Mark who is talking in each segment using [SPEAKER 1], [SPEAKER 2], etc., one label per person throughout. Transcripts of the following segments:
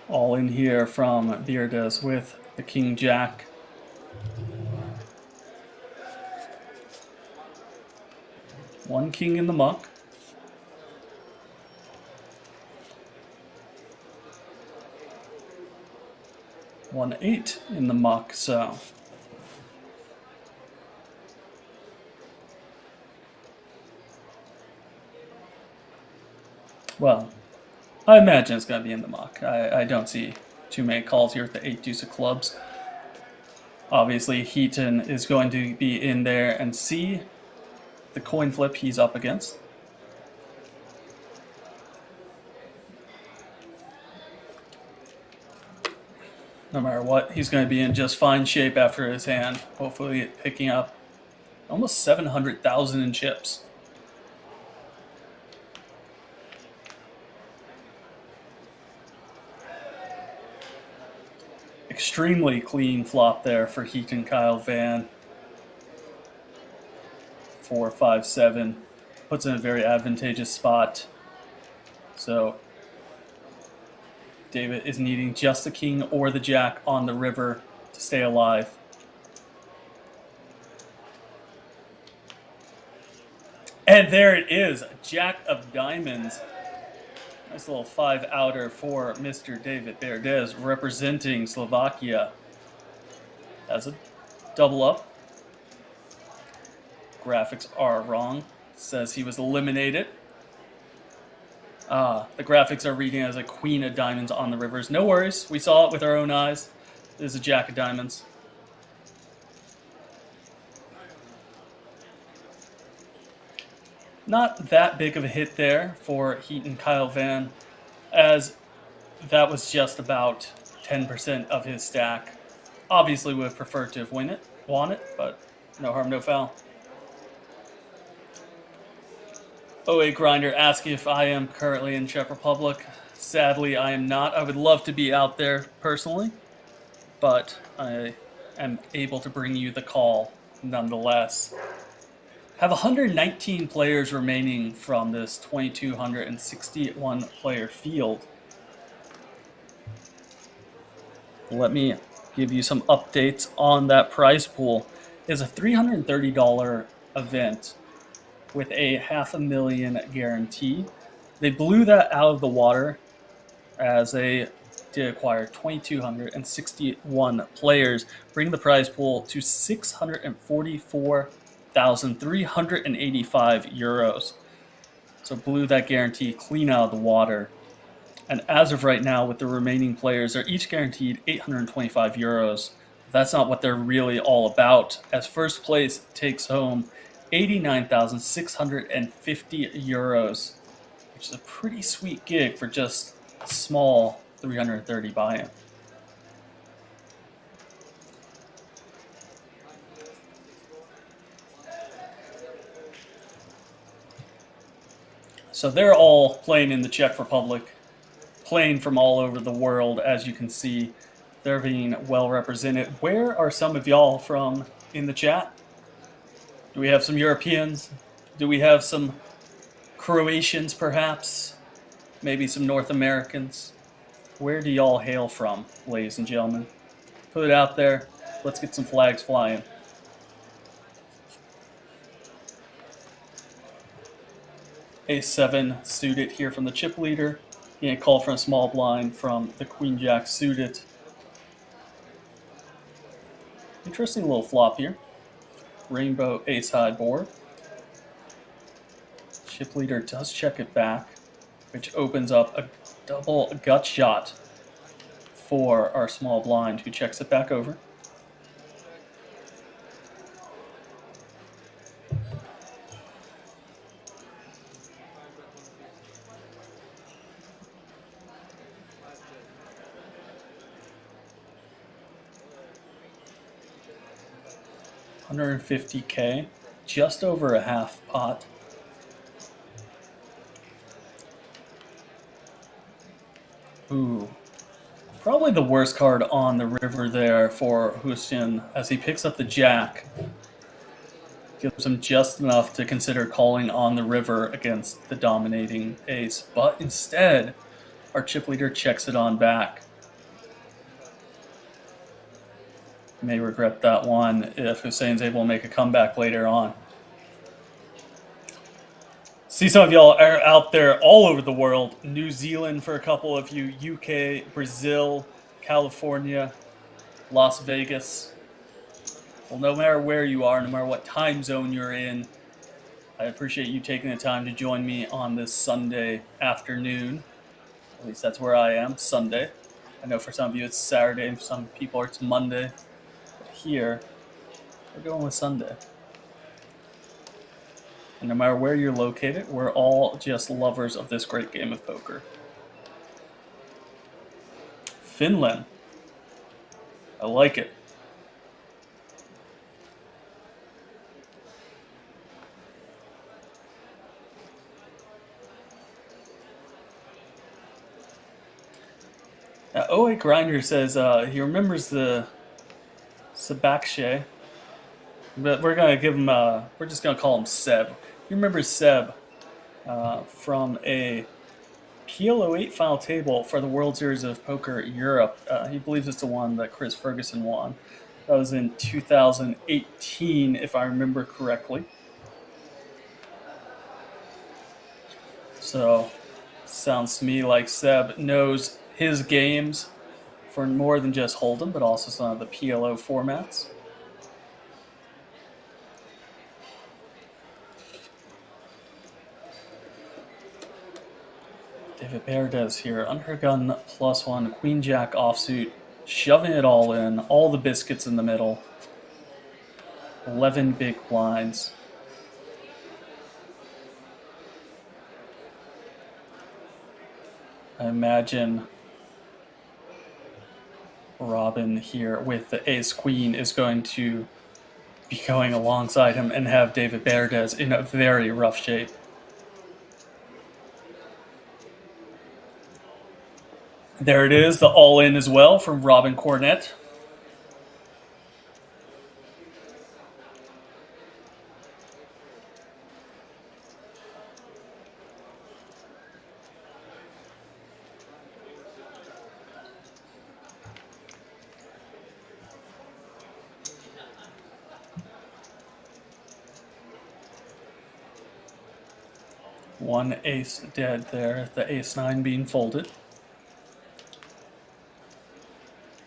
[SPEAKER 1] All in here from Beardes with the King Jack. One king in the muck. One 8 in the muck, so well, I imagine it's going to be in the muck. I don't see too many calls here with the 8 deuce of clubs. Obviously, Heaton is going to be in there and see the coin flip he's up against. No matter what, he's going to be in just fine shape after his hand. Hopefully picking up almost 700,000 in chips. Extremely clean flop there for Heaton Kyle Van. 4, 5, 7. Puts in a very advantageous spot. So David is needing just the king or the jack on the river to stay alive. And there it is, Jack of Diamonds. Nice little 5-outer for Mr. David Beardes, representing Slovakia. As a double up. Graphics are wrong. Says he was eliminated. The graphics are reading as a queen of diamonds on the rivers. No worries, we saw it with our own eyes. There's a jack of diamonds. Not that big of a hit there for Heaton Kyle Van, as that was just about 10% of his stack. Obviously would have preferred to have won it, but no harm, no foul. OA Grinder asking if I am currently in Czech Republic. Sadly, I am not. I would love to be out there personally, but I am able to bring you the call nonetheless. Have 119 players remaining from this 2,261 player field. Let me give you some updates on that prize pool. It's a $330 event with a $500,000 guarantee. They blew that out of the water as they did acquire 2,261 players, bringing the prize pool to €644,385. So blew that guarantee clean out of the water. And as of right now, with the remaining players, they're each guaranteed €825. That's not what they're really all about, as first place takes home €89,650, which is a pretty sweet gig for just a small 330 buy-in. So they're all playing in the Czech Republic, playing from all over the world, as you can see. They're being well represented. Where are some of y'all from in the chat? Do we have some Europeans? Do we have some Croatians, perhaps? Maybe some North Americans? Where do y'all hail from, ladies and gentlemen? Put it out there. Let's get some flags flying. A7 suited here from the chip leader. Getting a call from a small blind from the Queen Jack suited. Interesting little flop here. Rainbow ace high board. Chip leader does check it back, which opens up a double gut shot for our small blind, who checks it back over. $150K, just over a half pot. Ooh, probably the worst card on the river there for Hussein, as he picks up the jack. Gives him just enough to consider calling on the river against the dominating ace, but instead, our chip leader checks it on back. may regret that one if Hussein's able to make a comeback later on. See, some of y'all are out there all over the world. New Zealand for a couple of you, UK, Brazil, California, Las Vegas. Well, no matter where you are, no matter what time zone you're in, I appreciate you taking the time to join me on this Sunday afternoon. At least that's where I am, Sunday. I know for some of you it's Saturday, and for some people it's Monday. But here, we're going with Sunday. And no matter where you're located, we're all just lovers of this great game of poker. Finland. I like it. OA Grinder says he remembers the Sebakshe, but we're gonna give him. We're just gonna call him Seb. He remembers Seb from a PLO8 final table for the World Series of Poker Europe. He believes it's the one that Chris Ferguson won. That was in 2018, if I remember correctly. So, sounds to me like Seb knows his games for more than just Hold'em, but also some of the PLO formats. David Berdes here, undergun +1, Queen Jack offsuit, shoving it all in, all the biscuits in the middle. 11 big blinds. I imagine Robin here with the ace-queen is going to be going alongside him and have David Berdes in a very rough shape. There it is, the all-in as well from Robin Cornett. One ace dead there, the ace-9 being folded.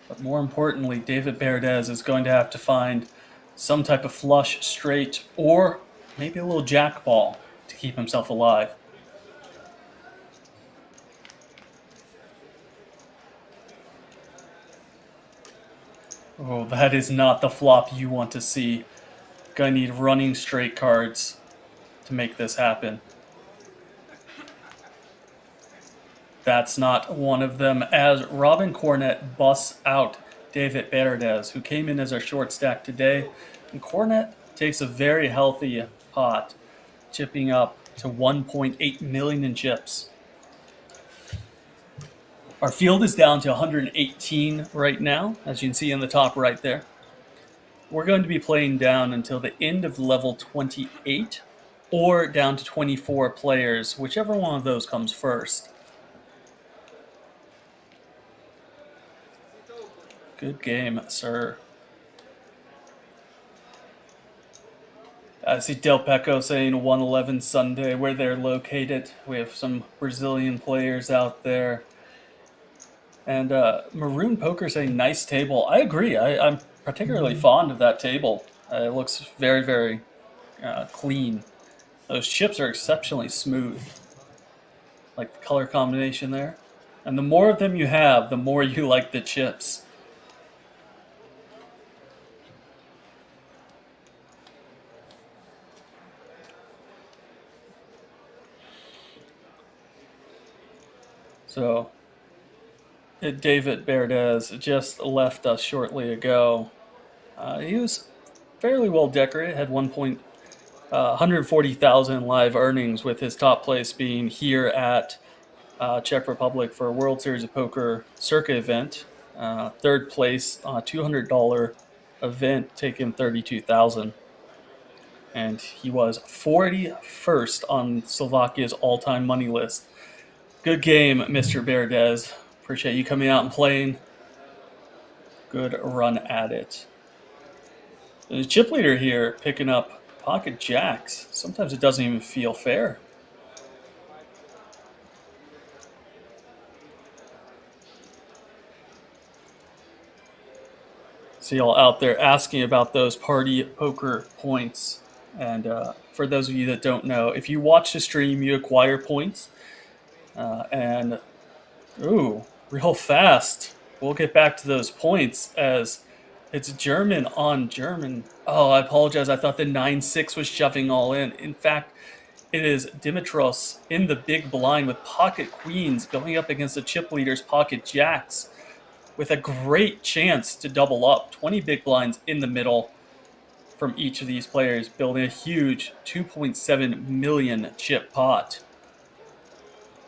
[SPEAKER 1] But more importantly, David Berdes is going to have to find some type of flush, straight, or maybe a little jack ball to keep himself alive. Oh, that is not the flop you want to see. Gonna need running straight cards to make this happen. That's not one of them, as Robin Cornett busts out David Berdes, who came in as our short stack today. And Cornett takes a very healthy pot, chipping up to 1.8 million in chips. Our field is down to 118 right now, as you can see in the top right there. We're going to be playing down until the end of level 28, or down to 24 players, whichever one of those comes first. Good game, sir. I see Del Pecco saying 111 Sunday, where they're located. We have some Brazilian players out there. And Maroon Poker saying nice table. I agree. I'm particularly fond of that table. It looks very, very clean. Those chips are exceptionally smooth. Like the color combination there. And the more of them you have, the more you like the chips. So, David Berdes just left us shortly ago. He was fairly well decorated, had 140,000 live earnings, with his top place being here at Czech Republic for a World Series of Poker Circa event. Third place, $200 event, taking 32,000. And he was 41st on Slovakia's all-time money list. Good game, Mr. Berdes. Appreciate you coming out and playing. Good run at it. The chip leader here picking up pocket jacks. Sometimes it doesn't even feel fair. See y'all out there asking about those party poker points. And for those of you that don't know, if you watch the stream, you acquire points. And, ooh, real fast. We'll get back to those points as it's German on German. Oh, I apologize. I thought the 9-6 was shoving all in. In fact, it is Dimitros in the big blind with pocket queens going up against the chip leader's pocket jacks with a great chance to double up. 20 big blinds in the middle from each of these players, building a huge 2.7 million chip pot.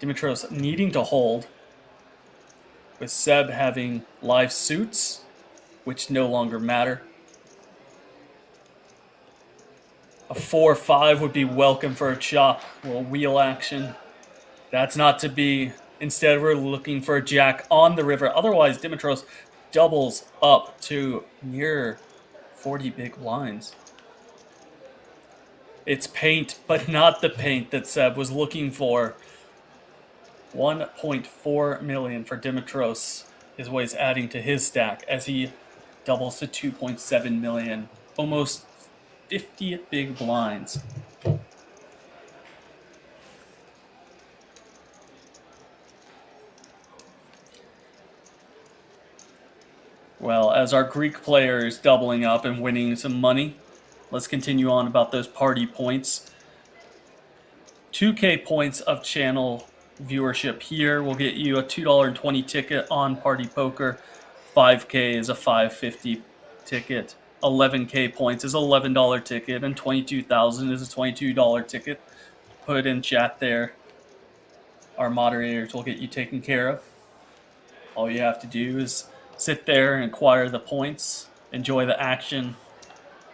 [SPEAKER 1] Dimitros needing to hold, with Seb having live suits, which no longer matter. A 4-5 would be welcome for a chop. A little wheel action. That's not to be. Instead, we're looking for a jack on the river. Otherwise, Dimitros doubles up to near 40 big blinds. It's paint, but not the paint that Seb was looking for. 1.4 million for Dimitros is what he's adding to his stack as he doubles to 2.7 million. Almost 50 big blinds. Well, as our Greek player is doubling up and winning some money, let's continue on about those party points. 2K points of channel viewership here will get you a $2.20 ticket on Party Poker. 5K is a $5.50 ticket. 11K points is an $11 ticket, and 22,000 is a $22 ticket. Put it in chat there. Our moderators will get you taken care of. All you have to do is sit there and acquire the points, enjoy the action,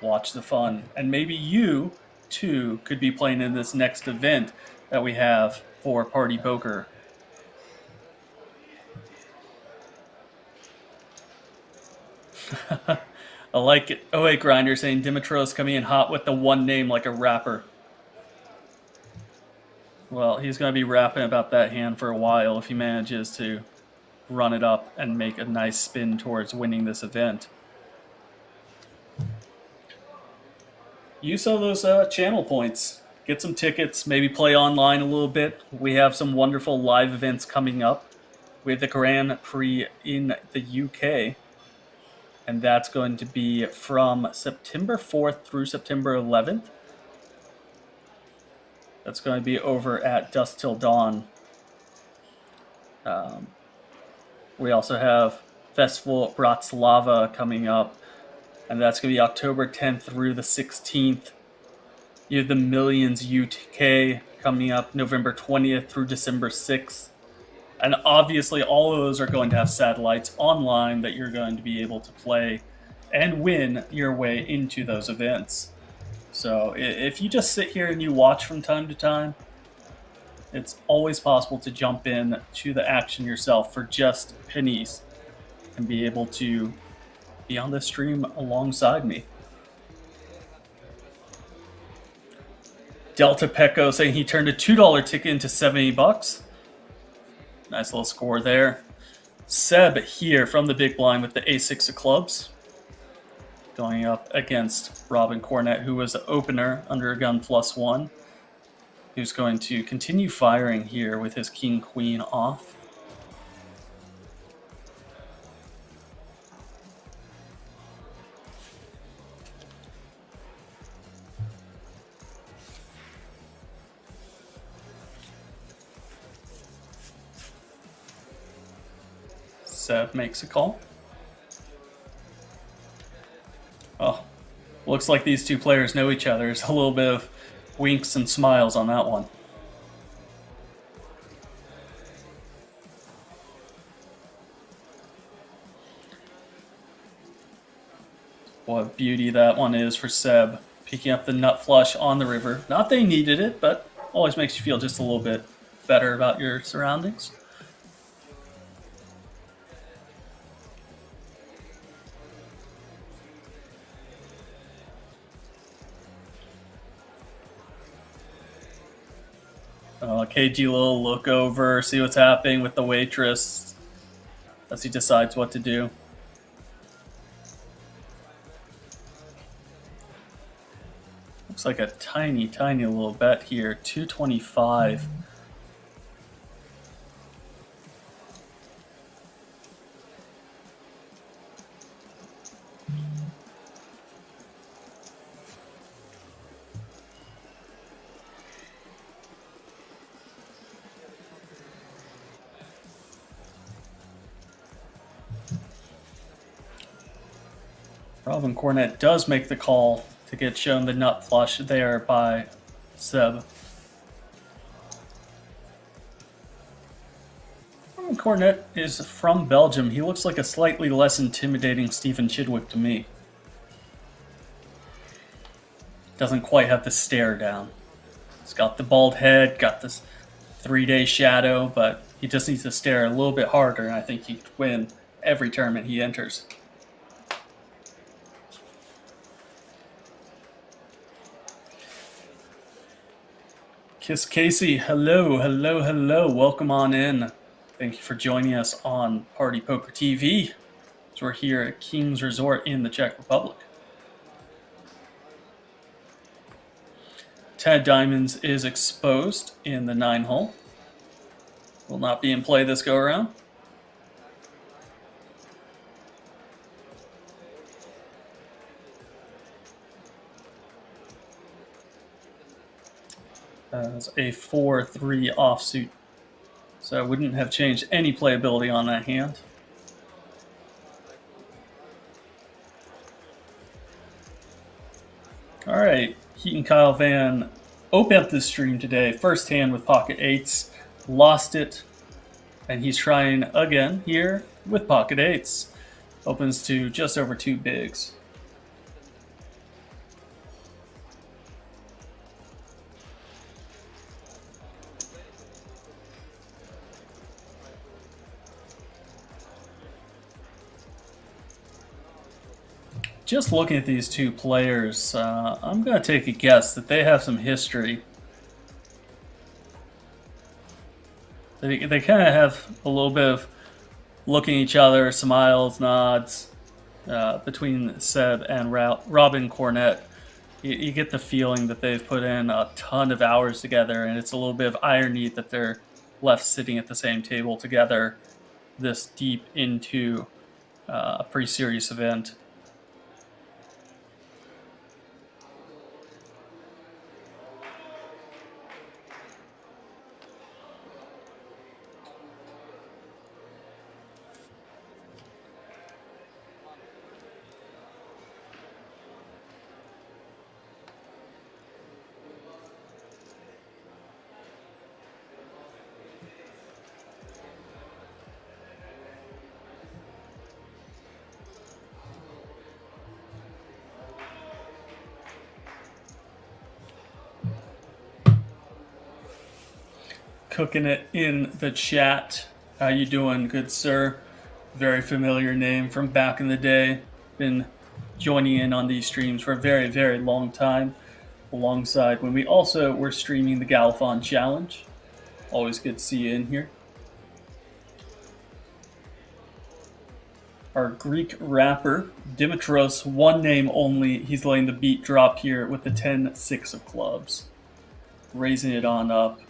[SPEAKER 1] watch the fun, and maybe you too could be playing in this next event that we have for Party Poker. I like it. Oh wait, Grinder saying Dimitros coming in hot with the one name like a rapper. Well, he's going to be rapping about that hand for a while if he manages to run it up and make a nice spin towards winning this event. Use some of those channel points. Get some tickets, maybe play online a little bit. We have some wonderful live events coming up. We have the Grand Prix in the UK, and that's going to be from September 4th through September 11th. That's going to be over at Dusk Till Dawn. We also have Festival Bratislava coming up, and that's going to be October 10th through the 16th. You have the Millions UK coming up November 20th through December 6th. And obviously all of those are going to have satellites online that you're going to be able to play and win your way into those events. So if you just sit here and you watch from time to time, it's always possible to jump in to the action yourself for just pennies and be able to be on the stream alongside me. Delta Pecco saying he turned a $2 ticket into $70. Nice little score there. Seb here from the big blind with the A6 of clubs. Going up against Robin Cornett, who was the opener under a gun +1. Who's going to continue firing here with his king-queen off. Seb makes a call. Oh, looks like these two players know each other. There's a little bit of winks and smiles on that one. What beauty that one is for Seb. Picking up the nut flush on the river. Not that he needed it, but always makes you feel just a little bit better about your surroundings. KG will look over, see what's happening with the waitress as he decides what to do. Looks like a tiny, tiny little bet here. 225. Robin Cornet does make the call to get shown the nut flush there by Seb. Robin Cornet is from Belgium. He looks like a slightly less intimidating Stephen Chidwick to me. Doesn't quite have the stare down. He's got the bald head, got this 3-day shadow, but he just needs to stare a little bit harder, and I think he could win every tournament he enters. Kiss Casey, hello, hello, hello. Welcome on in. Thank you for joining us on Party Poker TV. So we're here at King's Resort in the Czech Republic. 10 diamonds is exposed in the 9-hole. Will not be in play this go around. As a 4-3 offsuit. So I wouldn't have changed any playability on that hand. All right, Heat and Kyle Van opened up this stream today. First hand with pocket eights, lost it, and he's trying again here with pocket eights. Opens to just over 2 bigs. Just looking at these two players, I'm going to take a guess that they have some history. They kind of have a little bit of looking at each other, smiles, nods between Seb and Robin Cornet. You get the feeling that they've put in a ton of hours together, and it's a little bit of irony that they're left sitting at the same table together this deep into a pretty serious event. Cooking it in the chat. How you doing, good sir? Very familiar name from back in the day. Been joining in on these streams for a very, very long time. Alongside when we also were streaming the Galifon Challenge. Always good to see you in here. Our Greek rapper, Dimitros, one name only. He's letting the beat drop here with the 10-6 of clubs. Raising it on up.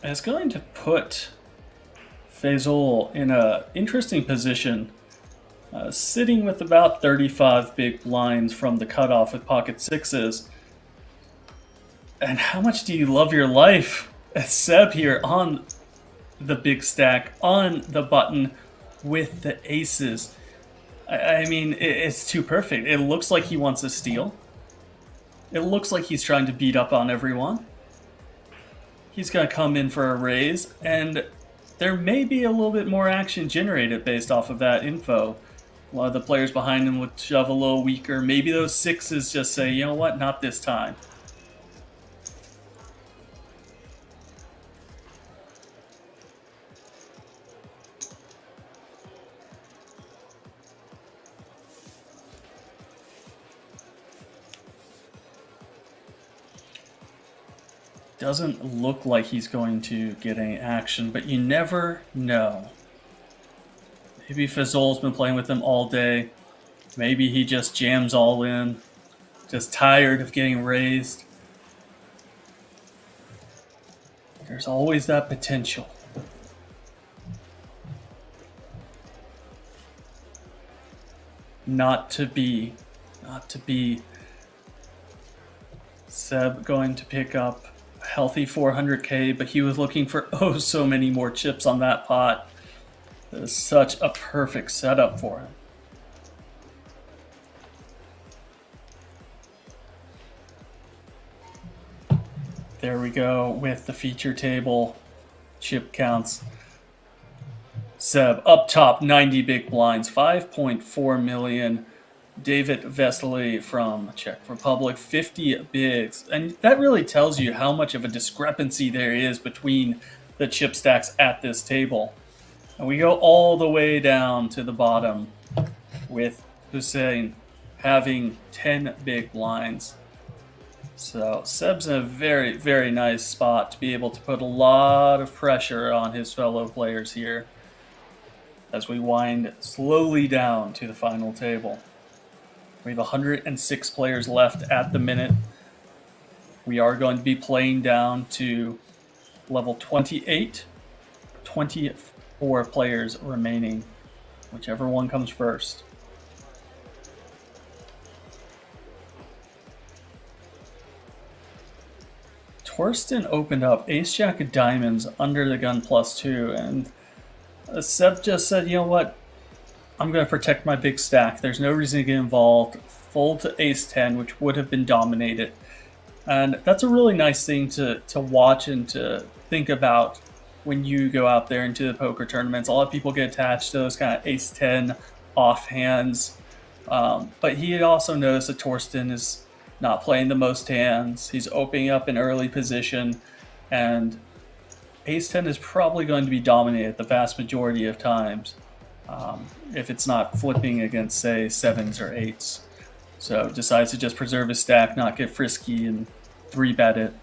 [SPEAKER 1] And it's going to put Faisal in an interesting position, sitting with about 35 big blinds from the cutoff with pocket sixes. And how much do you love your life? As Seb here on the big stack, on the button with the aces. I mean, it's too perfect. It looks like he wants a steal. It looks like he's trying to beat up on everyone. He's going to come in for a raise, and there may be a little bit more action generated based off of that info. A lot of the players behind him would shove a little weaker. Maybe those sixes just say, you know what, not this time. Doesn't look like he's going to get any action, but you never know. Maybe Fizzle's been playing with him all day. Maybe he just jams all in, just tired of getting raised. There's always that potential. Not to be. Seb going to pick up a healthy 400k, but he was looking for oh so many more chips on that pot. It was such a perfect setup for him. There we go with the feature table chip counts. Seb up top, 90 big blinds, 5.4 million. David Vesely from Czech Republic, 50 bigs. And that really tells you how much of a discrepancy there is between the chip stacks at this table. And we go all the way down to the bottom with Hussein having 10 big blinds. So Seb's in a very, very nice spot to be able to put a lot of pressure on his fellow players here as we wind slowly down to the final table. We have 106 players left at the minute. We are going to be playing down to level 28, 24 players remaining, whichever one comes first. Torsten opened up Ace-Jack of Diamonds under the gun +2, and Seb just said, you know what, I'm going to protect my big stack. There's no reason to get involved. Fold to Ace-10, which would have been dominated. And that's a really nice thing to watch and to think about when you go out there into the poker tournaments. A lot of people get attached to those kind of Ace-10 offhands. But he had also noticed that Torsten is not playing the most hands. He's opening up an early position, and Ace-10 is probably going to be dominated the vast majority of times, if it's not flipping against, say, 7s or 8s. So decides to just preserve his stack, not get frisky, and 3-bet it.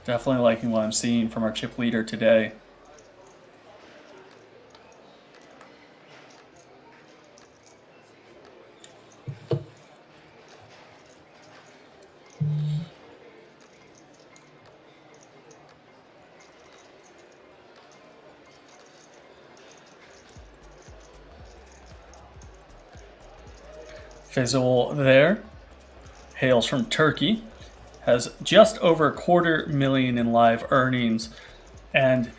[SPEAKER 1] Definitely liking what I'm seeing from our chip leader today. Fizzle there, hails from Turkey, has just over $250,000 in live earnings, and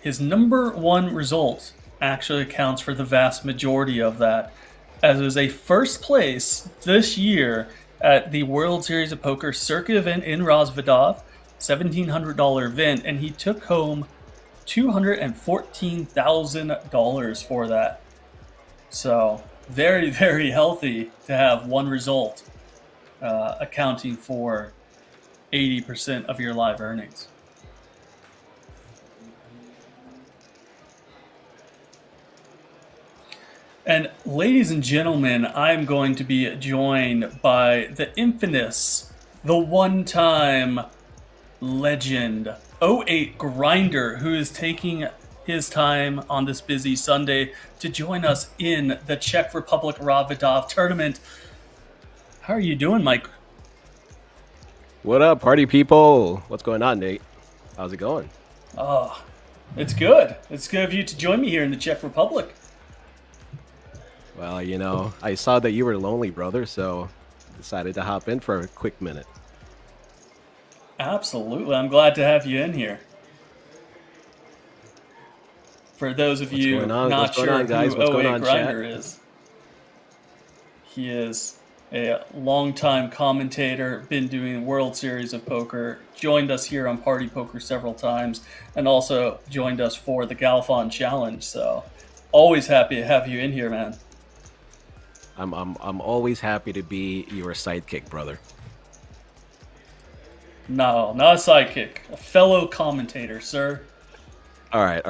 [SPEAKER 1] his number one result actually accounts for the vast majority of that, as it was a first place this year at the World Series of Poker circuit event in Rozvadov, $1,700 event, and he took home $214,000 for that. So very, very healthy to have one result accounting for 80% of your live earnings. And ladies and gentlemen, I'm going to be joined by the infamous, the one-time legend, 08 Grinder, who is taking his time on this busy Sunday to join us in the Czech Republic Rozvadov tournament. How are you doing, Mike?
[SPEAKER 2] What up, party people? What's going on, Nate? How's it going?
[SPEAKER 1] Oh, it's good. It's good of you to join me here in the Czech Republic.
[SPEAKER 2] Well, you know, I saw that you were lonely, brother, so decided to hop in for a quick minute.
[SPEAKER 1] Absolutely. I'm glad to have you in here. For those of you not sure who 08 Grinder is, he is a longtime commentator, been doing World Series of Poker, joined us here on PartyPoker several times, and also joined us for the Galfond Challenge. So always happy to have you in here, man.
[SPEAKER 2] I'm always happy to be your sidekick, brother.
[SPEAKER 1] No, not a sidekick, a fellow commentator, sir.
[SPEAKER 2] All right.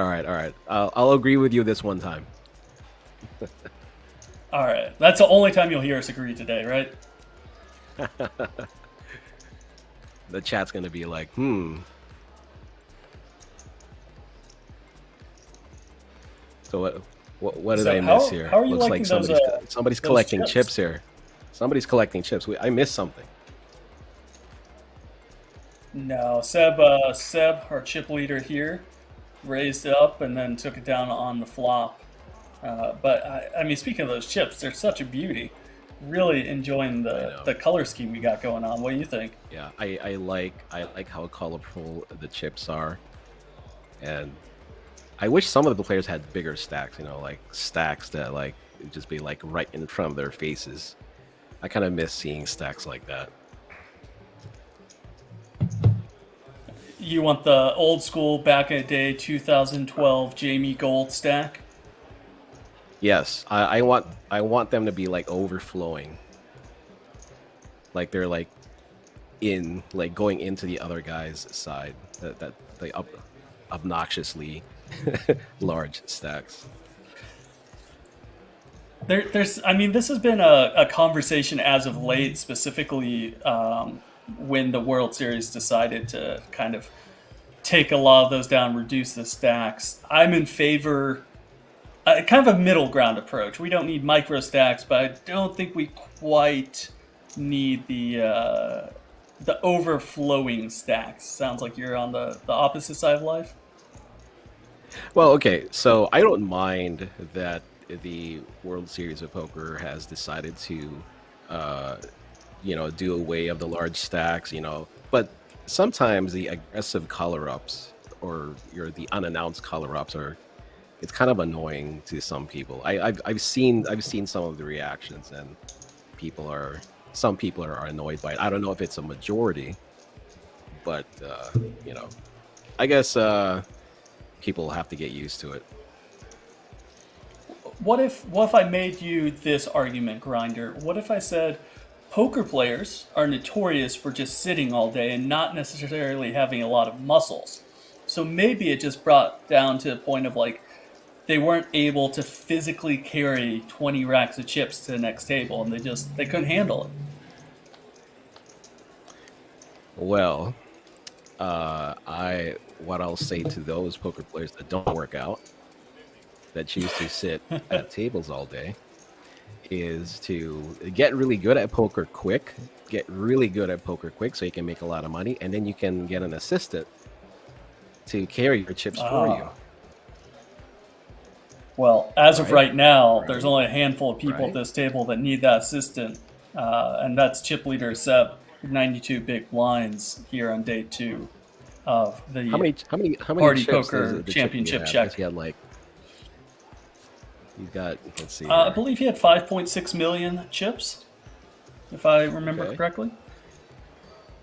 [SPEAKER 2] I'll agree with you this one time.
[SPEAKER 1] All right, that's the only time you'll hear us agree today, right?
[SPEAKER 2] the chat's gonna be like, So what did
[SPEAKER 1] So
[SPEAKER 2] I miss here?
[SPEAKER 1] how are you
[SPEAKER 2] Looks
[SPEAKER 1] liking
[SPEAKER 2] like
[SPEAKER 1] those,
[SPEAKER 2] somebody's
[SPEAKER 1] those
[SPEAKER 2] collecting
[SPEAKER 1] chips?
[SPEAKER 2] chips here. Somebody's collecting chips. I missed something.
[SPEAKER 1] No, Seb, our chip leader here, raised it up and then took it down on the flop. But I mean, speaking of those chips, they're such a beauty. Really enjoying the color scheme we got going on. What do you think?
[SPEAKER 2] Yeah, I like how colorful the chips are, and I wish some of the players had bigger stacks. You know, like stacks that like just be like right in front of their faces. I kind of miss seeing stacks like that.
[SPEAKER 1] You want the old school back in the day 2012 Jamie Gold stack?
[SPEAKER 2] Yes, I want them to be like overflowing, like they're like going into the other guy's side. That like obnoxiously large stacks.
[SPEAKER 1] There's, I mean, this has been a conversation as of late, specifically when the World Series decided to kind of take a lot of those down, reduce the stacks. I'm in favor, kind of a middle ground approach. We don't need micro stacks, but I don't think we quite need the overflowing stacks. Sounds like you're on the opposite side of life.
[SPEAKER 2] Well, okay, so I don't mind that the World Series of Poker has decided to, do away of the large stacks, but sometimes the aggressive color ups or the unannounced color ups it's kind of annoying to some people. I've seen some of the reactions, and some people are annoyed by it. I don't know if it's a majority, but I guess people have to get used to it.
[SPEAKER 1] What if I made you this argument, Grinder? What if I said poker players are notorious for just sitting all day and not necessarily having a lot of muscles? So maybe it just brought down to a point of like they weren't able to physically carry 20 racks of chips to the next table, and they couldn't handle it.
[SPEAKER 2] Well, what I'll say to those poker players that don't work out, that choose to sit at tables all day, is to get really good at poker quick. Get really good at poker quick so you can make a lot of money, and then you can get an assistant to carry your chips for you.
[SPEAKER 1] Well, as of right now, there's only a handful of people at this table that need that assistant, and that's chip leader Seb, 92 big blinds here on day 2 of the
[SPEAKER 2] how many
[SPEAKER 1] PartyPoker Championship Czech.
[SPEAKER 2] He had like, you got, let's see.
[SPEAKER 1] I believe he had 5.6 million chips, if I remember correctly.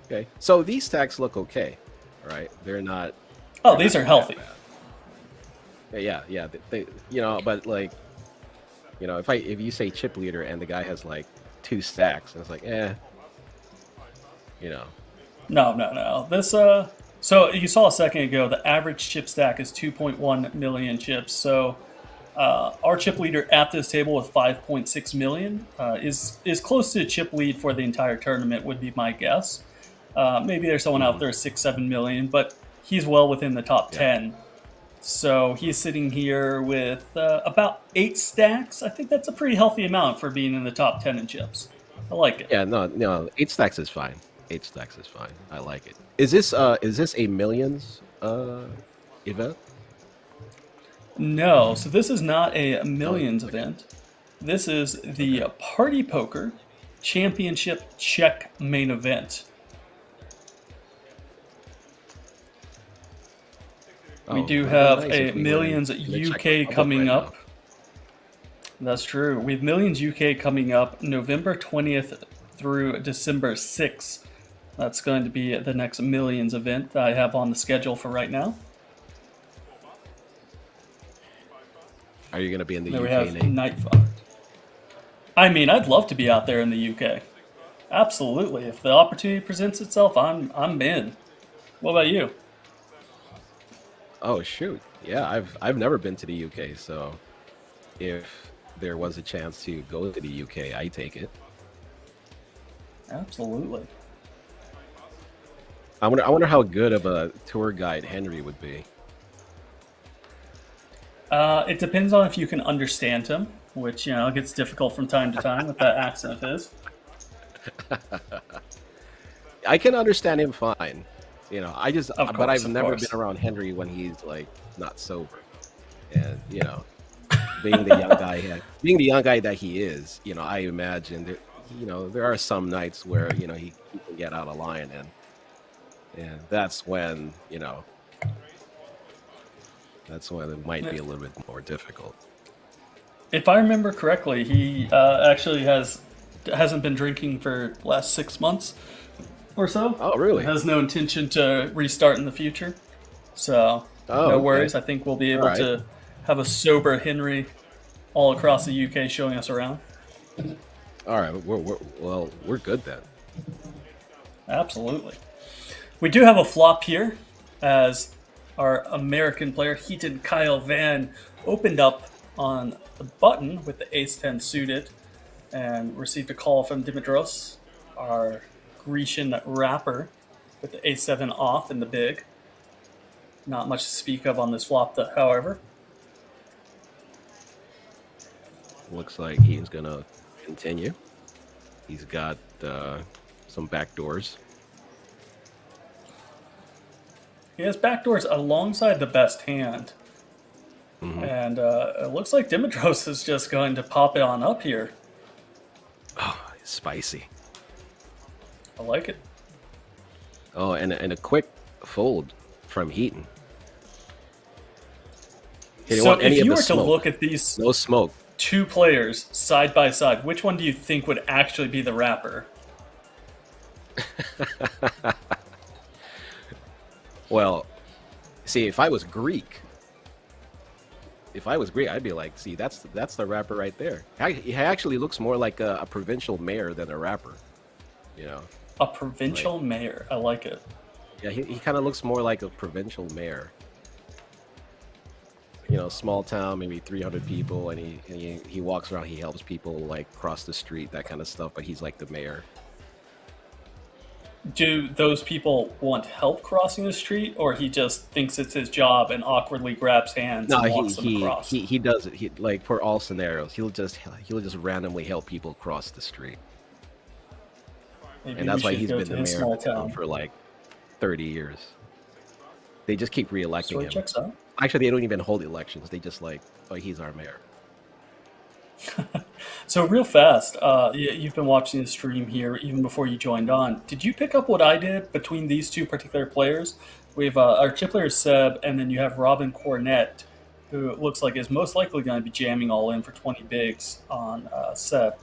[SPEAKER 2] Okay, so these stacks look okay, right? They're not.
[SPEAKER 1] Oh, these are healthy.
[SPEAKER 2] Yeah. They but like, if you say chip leader and the guy has like 2 stacks, and it's like,
[SPEAKER 1] No. This so you saw a second ago, the average chip stack is 2.1 million chips. So our chip leader at this table with 5.6 million is close to a chip lead for the entire tournament, would be my guess. Maybe there's someone out there 6-7 million, but he's well within the top 10. So he's sitting here with about 8 stacks. I think that's a pretty healthy amount for being in the top 10 in chips. I like it.
[SPEAKER 2] Yeah, no, 8 stacks is fine. 8 stacks is fine. I like it. Is this a millions event?
[SPEAKER 1] No, so this is not a millions event. This is the PartyPoker Championship Czech main event. We do have a Millions UK coming up. That's true. We have Millions UK coming up November 20th through December 6th. That's going to be the next Millions event that I have on the schedule for right now.
[SPEAKER 2] Are you going to be in the
[SPEAKER 1] then
[SPEAKER 2] UK?
[SPEAKER 1] We have Nightfall. I mean, I'd love to be out there in the UK. Absolutely. If the opportunity presents itself, I'm in. What about you?
[SPEAKER 2] Oh shoot! Yeah, I've never been to the UK, so if there was a chance to go to the UK, I take it.
[SPEAKER 1] Absolutely.
[SPEAKER 2] I wonder how good of a tour guide Henry would be.
[SPEAKER 1] It depends on if you can understand him, which gets difficult from time to time with that accent of his.
[SPEAKER 2] I can understand him fine. But I've
[SPEAKER 1] Of
[SPEAKER 2] never
[SPEAKER 1] course.
[SPEAKER 2] been around Henry when he's like not sober, and being the young guy that he is, I imagine that there are some nights where he can get out of line, and that's when it might be a little bit more difficult.
[SPEAKER 1] If I remember correctly, he actually hasn't been drinking for the last 6 months or so.
[SPEAKER 2] Oh, really?
[SPEAKER 1] Has no intention to restart in the future. So
[SPEAKER 2] Oh,
[SPEAKER 1] no
[SPEAKER 2] okay.
[SPEAKER 1] worries. I think we'll be able
[SPEAKER 2] Alright.
[SPEAKER 1] to have a sober Henry all across the UK showing us around.
[SPEAKER 2] All right, we're good then.
[SPEAKER 1] Absolutely. We do have a flop here as our American player, Heaton Kyle Van, opened up on the button with the ace-10 suited and received a call from Dimitros, our Grecian rapper, with the ace-7 off in the big. Not much to speak of on this flop, however.
[SPEAKER 2] Looks like he's gonna continue. He's got some backdoors.
[SPEAKER 1] He has backdoors alongside the best hand. And it looks like Dimitros is just going to pop it on up here.
[SPEAKER 2] Oh, spicy.
[SPEAKER 1] I like it.
[SPEAKER 2] Oh, and a quick fold from Heaton. He didn't
[SPEAKER 1] So
[SPEAKER 2] want any
[SPEAKER 1] if
[SPEAKER 2] of
[SPEAKER 1] you
[SPEAKER 2] the
[SPEAKER 1] were to
[SPEAKER 2] smoke.
[SPEAKER 1] look at these
[SPEAKER 2] No smoke.
[SPEAKER 1] two players side by side, which one do you think would actually be the rapper?
[SPEAKER 2] Well, see, if I was Greek, I'd be like, see, that's the rapper right there. He actually looks more like a provincial mayor than a rapper.
[SPEAKER 1] A provincial mayor. I like it.
[SPEAKER 2] Yeah, he kind of looks more like a provincial mayor. Small town, maybe 300 people, and he walks around, he helps people like cross the street, that kind of stuff, but he's like the mayor.
[SPEAKER 1] Do those people want help crossing the street, or he just thinks it's his job and awkwardly grabs hands
[SPEAKER 2] No,
[SPEAKER 1] and walks them across?
[SPEAKER 2] he does it. He, like, for all scenarios, he'll just randomly help people cross the street,
[SPEAKER 1] Maybe
[SPEAKER 2] and that's
[SPEAKER 1] we
[SPEAKER 2] why
[SPEAKER 1] should
[SPEAKER 2] he's
[SPEAKER 1] go
[SPEAKER 2] been
[SPEAKER 1] to
[SPEAKER 2] the
[SPEAKER 1] his
[SPEAKER 2] mayor
[SPEAKER 1] small town.
[SPEAKER 2] for like 30 years. They just keep re-electing
[SPEAKER 1] Story
[SPEAKER 2] him.
[SPEAKER 1] checks out.
[SPEAKER 2] Actually, they don't even hold elections. They just oh, he's our mayor.
[SPEAKER 1] So real fast, you've been watching the stream here even before you joined on. Did you pick up what I did between these two particular players? We have our chip player Seb, and then you have Robin Cornett, who it looks like is most likely going to be jamming all in for 20 bigs on Seb.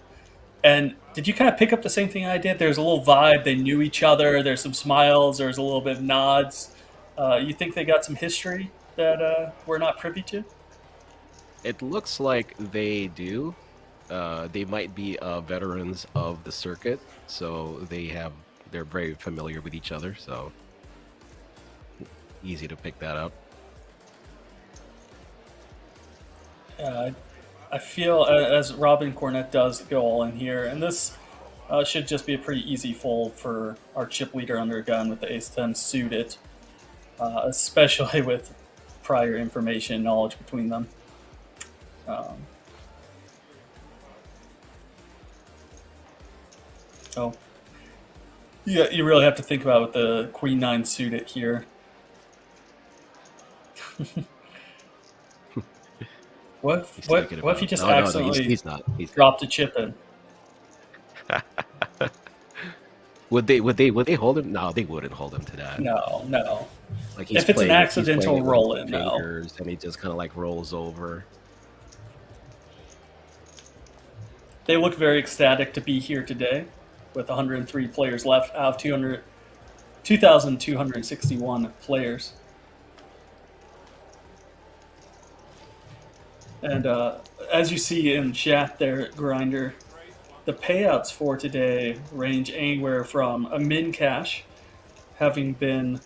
[SPEAKER 1] And did you kind of pick up the same thing I did? There's a little vibe. They knew each other. There's some smiles. There's a little bit of nods. You think they got some history that we're not privy to?
[SPEAKER 2] It looks like they do. They might be veterans of the circuit, so they're very familiar with each other. So easy to pick that up.
[SPEAKER 1] I feel as Robin Cornett does go all in here, and this should just be a pretty easy fold for our chip leader under a gun with the ace-10 suited, especially with prior information and knowledge between them. Yeah, you really have to think about with the Queen-9 suited here. What if he just accidentally
[SPEAKER 2] he's not.
[SPEAKER 1] dropped a chip in?
[SPEAKER 2] Would they hold him? No, they wouldn't hold him to that.
[SPEAKER 1] No.
[SPEAKER 2] Like
[SPEAKER 1] If it's an accidental roll-in, no.
[SPEAKER 2] And he just kind of like rolls over.
[SPEAKER 1] They look very ecstatic to be here today with 103 players left out of 2,261 players. And as you see in chat there, Grinder, the payouts for today range anywhere from a min cash, having been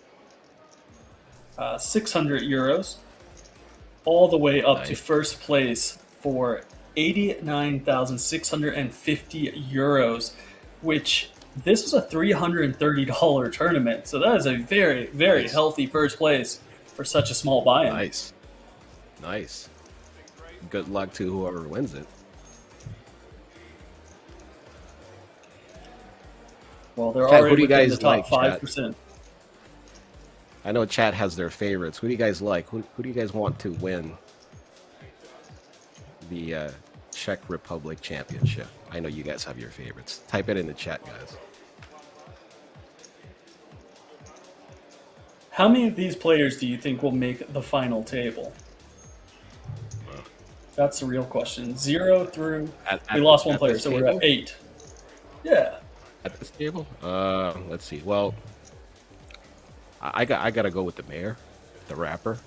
[SPEAKER 1] 600 euros, all the way up to first place for 89,650 euros, which This is a $330 tournament, so that is a very, very
[SPEAKER 2] Nice.
[SPEAKER 1] healthy first place for such a small buy-in.
[SPEAKER 2] Nice. Nice. Good luck to whoever wins it.
[SPEAKER 1] Well, they're
[SPEAKER 2] Chat, who
[SPEAKER 1] already
[SPEAKER 2] do you
[SPEAKER 1] within
[SPEAKER 2] guys
[SPEAKER 1] the top
[SPEAKER 2] like, chat?
[SPEAKER 1] 5%.
[SPEAKER 2] I know chat has their favorites. Who do you guys like? Who do you guys want to win the Czech Republic Championship? I know you guys have your favorites. Type it in the chat, guys.
[SPEAKER 1] How many of these players do you think will make the final table? That's the real question. 0 through... we lost one player, so we're at 8. Yeah.
[SPEAKER 2] At this table? Let's see. Well, I gotta go with the mayor, the rapper.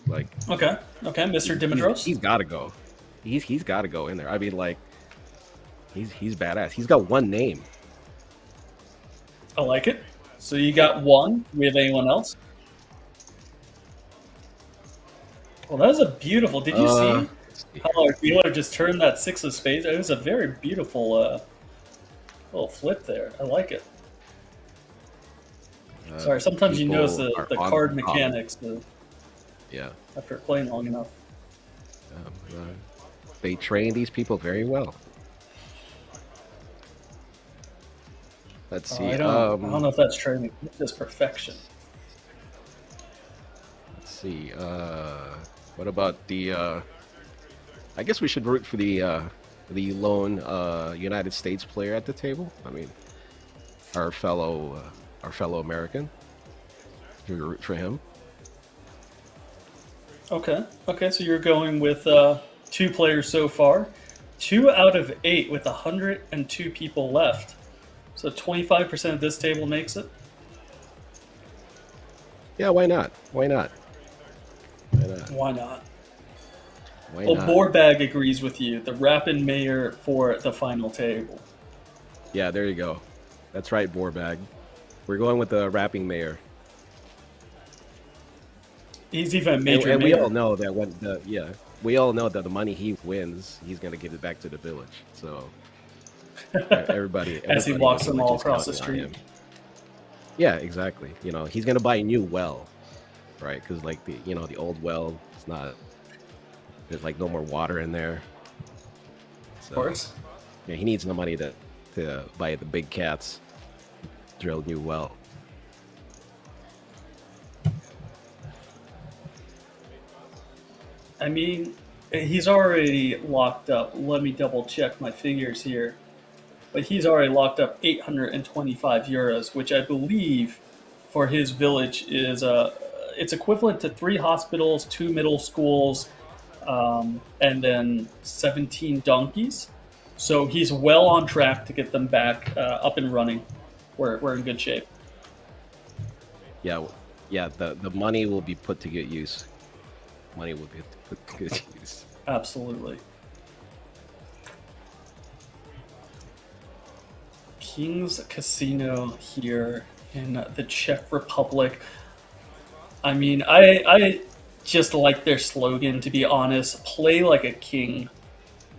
[SPEAKER 2] Like,
[SPEAKER 1] Okay, Mr. Dimitros.
[SPEAKER 2] he's got to go. He's got to go in there. I mean, like, he's badass. He's got one name.
[SPEAKER 1] I like it. So you got one. Do we have anyone else? Well, that was a beautiful... Did you see how our dealer just turned that 6 of spades? It was a very beautiful little flip there. I like it. Sorry, sometimes you notice the card mechanics
[SPEAKER 2] Yeah.
[SPEAKER 1] after playing long enough.
[SPEAKER 2] They train these people very well. Let's see.
[SPEAKER 1] I don't know if that's training. It's just perfection.
[SPEAKER 2] Let's see. What about the? I guess we should root for the lone United States player at the table. I mean, our fellow American. Should we root for him?
[SPEAKER 1] Okay, so you're going with 2 players so far. 2 out of 8 with 102 people left. So 25% of this table makes it?
[SPEAKER 2] Yeah, why not? Why not? Why not?
[SPEAKER 1] Why not?
[SPEAKER 2] Why
[SPEAKER 1] Well,
[SPEAKER 2] not?
[SPEAKER 1] Borbag agrees with you. The Rapid Mayor for the final table.
[SPEAKER 2] Yeah, there you go. That's right, Borbag. We're going with the rapping mayor.
[SPEAKER 1] He's even a major
[SPEAKER 2] And
[SPEAKER 1] mayor.
[SPEAKER 2] we all know that we all know that the money he wins, he's gonna give it back to the village. So everybody
[SPEAKER 1] As he
[SPEAKER 2] in
[SPEAKER 1] walks
[SPEAKER 2] the
[SPEAKER 1] them
[SPEAKER 2] village
[SPEAKER 1] all
[SPEAKER 2] is
[SPEAKER 1] across the
[SPEAKER 2] counting on
[SPEAKER 1] street.
[SPEAKER 2] him. Yeah, exactly. You know, he's gonna buy a new well, right? Because like the old well, it's not. There's like no more water in there. So,
[SPEAKER 1] Of course.
[SPEAKER 2] yeah, he needs the money to buy the big cats, drill a new well.
[SPEAKER 1] I mean, he's already locked up. Let me double check my figures here. But he's already locked up 825 euros, which I believe for his village is it's equivalent to 3 hospitals, 2 middle schools, and then 17 donkeys. So he's well on track to get them back up and running. We're in good shape.
[SPEAKER 2] Yeah, the money will be put to good use. Money will be put to good use.
[SPEAKER 1] Absolutely. King's Casino here in the Czech Republic. I mean, I just like their slogan, to be honest. Play like a king.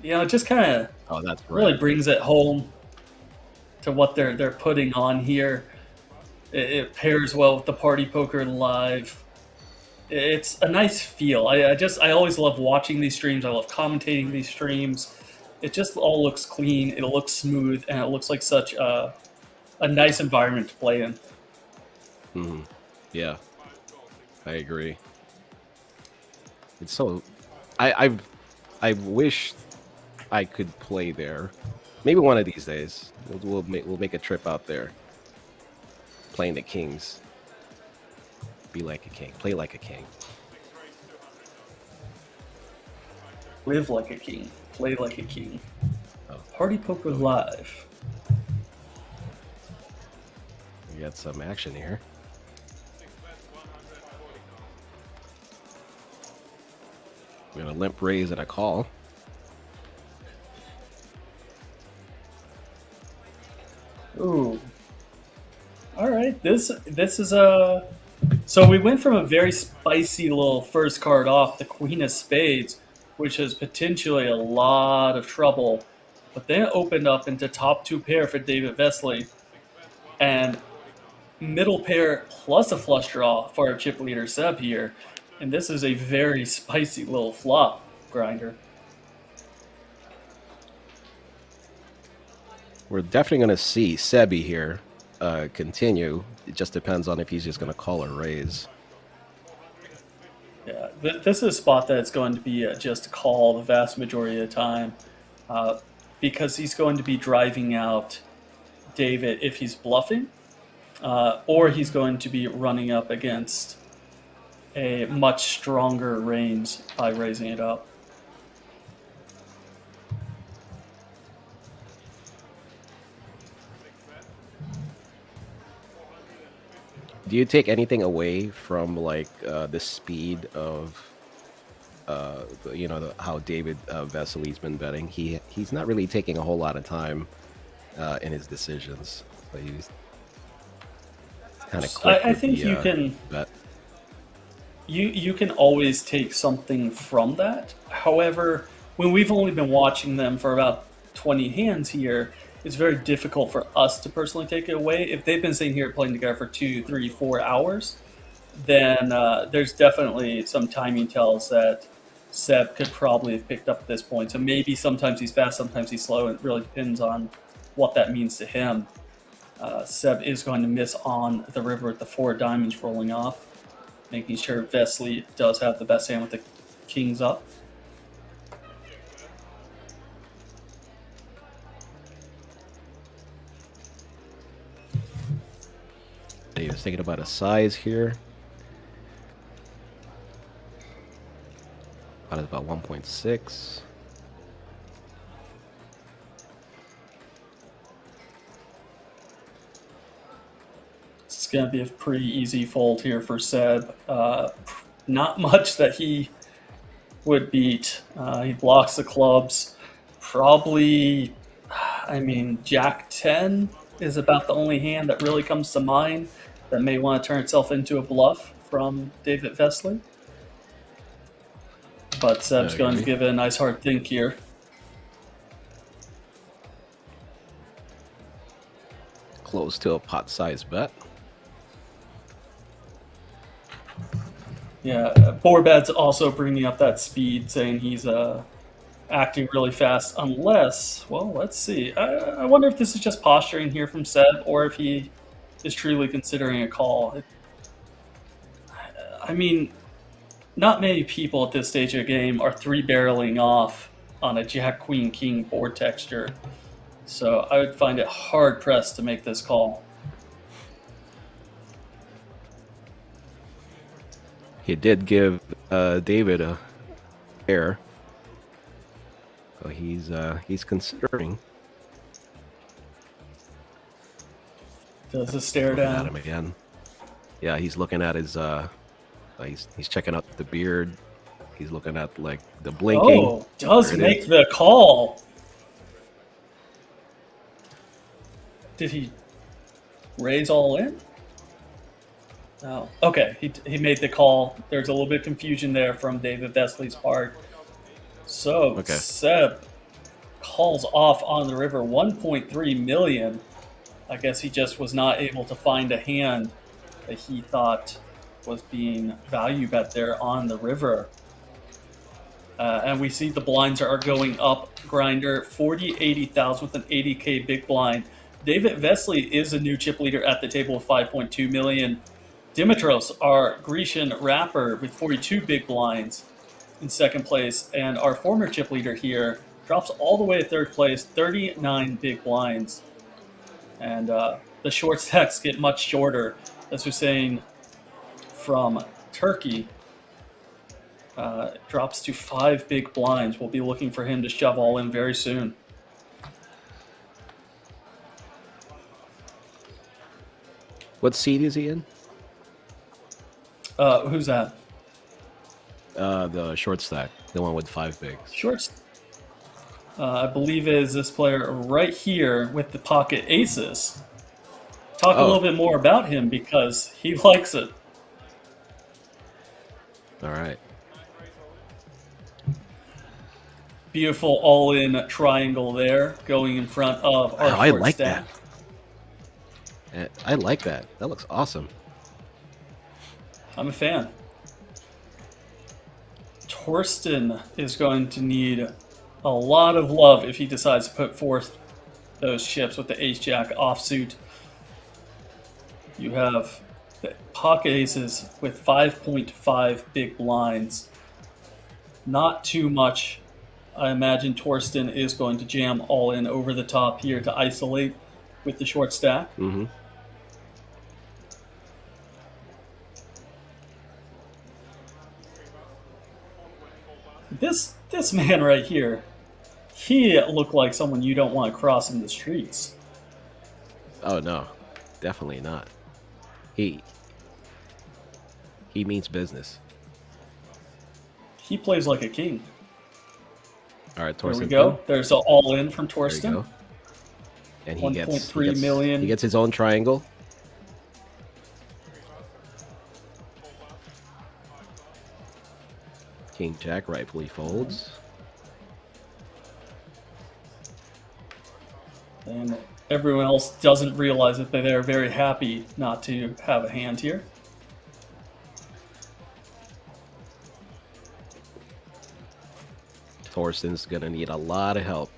[SPEAKER 1] You know, it just kind of
[SPEAKER 2] That's right.
[SPEAKER 1] really brings it home to what they're putting on here. It pairs well with the Party Poker Live. It's a nice feel. I always love watching these streams. I love commentating these streams. It just all looks clean. It looks smooth, and it looks like such a nice environment to play in.
[SPEAKER 2] Mm-hmm. Yeah, I agree. It's so. I wish I could play there. Maybe one of these days we'll make a trip out there. Playing the kings. Be like a king. Play like a king.
[SPEAKER 1] Live like a king. Play like a king.
[SPEAKER 2] Oh.
[SPEAKER 1] Party Poker Live.
[SPEAKER 2] We got some action here. We got a limp raise and a call.
[SPEAKER 1] Ooh. All right. This is a. So we went from a very spicy little first card off, the Queen of Spades, which is potentially a lot of trouble, but then it opened up into top 2 pair for David Vesley. and middle pair plus a flush draw for our chip leader Seb here. And this is a very spicy little flop, Grinder.
[SPEAKER 2] We're definitely going to see Sebi here continue. It just depends on if he's just going to call or raise.
[SPEAKER 1] Yeah, this is a spot that's going to be just a call the vast majority of the time because he's going to be driving out David if he's bluffing, or he's going to be running up against a much stronger range by raising it up.
[SPEAKER 2] Do you take anything away from like the speed of how David Vesely's been betting? He's not really taking a whole lot of time in his decisions. So he's kind of quick.
[SPEAKER 1] I think you can
[SPEAKER 2] bet.
[SPEAKER 1] You can always take something from that. However, when we've only been watching them for about 20 hands here, it's very difficult for us to personally take it away. If they've been sitting here playing together for 2, 3, 4 hours, then there's definitely some timing tells that Seb could probably have picked up at this point. So maybe sometimes he's fast, sometimes he's slow. It really depends on what that means to him. Seb is going to miss on the river with the 4 diamonds rolling off, making sure Vesely does have the best hand with the kings up.
[SPEAKER 2] David's thinking about a size here. About 1.6.
[SPEAKER 1] It's going to be a pretty easy fold here for Seb. Not much that he would beat. He blocks the clubs. Probably, I mean, Jack 10 is about the only hand that really comes to mind that may want to turn itself into a bluff from David Vesely. But Seb's going to give it a nice hard think here.
[SPEAKER 2] Close to a pot-sized bet.
[SPEAKER 1] Yeah, Borbad's also bringing up that speed, saying he's acting really fast, unless, well, let's see. I wonder if this is just posturing here from Seb, or if he is truly considering a call. I mean, not many people at this stage of the game are 3-barreling off on a Jack, Queen, King board texture. So I would find it hard-pressed to make this call.
[SPEAKER 2] He did give David a pair. So he's considering.
[SPEAKER 1] Does a stare
[SPEAKER 2] Looking
[SPEAKER 1] down.
[SPEAKER 2] at him again. Yeah, he's looking at his he's checking out the beard. He's looking at like the blinking.
[SPEAKER 1] Oh, does make the call. Did he raise all in? Oh, okay. He made the call. There's a little bit of confusion there from David Vesely's part. So Seb calls off on the river 1.3 million. I guess he just was not able to find a hand that he thought was being value bet there on the river. And we see the blinds are going up. Grinder 40, 80,000 with an 80K big blind. David Vesely is a new chip leader at the table with 5.2 million. Dimitros, our Grecian rapper, with 42 big blinds in second place. And our former chip leader here drops all the way to third place, 39 big blinds. And the short stacks get much shorter. As we're saying, from Turkey, drops to 5 big blinds. We'll be looking for him to shove all in very soon.
[SPEAKER 2] What seed is he in?
[SPEAKER 1] Who's that?
[SPEAKER 2] The short stack, the one with 5 bigs.
[SPEAKER 1] Shorts. I believe it is this player right here with the pocket aces. Talk a little bit more about him because he likes it.
[SPEAKER 2] All right.
[SPEAKER 1] Beautiful all-in triangle there, going in front of our short
[SPEAKER 2] like
[SPEAKER 1] stack.
[SPEAKER 2] I like that. That looks awesome.
[SPEAKER 1] I'm a fan. Torsten is going to need a lot of love if he decides to put forth those chips with the ace-jack offsuit. You have the pocket aces with 5.5 big blinds. Not too much. I imagine Torsten is going to jam all in over the top here to isolate with the short stack.
[SPEAKER 2] Mm-hmm.
[SPEAKER 1] This man right here, he looked like someone you don't want crossing the streets.
[SPEAKER 2] Oh no, definitely not. He means business.
[SPEAKER 1] He plays like a king.
[SPEAKER 2] All right,
[SPEAKER 1] There
[SPEAKER 2] Torsten.
[SPEAKER 1] we go. There's an all-in from
[SPEAKER 2] There you
[SPEAKER 1] Torsten.
[SPEAKER 2] go. And he gets
[SPEAKER 1] 1.3 million.
[SPEAKER 2] He gets his own triangle. King Jack rightfully folds.
[SPEAKER 1] And everyone else doesn't realize it, but they're very happy not to have a hand here.
[SPEAKER 2] Torsten's gonna need a lot of help.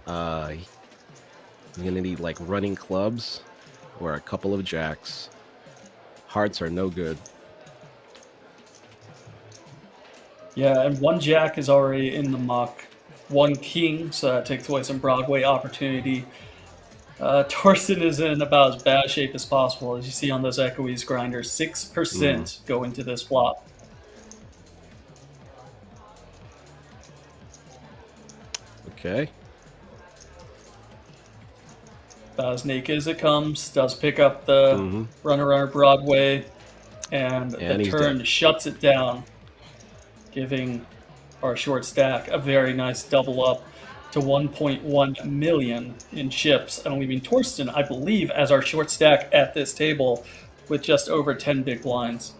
[SPEAKER 2] He's gonna need like running clubs or a couple of jacks. Hearts are no good.
[SPEAKER 1] Yeah, and one jack is already in the muck. One king, so that takes away some Broadway opportunity. Torsten is in about as bad shape as possible. As you see on those echoes grinders, 6% go into this flop.
[SPEAKER 2] Okay.
[SPEAKER 1] About as naked as it comes, does pick up the runner Broadway, and the turn shuts it down, giving our short stack a very nice double up to 1.1 million in chips, and leaving Torsten, I believe, as our short stack at this table with just over 10 big blinds.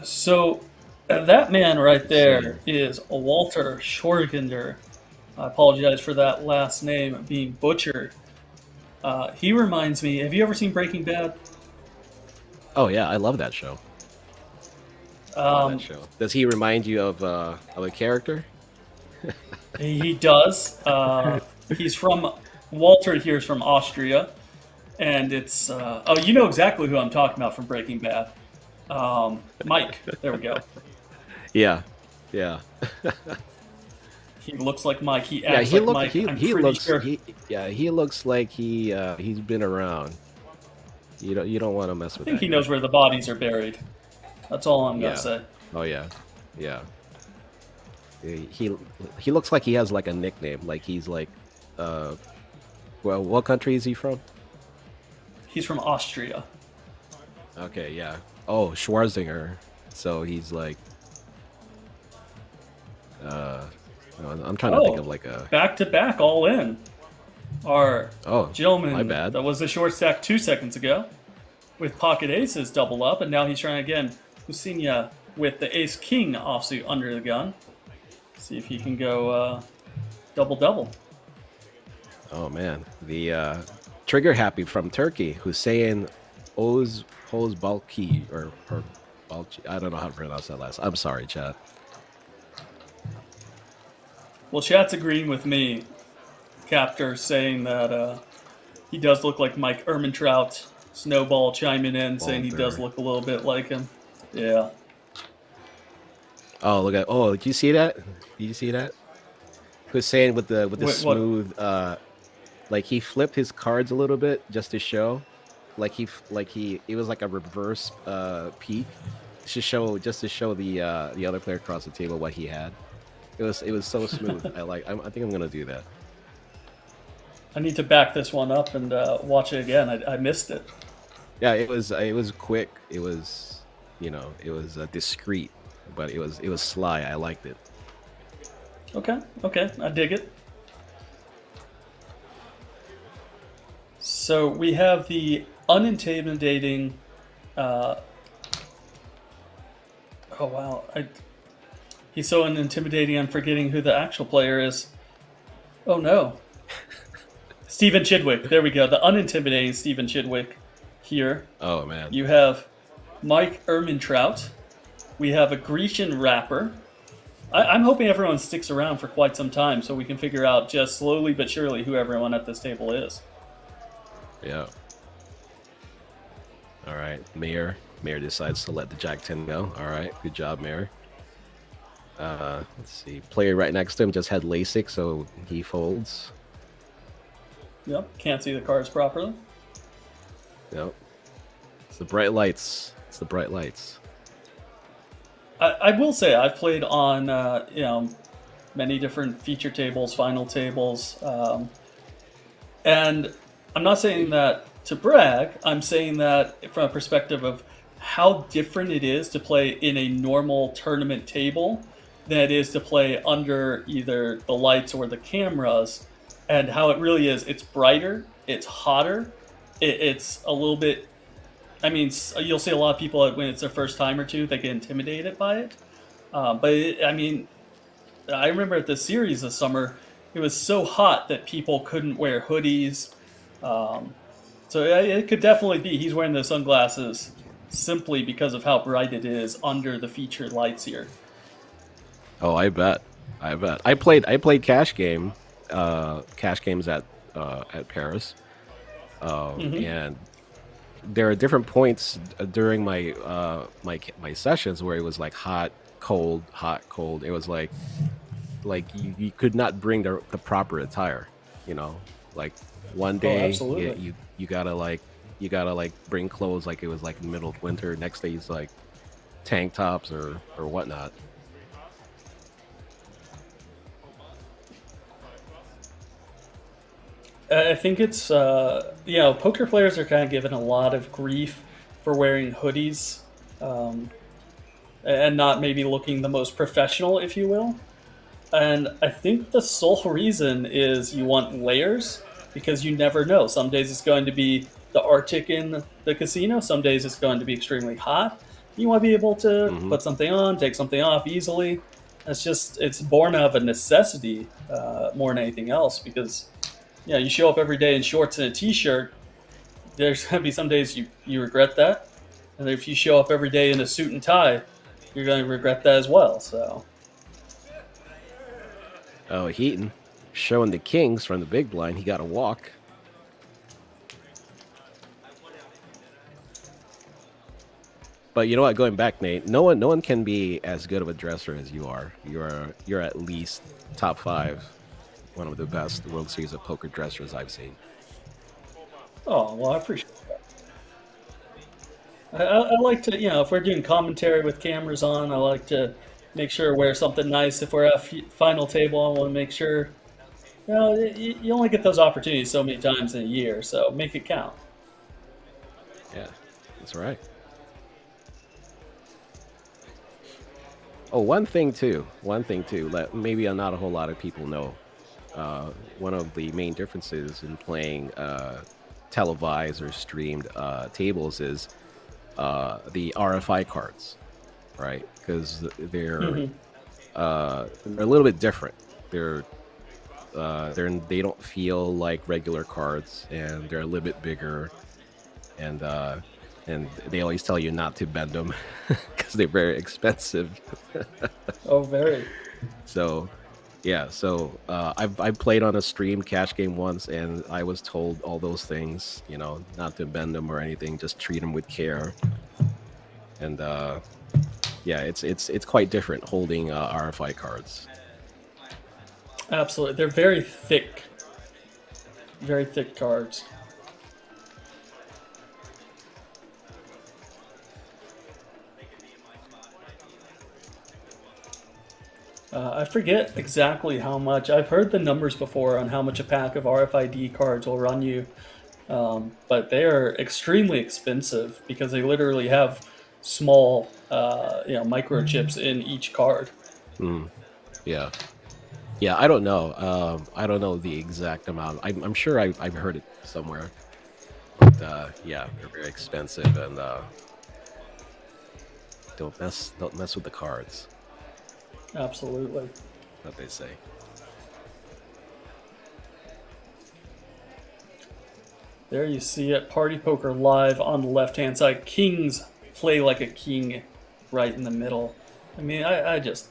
[SPEAKER 1] So that man right there is Walter Schorgender. I apologize for that last name being butchered. He reminds me, have you ever seen Breaking Bad?
[SPEAKER 2] Oh yeah, I love that show. Does he remind you of a character?
[SPEAKER 1] He does. He's from Walter here is from Austria, and it's oh, you know exactly who I'm talking about from Breaking Bad. Mike. There we go.
[SPEAKER 2] Yeah, yeah.
[SPEAKER 1] He looks like Mike. He acts like Mike.
[SPEAKER 2] He looks like he's been around. You don't want to mess with.
[SPEAKER 1] I think he knows where the bodies are buried. That's all I'm gonna say.
[SPEAKER 2] Oh yeah, yeah. He looks like he has like a nickname. Like he's like, well, what country is he from?
[SPEAKER 1] He's from Austria.
[SPEAKER 2] Okay, yeah. Oh, Schwarzinger. So he's like, I'm trying to think of like a
[SPEAKER 1] back to back all in. Our gentleman
[SPEAKER 2] my bad.
[SPEAKER 1] That was the short stack 2 seconds ago with pocket aces double up, and now he's trying again. Husinia with the ace king offsuit under the gun. See if he can go double.
[SPEAKER 2] Oh man, the trigger happy from Turkey, Hussein Ozbalki or Balchi. I don't know how to pronounce that last. I'm sorry, chat.
[SPEAKER 1] Well, chat's agreeing with me, Captor, saying that he does look like Mike Ehrmantraut. Snowball chiming in, saying he does look a little bit like him. Yeah.
[SPEAKER 2] Oh, look at! Oh, did you see that? Did you see that? Hussein with the smooth, like he flipped his cards a little bit just to show, it was like a reverse peek, just to show the other player across the table what he had. It was so smooth. I think I'm gonna do that.
[SPEAKER 1] I need to back this one up and watch it again. I missed it.
[SPEAKER 2] Yeah, it was quick. It was, it was discreet, but it was sly. I liked it.
[SPEAKER 1] Okay, I dig it. So we have the unintimidating. Oh wow! He's so intimidating, I'm forgetting who the actual player is. Oh no. Stephen Chidwick. There we go. The unintimidating Stephen Chidwick here.
[SPEAKER 2] Oh man.
[SPEAKER 1] You have Mike Ehrmantraut. We have a Grecian rapper. I'm hoping everyone sticks around for quite some time so we can figure out just slowly but surely who everyone at this table is.
[SPEAKER 2] Yeah. All right. Mayor decides to let the Jack 10 go. All right. Good job, Mayor. Let's see. Player right next to him just had LASIK, so he folds.
[SPEAKER 1] Yep. Can't see the cards properly.
[SPEAKER 2] Yep. It's the bright lights.
[SPEAKER 1] I will say I've played on many different feature tables, final tables, and I'm not saying that to brag. I'm saying that from a perspective of how different it is to play in a normal tournament table than it is to play under either the lights or the cameras, and how it really is. It's brighter, it's hotter, it's a little bit. I mean, you'll see a lot of people when it's their first time or two, they get intimidated by it. I remember at the series this summer, it was so hot that people couldn't wear hoodies. So it could definitely be he's wearing those sunglasses simply because of how bright it is under the featured lights here.
[SPEAKER 2] Oh, I bet. I played cash games at Paris, and there are different points during my my sessions where it was like hot, cold. It was like you could not bring the proper attire, like one day you gotta bring clothes like it was like in the middle of winter. Next day it's like tank tops or whatnot.
[SPEAKER 1] I think it's poker players are kind of given a lot of grief for wearing hoodies, and not maybe looking the most professional, if you will. And I think the sole reason is you want layers, because you never know. Some days it's going to be the Arctic in the casino. Some days it's going to be extremely hot. You want to be able to put something on, take something off easily. It's born out of a necessity more than anything else, because you show up every day in shorts and a t-shirt. There's going to be some days you regret that. And if you show up every day in a suit and tie, you're going to regret that as well. So,
[SPEAKER 2] oh, Heaton showing the kings from the big blind. He got a walk. But you know what? Going back, Nate, no one can be as good of a dresser as you are. You're at least top 5. One of the best World Series of Poker dressers I've seen.
[SPEAKER 1] Oh, well, I appreciate that. I like to, if we're doing commentary with cameras on, I like to make sure I wear something nice. If we're at a final table, I want to make sure, you only get those opportunities so many times in a year, so make it count.
[SPEAKER 2] Yeah, that's right. Oh, one thing too, that maybe not a whole lot of people know. One of the main differences in playing televised or streamed tables is the RFI cards, right? Because they're a little bit different. They don't feel like regular cards, and they're a little bit bigger, and they always tell you not to bend them because they're very expensive.
[SPEAKER 1] Oh, very.
[SPEAKER 2] So. Yeah, so I've played on a streamed cash game once, and I was told all those things, not to bend them or anything, just treat them with care. And it's quite different holding RFI cards.
[SPEAKER 1] Absolutely, they're very thick cards. I forget exactly how much. I've heard the numbers before on how much a pack of RFID cards will run you, but they are extremely expensive because they literally have small, microchips in each card.
[SPEAKER 2] Yeah. I don't know. I don't know the exact amount. I'm sure I've heard it somewhere. But they're very expensive, and don't mess with the cards.
[SPEAKER 1] Absolutely.
[SPEAKER 2] What they say.
[SPEAKER 1] There you see it. Party Poker live on the left-hand side. Kings play like a king right in the middle. I mean, I just...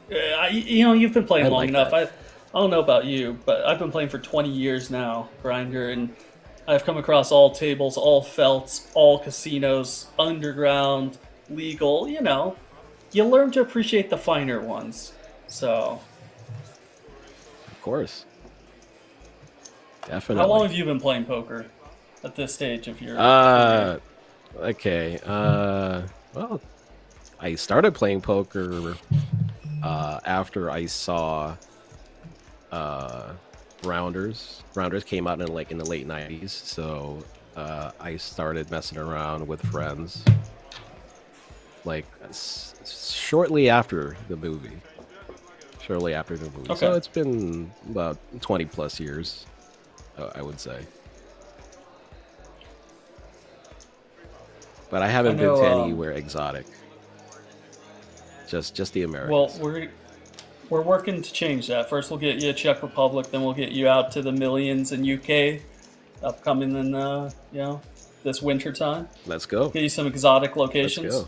[SPEAKER 1] you've been playing
[SPEAKER 2] I
[SPEAKER 1] long
[SPEAKER 2] like
[SPEAKER 1] enough.
[SPEAKER 2] that.
[SPEAKER 1] I don't know about you, but I've been playing for 20 years now, Grinder, and I've come across all tables, all felts, all casinos, underground, legal, You learn to appreciate the finer ones. So...
[SPEAKER 2] Of course. Definitely.
[SPEAKER 1] How long have you been playing poker at this stage of your
[SPEAKER 2] career? Okay. Well, I started playing poker after I saw Rounders. Rounders came out in the late 90s, so I started messing around with friends like shortly after the movie.
[SPEAKER 1] Okay.
[SPEAKER 2] So it's been about 20 plus years, I would say. But I haven't been to anywhere exotic. Just the Americas.
[SPEAKER 1] Well, we're working to change that. First, we'll get you a Czech Republic, then we'll get you out to the millions in UK, upcoming in this winter time.
[SPEAKER 2] Let's go.
[SPEAKER 1] Get you some exotic locations.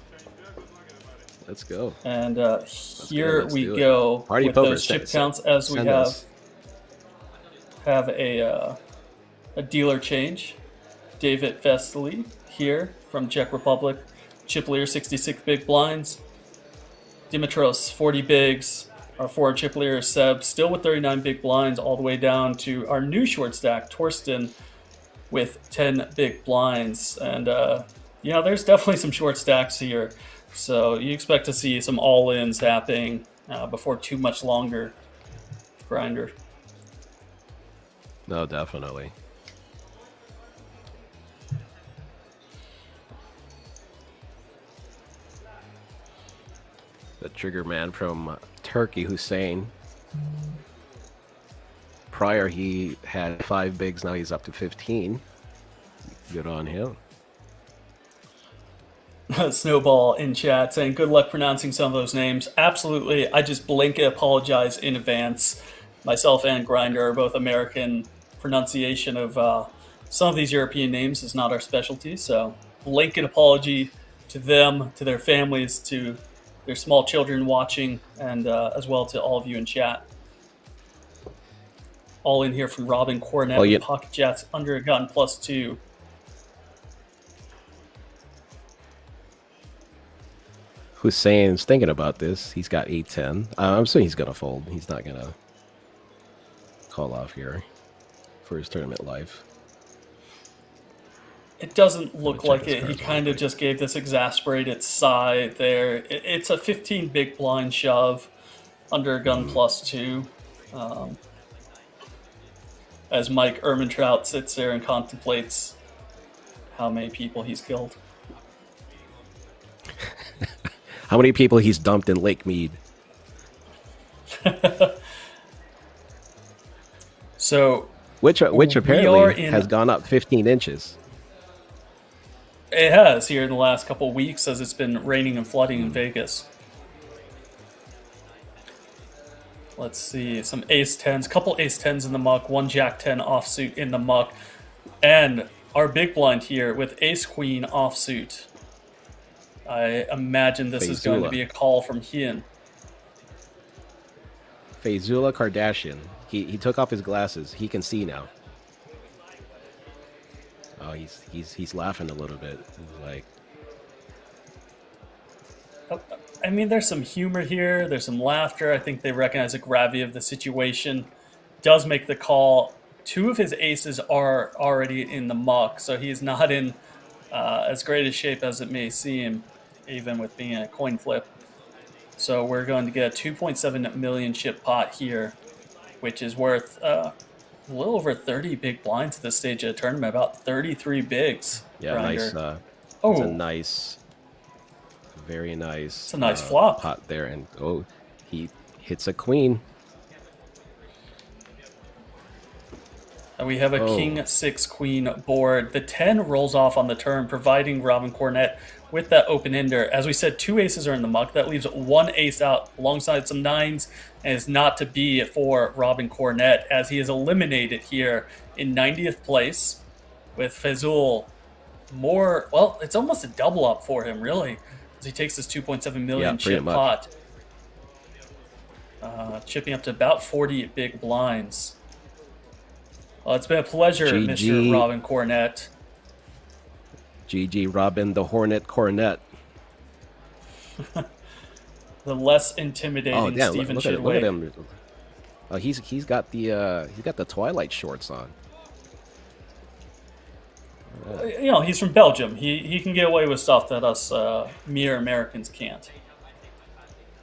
[SPEAKER 2] Let's go.
[SPEAKER 1] And here we go
[SPEAKER 2] Party
[SPEAKER 1] with
[SPEAKER 2] Poker,
[SPEAKER 1] those chip counts as we have a dealer change. David Vesely here from Czech Republic. Chip leader 66 big blinds. Dimitros 40 bigs. Our forward chip leader Seb still with 39 big blinds, all the way down to our new short stack Torsten with 10 big blinds. And there's definitely some short stacks here. So you expect to see some all-ins happening before too much longer, Grinder.
[SPEAKER 2] No, definitely. The trigger man from Turkey, Hussein. Prior, he had 5 bigs. Now he's up to 15. Good on him.
[SPEAKER 1] Snowball in chat saying, good luck pronouncing some of those names. Absolutely. I just blanket apologize in advance. Myself and Grinder are both American. Pronunciation of some of these European names is not our specialty. So blanket apology to them, to their families, to their small children watching, and as well to all of you in chat. All in here from Robin Cornet with Pocket Jets under a gun +2.
[SPEAKER 2] Hussein's thinking about this. He's got 8-10. I'm assuming he's going to fold. He's not going to call off here for his tournament life.
[SPEAKER 1] It doesn't look like it. He kind of just gave this exasperated sigh there. It's a 15 big blind shove under a gun +2. As Mike Ermintrout sits there and contemplates how many people he's killed.
[SPEAKER 2] How many people he's dumped in Lake Mead?
[SPEAKER 1] So,
[SPEAKER 2] which apparently has gone up 15 inches.
[SPEAKER 1] It has here in the last couple of weeks as it's been raining and flooding in Vegas. Let's see, some ace-10s, couple ace-10s in the muck, one jack-10 offsuit in the muck, and our big blind here with ace-queen offsuit. I imagine this is going to be a call from Hien.
[SPEAKER 2] Faizullah Kardashian. He took off his glasses. He can see now. Oh, he's laughing a little bit. He's like,
[SPEAKER 1] I mean, there's some humor here. There's some laughter. I think they recognize the gravity of the situation. Does make the call. 2 of his aces are already in the muck, so he's not in as great a shape as it may seem, even with being a coin flip. So we're going to get a 2.7 million chip pot here, which is worth a little over 30 big blinds at this stage of the tournament, about 33 bigs.
[SPEAKER 2] Yeah,
[SPEAKER 1] Grinder.
[SPEAKER 2] nice. It's a nice, very nice.
[SPEAKER 1] It's a nice flop
[SPEAKER 2] pot there, and he hits a queen.
[SPEAKER 1] And we have a king 6 queen board. The 10 rolls off on the turn, providing Robin Cornet with that open-ender. As we said, 2 aces are in the muck. That leaves 1 ace out alongside some 9s, and is not to be for Robin Cornett, as he is eliminated here in 90th place with Fazul. More, well, it's almost a double up for him, really, as he takes this 2.7 million chip pot. Chipping up to about 40 big blinds. Well, it's been a pleasure, Mr. Robin Cornett.
[SPEAKER 2] GG Robin the Hornet Cornet.
[SPEAKER 1] The less intimidating Stephen Chidwick.
[SPEAKER 2] Look at him. He's got the Twilight shorts on.
[SPEAKER 1] You know, he's from Belgium. He can get away with stuff that us mere Americans can't.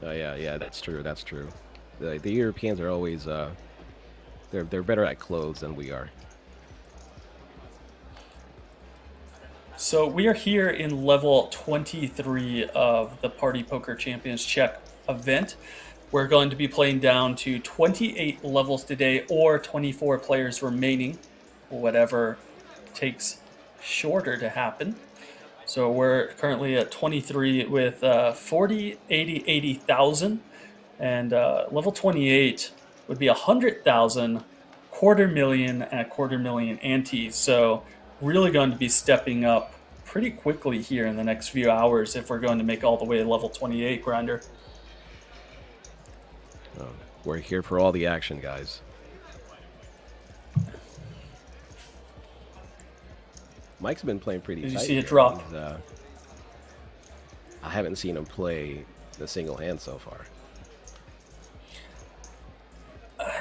[SPEAKER 2] Yeah, that's true. That's true. The Europeans are always they're better at clothes than we are.
[SPEAKER 1] So we are here in level 23 of the PartyPoker Championship Czech event. We're going to be playing down to 28 levels today, or 24 players remaining, whatever takes shorter to happen. So we're currently at 23 with 40, 80, 80,000, and level 28 would be 100,000, 250,000, and 250,000 antes. So really going to be stepping up pretty quickly here in the next few hours if we're going to make all the way to level 28, Grinder.
[SPEAKER 2] We're here for all the action, guys. Mike's been playing pretty tight.
[SPEAKER 1] Did you see it drop?
[SPEAKER 2] I haven't seen him play the single hand so far.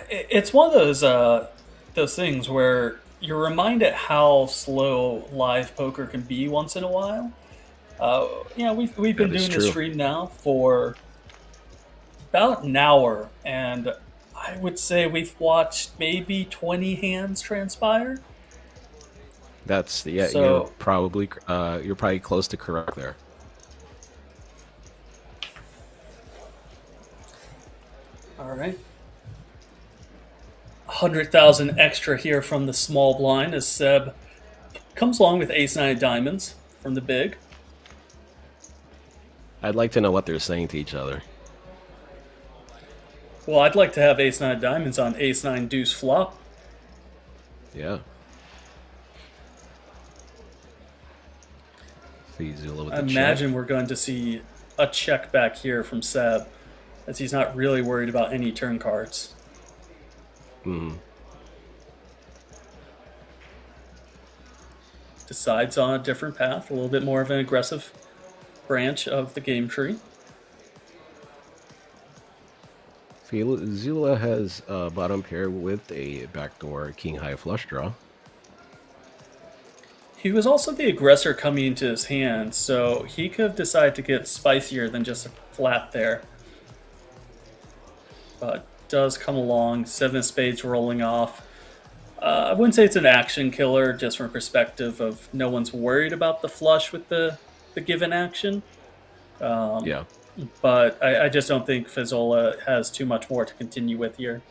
[SPEAKER 1] It's one of those things where you're reminded how slow live poker can be once in a while. We've been doing this stream now for about an hour, and I would say we've watched maybe 20 hands transpire.
[SPEAKER 2] That's you're probably close to correct there.
[SPEAKER 1] All right. 100,000 extra here from the small blind as Seb comes along with ace-9 diamonds from the big.
[SPEAKER 2] I'd like to know what they're saying to each other.
[SPEAKER 1] Well, I'd like to have ace-9 diamonds on ace-9 deuce flop.
[SPEAKER 2] Yeah.
[SPEAKER 1] I imagine we're going to see a check back here from Seb, as he's not really worried about any turn cards. Decides on a different path, a little bit more of an aggressive branch of the game tree.
[SPEAKER 2] Zula has a bottom pair with a backdoor king-high flush draw.
[SPEAKER 1] He was also the aggressor coming into his hand, so he could have decided to get spicier than just a flat there. But does come along, 7 of spades rolling off. I wouldn't say it's an action killer, just from a perspective of no one's worried about the flush with the given action.
[SPEAKER 2] Yeah.
[SPEAKER 1] But I just don't think Fazzola has too much more to continue with here.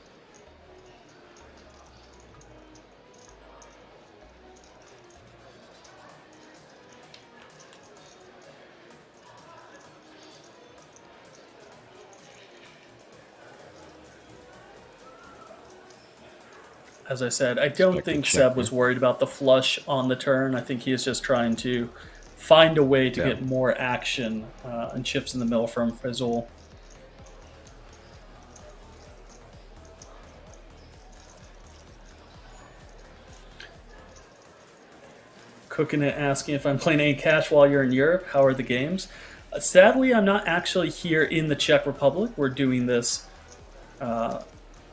[SPEAKER 1] As I said, I don't think Seb was worried about the flush on the turn. I think he is just trying to find a way to get more action and chips in the middle from Fazul. Cooking it, asking if I'm playing any cash while you're in Europe. How are the games? Sadly, I'm not actually here in the Czech Republic. We're doing this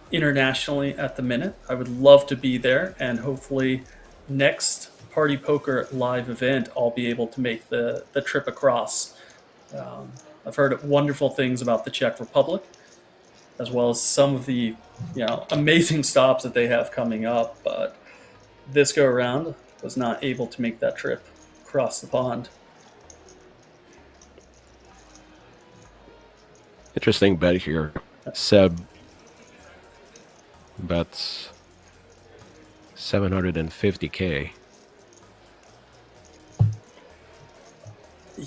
[SPEAKER 1] internationally at the minute. I would love to be there, and hopefully next Party Poker live event I'll be able to make the trip across. I've heard wonderful things about the Czech Republic, as well as some of the amazing stops that they have coming up, but this go around was not able to make that trip across the pond.
[SPEAKER 2] Interesting bet here. Seb bets 750K.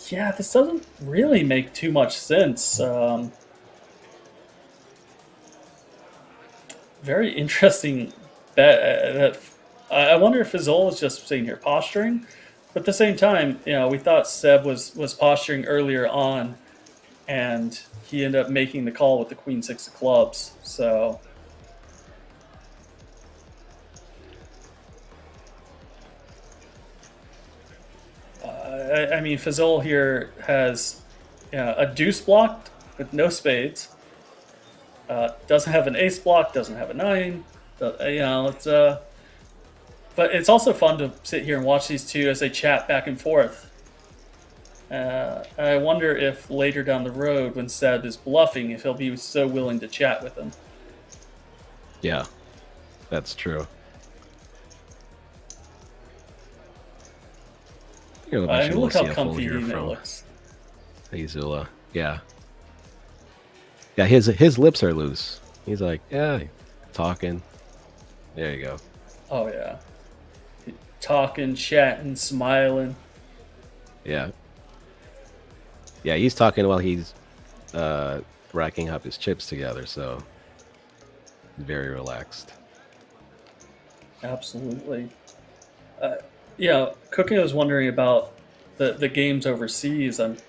[SPEAKER 1] Yeah, this doesn't really make too much sense. Very interesting bet. I wonder if Fizol is just sitting here posturing, but at the same time, we thought Seb was posturing earlier on, and he ended up making the call with the Queen Six of Clubs. So. I mean, Fazol here has a deuce blocked with no spades. Doesn't have an ace block. Doesn't have a nine. It's but it's also fun to sit here and watch these two as they chat back and forth. I wonder if later down the road, when Seb is bluffing, if he'll be so willing to chat with him.
[SPEAKER 2] Yeah, that's true.
[SPEAKER 1] Look how comfy he looks.
[SPEAKER 2] Azula, yeah. Yeah, his lips are loose. He's like, yeah, talking. There you go.
[SPEAKER 1] Oh, yeah. Talking, chatting, smiling.
[SPEAKER 2] Yeah. Yeah, he's talking while he's racking up his chips together, so very relaxed.
[SPEAKER 1] Absolutely. Cooking was wondering about the games overseas. And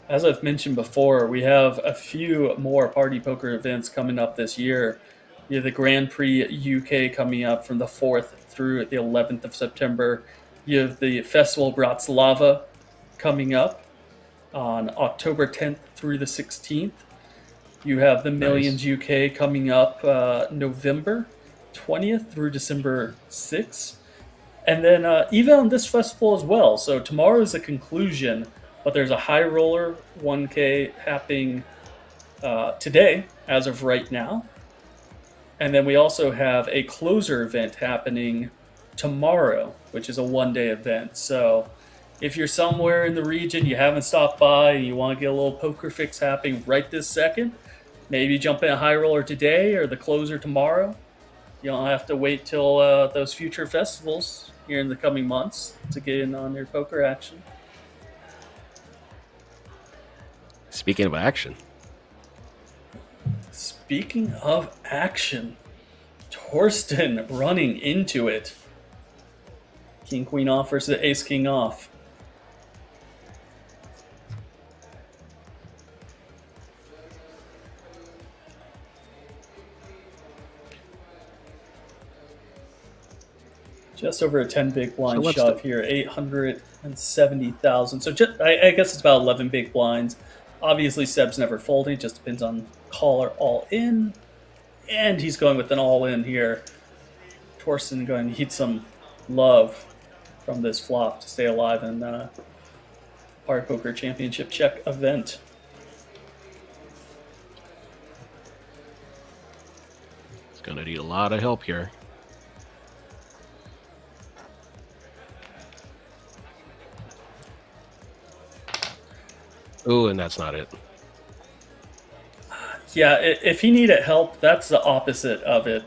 [SPEAKER 1] as I've mentioned before, we have a few more party poker events coming up this year. You have the Grand Prix UK coming up from the 4th through the 11th of September. You have the Festival Bratislava coming up on October 10th through the 16th. You have the Millions UK coming up November 20th through December 6th. And then even on this festival as well. So tomorrow is the conclusion, but there's a high roller 1K happening today as of right now. And then we also have a closer event happening tomorrow, which is a one-day event. So if you're somewhere in the region, you haven't stopped by, and you want to get a little poker fix happening right this second, maybe jump in a high roller today or the closer tomorrow. You don't have to wait till those future festivals here in the coming months to get in on your poker action.
[SPEAKER 2] Speaking of action.
[SPEAKER 1] Speaking of action, Torsten running into it. King Queen off versus Ace King off. Just over a 10 big blind shove here, 870,000. So I guess it's about 11 big blinds. Obviously, Seb's never folding. It just depends on caller all in. And he's going with an all in here. Torsten going to need some love from this flop to stay alive in PartyPoker Championship Czech event.
[SPEAKER 2] He's going to need a lot of help here. Ooh, and that's not it.
[SPEAKER 1] Yeah, if he needed help, that's the opposite of it.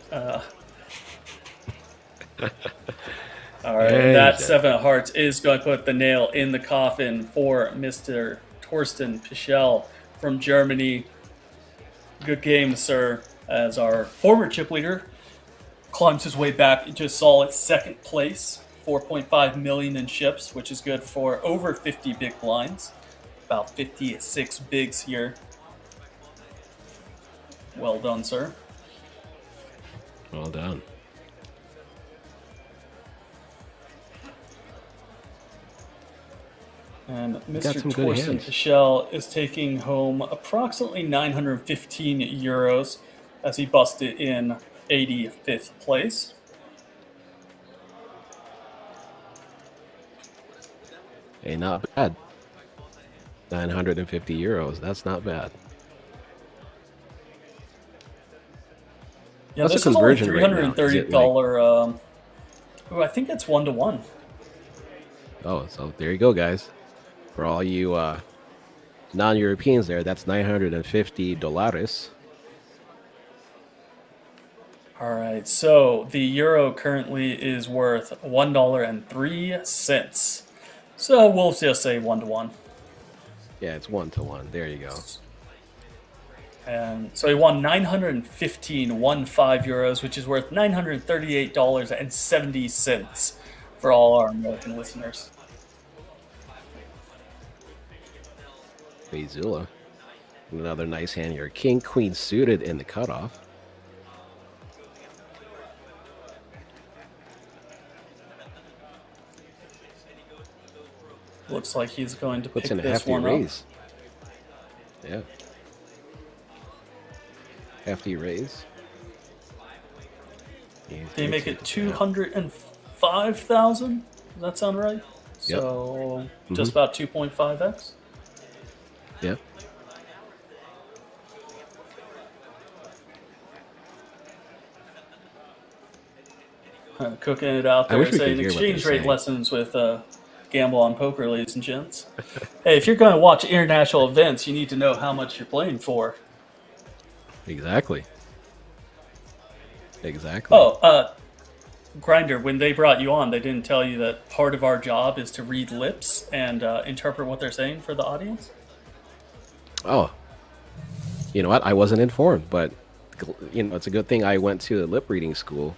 [SPEAKER 1] All right, that 7 of hearts is going to put the nail in the coffin for Mr. Torsten Pichel from Germany. Good game, sir, as our former chip leader climbs his way back into a solid second place. 4.5 million in chips, which is good for over 50 big blinds. About 56 bigs here. Well done, sir.
[SPEAKER 2] Well done.
[SPEAKER 1] And Mr. Torsten Pichel is taking home approximately 915 euros as he busted in 85th place.
[SPEAKER 2] Hey, not bad. 950 euros. That's not bad.
[SPEAKER 1] Yeah, this is only $330. I think it's 1-to-1.
[SPEAKER 2] Oh, so there you go, guys. For all you non-Europeans there, that's $950.
[SPEAKER 1] All right, so the euro currently is worth $1.03. So we'll just say 1-to-1.
[SPEAKER 2] Yeah, it's 1-1. There you go.
[SPEAKER 1] And so he won 915 euros, which is worth $938.70 for all our American listeners.
[SPEAKER 2] Bezula. Another nice hand here. King, queen suited in the cutoff.
[SPEAKER 1] Looks like he's going to
[SPEAKER 2] Puts
[SPEAKER 1] pick
[SPEAKER 2] in a
[SPEAKER 1] this
[SPEAKER 2] hefty
[SPEAKER 1] one
[SPEAKER 2] raise. Yeah. Hefty raise.
[SPEAKER 1] They make it 205,000. Does that sound right?
[SPEAKER 2] Yep.
[SPEAKER 1] So just about 2.5x.
[SPEAKER 2] Yep.
[SPEAKER 1] Cooking it out
[SPEAKER 2] I
[SPEAKER 1] there,
[SPEAKER 2] wish we
[SPEAKER 1] saying
[SPEAKER 2] could hear what they're
[SPEAKER 1] exchange rate
[SPEAKER 2] saying.
[SPEAKER 1] lessons with Gamble on Poker, ladies and gents. Hey, if you're going to watch international events, you need to know how much you're playing for.
[SPEAKER 2] Exactly.
[SPEAKER 1] Oh, Grinder, when they brought you on, they didn't tell you that part of our job is to read lips and interpret what they're saying for the audience?
[SPEAKER 2] Oh. You know what? I wasn't informed, but you know, it's a good thing I went to the lip reading school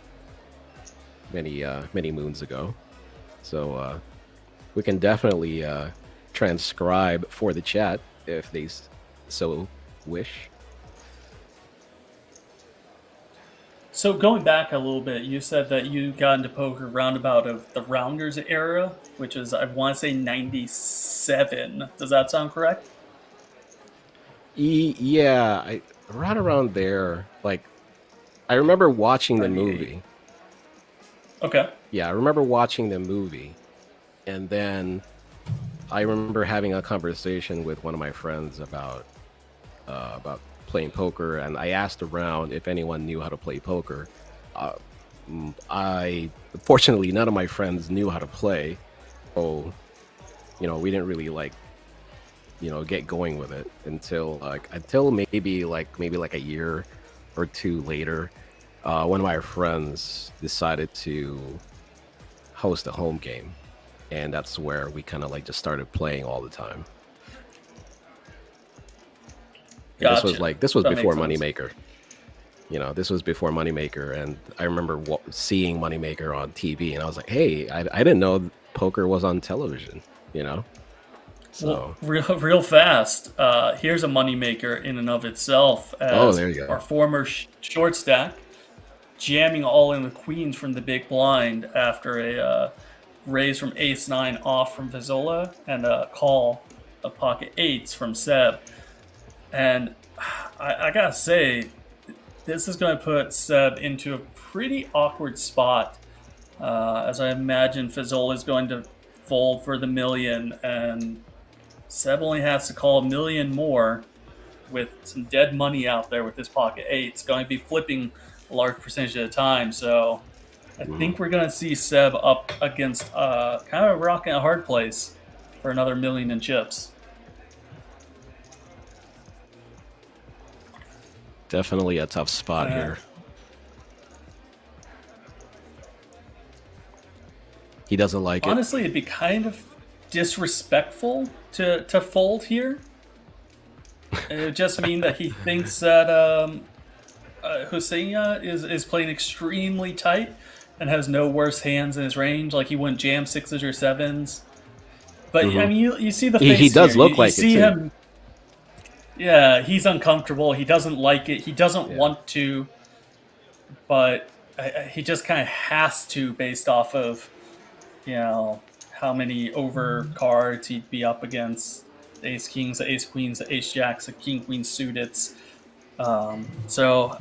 [SPEAKER 2] many moons ago. So we can definitely transcribe for the chat if they so wish.
[SPEAKER 1] So going back a little bit, you said that you got into poker roundabout of the Rounders era, which is, I want to say, 97. Does that sound correct?
[SPEAKER 2] Yeah, right around there. Like, I remember watching the movie.
[SPEAKER 1] Okay.
[SPEAKER 2] Yeah, I remember watching the movie, and then I remember having a conversation with one of my friends about playing poker, and I asked around if anyone knew how to play poker. Fortunately, none of my friends knew how to play, so you know, we didn't really get going with it until maybe a year or two later. One of my friends decided to host a home game, and that's where we kind of just started playing all the time.
[SPEAKER 1] Gotcha.
[SPEAKER 2] This was before Moneymaker. You know, this was before Moneymaker, and I remember seeing Moneymaker on TV, and I was like, "Hey, I didn't know poker was on television." You know. So
[SPEAKER 1] real fast. Here's a moneymaker in and of itself. As
[SPEAKER 2] there you go.
[SPEAKER 1] Our former short stack jamming all in the queens from the big blind after a raise from ace-9 off from Fazola and a call of pocket eights from Seb. And I gotta say, this is going to put Seb into a pretty awkward spot, as I imagine Fazola is going to fold for the million, and Seb only has to call $1 million more with some dead money out there with this pocket eight. It's going to be flipping a large percentage of the time. So I think we're going to see Seb up against kind of a rock and a hard place for another $1 million in chips.
[SPEAKER 2] Definitely a tough spot here. He doesn't like
[SPEAKER 1] Honestly, it'd be kind of disrespectful to fold here. It would just mean that he thinks that Hosseina is playing extremely tight and has no worse hands in his range. Like, he wouldn't jam sixes or sevens. But I mean, you see the face.
[SPEAKER 2] He does
[SPEAKER 1] here.
[SPEAKER 2] look
[SPEAKER 1] you
[SPEAKER 2] like
[SPEAKER 1] see
[SPEAKER 2] it too.
[SPEAKER 1] him. Yeah, he's uncomfortable. He doesn't like it. He doesn't want to, but he just kind of has to, based off of, you know, how many over cards he'd be up against. Ace kings, ace queens, ace jacks, king queen suited. So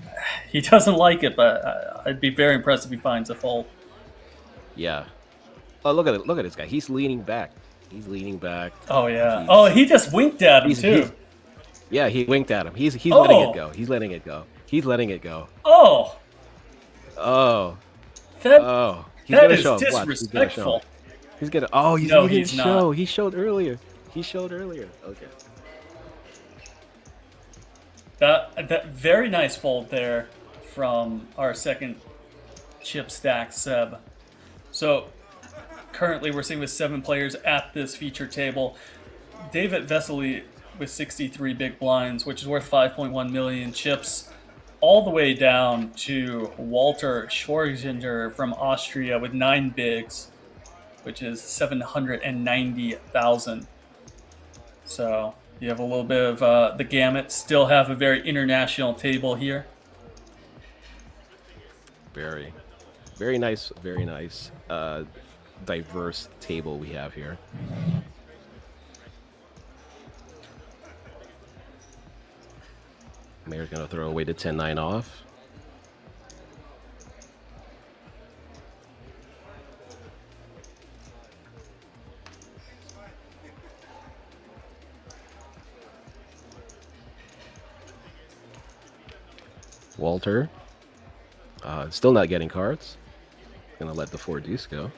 [SPEAKER 1] he doesn't like it, but I'd be very impressed if he finds a fold.
[SPEAKER 2] Yeah. Oh, look at it! Look at this guy. He's leaning back.
[SPEAKER 1] Oh yeah. He just winked at him too.
[SPEAKER 2] Yeah, he winked at him. He's letting it go. He's letting it go.
[SPEAKER 1] Oh.
[SPEAKER 2] He's
[SPEAKER 1] that
[SPEAKER 2] gonna
[SPEAKER 1] is
[SPEAKER 2] show him.
[SPEAKER 1] disrespectful.
[SPEAKER 2] He's gonna. Oh, he didn't show. He showed earlier. Okay.
[SPEAKER 1] That very nice fold there from our second chip stack, Seb. So currently we're sitting with 7 players at this feature table. David Vesely with 63 big blinds, which is worth 5.1 million. Chips all the way down to Walter Schwarzinger from Austria with 9 bigs, which is 790,000. So you have a little bit of the gamut. Still have a very international table here.
[SPEAKER 2] Very nice, diverse table we have here. Mayor's gonna throw away the 10-9 off. Walter, still not getting cards. Gonna let the 4 deuce go.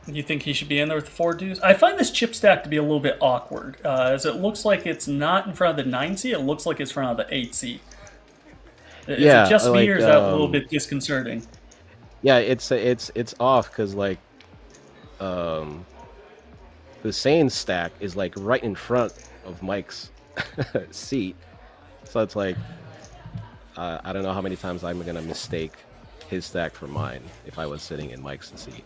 [SPEAKER 1] You think he should be in there with the 4 deuce? I find this chip stack to be a little bit awkward, as it looks like it's not in front of the 9C. It looks like it's in front of the 8C. Is it just me, or is that a little bit disconcerting?
[SPEAKER 2] Yeah, it's off because like Hussein's stack is like right in front of Mike's seat, so it's like I don't know how many times I'm gonna mistake his stack for mine if I was sitting in Mike's seat.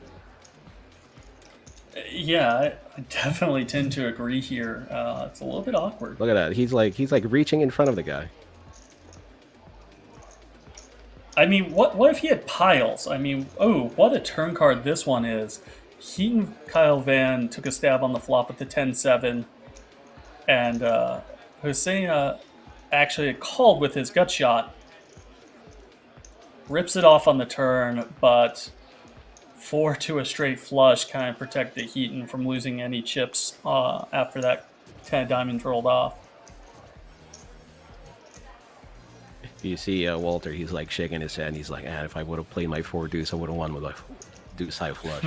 [SPEAKER 1] Yeah, I definitely tend to agree here. It's a little bit awkward.
[SPEAKER 2] Look at that. He's like reaching in front of the guy.
[SPEAKER 1] I mean, what if he had piles? I mean, oh, what a turn card this one is. Heaton Kyle Van took a stab on the flop with the 10-7, and Hussein actually called with his gut shot. Rips it off on the turn, but 4 to a straight flush kind of protected Heaton from losing any chips after that 10 of diamonds rolled off.
[SPEAKER 2] You see Walter, he's like shaking his head, and he's like, if I would have played my 4 deuce, I would have won with a deuce high flush.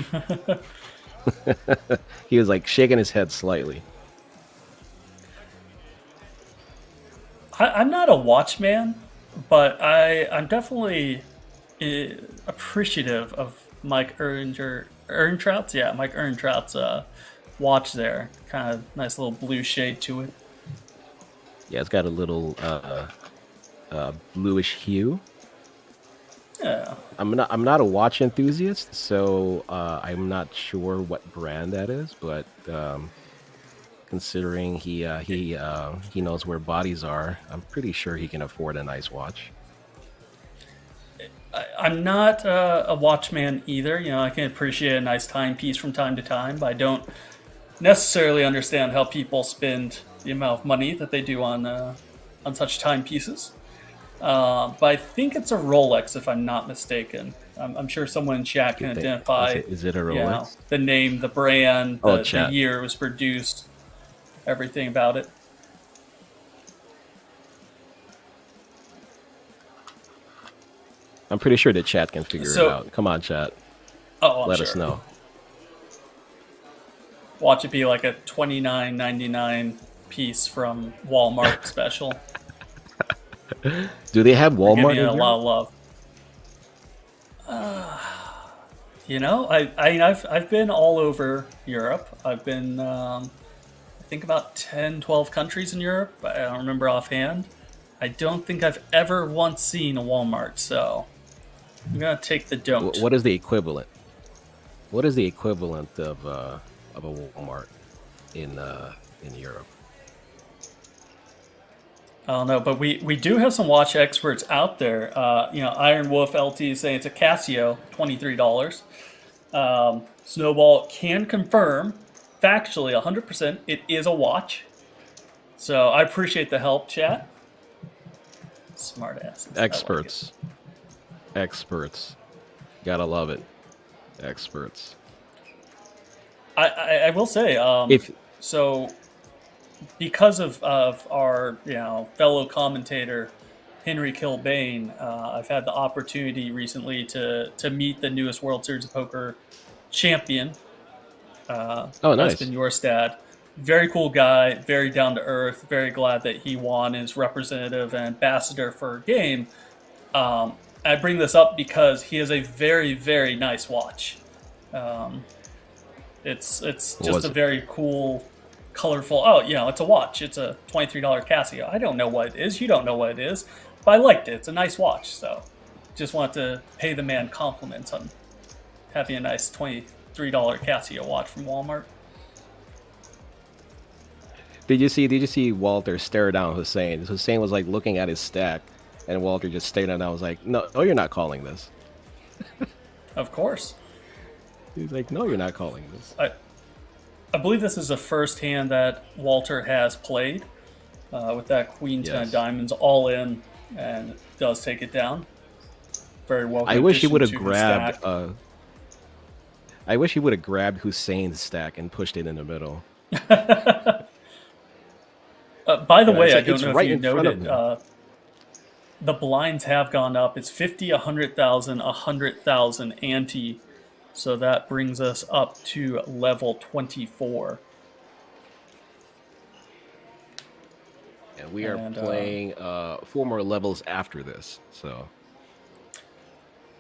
[SPEAKER 2] He was like shaking his head slightly.
[SPEAKER 1] I'm not a watchman, but I'm definitely appreciative of Mike Earntrout's watch there. Kind of nice little blue shade to it.
[SPEAKER 2] Yeah, it's got a little bluish hue.
[SPEAKER 1] Yeah.
[SPEAKER 2] I'm not a watch enthusiast, so I'm not sure what brand that is, but considering he knows where bodies are, I'm pretty sure he can afford a nice watch.
[SPEAKER 1] I'm not a watchman either. You know, I can appreciate a nice timepiece from time to time, but I don't necessarily understand how people spend the amount of money that they do on such timepieces. But I think it's a Rolex, if I'm not mistaken. I'm sure someone in chat can identify.
[SPEAKER 2] Is it a Rolex?
[SPEAKER 1] The name, the brand, the year it was produced, everything about it.
[SPEAKER 2] I'm pretty sure the chat can figure it out. Come on, chat. Let us know.
[SPEAKER 1] Watch it be like a $29.99 piece from Walmart special.
[SPEAKER 2] Do they have Walmart?
[SPEAKER 1] Giving it a lot of love. You know, I've been all over Europe. I've been, I think about 10, 12 countries in Europe. I don't remember offhand. I don't think I've ever once seen a Walmart, so I'm gonna take the don't.
[SPEAKER 2] What is the equivalent? What is the equivalent of a Walmart in Europe?
[SPEAKER 1] I don't know, but we do have some watch experts out there. You know, Iron Wolf LT is saying it's a Casio, $23. Snowball can confirm, factually, 100%, it is a watch. So I appreciate the help, chat. Smart asses.
[SPEAKER 2] Experts. Experts. Gotta love it. Experts.
[SPEAKER 1] I will say, because of our fellow commentator Henry Kilbane, I've had the opportunity recently to meet the newest World Series of Poker champion.
[SPEAKER 2] Nice.
[SPEAKER 1] Preston Jorstad. Very cool guy, very down to earth. Very glad that he won as representative and ambassador for a game. I bring this up because he has a very, very nice watch. It's just a very cool, colorful. Oh, it's a watch. It's a $23 Casio. I don't know what it is. You don't know what it is, but I liked it. It's a nice watch. So, just want to pay the man compliments on having a nice $23 Casio watch from Walmart.
[SPEAKER 2] Did you see Walter stare down Hussein? Hussein was like looking at his stack, and Walter just stared down. I was like, no, you're not calling this.
[SPEAKER 1] Of course.
[SPEAKER 2] He's like, no, you're not calling this.
[SPEAKER 1] I believe this is the first hand that Walter has played with that Queen 10 of Diamonds all in, and does take it down. Very well.
[SPEAKER 2] I wish he would have grabbed. I wish he would have grabbed Hussein's stack and pushed it in the middle.
[SPEAKER 1] By the way, I don't know if you noted, the blinds have gone up. It's 50, 100,000, 100,000 ante. So that brings us up to level 24.
[SPEAKER 2] And we are playing 4 more levels after this. So,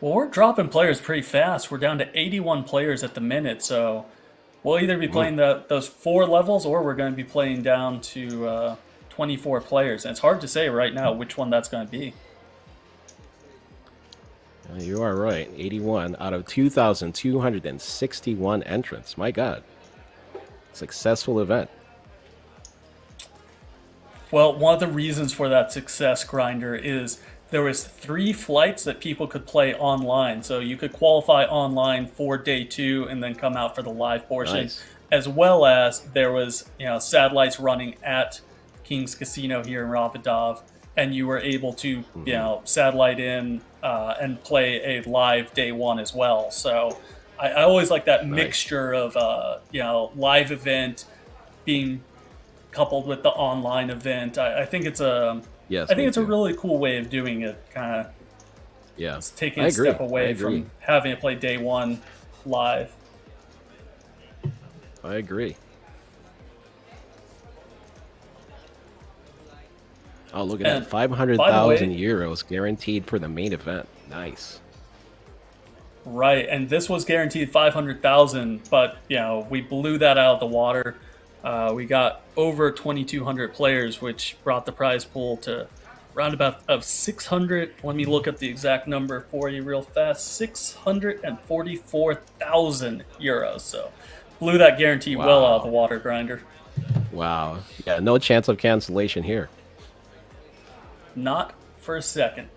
[SPEAKER 1] well, we're dropping players pretty fast. We're down to 81 players at the minute. So we'll either be playing those 4 levels, or we're going to be playing down to 24 players. And it's hard to say right now which one that's going to be.
[SPEAKER 2] You are right. 81 out of 2,261 entrants. My God. Successful event.
[SPEAKER 1] Well, one of the reasons for that success, Grinder, is there was 3 flights that people could play online. So you could qualify online for day 2 and then come out for the live portion.
[SPEAKER 2] Nice.
[SPEAKER 1] As well as there was, satellites running at King's Casino here in Rapidav, and you were able to, satellite in and play a live day 1 as well. So I always like that mixture of, live event being coupled with the online event. I think it's a really cool way of doing it. Kind of, it's taking a step away from having to play day 1 live.
[SPEAKER 2] I agree. Oh, look at that. 500,000 euros guaranteed for the main event. Nice.
[SPEAKER 1] Right, and this was guaranteed 500,000, but, we blew that out of the water. We got over 2,200 players, which brought the prize pool to around about of 600. Let me look up the exact number for you real fast. 644,000 euros. So blew that guarantee well out of the water, Grinder.
[SPEAKER 2] Wow. Yeah, no chance of cancellation here.
[SPEAKER 1] Not for a second.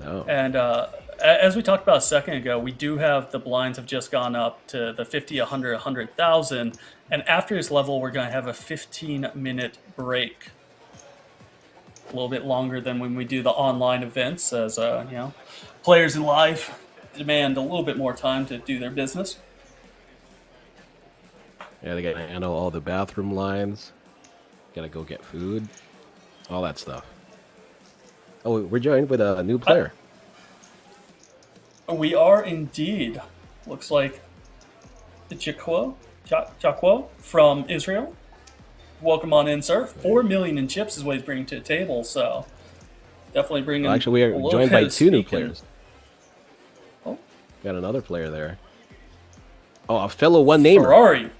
[SPEAKER 2] No.
[SPEAKER 1] And as we talked about a second ago, we do have the blinds have just gone up to the 50, 100, 100,000. And after this level, we're going to have a 15-minute break. A little bit longer than when we do the online events, as players in live demand a little bit more time to do their business.
[SPEAKER 2] Yeah, they got to handle all the bathroom lines. Got to go get food. All that stuff. Oh, we're joined with a new player.
[SPEAKER 1] We are indeed. Looks like Chakwo from Israel. Welcome on in, sir. 4 million in chips is what he's bringing to the table, so definitely bringing.
[SPEAKER 2] Well, actually, we are joined by 2 new players.
[SPEAKER 1] Oh,
[SPEAKER 2] got another player there. Oh, a fellow one-namer.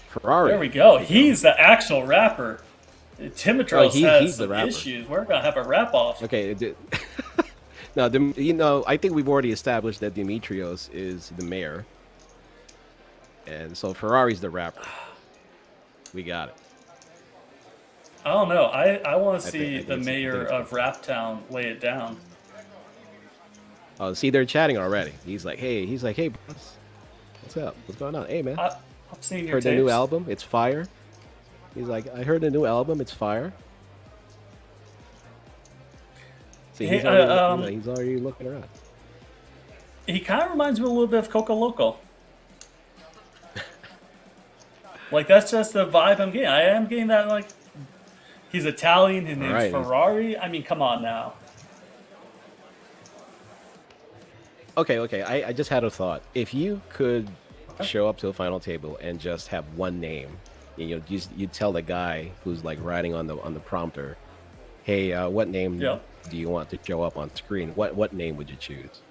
[SPEAKER 2] Ferrari.
[SPEAKER 1] There we go. He's the actual rapper. Timitros has some issues. We're gonna have a rap off.
[SPEAKER 2] Okay. No, I think we've already established that Dimitrios is the mayor, and so Ferrari's the rapper. We got it.
[SPEAKER 1] I don't know. I want to see the mayor of Rap Town lay it down.
[SPEAKER 2] Oh, see, they're chatting already. He's like, hey, boss. What's up? What's going on? Hey, man.
[SPEAKER 1] I've seen your
[SPEAKER 2] heard the new album. It's fire. He's like, I heard the new album. It's fire. See, he's already looking around.
[SPEAKER 1] He kind of reminds me a little bit of Coco Loco. Like, that's just the vibe I'm getting. I am getting that, like, he's Italian, his name's Ferrari. I mean, come on now.
[SPEAKER 2] Okay. I just had a thought. If you could show up to a final table and just have one name, you tell the guy who's like writing on the prompter, hey, what name do you want to show up on screen? What name would you choose?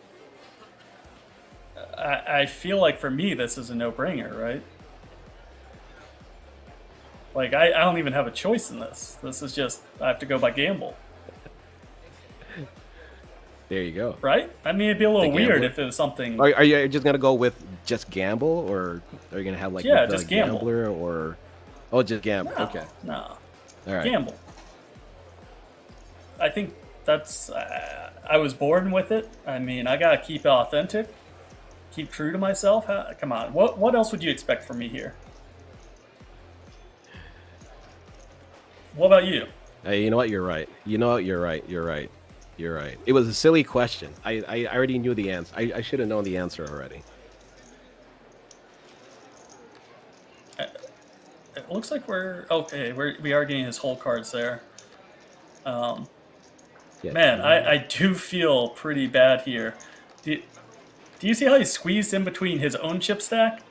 [SPEAKER 1] I feel like for me, this is a no-brainer, right? Like, I don't even have a choice in this. This is just, I have to go by gamble.
[SPEAKER 2] There you go.
[SPEAKER 1] Right? I mean, it'd be a little
[SPEAKER 2] The
[SPEAKER 1] weird
[SPEAKER 2] gambler?
[SPEAKER 1] if it was something.
[SPEAKER 2] Are you just gonna go with just gamble, or are you gonna have like
[SPEAKER 1] Yeah,
[SPEAKER 2] with
[SPEAKER 1] just
[SPEAKER 2] a
[SPEAKER 1] gamble.
[SPEAKER 2] gambler, or just gamble?
[SPEAKER 1] No,
[SPEAKER 2] Okay,
[SPEAKER 1] no.
[SPEAKER 2] all right.
[SPEAKER 1] Gamble. I think that's. I was born with it. I mean, I gotta keep it authentic, keep true to myself. Come on, what else would you expect from me here? What about you?
[SPEAKER 2] Hey, you know what? You're right. You know what? You're right. You're right. You're right. It was a silly question. I already knew the answer. I should have known the answer already.
[SPEAKER 1] It looks like we're okay. We are getting his whole cards there.
[SPEAKER 2] Yeah,
[SPEAKER 1] Man, I do feel pretty bad here. Do you see how he squeezed in between his own chip stack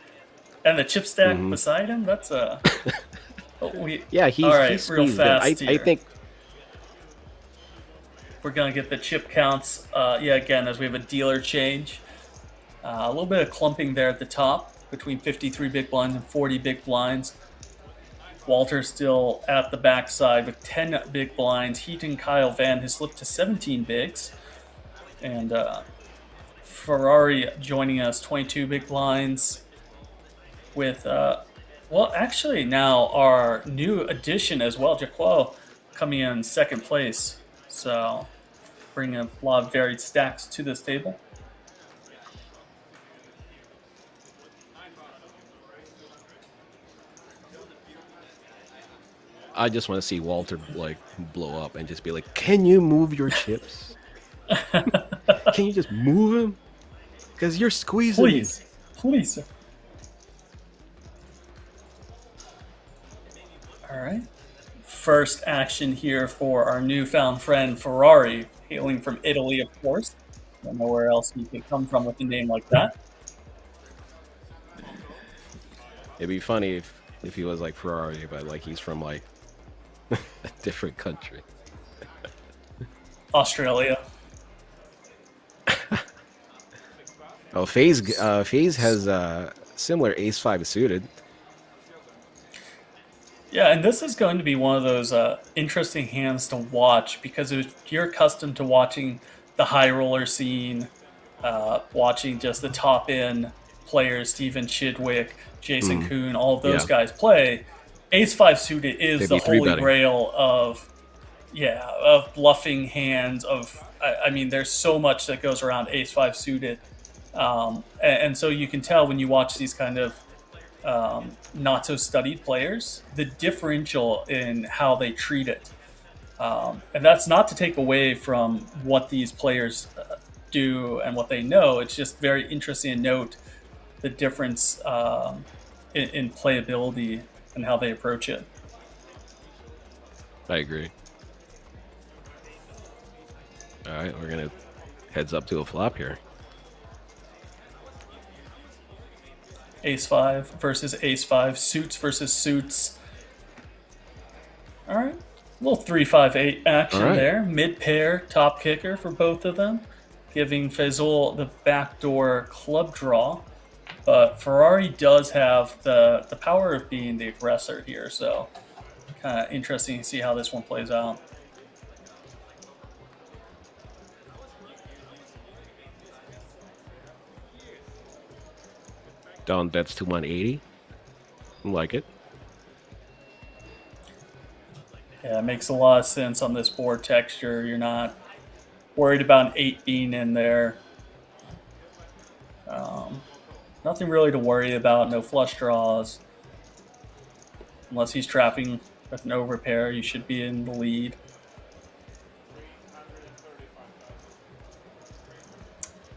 [SPEAKER 1] and the chip stack beside him? That's a.
[SPEAKER 2] yeah, he's
[SPEAKER 1] all right,
[SPEAKER 2] he's
[SPEAKER 1] real
[SPEAKER 2] squeezed in.
[SPEAKER 1] fast
[SPEAKER 2] I
[SPEAKER 1] here.
[SPEAKER 2] think
[SPEAKER 1] We're gonna get the chip counts. Yeah, again, as we have a dealer change, a little bit of clumping there at the top between 53 big blinds and 40 big blinds. Walter still at the backside with 10 big blinds. Heaton Kyle Van has slipped to 17 bigs. And Ferrari joining us, 22 big blinds. With, well, actually now our new addition as well, Jaquo, coming in second place. So bringing a lot of varied stacks to this table.
[SPEAKER 2] I just want to see Walter like blow up and just be like, "Can you move your chips? Can you just move them? Because you're squeezing me."
[SPEAKER 1] Please. All right. First action here for our newfound friend Ferrari, hailing from Italy, of course. Don't know where else he could come from with a name like that.
[SPEAKER 2] It'd be funny if he was like Ferrari, but like he's from like a different country.
[SPEAKER 1] Australia.
[SPEAKER 2] Oh, FaZe has similar ace-5 suited.
[SPEAKER 1] Yeah, and this is going to be one of those interesting hands to watch because if you're accustomed to watching the high roller scene, watching just the top end players, Steven Chidwick, Jason Kuhn, all of those guys play, ace-5 suited is the holy grail of bluffing hands. I mean, there's so much that goes around ace-5 suited. And so you can tell when you watch these kind of not so studied players, the differential in how they treat it. And that's not to take away from what these players do and what they know. It's just very interesting to note the difference in playability and how they approach it.
[SPEAKER 2] I agree. All right, we're going to heads up to a flop here.
[SPEAKER 1] Ace-5 versus ace-5, suits versus suits. All right, a little 3-5-8 action there. Mid-pair, top kicker for both of them, giving Faisal the backdoor club draw. But Ferrari does have the power of being the aggressor here, so kind of interesting to see how this one plays out.
[SPEAKER 2] Down bets to 180. Like it.
[SPEAKER 1] Yeah, it makes a lot of sense on this board texture. You're not worried about an 8 being in there. Nothing really to worry about. No flush draws. Unless he's trapping with no repair, you should be in the lead.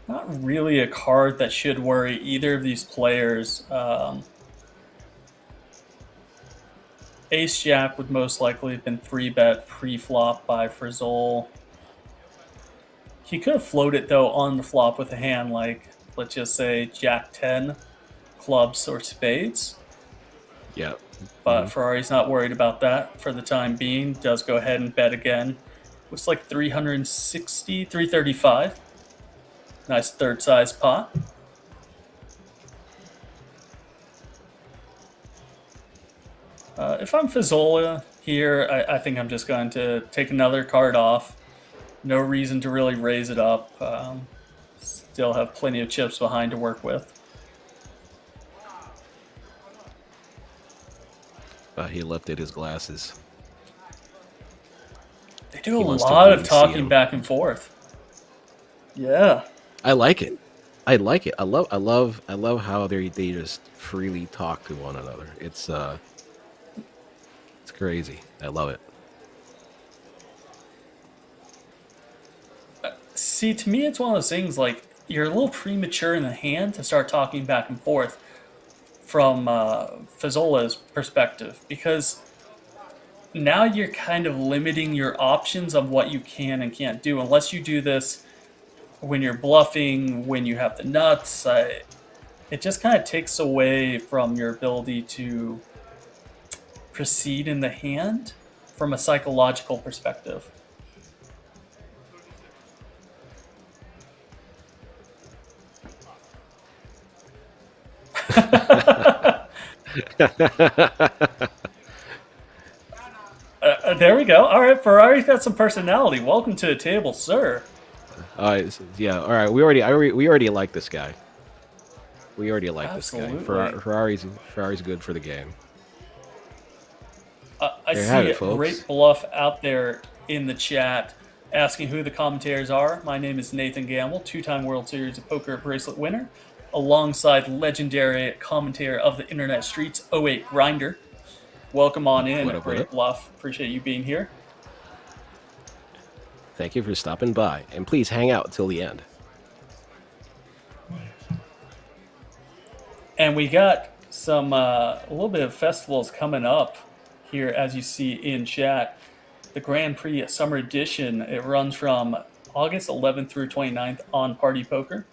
[SPEAKER 1] Not really a card that should worry either of these players. Ace-Jack would most likely have been 3-bet pre-flop by Frizzol. He could have floated, though, on the flop with a hand like, let's just say, Jack-10, clubs or spades.
[SPEAKER 2] Yeah.
[SPEAKER 1] But Ferrari's not worried about that for the time being. Does go ahead and bet again. Looks like 360, 335. Nice third size pot. If I'm Fazzola here, I think I'm just going to take another card off. No reason to really raise it up. Still have plenty of chips behind to work with.
[SPEAKER 2] He lifted his glasses.
[SPEAKER 1] They do
[SPEAKER 2] He
[SPEAKER 1] a
[SPEAKER 2] wants to
[SPEAKER 1] lot of
[SPEAKER 2] really see
[SPEAKER 1] talking
[SPEAKER 2] him.
[SPEAKER 1] back and forth. Yeah.
[SPEAKER 2] I like it. I like it. I love how they just freely talk to one another. It's crazy. I love it.
[SPEAKER 1] See, to me, it's one of those things like you're a little premature in the hand to start talking back and forth from Fazzola's perspective, because now you're kind of limiting your options of what you can and can't do unless you do this when you're bluffing, when you have the nuts. It just kind of takes away from your ability to proceed in the hand from a psychological perspective. There we go. All right, Ferrari's got some personality. Welcome to the table, sir.
[SPEAKER 2] Yeah. All right. We already like this guy. We already like
[SPEAKER 1] Absolutely.
[SPEAKER 2] this guy. Ferrari's good for the game.
[SPEAKER 1] I
[SPEAKER 2] There you
[SPEAKER 1] see
[SPEAKER 2] have
[SPEAKER 1] a
[SPEAKER 2] it, folks.
[SPEAKER 1] great bluff out there in the chat asking who the commentators are. My name is Nathan Gamble, two-time World Series of Poker bracelet winner, alongside legendary commentator of the internet streets, 08 Grinder. Welcome on in,
[SPEAKER 2] What up,
[SPEAKER 1] great bluff. Appreciate you being here.
[SPEAKER 2] Thank you for stopping by, and please hang out till the end.
[SPEAKER 1] And we got some a little bit of festivals coming up here, as you see in chat. The Grand Prix Summer Edition, it runs from August 11th through 29th on Party Poker.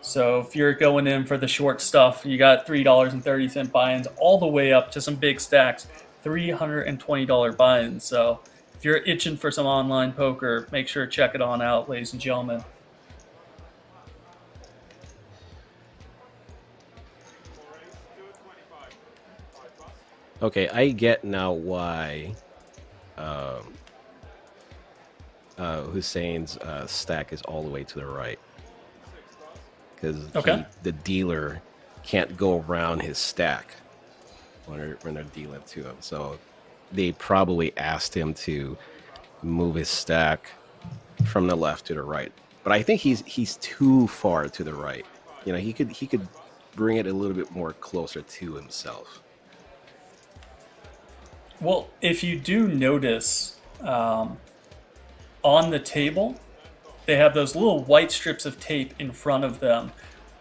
[SPEAKER 1] So if you're going in for the short stuff, you got $3.30 buy-ins all the way up to some big stacks, $320 buy-ins. So if you're itching for some online poker, make sure to check it on out, ladies and gentlemen.
[SPEAKER 2] Okay, I get now why Hussein's stack is all the way to the right. Because the dealer can't go around his stack when they're dealing to him. So they probably asked him to move his stack from the left to the right. But I think he's too far to the right. You know, he could bring it a little bit more closer to himself.
[SPEAKER 1] Well, if you do notice, on the table, they have those little white strips of tape in front of them,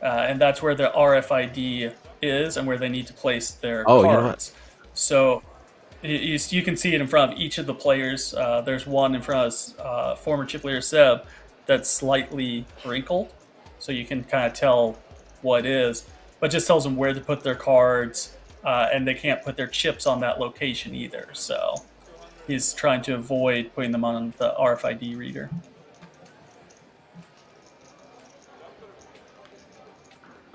[SPEAKER 1] and that's where the RFID is and where they need to place their cards.
[SPEAKER 2] You know what?
[SPEAKER 1] So you can see it in front of each of the players. There's one in front of former chip leader Seb that's slightly wrinkled, so you can kind of tell what is, but just tells them where to put their cards, and they can't put their chips on that location either. So he's trying to avoid putting them on the RFID reader.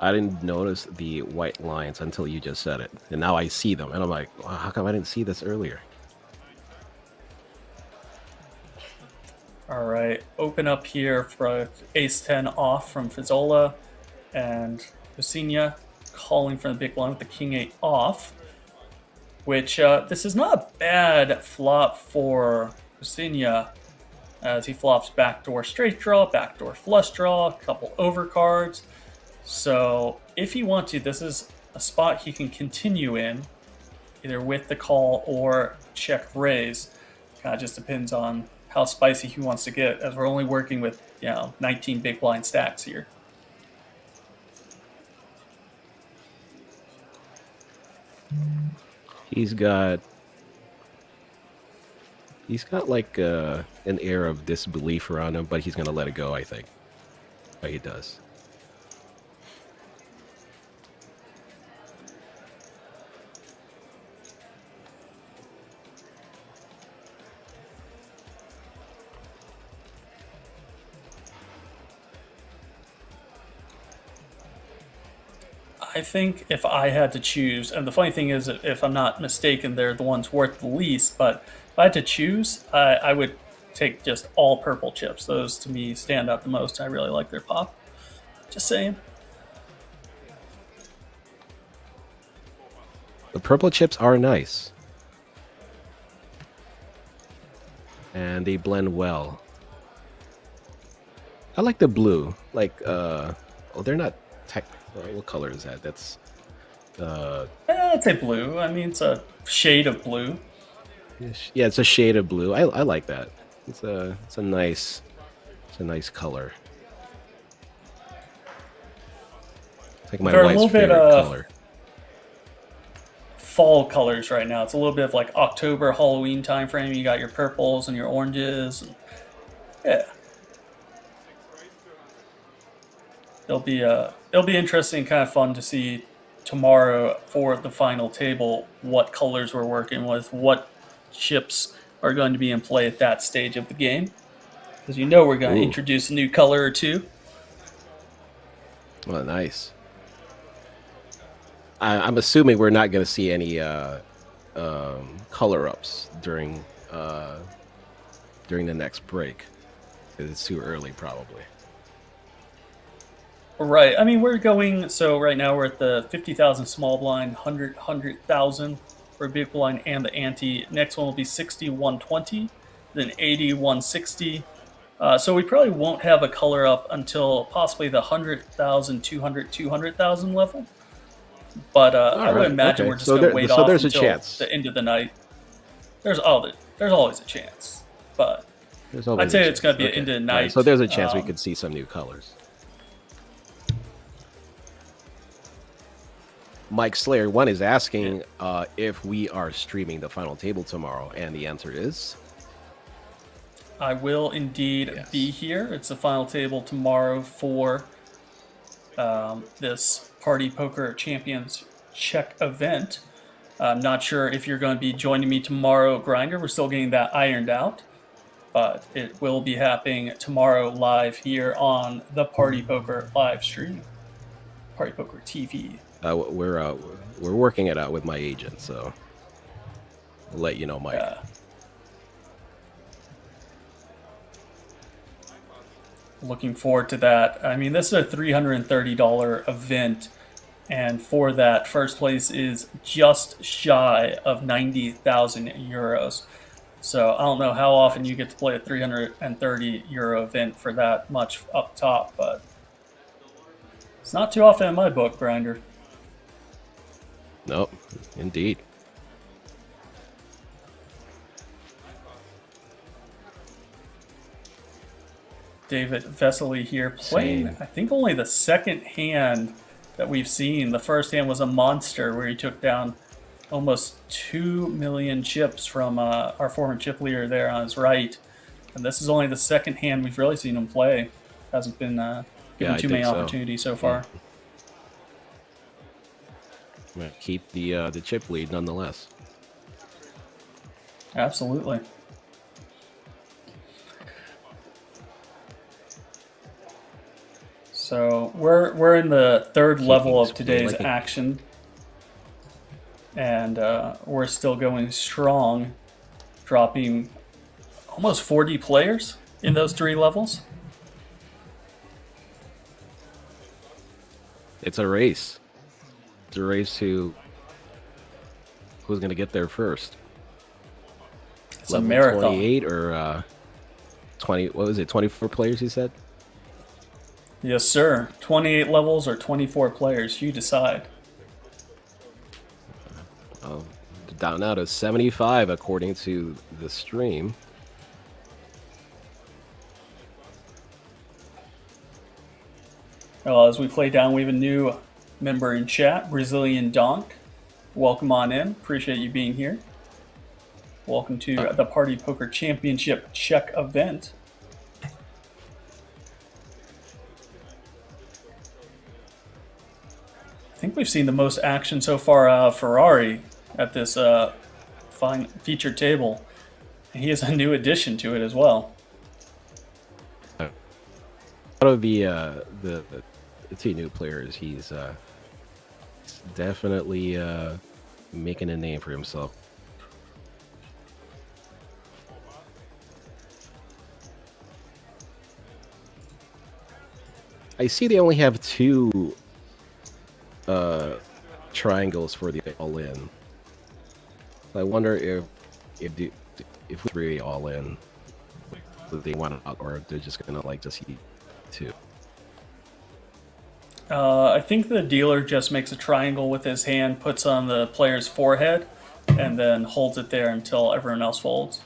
[SPEAKER 2] I didn't notice the white lines until you just said it, and now I see them, and I'm like, wow, how come I didn't see this earlier?
[SPEAKER 1] All right, open up here for Ace-10 off from Fazzola, and Husinia calling from the big blind with the King-8 off, which this is not a bad flop for Husinia, as he flops backdoor straight draw, backdoor flush draw, a couple overcards. So if you want to, this is a spot he can continue in, either with the call or check raise. Kind of just depends on how spicy he wants to get, as we're only working with 19 big blind stacks here.
[SPEAKER 2] He's got like an air of disbelief around him, but he's gonna let it go, I think. But he does.
[SPEAKER 1] I think if I had to choose, and the funny thing is, if I'm not mistaken, they're the ones worth the least, but if I had to choose, I would take just all purple chips. Those, to me, stand out the most. I really like their pop. Just saying.
[SPEAKER 2] The purple chips are nice. And they blend well. I like the blue. Like, oh, they're not tech. What color is that? That's
[SPEAKER 1] I'd say blue. I mean, it's a shade of blue.
[SPEAKER 2] yeah, it's a shade of blue. I like that. It's a nice color. It's like my
[SPEAKER 1] They're a
[SPEAKER 2] wife's
[SPEAKER 1] little bit,
[SPEAKER 2] favorite color.
[SPEAKER 1] Fall colors right now. It's a little bit of like October, Halloween time frame. You got your purples and your oranges. And, yeah. It'll be interesting, kind of fun to see tomorrow for the final table what colors we're working with, what chips are going to be in play at that stage of the game. Because you know we're going to introduce a new color or two.
[SPEAKER 2] Well, nice. I'm assuming we're not going to see any color ups during the next break. It's too early, probably.
[SPEAKER 1] Right. I mean, we're going. So right now we're at the 50,000 small blind, 100,000 for big blind and the ante. Next one will be 60, 120, then 80, 160. So we probably won't have a color up until possibly the 100,000, 200,000 level. But I would imagine we're just going to wait off
[SPEAKER 2] there's
[SPEAKER 1] until
[SPEAKER 2] a chance.
[SPEAKER 1] the end of the night. There's always a chance, but I'd say it's going to be end of the night.
[SPEAKER 2] Right, so there's a chance we could see some new colors. Mike Slayer 1 is asking if we are streaming the final table tomorrow, and the answer is
[SPEAKER 1] I will indeed be here. It's the final table tomorrow for this Party Poker Champions Czech event. I'm not sure if you're going to be joining me tomorrow, Grinder. We're still getting that ironed out, but it will be happening tomorrow live here on the Party Poker live stream, Party Poker TV.
[SPEAKER 2] We're working it out with my agent, so I'll let you know, Mike.
[SPEAKER 1] Looking forward to that. I mean, this is a $330 event, and for that, first place is just shy of 90,000 euros. So I don't know how often you get to play a 330 euro event for that much up top, but it's not too often in my book, Grinder.
[SPEAKER 2] Nope, indeed.
[SPEAKER 1] David Vesely here playing, I think, only the second hand that we've seen. The first hand was a monster where he took down almost 2 million chips from our former chip leader there on his right. And this is only the second hand we've really seen him play. Hasn't been given too many opportunities so far.
[SPEAKER 2] Keep the chip lead nonetheless.
[SPEAKER 1] Absolutely. So we're in the third level of today's action, and we're still going strong, dropping almost 40 players in those three levels.
[SPEAKER 2] It's a race. It's a race to who's going to get there first.
[SPEAKER 1] It's a marathon.
[SPEAKER 2] 28 or 20? What was it? 24 players? You said.
[SPEAKER 1] Yes, sir. 28 levels or 24 players. You decide.
[SPEAKER 2] Down now to 75 according to the stream.
[SPEAKER 1] Well, as we play down, we have a new member in chat, Brazilian Donk. Welcome on in. Appreciate you being here. Welcome to the Party Poker Championship Czech event. I think we've seen the most action so far out of Ferrari at this fine featured table. He is a new addition to it as well.
[SPEAKER 2] Out of the two new players, he's He's definitely making a name for himself. I see they only have 2 triangles for the all-in. I wonder if 3 all-in, they want out, or if they're just gonna like just eat 2.
[SPEAKER 1] I think the dealer just makes a triangle with his hand, puts on the player's forehead, and then holds it there until everyone else folds.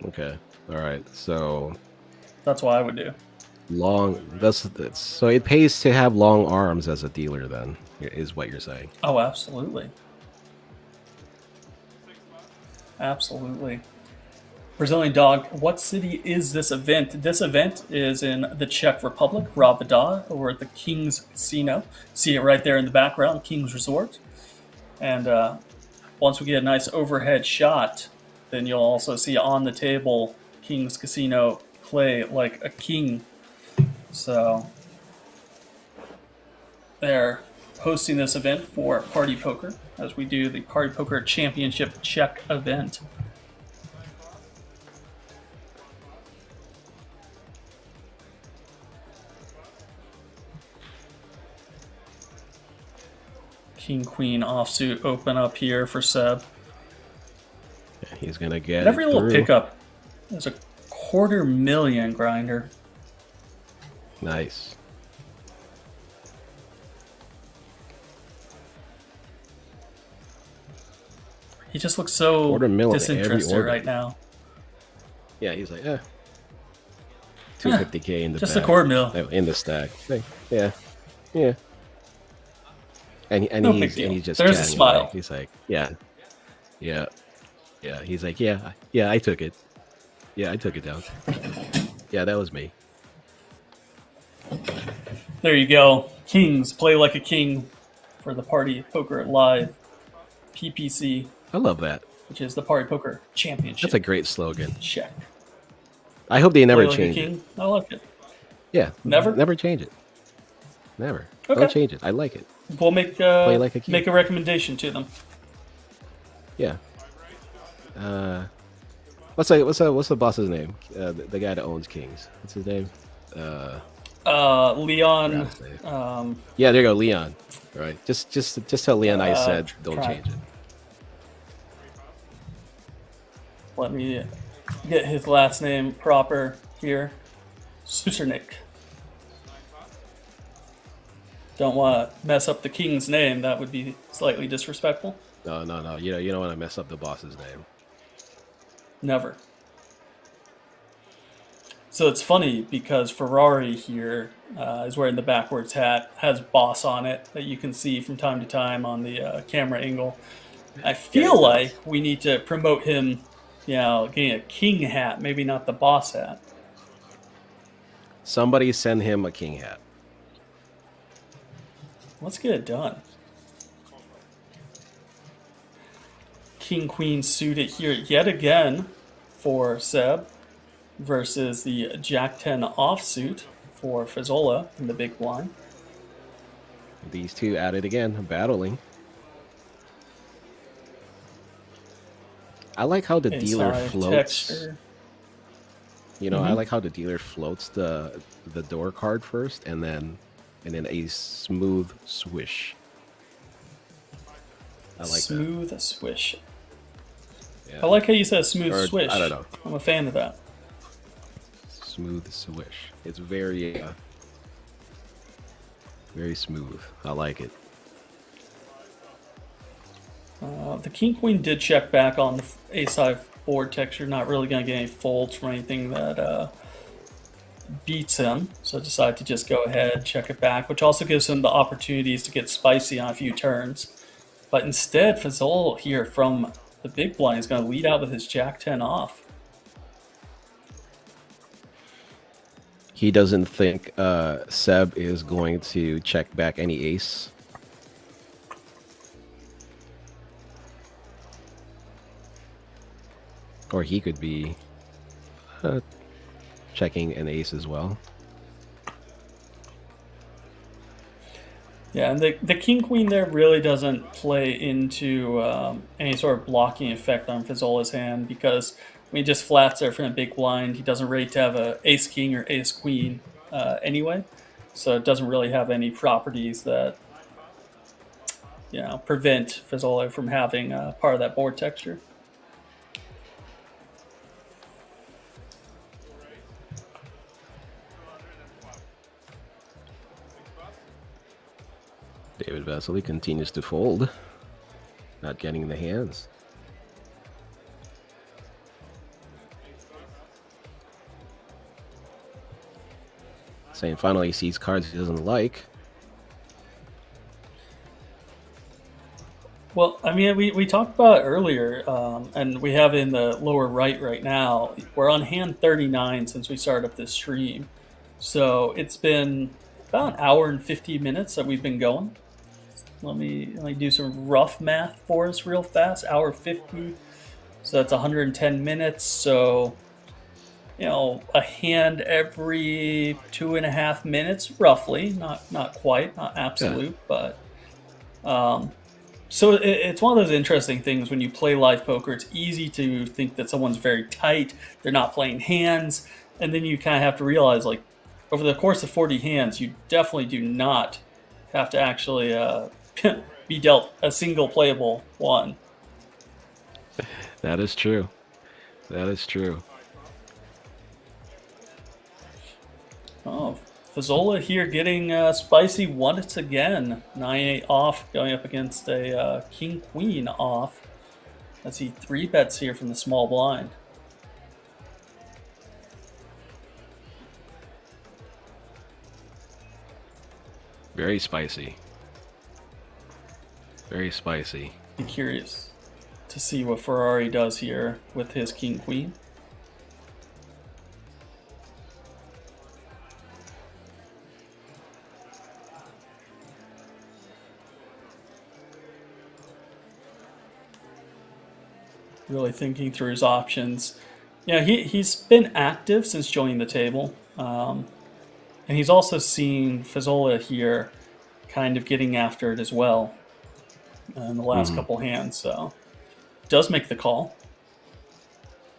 [SPEAKER 2] Okay, all right. So
[SPEAKER 1] that's what I would do.
[SPEAKER 2] So it pays to have long arms as a dealer, then, is what you're saying.
[SPEAKER 1] Oh, absolutely. Absolutely. Brazilian Dog, what city is this event? This event is in the Czech Republic, Ravada, over at the King's Casino. See it right there in the background, King's Resort. And once we get a nice overhead shot, then you'll also see on the table King's Casino play like a king. So they're hosting this event for Party Poker as we do the Party Poker Championship Czech event. King Queen offsuit open up here for Seb.
[SPEAKER 2] Yeah, he's gonna get
[SPEAKER 1] every little
[SPEAKER 2] through.
[SPEAKER 1] Pickup is a $250,000 grinder.
[SPEAKER 2] Nice.
[SPEAKER 1] He just looks so disinterested right now.
[SPEAKER 2] Yeah, he's like, 250K in the
[SPEAKER 1] just
[SPEAKER 2] bag.
[SPEAKER 1] a $250,000
[SPEAKER 2] in the stack. Yeah. And he's just
[SPEAKER 1] there's a smile.
[SPEAKER 2] Away. He's like, yeah. He's like, yeah, I took it. Yeah, I took it down. Yeah, that was me.
[SPEAKER 1] There you go. Kings play like a king for the Party Poker Live PPC.
[SPEAKER 2] I love that.
[SPEAKER 1] Which is the Party Poker Championship.
[SPEAKER 2] That's a great slogan.
[SPEAKER 1] Czech.
[SPEAKER 2] I hope they never
[SPEAKER 1] play
[SPEAKER 2] change
[SPEAKER 1] like a king.
[SPEAKER 2] it.
[SPEAKER 1] I like it.
[SPEAKER 2] Yeah. Never change it. Never.
[SPEAKER 1] Okay.
[SPEAKER 2] Don't change it. I like it.
[SPEAKER 1] We'll make
[SPEAKER 2] play like a king.
[SPEAKER 1] Make a recommendation to them.
[SPEAKER 2] Yeah. What's the boss's name? The guy that owns Kings. What's his name?
[SPEAKER 1] Leon.
[SPEAKER 2] Yeah, there you go, Leon. Right. Just tell Leon I said don't change it.
[SPEAKER 1] Let me get his last name proper here. Susernik. Don't want to mess up the king's name. That would be slightly disrespectful.
[SPEAKER 2] No. You don't want to mess up the boss's name.
[SPEAKER 1] Never. So it's funny because Ferrari here is wearing the backwards hat, has boss on it that you can see from time to time on the camera angle. I feel like we need to promote him, getting a king hat, maybe not the boss hat.
[SPEAKER 2] Somebody send him a king hat.
[SPEAKER 1] Let's get it done. King Queen suited here yet again for Seb versus the Jack 10 offsuit for Fazzola in the big blind.
[SPEAKER 2] These two at it again, battling. I like how the dealer floats.
[SPEAKER 1] Texture.
[SPEAKER 2] I like how the dealer floats the door card first, and then a smooth swish. I like
[SPEAKER 1] smooth that. Swish.
[SPEAKER 2] Yeah.
[SPEAKER 1] I like how you said smooth swish.
[SPEAKER 2] I don't know.
[SPEAKER 1] I'm a fan of that.
[SPEAKER 2] Smooth swish. It's very smooth. I like it.
[SPEAKER 1] The King Queen did check back on the ace-high board texture. Not really going to get any folds from anything that beats him. So I decided to just go ahead, check it back, which also gives him the opportunities to get spicy on a few turns. But instead, Fazzola here from the big blind is going to lead out with his Jack 10 off.
[SPEAKER 2] He doesn't think Seb is going to check back any ace. Or he could be checking an ace as well.
[SPEAKER 1] Yeah, and the king queen there really doesn't play into any sort of blocking effect on Fazzola's hand, because when he just flats there from a big blind, he doesn't rate to have a ace king or ace queen anyway, so it doesn't really have any properties that prevent Fazzola from having part of that board texture.
[SPEAKER 2] David Vasily continues to fold, not getting the hands. Saying finally he sees cards he doesn't like.
[SPEAKER 1] Well, I mean, we talked about it earlier, and we have it in the lower right now. We're on hand 39 since we started up this stream. So it's been about an hour and 50 minutes that we've been going. Let me do some rough math for us real fast. Hour 50, so that's 110 minutes. So, a hand every 2.5 minutes, roughly. Not quite, not absolute, but so it's one of those interesting things when you play live poker. It's easy to think that someone's very tight, they're not playing hands, and then you kind of have to realize, like, over the course of 40 hands, you definitely do not have to actually be dealt a single playable one.
[SPEAKER 2] That is true. That is true.
[SPEAKER 1] Oh, Fazzola here getting spicy once again. 9-8 off, going up against a king-queen off, as he 3-bets here from the small blind.
[SPEAKER 2] Very spicy. Very spicy.
[SPEAKER 1] I'm curious to see what Ferrari does here with his king-queen. Really thinking through his options. Yeah, he's been active since joining the table. And he's also seen Fazzola here kind of getting after it as well in the last couple hands, so does make the call.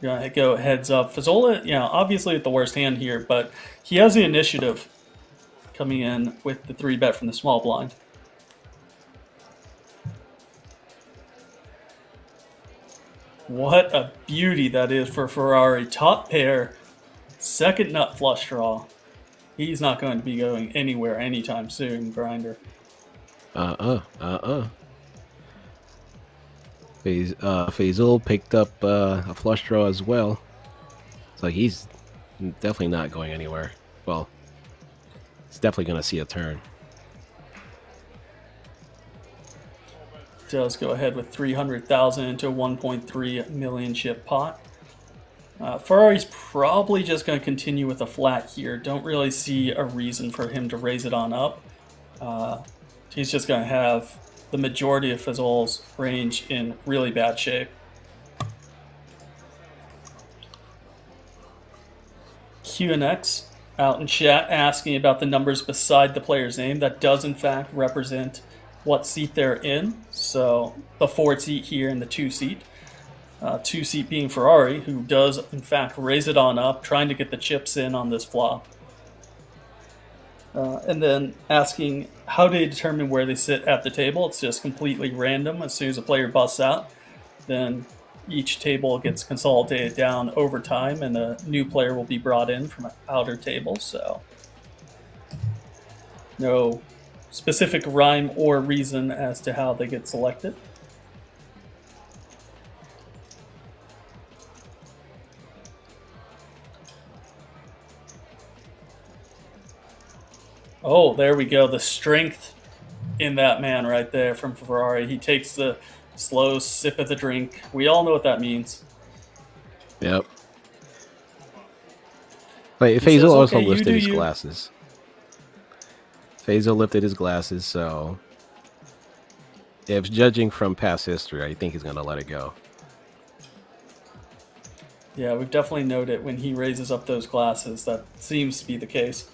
[SPEAKER 1] Gonna go heads up. Fazzola, obviously at the worst hand here, but he has the initiative coming in with the 3-bet from the small blind. What a beauty that is for Ferrari. Top pair, second nut flush draw. He's not going to be going anywhere anytime soon, Grinder.
[SPEAKER 2] Faisal picked up a flush draw as well. So he's definitely not going anywhere. Well, he's definitely going to see a turn.
[SPEAKER 1] Does go ahead with 300,000 into a 1.3 million chip pot. Ferrari's probably just going to continue with a flat here. Don't really see a reason for him to raise it on up. He's just going to have the majority of Fazzol's range in really bad shape. QNX out in chat asking about the numbers beside the player's name. That does in fact represent what seat they're in. So the 4 seat here and the 2 seat. 2 seat being Ferrari, who does in fact raise it on up, trying to get the chips in on this flop. And then asking how do they determine where they sit at the table. It's just completely random. As soon as a player busts out, then each table gets consolidated down over time, and a new player will be brought in from an outer table. So no specific rhyme or reason as to how they get selected. Oh, there we go. The strength in that man right there from Ferrari. He takes the slow sip of the drink. We all know what that means.
[SPEAKER 2] Yep. Wait, Faisal also lifted his glasses. Faisal lifted his glasses, so if judging from past history, I think he's going to let it go.
[SPEAKER 1] Yeah, we've definitely noted when he raises up those glasses, that seems to be the case.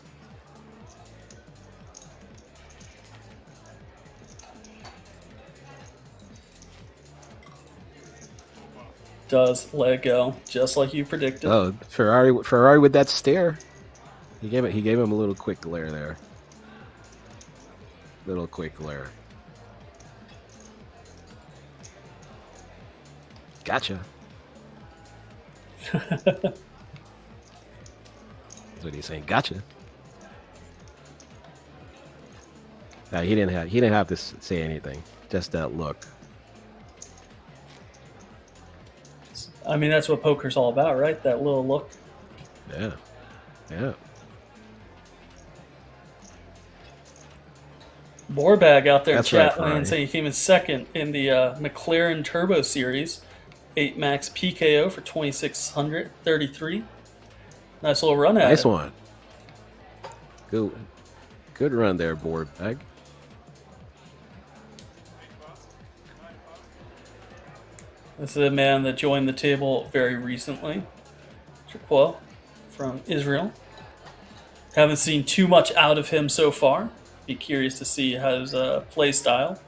[SPEAKER 1] does let it go, just like you predicted.
[SPEAKER 2] Oh, Ferrari with that stare. He gave him a little quick glare there. Little quick glare. Gotcha. That's what he's saying. Gotcha. He didn't have to say anything. Just that look.
[SPEAKER 1] I mean, that's what poker's all about, right? That little look.
[SPEAKER 2] Yeah. Yeah.
[SPEAKER 1] Borbag out there in
[SPEAKER 2] That's right,
[SPEAKER 1] chat land saying he came in second in the McLaren Turbo Series. 8 max PKO for 2,633. Nice little run at it.
[SPEAKER 2] Nice one. Good run there, Borbag.
[SPEAKER 1] This is a man that joined the table very recently. Triqua from Israel. Haven't seen too much out of him so far. Be curious to see his play style.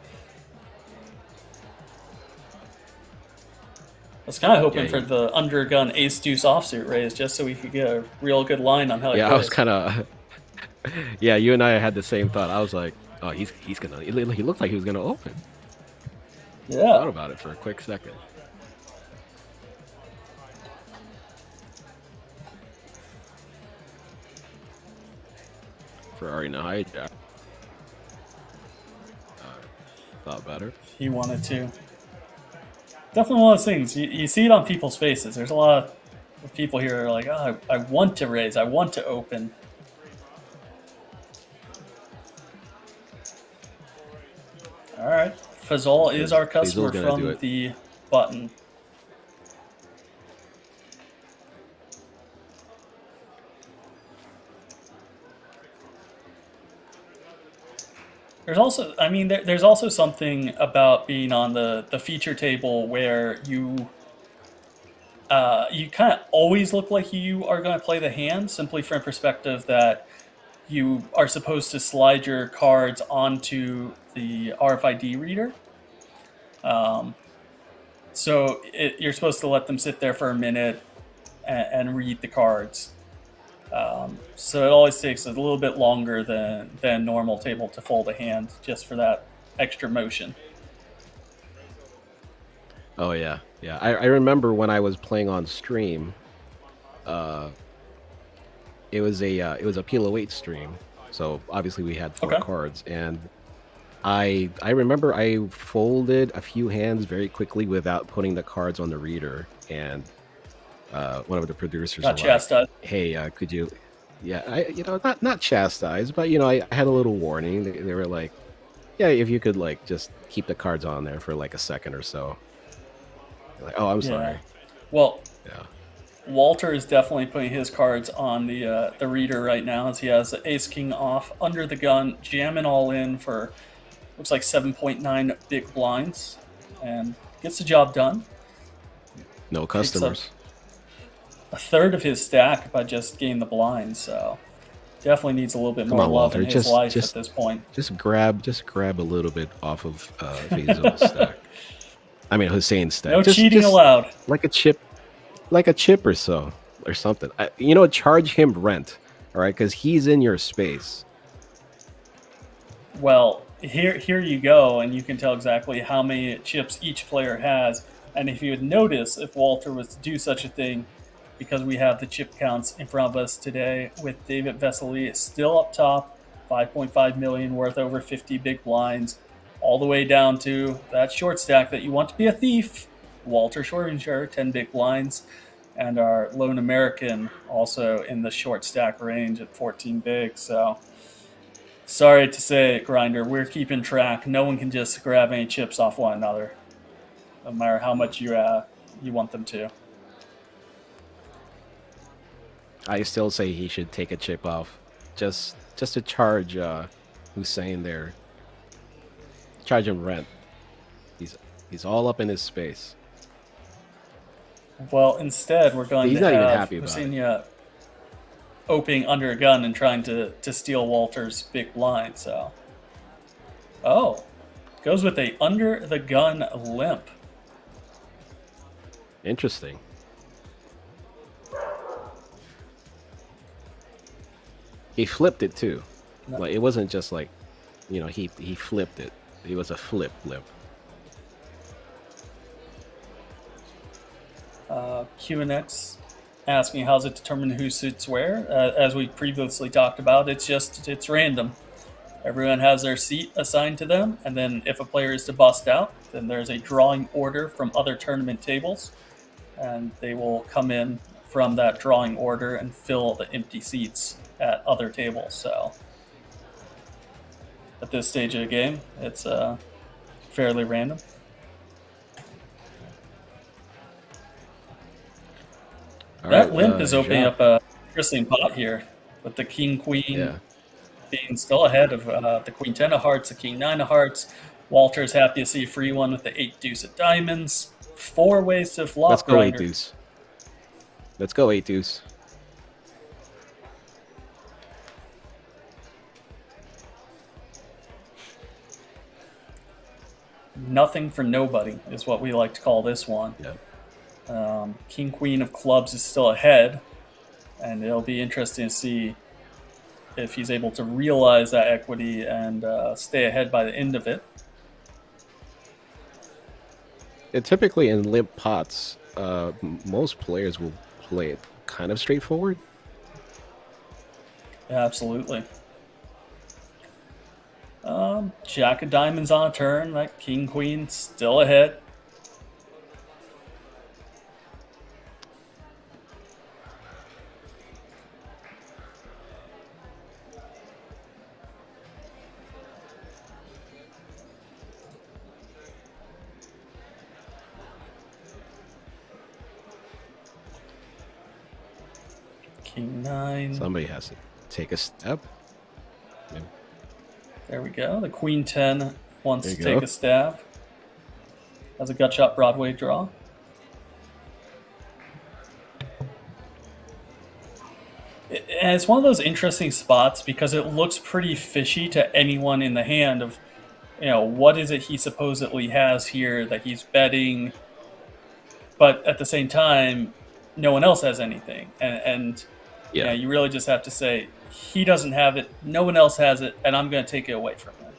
[SPEAKER 1] I was kind of hoping for the undergun ace deuce offsuit raise just so we could get a real good line on how he plays.
[SPEAKER 2] I was kind of. Yeah, you and I had the same thought. I was like, oh, he's gonna. He looked like he was gonna open.
[SPEAKER 1] Yeah.
[SPEAKER 2] I thought about it for a quick second. Ferrari no hijack. Thought better.
[SPEAKER 1] He wanted to. Definitely one of those things. You see it on people's faces. There's a lot of people here that are like, oh, I want to raise. I want to open. All right. Fazal is our customer from the button. There's also, I mean, there's also something about being on the feature table where you kind of always look like you are going to play the hand, simply from perspective that you are supposed to slide your cards onto the RFID reader. So you're supposed to let them sit there for a minute and read the cards. So it always takes a little bit longer than normal table to fold a hand, just for that extra motion.
[SPEAKER 2] Oh yeah, yeah. I remember when I was playing on stream. It was a PLO8 stream, so obviously we had 4 cards, and I remember I folded a few hands very quickly without putting the cards on the reader, and one of the producers
[SPEAKER 1] got chastised.
[SPEAKER 2] Like, hey, could you? Yeah, not chastised, but I had a little warning. They were like, yeah, if you could like just keep the cards on there for like a second or so. Like, oh, I'm sorry.
[SPEAKER 1] Well,
[SPEAKER 2] yeah.
[SPEAKER 1] Walter is definitely putting his cards on the reader right now, as he has the ace king off under the gun, jamming all in for looks like 7.9 big blinds, and gets the job done.
[SPEAKER 2] No customers.
[SPEAKER 1] A third of his stack by just getting the blinds, so definitely needs a little bit more love in his life at this point.
[SPEAKER 2] Just grab a little bit off of Faisal's stack. I mean Hussein's stack.
[SPEAKER 1] No cheating allowed.
[SPEAKER 2] Like a chip or so, or something. Charge him rent, all right? Because he's in your space.
[SPEAKER 1] Well, here you go, and you can tell exactly how many chips each player has. And if you would notice, if Walter was to do such a thing, because we have the chip counts in front of us today, with David Vesely still up top, 5.5 million worth over 50 big blinds, all the way down to that short stack that you want to be a thief, Walter Schwarzenegger, 10 big blinds, and our lone American also in the short stack range at 14 big. So sorry to say, Grinder, we're keeping track. No one can just grab any chips off one another, no matter how much you want them to.
[SPEAKER 2] I still say he should take a chip off, just to charge Hussein there. Charge him rent. He's all up in his space.
[SPEAKER 1] Well, instead we're going
[SPEAKER 2] He's
[SPEAKER 1] to
[SPEAKER 2] not even
[SPEAKER 1] have
[SPEAKER 2] happy about
[SPEAKER 1] Hussein opening under a gun and trying to steal Walter's big blind. So, goes with a under the gun limp.
[SPEAKER 2] Interesting. He flipped it too.
[SPEAKER 1] No.
[SPEAKER 2] Like it wasn't just like, you know, he flipped it. It was a flip.
[SPEAKER 1] QNX asking how's it determine who suits where? As we previously talked about, it's random. Everyone has their seat assigned to them, and then if a player is to bust out, then there's a drawing order from other tournament tables, and they will come in from that drawing order and fill the empty seats at other tables. So at this stage of the game, it's fairly random. That limp is opening up a interesting pot here with the king queen being still ahead of the queen 10 of hearts, the king 9 of hearts. Walter's happy to see a free one with the 8 deuce of diamonds. 4 ways to flop.
[SPEAKER 2] Let's go 8 deuce. Let's go 8 deuce.
[SPEAKER 1] Nothing for nobody is what we like to call this one.
[SPEAKER 2] Yep.
[SPEAKER 1] King queen of clubs is still ahead, and it'll be interesting to see if he's able to realize that equity and stay ahead by the end of it.
[SPEAKER 2] Typically in limp pots, most players will play it kind of straightforward.
[SPEAKER 1] Yeah, absolutely. Jack of diamonds on a turn. That king queen still ahead. King 9.
[SPEAKER 2] Somebody has to take a step. Yeah.
[SPEAKER 1] There we go. The queen 10 wants to take a stab. Has a gut shot Broadway draw. And it's one of those interesting spots because it looks pretty fishy to anyone in the hand of, you know, what is it he supposedly has here that he's betting, but at the same time, no one else has anything. And
[SPEAKER 2] yeah,
[SPEAKER 1] you know, you really just have to say, he doesn't have it, no one else has it, and I'm going to take it away from him.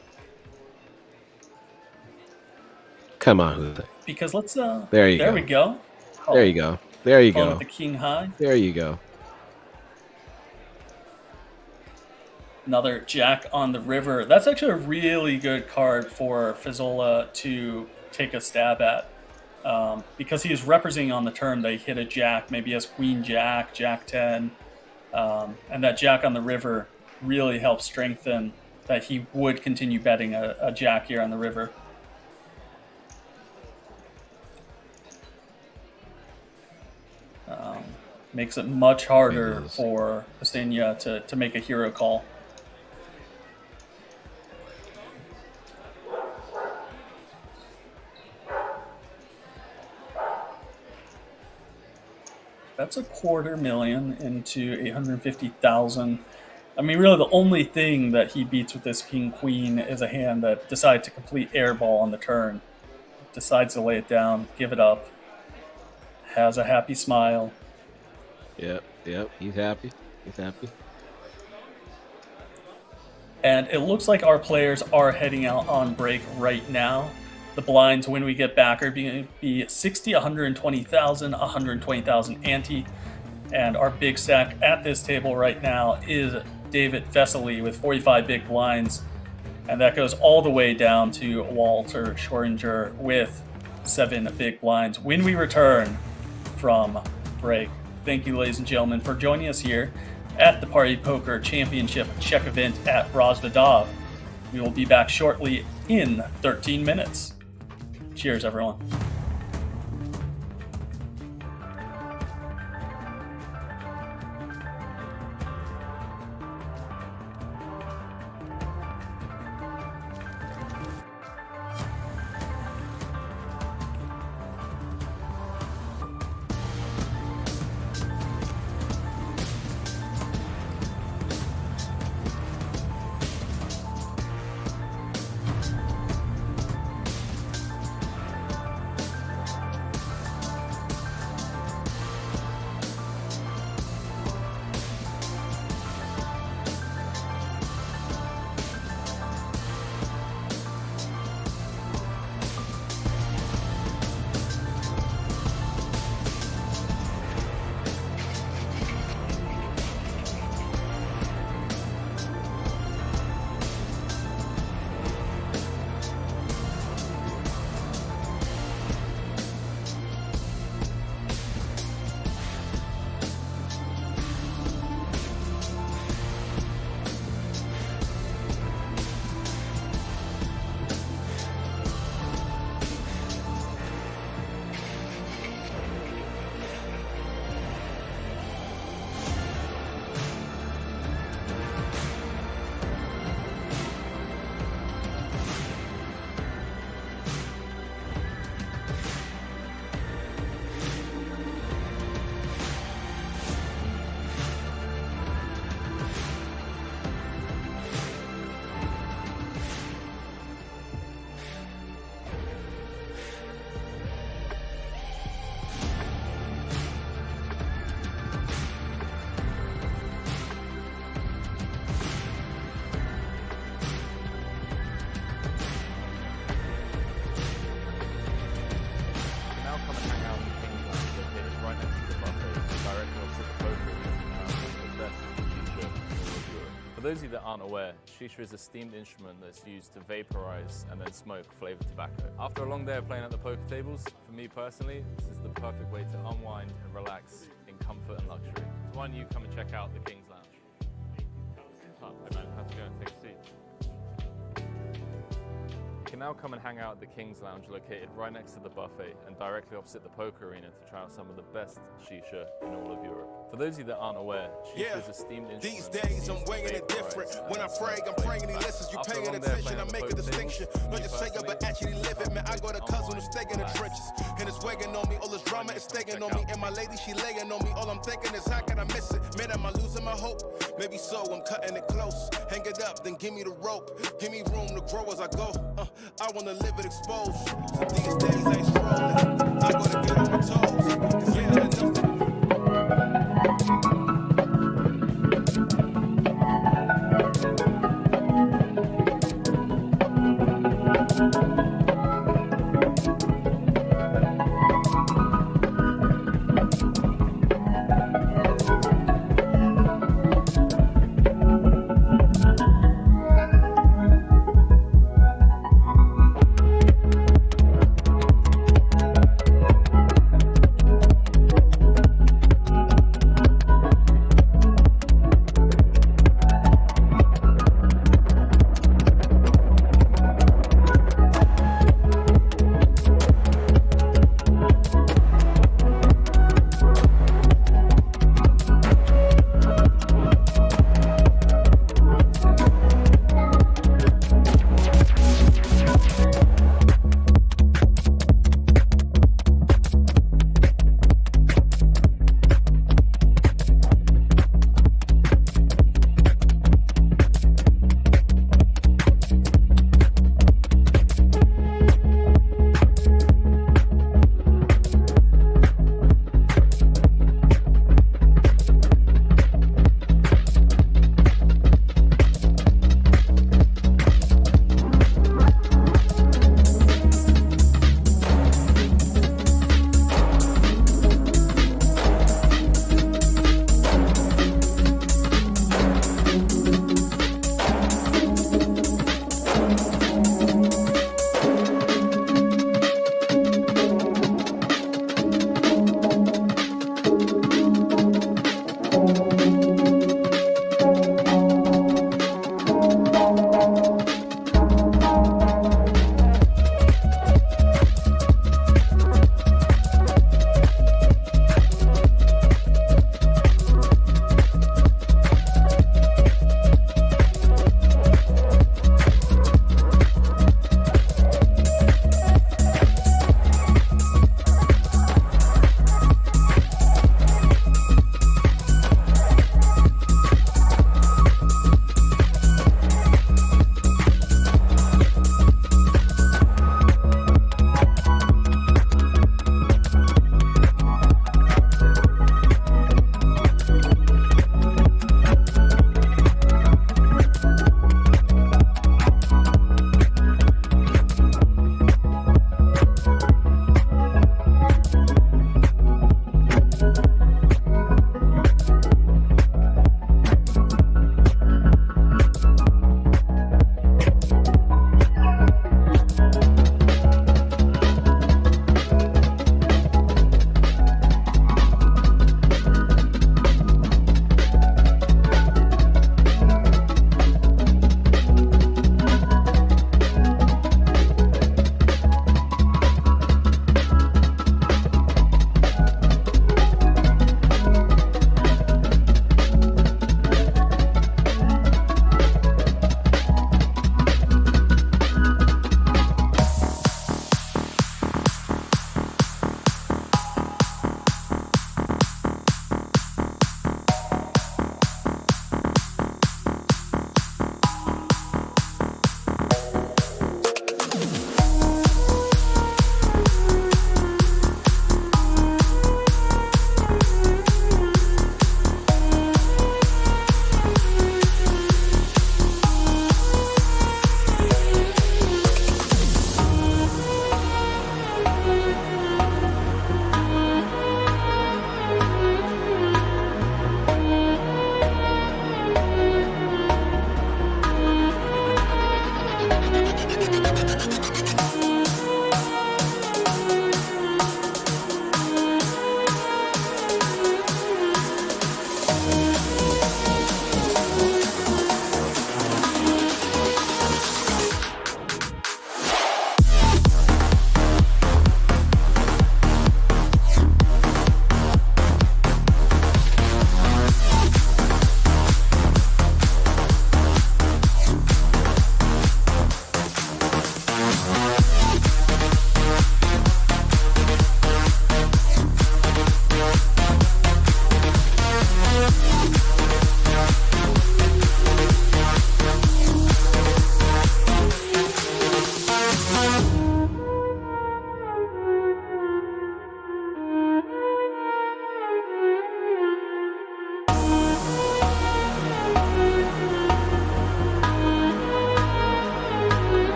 [SPEAKER 2] Come on, Jose.
[SPEAKER 1] Because let's,
[SPEAKER 2] there
[SPEAKER 1] we go.
[SPEAKER 2] There you go. There you go.
[SPEAKER 1] The king high.
[SPEAKER 2] There you go.
[SPEAKER 1] Another jack on the river. That's actually a really good card for Fazzola to take a stab at. Because he is representing on the turn that he hit a jack, maybe he has queen jack, jack 10, and that jack on the river really helps strengthen that he would continue betting a jack here on the river. Makes it much harder for Pesena to make a hero call. That's $250,000 into 850,000. I mean, really, the only thing that he beats with this king queen is a hand that decides to complete airball on the turn, decides to lay it down, give it up, has a happy smile.
[SPEAKER 2] Yep, he's happy.
[SPEAKER 1] And it looks like our players are heading out on break right now. The blinds, when we get back, are going to be 60, 120,000, 120,000 ante. And our big stack at this table right now is David Vesely with 45 big blinds. And that goes all the way down to Walter Schoringer with 7 big blinds. When we return from break, thank you, ladies and gentlemen, for joining us here at the PartyPoker Championship Czech event at Rosvedov. We will be back shortly in 13 minutes. Cheers, everyone.
[SPEAKER 3] For those of you that aren't aware, shisha is a steamed instrument that's used to vaporize and then smoke flavored tobacco. After a long day of playing at the poker tables, for me personally, this is the perfect way to unwind and relax in comfort and luxury. So why don't you come and check out the King's Lounge? Oh, hey man, how's it going? Take a seat. You can now come and hang out at the King's Lounge, located right next to the buffet and directly opposite the poker arena, to try out some of the best shisha in all of Europe. For those of you that aren't aware, shisha is a steamed instrument.
[SPEAKER 4] These days I'm weighing it different. When I pray, I'm praying he listens. You paying attention, I make a distinction. Not just say it, but actually live it. Man, I got a cousin who's staying in the trenches. And it's weighing on me, all this drama is staying on me. And my lady, she laying on me. All I'm thinking is, how can I miss it? Man, am I losing my hope? Maybe so, I'm cutting it close. Hang it up, then give me the rope. Give me room to grow as I go. I wanna live it exposed. So these days ain't strolling. I gotta get on my toes. 'Cause ain't enough to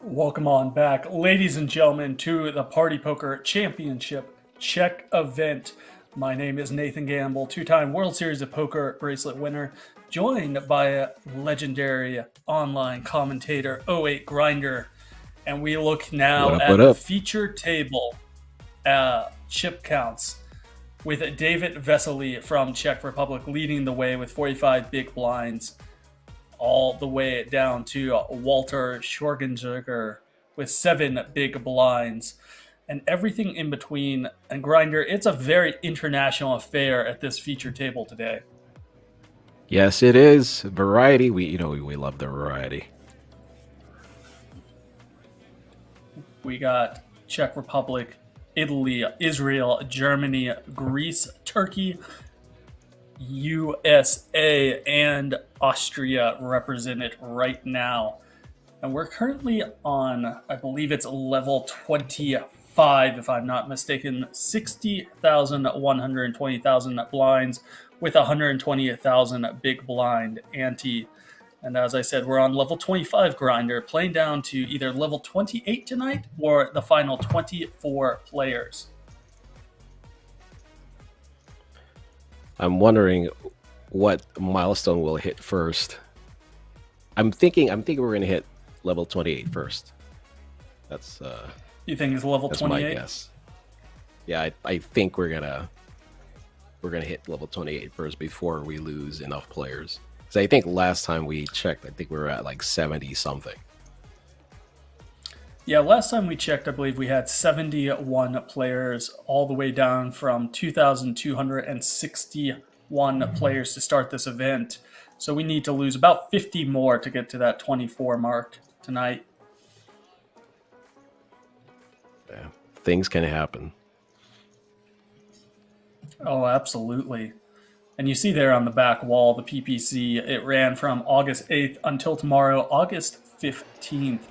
[SPEAKER 1] Welcome on back, ladies and gentlemen, to the PartyPoker Championship Czech event. My name is Nathan Gamble, two-time World Series of Poker bracelet winner, joined by a legendary online commentator, 08 Grinder. And we look now at the feature table chip counts with David Vesely from Czech Republic leading the way with 45 big blinds, all the way down to Walter Schorgenberger with 7 big blinds, and everything in between. And Grinder, it's a very international affair at this feature table today.
[SPEAKER 2] Yes, it is. Variety. We love the variety.
[SPEAKER 1] We got Czech Republic, Italy, Israel, Germany, Greece, Turkey, USA, and Austria represented right now. And we're currently on, I believe it's level 25, if I'm not mistaken, 60,000, 120,000 blinds with 120,000 big blind ante. And as I said, we're on level 25 Grinder, playing down to either level 28 tonight or the final 24 players.
[SPEAKER 2] I'm wondering what milestone we'll hit first. I'm thinking we're going to hit level 28 first. That's
[SPEAKER 1] you think it's level 28?
[SPEAKER 2] That's my guess. Yeah, I think we're gonna hit level 28 first before we lose enough players. So I think last time we checked, I think we were at like 70 something.
[SPEAKER 1] Yeah, last time we checked, I believe we had 71 players, all the way down from 2,261 players to start this event. So we need to lose about 50 more to get to that 24 mark tonight.
[SPEAKER 2] Yeah, things can happen.
[SPEAKER 1] Oh, absolutely. And you see there on the back wall, the PPC, it ran from August 8th until tomorrow, August 15th.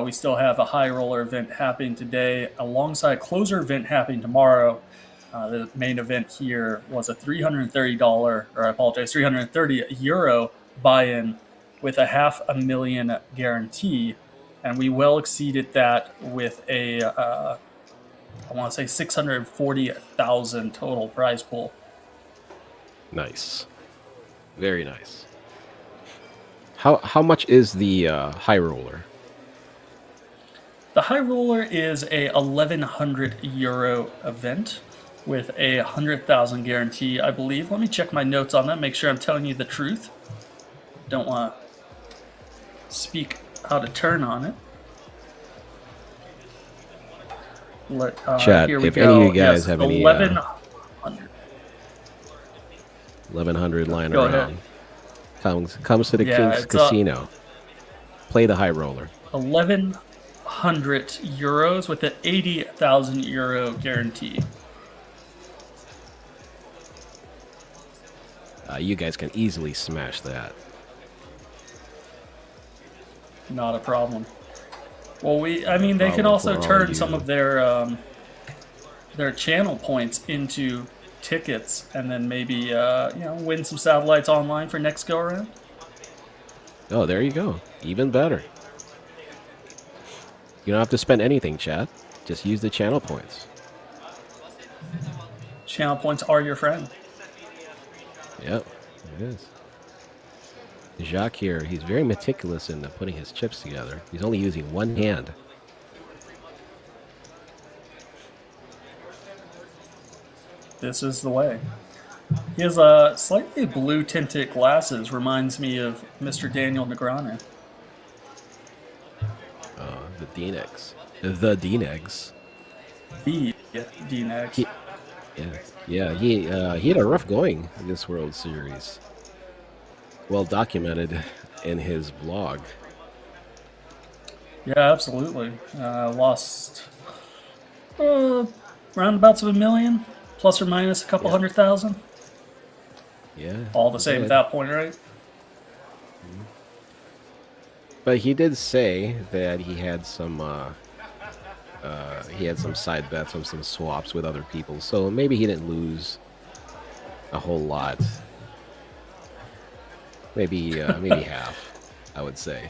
[SPEAKER 1] We still have a high roller event happening today alongside closer event happening tomorrow. The main event here was a €330 buy-in with a $500,000 guarantee. And we well exceeded that with a, I want to say 640,000 total prize pool.
[SPEAKER 2] Nice. Very nice. How much is the high roller?
[SPEAKER 1] The high roller is a €1,100 event with a 100,000 guarantee, I believe. Let me check my notes on that, make sure I'm telling you the truth. Don't want to speak out of turn on it.
[SPEAKER 2] Chat,
[SPEAKER 1] here we
[SPEAKER 2] if
[SPEAKER 1] go.
[SPEAKER 2] any of you guys have any
[SPEAKER 1] 1,100
[SPEAKER 2] lying
[SPEAKER 1] Go
[SPEAKER 2] around, comes to the
[SPEAKER 1] Yeah,
[SPEAKER 2] King's
[SPEAKER 1] it's
[SPEAKER 2] Casino. Play the high roller.
[SPEAKER 1] €1,100 with an €80,000 guarantee.
[SPEAKER 2] You guys can easily smash that.
[SPEAKER 1] Not a problem. Well, they can
[SPEAKER 2] Problem
[SPEAKER 1] also
[SPEAKER 2] for all
[SPEAKER 1] turn
[SPEAKER 2] you.
[SPEAKER 1] some of their channel points into tickets, and then maybe win some satellites online for next go around.
[SPEAKER 2] Oh, there you go. Even better. You don't have to spend anything, chat. Just use the channel points.
[SPEAKER 1] Channel points are your friend.
[SPEAKER 2] Yep, it is. Jacques here, he's very meticulous in putting his chips together. He's only using one hand.
[SPEAKER 1] This is the way. He has slightly blue tinted glasses. Reminds me of Mr. Daniel Negreanu.
[SPEAKER 2] The D-Negs. The D-Negs.
[SPEAKER 1] The D-Negs.
[SPEAKER 2] He had a rough going in this World Series. Well documented in his blog.
[SPEAKER 1] Yeah, absolutely. Lost roundabouts of $1 million, plus or minus a couple 100,000.
[SPEAKER 2] Yeah.
[SPEAKER 1] All the same at that point, right?
[SPEAKER 2] But he did say that he had some side bets on some swaps with other people, so maybe he didn't lose a whole lot. Maybe half, I would say.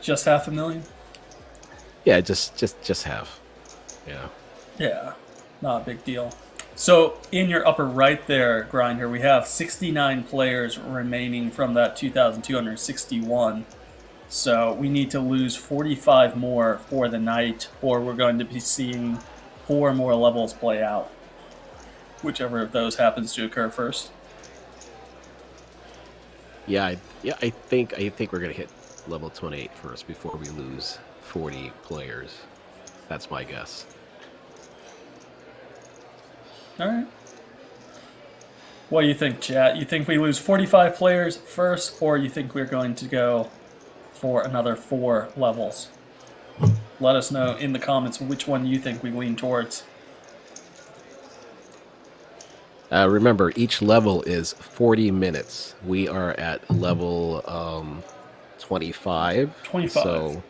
[SPEAKER 1] Just 500,000.
[SPEAKER 2] Yeah, just half. Yeah.
[SPEAKER 1] Yeah, not a big deal. So in your upper right there, Grinder, we have 69 players remaining from that 2,261. So we need to lose 45 more for the night, or we're going to be seeing 4 more levels play out. Whichever of those happens to occur first.
[SPEAKER 2] I think we're gonna hit level 28 first before we lose 40 players. That's my guess.
[SPEAKER 1] All right. What do you think, chat? You think we lose 45 players first, or you think we're going to go for another 4 levels? Let us know in the comments which one you think we lean towards.
[SPEAKER 2] Remember, each level is 40 minutes. We are at level 25.
[SPEAKER 1] 25.
[SPEAKER 2] So,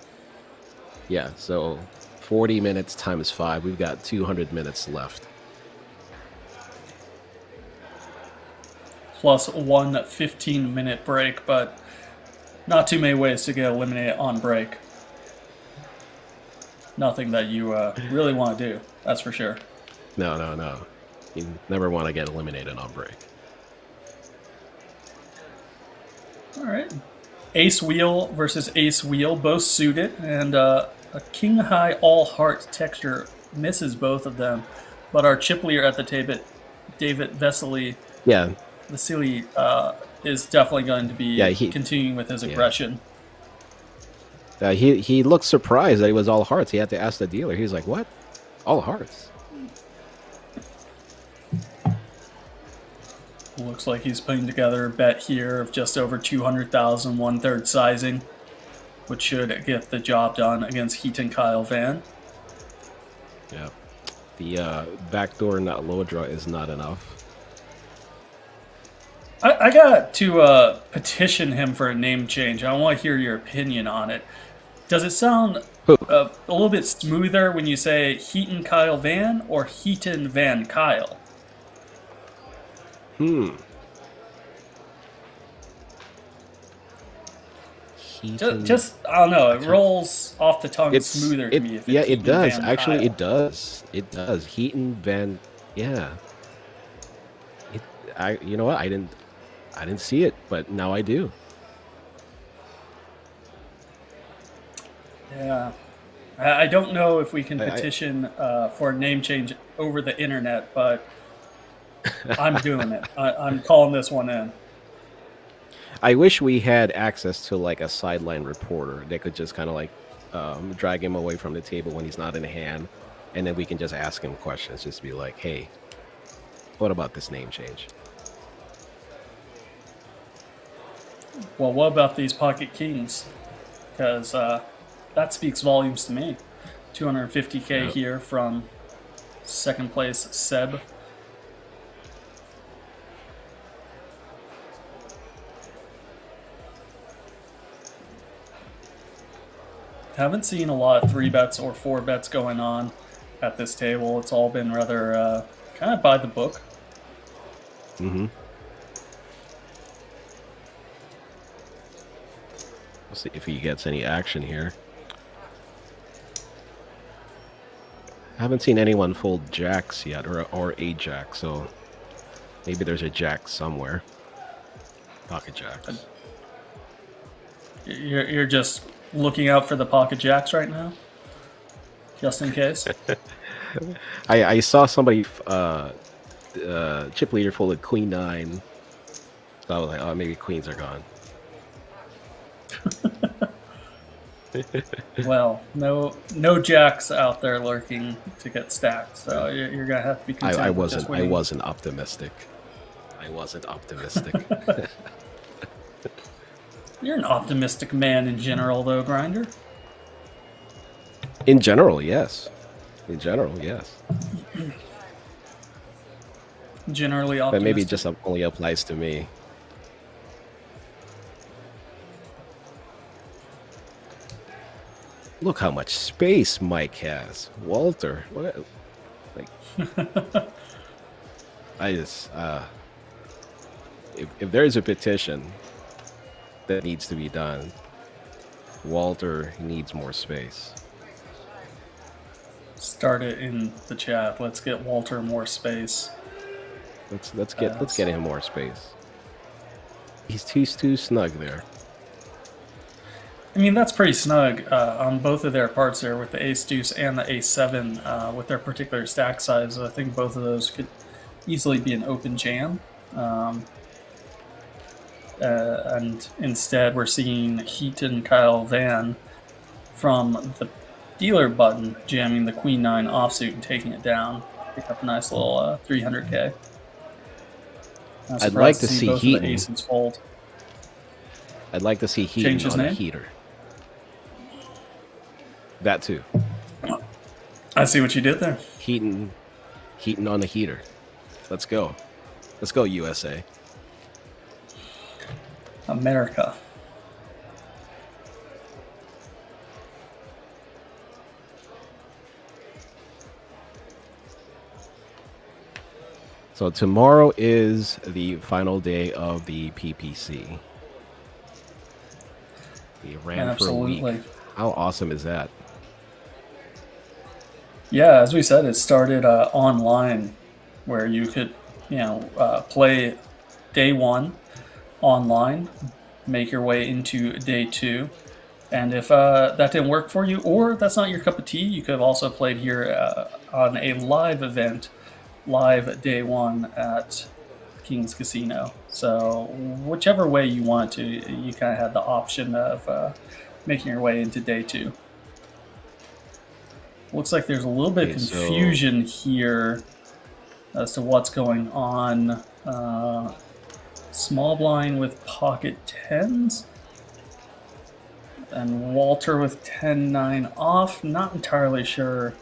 [SPEAKER 2] yeah, so 40 minutes times 5. We've got 200 minutes left.
[SPEAKER 1] Plus 1 15-minute break, but not too many ways to get eliminated on break. Nothing that you really want to do, that's for sure.
[SPEAKER 2] No. You never want to get eliminated on break.
[SPEAKER 1] All right. Ace Wheel versus Ace Wheel, both suited, and a King High All Heart texture misses both of them. But our chip leader at the table, David Vesely,
[SPEAKER 2] Yeah.
[SPEAKER 1] is definitely going to be
[SPEAKER 2] he-
[SPEAKER 1] continuing with his aggression.
[SPEAKER 2] He looked surprised that it was all hearts. He had to ask the dealer. He was like, "What? All hearts?"
[SPEAKER 1] Looks like he's putting together a bet here of just over 200,000, 1/3 sizing, which should get the job done against Heaton Kyle Van.
[SPEAKER 2] Yeah. The backdoor not low draw is not enough.
[SPEAKER 1] I got to petition him for a name change. I want to hear your opinion on it. Does it sound a little bit smoother when you say Heaton Kyle Van or Heaton Van Kyle?
[SPEAKER 2] Heaton.
[SPEAKER 1] Just I don't know. It rolls off the tongue smoother to me. If it's
[SPEAKER 2] it does.
[SPEAKER 1] Van
[SPEAKER 2] Actually,
[SPEAKER 1] Kyle.
[SPEAKER 2] it does. It does. Heaton Van. Yeah. You know what? I didn't see it, but now I do.
[SPEAKER 1] Yeah. I don't know if we can petition for a name change over the internet, but I'm doing it. I'm calling this one in.
[SPEAKER 2] I wish we had access to like a sideline reporter that could just kind of like drag him away from the table when he's not in hand, and then we can just ask him questions. Just be like, "Hey, what about this name change?"
[SPEAKER 1] Well, what about these pocket kings? Because that speaks volumes to me. 250K here from second place Seb. Haven't seen a lot of 3 bets or 4 bets going on at this table. It's all been rather kind of by the book.
[SPEAKER 2] Mm-hmm. We'll see if he gets any action here. Haven't seen anyone fold jacks yet, or a jack, so maybe there's a jack somewhere. Pocket jacks.
[SPEAKER 1] You're just looking out for the pocket jacks right now, just in case.
[SPEAKER 2] I saw somebody chip leader folded queen 9, so I was like, oh, maybe queens are gone.
[SPEAKER 1] Well, no jacks out there lurking to get stacked, so you're gonna have to be content.
[SPEAKER 2] I
[SPEAKER 1] with just winning.
[SPEAKER 2] wasn't optimistic. I wasn't optimistic.
[SPEAKER 1] You're an optimistic man in general, though, Grinder.
[SPEAKER 2] In general, yes. In general, yes.
[SPEAKER 1] Generally optimistic.
[SPEAKER 2] But maybe it just only applies to me. Look how much space Mike has. Walter, what? Like, I just, if there's a petition that needs to be done, Walter needs more space.
[SPEAKER 1] Start it in the chat. Let's get Walter more space.
[SPEAKER 2] Let's get him more space. He's too snug there.
[SPEAKER 1] I mean, that's pretty snug on both of their parts there with the ace deuce and the ace seven with their particular stack size. I think both of those could easily be an open jam. And instead, we're seeing Heat and Kyle Van from the dealer button jamming the queen nine offsuit and taking it down. Pick up a nice little 300K.
[SPEAKER 2] I'd like to see
[SPEAKER 1] both
[SPEAKER 2] Heat.
[SPEAKER 1] Of the aces fold.
[SPEAKER 2] I'd like to see Heat on a heater. That too.
[SPEAKER 1] I see what you did there.
[SPEAKER 2] Heaton on the heater. Let's go. Let's go, USA.
[SPEAKER 1] America.
[SPEAKER 2] So tomorrow is the final day of the PPC. We ran for a week. How awesome is that?
[SPEAKER 1] Yeah, as we said, it started online, where you could, play day one online, make your way into day two, and if that didn't work for you, or that's not your cup of tea, you could have also played here on a live event, live day one at King's Casino. So whichever way you want to, you kind of had the option of making your way into day two. Looks like there's a little bit of confusion here as to what's going on. Small blind with pocket tens. And Walter with 10-9 off. Not entirely sure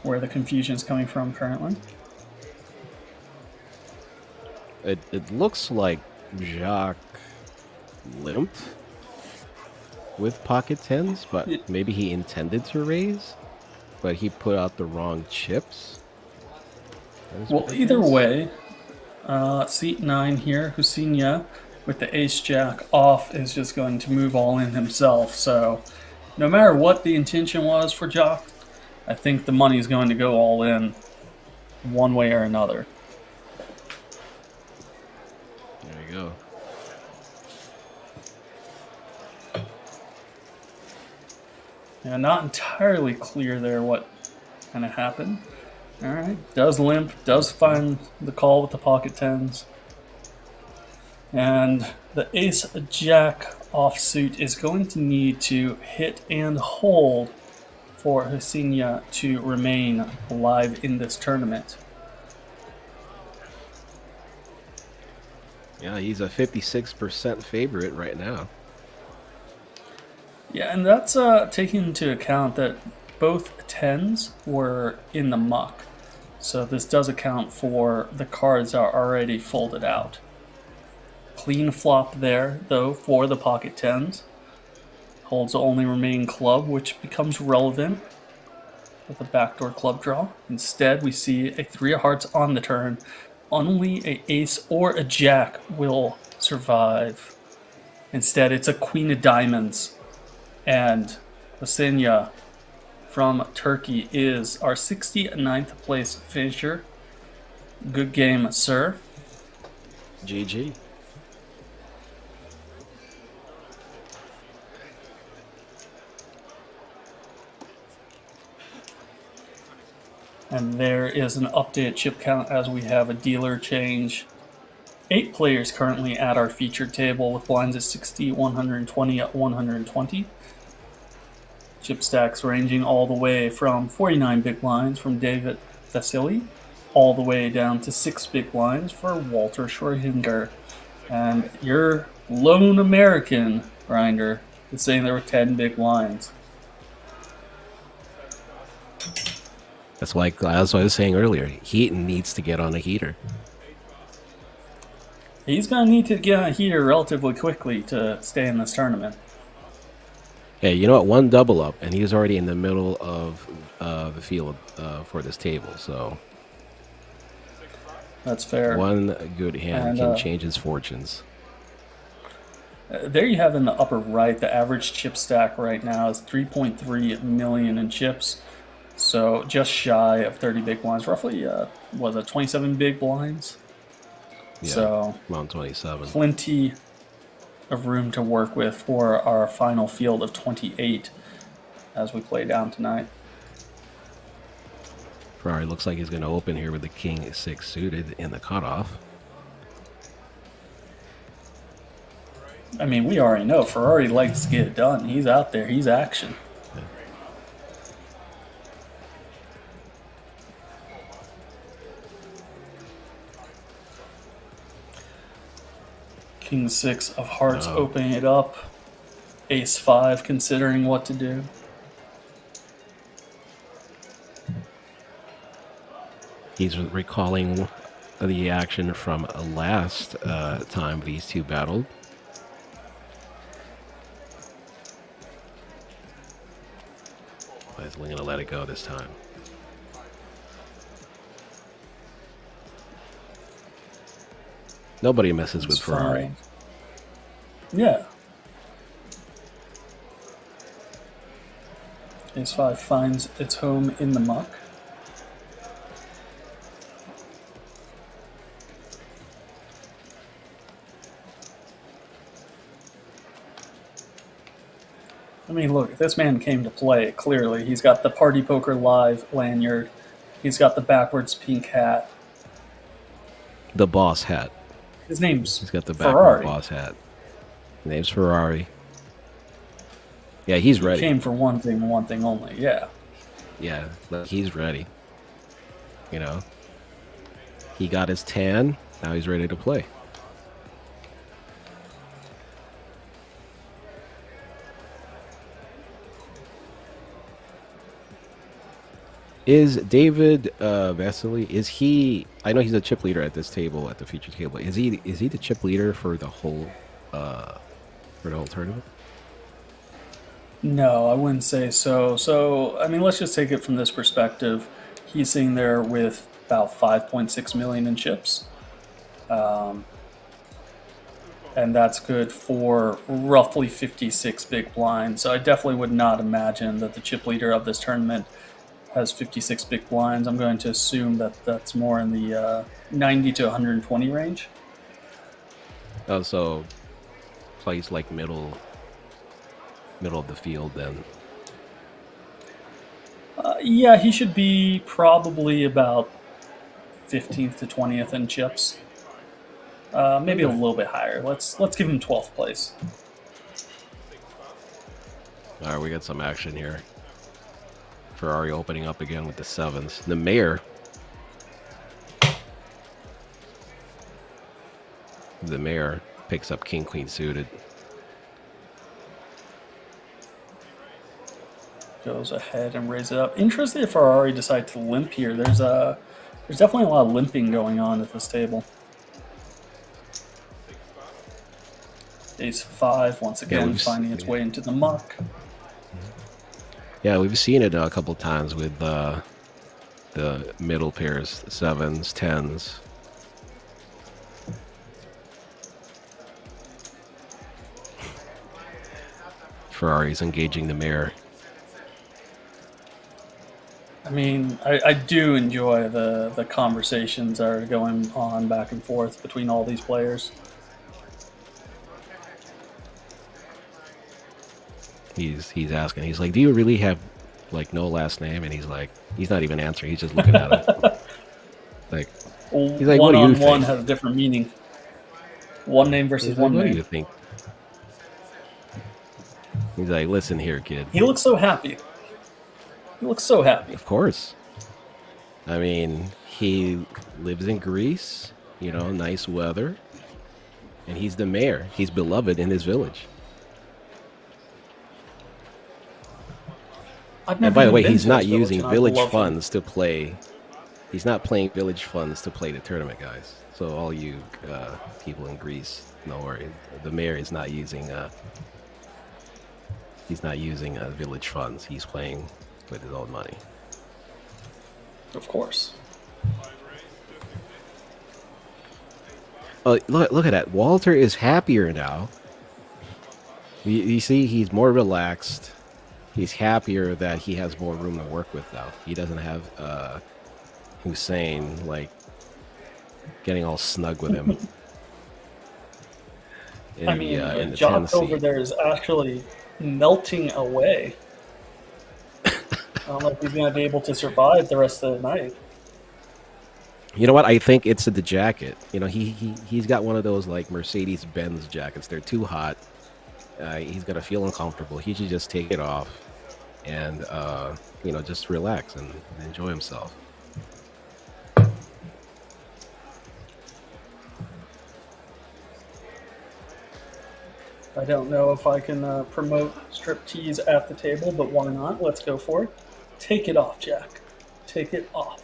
[SPEAKER 1] where the confusion is coming from currently.
[SPEAKER 2] It looks like Jacques limped with pocket tens, but maybe he intended to raise, but he put out the wrong chips.
[SPEAKER 1] Well, either way, seat 9 here, Husinia with the ace-jack off is just going to move all in himself. So no matter what the intention was for Jock, I think the money is going to go all in one way or another.
[SPEAKER 2] There you go.
[SPEAKER 1] Yeah, not entirely clear there what kind of happened. All right, does limp, does find the call with the pocket tens. And the ace-jack offsuit is going to need to hit and hold for Husinia to remain alive in this tournament.
[SPEAKER 2] Yeah, he's a 56% favorite right now.
[SPEAKER 1] Yeah, and that's taking into account that both tens were in the muck. So this does account for the cards that are already folded out. Clean flop there, though, for the pocket tens. Holds the only remaining club, which becomes relevant with a backdoor club draw. Instead, we see a 3 of hearts on the turn. Only an ace or a jack will survive. Instead, it's a queen of diamonds. And Husinia from Turkey is our 69th place finisher. Good game, sir.
[SPEAKER 2] GG.
[SPEAKER 1] And there is an updated chip count as we have a dealer change. 8 players currently at our featured table with blinds at 60, 120 at 120. Chip stacks ranging all the way from 49 big blinds from David Vasily, all the way down to 6 big blinds for Walter Schrodinger. And your lone American grinder is saying there were 10 big blinds.
[SPEAKER 2] That's what I was saying earlier. Heaton needs to get on a heater.
[SPEAKER 1] He's going to need to get on a heater relatively quickly to stay in this tournament.
[SPEAKER 2] Hey, you know what? One double up, and he's already in the middle of the field for this table. So
[SPEAKER 1] that's fair.
[SPEAKER 2] One good hand can change his fortunes.
[SPEAKER 1] There you have in the upper right, the average chip stack right now is 3.3 million in chips. So just shy of 30 big blinds, roughly, was it 27 big blinds?
[SPEAKER 2] Yeah,
[SPEAKER 1] so
[SPEAKER 2] around 27.
[SPEAKER 1] Plenty of room to work with for our final field of 28 as we play down tonight.
[SPEAKER 2] Ferrari looks like he's going to open here with the king 6 suited in the cutoff.
[SPEAKER 1] I mean, we already know Ferrari likes to get it done. He's out there. He's action.
[SPEAKER 2] Yeah.
[SPEAKER 1] King 6 of hearts opening it up. Ace 5 considering what to do.
[SPEAKER 2] He's recalling the action from last time these two battled. He's going to let it go this time. Nobody messes with Ferrari.
[SPEAKER 1] Yeah. Ace 5 finds its home in the muck. I mean, look, this man came to play, clearly. He's got the Party Poker Live lanyard. He's got the backwards pink hat.
[SPEAKER 2] The boss hat.
[SPEAKER 1] His name's
[SPEAKER 2] He's got the backward
[SPEAKER 1] Ferrari.
[SPEAKER 2] boss hat. His name's Ferrari. Yeah, he's ready.
[SPEAKER 1] He came for one thing and one thing only, yeah.
[SPEAKER 2] Yeah, like he's ready. You know? He got his tan, now he's ready to play. Is David Vasily, is he, I know he's a chip leader at this table, at the feature table. Is he the chip leader for the whole tournament?
[SPEAKER 1] No, I wouldn't say so. So, I mean, let's just take it from this perspective. He's sitting there with about 5.6 million in chips. And that's good for roughly 56 big blinds. So I definitely would not imagine that the chip leader of this tournament has 56 big blinds. I'm going to assume that that's more in the 90 to 120 range.
[SPEAKER 2] Oh, so plays like middle of the field then.
[SPEAKER 1] Yeah, he should be probably about 15th to 20th in chips. Maybe a little bit higher. Let's give him 12th place.
[SPEAKER 2] All right, we got some action here. Ferrari opening up again with the 7s. The mayor. The mayor picks up king queen suited.
[SPEAKER 1] Goes ahead and raises it up. Interesting if Ferrari decide to limp here. There's definitely a lot of limping going on at this table. Ace 5 once again finding its way into the muck.
[SPEAKER 2] Yeah, we've seen it a couple times with the middle pairs, 7s, 10s. Ferrari's engaging the mayor.
[SPEAKER 1] I mean, I do enjoy the conversations that are going on back and forth between all these players.
[SPEAKER 2] He's asking. He's like, "Do you really have like no last name?" And he's like, he's not even answering. He's just looking at him. Like, he's like, "What do you think?"
[SPEAKER 1] One has a different meaning. One name versus one
[SPEAKER 2] name. What
[SPEAKER 1] name.
[SPEAKER 2] do you think? He's like, "Listen here, kid."
[SPEAKER 1] He looks so happy. He looks so happy.
[SPEAKER 2] Of course. I mean, he lives in Greece. You know, nice weather, and he's the mayor. He's beloved in his village. And by the way, he's not using village funds to play. He's not playing village funds to play the tournament, guys. So all you people in Greece, no worry. The mayor is not using. He's not using village funds. He's playing with his own money.
[SPEAKER 1] Of course.
[SPEAKER 2] Oh, look at that! Walter is happier now. You see, he's more relaxed. He's happier that he has more room to work with now. He doesn't have Hussein like getting all snug with him.
[SPEAKER 1] I mean,
[SPEAKER 2] in the
[SPEAKER 1] Jock
[SPEAKER 2] 10 seat.
[SPEAKER 1] over there is actually melting away. I don't know if he's going to be able to survive the rest of the night.
[SPEAKER 2] You know what? I think it's the jacket. You know, he's got one of those like Mercedes-Benz jackets. They're too hot. He's gonna feel uncomfortable. He should just take it off and just relax and enjoy himself.
[SPEAKER 1] I don't know if I can promote striptease at the table, but why not? Let's go for it. Take it off, Jack. Take it off.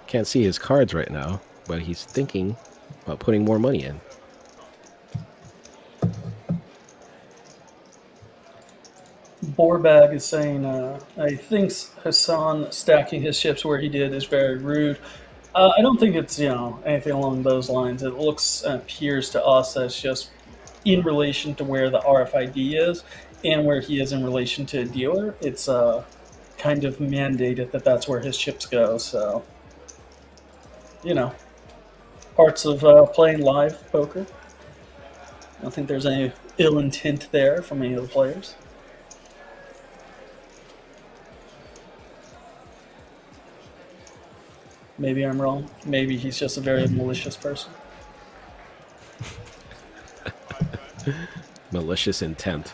[SPEAKER 2] Can't see his cards right now, but he's thinking about putting more money in.
[SPEAKER 1] Borbag is saying, I think Hassan stacking his chips where he did is very rude. I don't think it's, anything along those lines. It looks and appears to us as just in relation to where the RFID is and where he is in relation to a dealer. It's kind of mandated that that's where his chips go. So, parts of playing live poker. I don't think there's any ill intent there from any of the players. Maybe I'm wrong. Maybe he's just a very malicious person.
[SPEAKER 2] Malicious intent.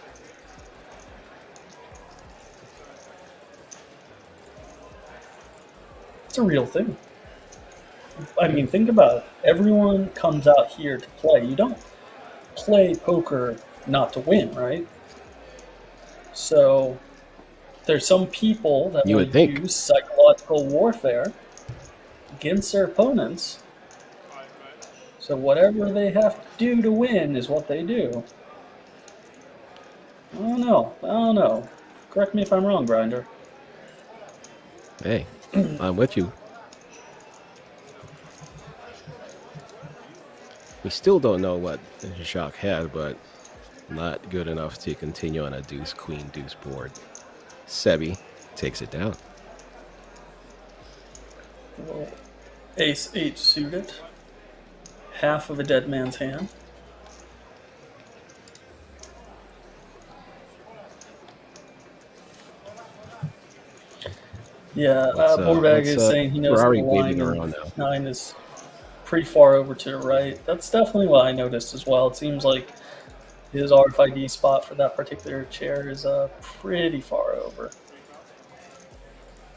[SPEAKER 1] It's a real thing. I mean, think about it. Everyone comes out here to play. You don't play poker not to win, right? So there's some people that
[SPEAKER 2] You
[SPEAKER 1] will
[SPEAKER 2] would think.
[SPEAKER 1] use psychological warfare against their opponents. So whatever they have to do to win is what they do. I don't know. Correct me if I'm wrong, Grinder.
[SPEAKER 2] Hey, I'm with you. We still don't know what Jacques had, but not good enough to continue on a deuce, queen, deuce board. Sebi takes it down.
[SPEAKER 1] Well, Ace 8 suited. Half of a dead man's hand. Yeah, Borbag is saying he knows the
[SPEAKER 2] Ferrari
[SPEAKER 1] line
[SPEAKER 2] waving around now.
[SPEAKER 1] 9 is pretty far over to the right. That's definitely what I noticed as well. It seems like his RFID spot for that particular chair is pretty far over.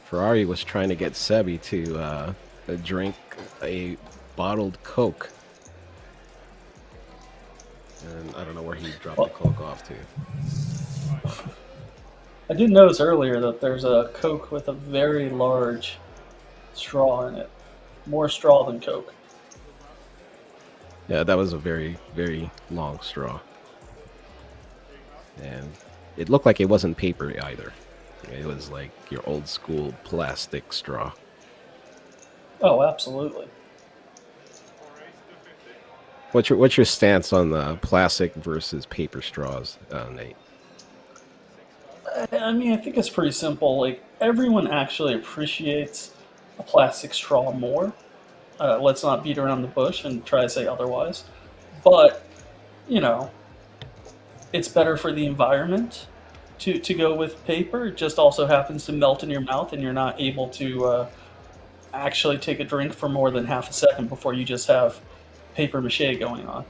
[SPEAKER 2] Ferrari was trying to get Sebi to drink a bottled Coke. And I don't know where he dropped the Coke off to.
[SPEAKER 1] I did notice earlier that there's a Coke with a very large straw in it. More straw than Coke.
[SPEAKER 2] Yeah, that was a very, very long straw. And it looked like it wasn't paper either. It was like your old school plastic straw.
[SPEAKER 1] Oh, absolutely.
[SPEAKER 2] What's your stance on the plastic versus paper straws, Nate?
[SPEAKER 1] I mean, I think it's pretty simple. Like, everyone actually appreciates a plastic straw more. Let's not beat around the bush and try to say otherwise. But, it's better for the environment to go with paper. It just also happens to melt in your mouth and you're not able to actually take a drink for more than half a second before you just have paper mache going on.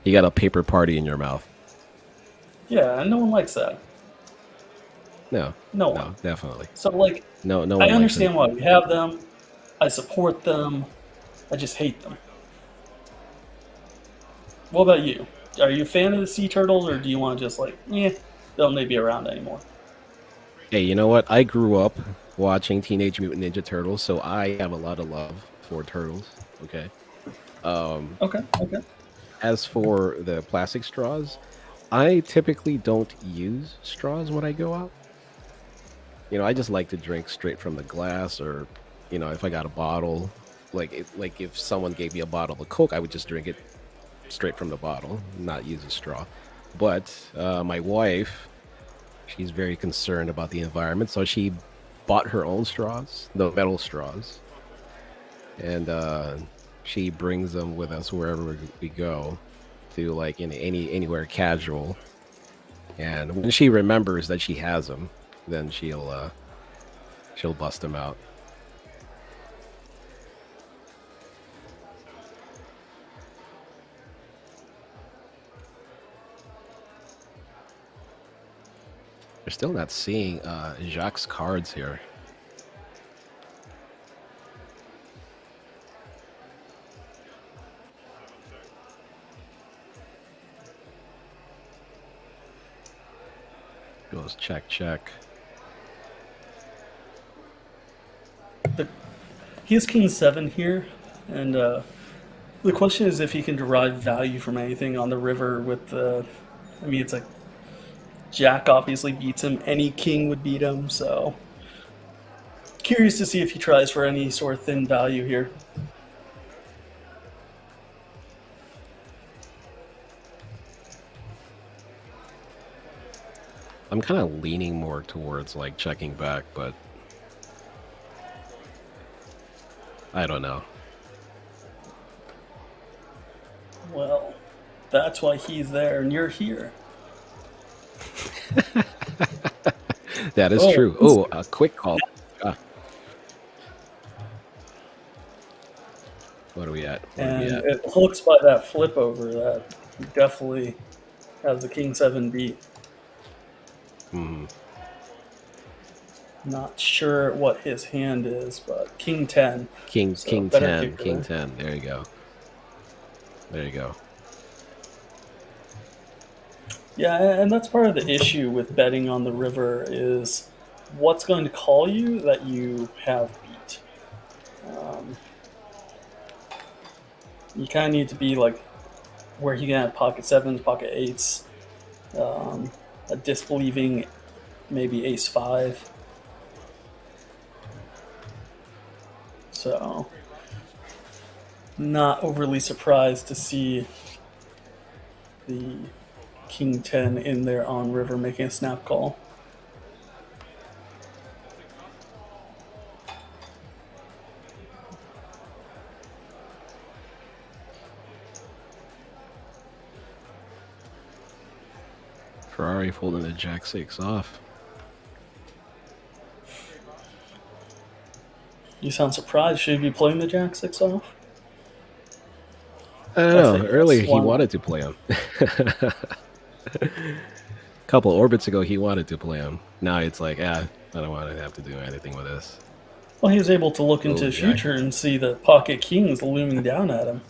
[SPEAKER 2] You got a paper party in your mouth.
[SPEAKER 1] Yeah, and no one likes that.
[SPEAKER 2] No, definitely.
[SPEAKER 1] So, like,
[SPEAKER 2] no one
[SPEAKER 1] I
[SPEAKER 2] likes
[SPEAKER 1] understand
[SPEAKER 2] it.
[SPEAKER 1] why we have them. I support them. I just hate them. What about you? Are you a fan of the sea turtles, or do you want to just they'll maybe be around anymore?
[SPEAKER 2] Hey, you know what? I grew up watching Teenage Mutant Ninja Turtles, so I have a lot of love for turtles. Okay.
[SPEAKER 1] Okay.
[SPEAKER 2] As for the plastic straws, I typically don't use straws when I go out. I just like to drink straight from the glass, or if I got a bottle, like if someone gave me a bottle of Coke, I would just drink it straight from the bottle, not use a straw. But my wife, she's very concerned about the environment, so she bought her own straws, the metal straws, and she brings them with us wherever we go, to like anywhere casual. And when she remembers that she has them, then she'll bust them out. We're still not seeing Jacques' cards here. Goes check, check.
[SPEAKER 1] He has king 7 here, and the question is if he can derive value from anything on the river with the... I mean, it's like Jack obviously beats him. Any king would beat him, so... Curious to see if he tries for any sort of thin value here.
[SPEAKER 2] I'm kind of leaning more towards like checking back, but I don't know.
[SPEAKER 1] Well, that's why he's there and you're here.
[SPEAKER 2] That is true. Oh, a quick call. What are we at?
[SPEAKER 1] And it looks by that flip over that he definitely has the king 7 beat. Not sure what his hand is, but king 10.
[SPEAKER 2] King 10. King 10. There you go. There you go.
[SPEAKER 1] Yeah, and that's part of the issue with betting on the river is what's going to call you that you have beat. You kind of need to be like where he can have pocket 7s, pocket 8s, a disbelieving maybe ace 5. So, not overly surprised to see the king 10 in there on river making a snap call.
[SPEAKER 2] Ferrari folding the jack 6 off.
[SPEAKER 1] You sound surprised. Should he be playing the jack 6 off?
[SPEAKER 2] I don't know. Earlier he wanted to play him. A couple orbits ago he wanted to play him. Now it's like, I don't want to have to do anything with this.
[SPEAKER 1] Well, he was able to look into the future and see the pocket kings looming down at him.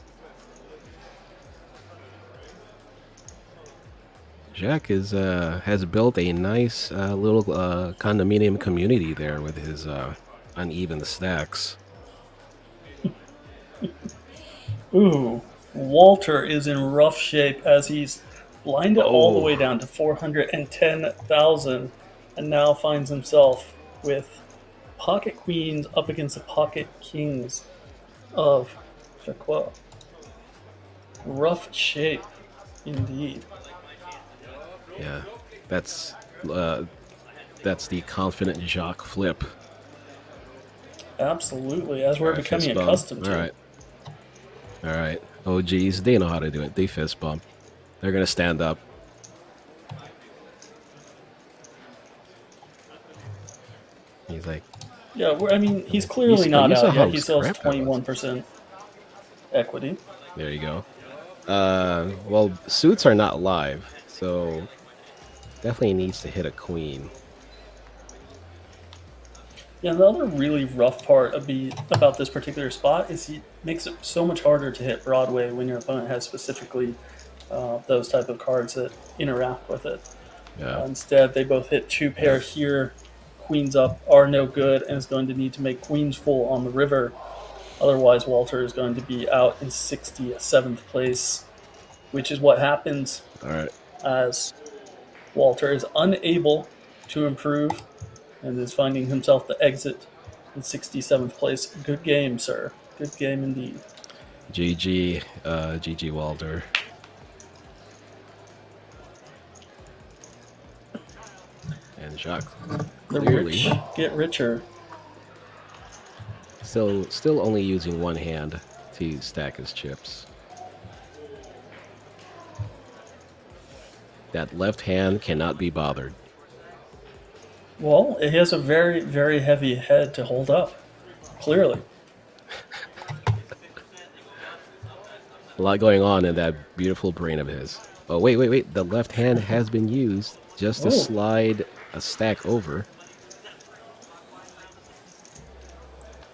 [SPEAKER 2] Jack is has built a nice little condominium community there with his uneven stacks.
[SPEAKER 1] Ooh, Walter is in rough shape as he's blinded all the way down to 410,000 and now finds himself with pocket queens up against the pocket kings of Jacques. Rough shape, indeed.
[SPEAKER 2] Yeah, that's the confident Jacques flip.
[SPEAKER 1] Absolutely, as we're becoming accustomed to.
[SPEAKER 2] All right. OGs, they know how to do it. They fist bump. They're gonna stand up. He's like,
[SPEAKER 1] yeah. I mean, he's clearly not out yet. He still has 21% equity.
[SPEAKER 2] There you go. Well, suits are not live, so definitely needs to hit a queen.
[SPEAKER 1] Yeah, the other really rough part about this particular spot is he makes it so much harder to hit Broadway when your opponent has specifically those type of cards that interact with it.
[SPEAKER 2] Yeah.
[SPEAKER 1] Instead, they both hit 2 pair here. Queens up are no good and is going to need to make queens full on the river. Otherwise, Walter is going to be out in 67th place, which is what happens as Walter is unable to improve and is finding himself the exit in 67th place. Good game, sir. Good game indeed.
[SPEAKER 2] GG Walter. And Jacques
[SPEAKER 1] The
[SPEAKER 2] clearly
[SPEAKER 1] rich get richer.
[SPEAKER 2] still only using one hand to stack his chips. That left hand cannot be bothered.
[SPEAKER 1] Well, he has a very, very heavy head to hold up. Clearly.
[SPEAKER 2] A lot going on in that beautiful brain of his. Oh, wait. The left hand has been used just to slide a stack over.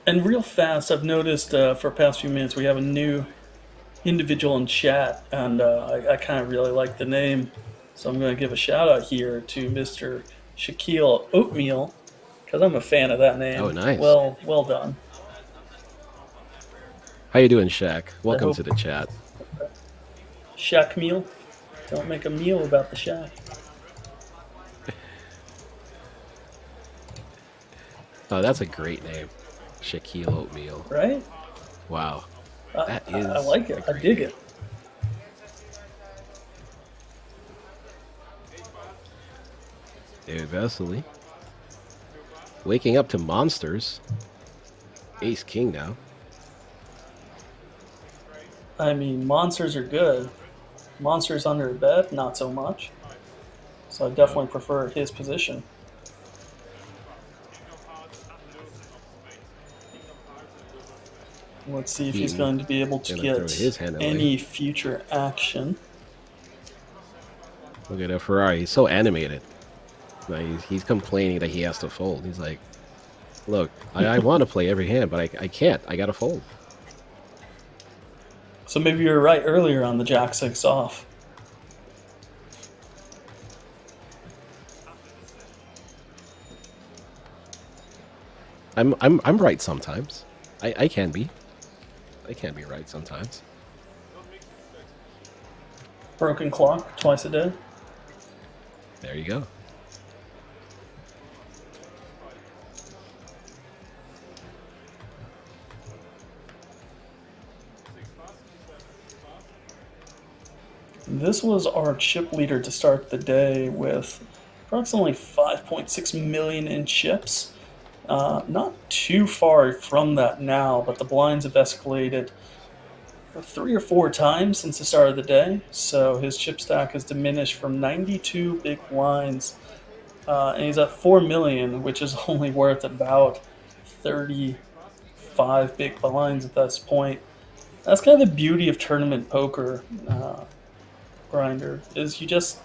[SPEAKER 1] And real fast, I've noticed for past few minutes we have a new individual in chat, and I kind of really like the name. So I'm going to give a shout out here to Mr. Shaquille Oatmeal, because I'm a fan of that name.
[SPEAKER 2] Oh, nice.
[SPEAKER 1] Well done.
[SPEAKER 2] How you doing, Shaq? Welcome to the chat.
[SPEAKER 1] Shack meal. Don't make a meal about the shack.
[SPEAKER 2] Oh, that's a great name. Shaquille Oatmeal.
[SPEAKER 1] Right?
[SPEAKER 2] Wow.
[SPEAKER 1] I like it. I dig it.
[SPEAKER 2] David Vesely. Waking up to monsters. Ace King now.
[SPEAKER 1] I mean, monsters are good. Monsters under a bed, not so much. So I definitely prefer his position. Let's see if he's going to be able to get any future action.
[SPEAKER 2] Look at that Ferrari. He's so animated. Like, he's complaining that he has to fold. He's like, look, I want to play every hand, but I can't. I got to fold.
[SPEAKER 1] So maybe you were right earlier on the Jack 6 off.
[SPEAKER 2] I'm right sometimes. I can be. I can be right sometimes.
[SPEAKER 1] Broken clock twice a day.
[SPEAKER 2] There you go.
[SPEAKER 1] This was our chip leader to start the day with approximately 5.6 million in chips. Not too far from that now, but the blinds have escalated 3 or 4 times since the start of the day. So his chip stack has diminished from 92 big blinds, and he's at 4 million, which is only worth about 35 big blinds at this point. That's kind of the beauty of tournament poker, Grinder, is you just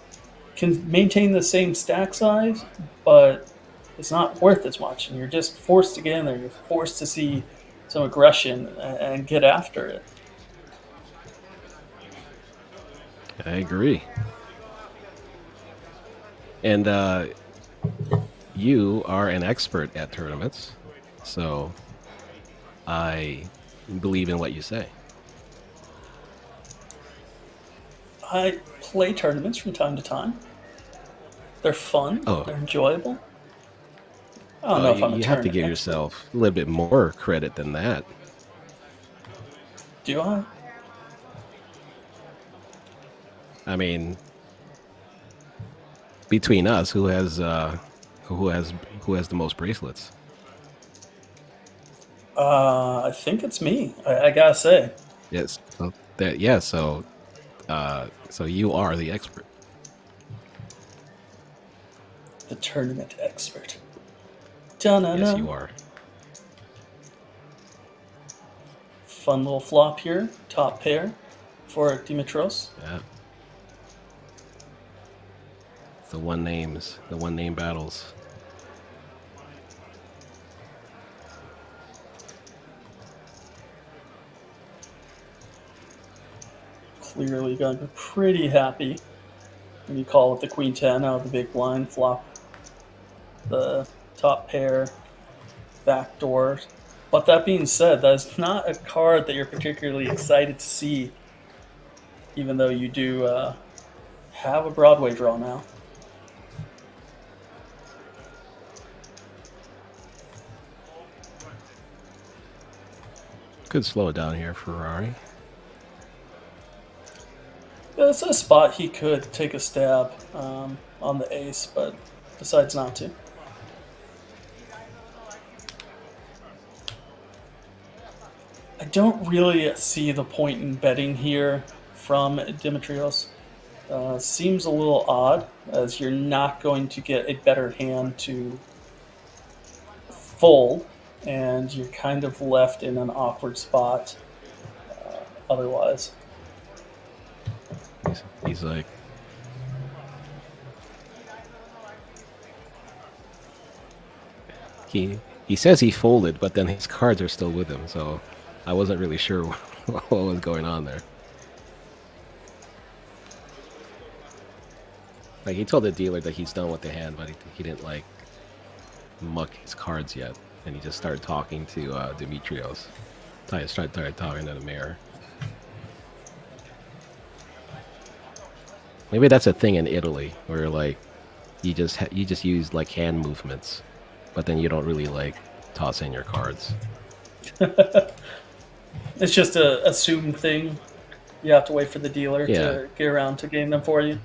[SPEAKER 1] can maintain the same stack size, but it's not worth as much, and you're just forced to get in there. You're forced to see some aggression and get after it.
[SPEAKER 2] I agree. And you are an expert at tournaments, so I believe in what you say.
[SPEAKER 1] I play tournaments from time to time. They're fun.
[SPEAKER 2] Oh.
[SPEAKER 1] They're enjoyable. I don't know if I'm a
[SPEAKER 2] You have to give
[SPEAKER 1] tournament
[SPEAKER 2] yourself a little bit more credit than that.
[SPEAKER 1] Do I?
[SPEAKER 2] I mean, between us, who has the most bracelets?
[SPEAKER 1] I think it's me. I gotta say.
[SPEAKER 2] Yes. So you are the expert.
[SPEAKER 1] The tournament expert. Da-na-na.
[SPEAKER 2] Yes, you are.
[SPEAKER 1] Fun little flop here. Top pair for Dimitros.
[SPEAKER 2] Yeah. The one name battles.
[SPEAKER 1] Clearly gonna be pretty happy when you call it the Queen 10 out of the big blind, flop the top pair, backdoor. But that being said, that's not a card that you're particularly excited to see, even though you do have a Broadway draw now.
[SPEAKER 2] Could slow it down here, Ferrari.
[SPEAKER 1] It's a spot he could take a stab on the ace, but decides not to. I don't really see the point in betting here from Dimitrios. Seems a little odd, as you're not going to get a better hand to fold, and you're kind of left in an awkward spot otherwise.
[SPEAKER 2] He's like, he says he folded, but then his cards are still with him, so I wasn't really sure what was going on there. Like, he told the dealer that he's done with the hand, but he didn't like muck his cards yet, and he just started talking to Dimitrios. Started talking to the mayor. Maybe that's a thing in Italy where like you just use like hand movements, but then you don't really like toss in your cards.
[SPEAKER 1] It's just a assumed thing. You have to wait for the dealer to get around to getting them for you.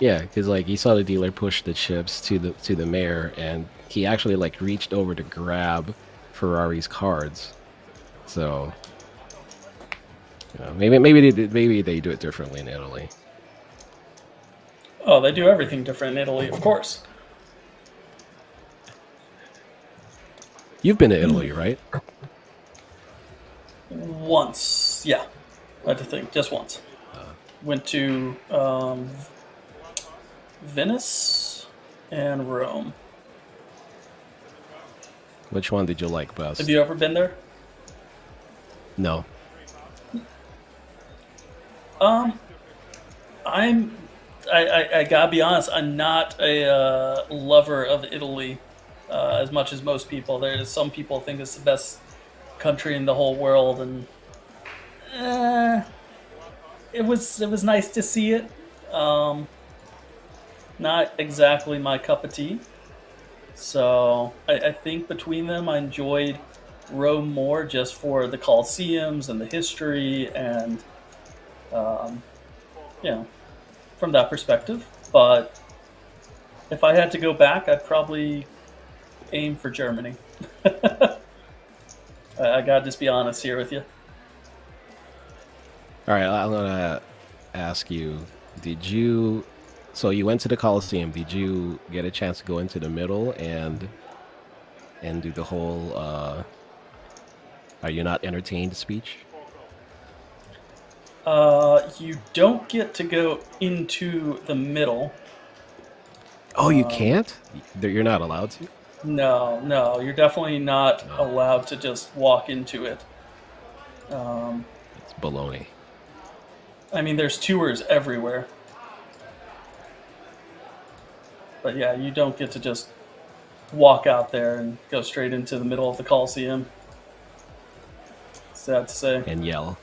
[SPEAKER 2] Yeah, because like you saw the dealer push the chips to the mayor, and he actually like reached over to grab Ferrari's cards. So you know, maybe they do it differently in Italy.
[SPEAKER 1] Oh, they do everything different in Italy, of course.
[SPEAKER 2] You've been to Italy, right?
[SPEAKER 1] Once, yeah. I had to think, just once. Went to Venice and Rome.
[SPEAKER 2] Which one did you like best?
[SPEAKER 1] Have you ever been there?
[SPEAKER 2] No.
[SPEAKER 1] I gotta be honest, I'm not a lover of Italy as much as most people. There's some people think it's the best country in the whole world, and it was nice to see it. Not exactly my cup of tea. So I think between them, I enjoyed Rome more just for the Colosseums and the history and from that perspective. But if I had to go back, I'd probably aim for Germany. I gotta just be honest here with you.
[SPEAKER 2] All right, I'm gonna ask you: So you went to the Colosseum? Did you get a chance to go into the middle and do the whole "Are you not entertained?" speech?
[SPEAKER 1] You don't get to go into the middle.
[SPEAKER 2] Oh, you can't? You're not allowed to?
[SPEAKER 1] No, you're definitely not allowed to just walk into it.
[SPEAKER 2] It's baloney.
[SPEAKER 1] I mean, there's tours everywhere. But yeah, you don't get to just walk out there and go straight into the middle of the Coliseum. Sad to say.
[SPEAKER 2] And yell.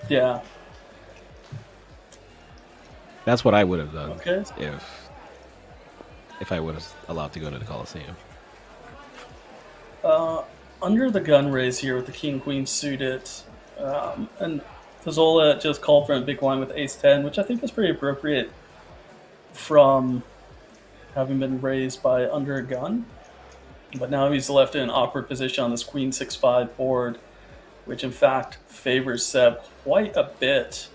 [SPEAKER 1] Yeah.
[SPEAKER 2] That's what I would have done
[SPEAKER 1] Okay.
[SPEAKER 2] if I was allowed to go to the Coliseum.
[SPEAKER 1] Under the gun raise here with the king-queen suited, and Fazzola just called for a big line with ace-10, which I think is pretty appropriate from having been raised by under a gun. But now he's left in an awkward position on this queen 6-5 board, which in fact favors Seb quite a bit.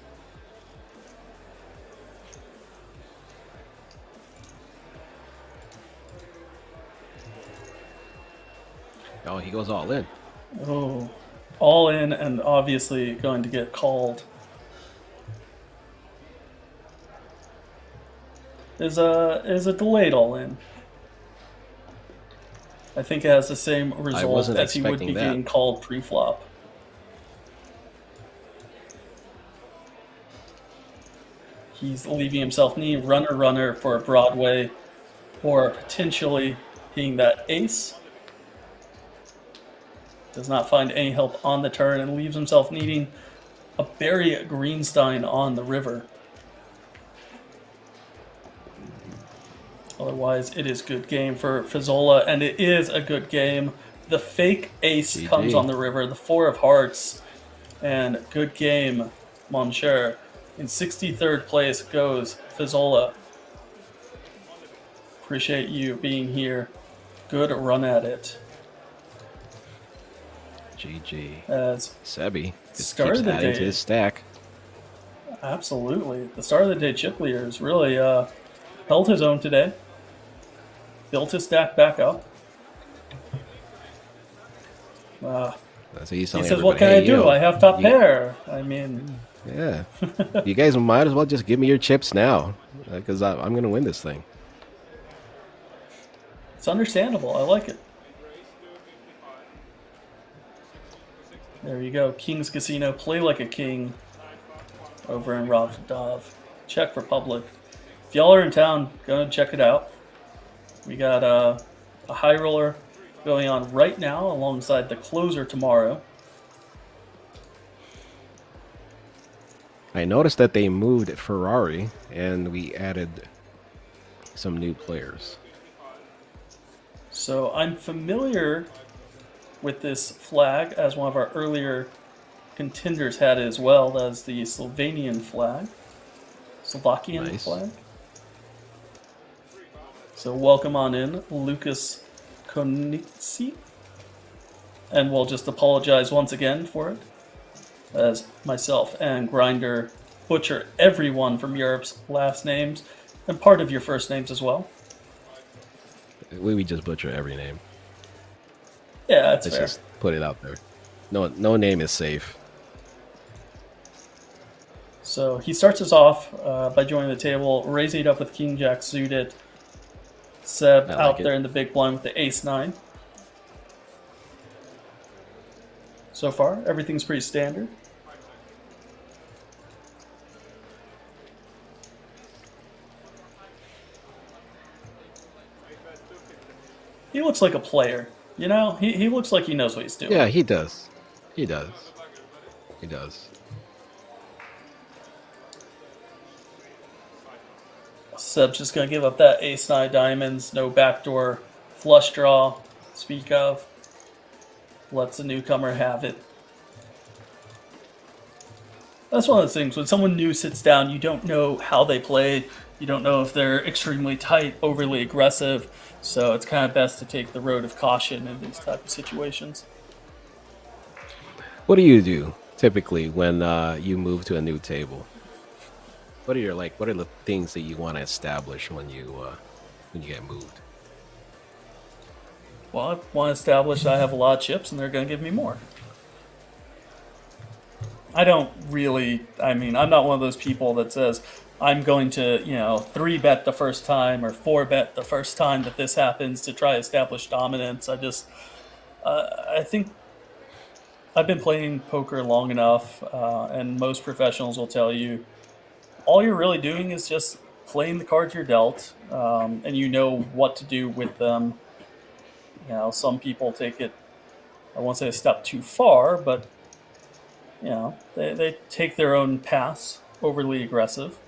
[SPEAKER 2] Oh, he goes all in.
[SPEAKER 1] Oh, all in and obviously going to get called. Is a delayed all in. I think it has the same result as he would be getting called pre-flop. He's leaving himself needing runner for a Broadway, or potentially being that ace. Does not find any help on the turn and leaves himself needing a Barry Greenstein on the river. Otherwise, it is good game for Fazzola, and it is a good game. the fake ace
[SPEAKER 2] GG.
[SPEAKER 1] comes on the river, the 4 of hearts, and good game, Monsieur. In 63rd place goes Fizzola. Appreciate you being here. Good run at it.
[SPEAKER 2] GG.
[SPEAKER 1] As
[SPEAKER 2] Sebi just
[SPEAKER 1] start
[SPEAKER 2] keeps
[SPEAKER 1] of the
[SPEAKER 2] adding to
[SPEAKER 1] day.
[SPEAKER 2] his stack.
[SPEAKER 1] Absolutely. The start of the day chip leaders really held his own today. Built his stack back up.
[SPEAKER 2] That's what he's
[SPEAKER 1] He
[SPEAKER 2] telling
[SPEAKER 1] says, what
[SPEAKER 2] everybody.
[SPEAKER 1] can
[SPEAKER 2] Hey,
[SPEAKER 1] I do?
[SPEAKER 2] yo,
[SPEAKER 1] I have top
[SPEAKER 2] you-
[SPEAKER 1] pair. I mean,
[SPEAKER 2] Yeah. You guys might as well just give me your chips now, because I'm going to win this thing.
[SPEAKER 1] it's understandable. I like it. There you go. King's Casino. Play like a king over in Rostov, Czech Republic. If y'all are in town, go and check it out. We got a high roller going on right now alongside the closer tomorrow.
[SPEAKER 2] I noticed that they moved Ferrari, and we added some new players.
[SPEAKER 1] So I'm familiar with this flag, as one of our earlier contenders had it as well. That's the Slovenian flag. Slovakian
[SPEAKER 2] Nice.
[SPEAKER 1] flag. So welcome on in, Lucas Konitsi. And we'll just apologize once again for it, as myself and Grinder butcher everyone from Europe's last names and part of your first names as well.
[SPEAKER 2] We just butcher every name.
[SPEAKER 1] Yeah, that's
[SPEAKER 2] Let's
[SPEAKER 1] fair.
[SPEAKER 2] just put it out there. No name is safe.
[SPEAKER 1] So he starts us off by joining the table, raising it up with King Jack suited. Seb
[SPEAKER 2] I like
[SPEAKER 1] out
[SPEAKER 2] it.
[SPEAKER 1] there in the big blind with the Ace 9. So far, everything's pretty standard. He looks like a player. You know, he looks like he knows what he's doing.
[SPEAKER 2] Yeah, he does. He does. He does.
[SPEAKER 1] Seb's just going to give up that Ace 9 diamonds, no backdoor flush draw, speak of. Lets the newcomer have it. That's one of those things, when someone new sits down, you don't know how they play. You don't know if they're extremely tight, overly aggressive. So it's kind of best to take the road of caution in these type of situations.
[SPEAKER 2] What do you do typically when you move to a new table? What are the things that you want to establish when you get moved?
[SPEAKER 1] Well, I want to establish I have a lot of chips and they're going to give me more. I'm not one of those people that says, I'm going to, 3-bet the first time or 4-bet the first time that this happens to try to establish dominance. I think I've been playing poker long enough, and most professionals will tell you, all you're really doing is just playing the cards you're dealt, and you know what to do with them. Some people take it, I won't say a step too far, but, they take their own paths, overly aggressive.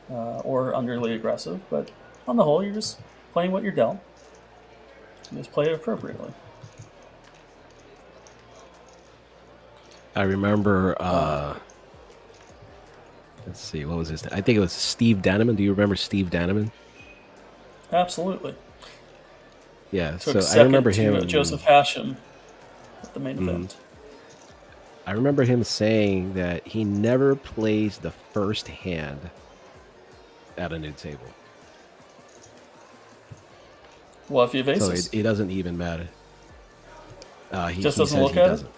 [SPEAKER 1] Or underly aggressive, but on the whole, you're just playing what you're dealt. You just play it appropriately.
[SPEAKER 2] I remember, let's see, what was his name? I think it was Steve Daneman. Do you remember Steve Daneman?
[SPEAKER 1] Absolutely.
[SPEAKER 2] Yeah,
[SPEAKER 1] Took
[SPEAKER 2] so I
[SPEAKER 1] second
[SPEAKER 2] remember
[SPEAKER 1] to
[SPEAKER 2] him.
[SPEAKER 1] Joseph Hashem at the main event.
[SPEAKER 2] I remember him saying that he never plays the first hand at a new table.
[SPEAKER 1] Well, if you have
[SPEAKER 2] So
[SPEAKER 1] aces,
[SPEAKER 2] it doesn't even matter. He
[SPEAKER 1] Just
[SPEAKER 2] he
[SPEAKER 1] doesn't
[SPEAKER 2] says
[SPEAKER 1] look
[SPEAKER 2] he
[SPEAKER 1] at it?
[SPEAKER 2] doesn't.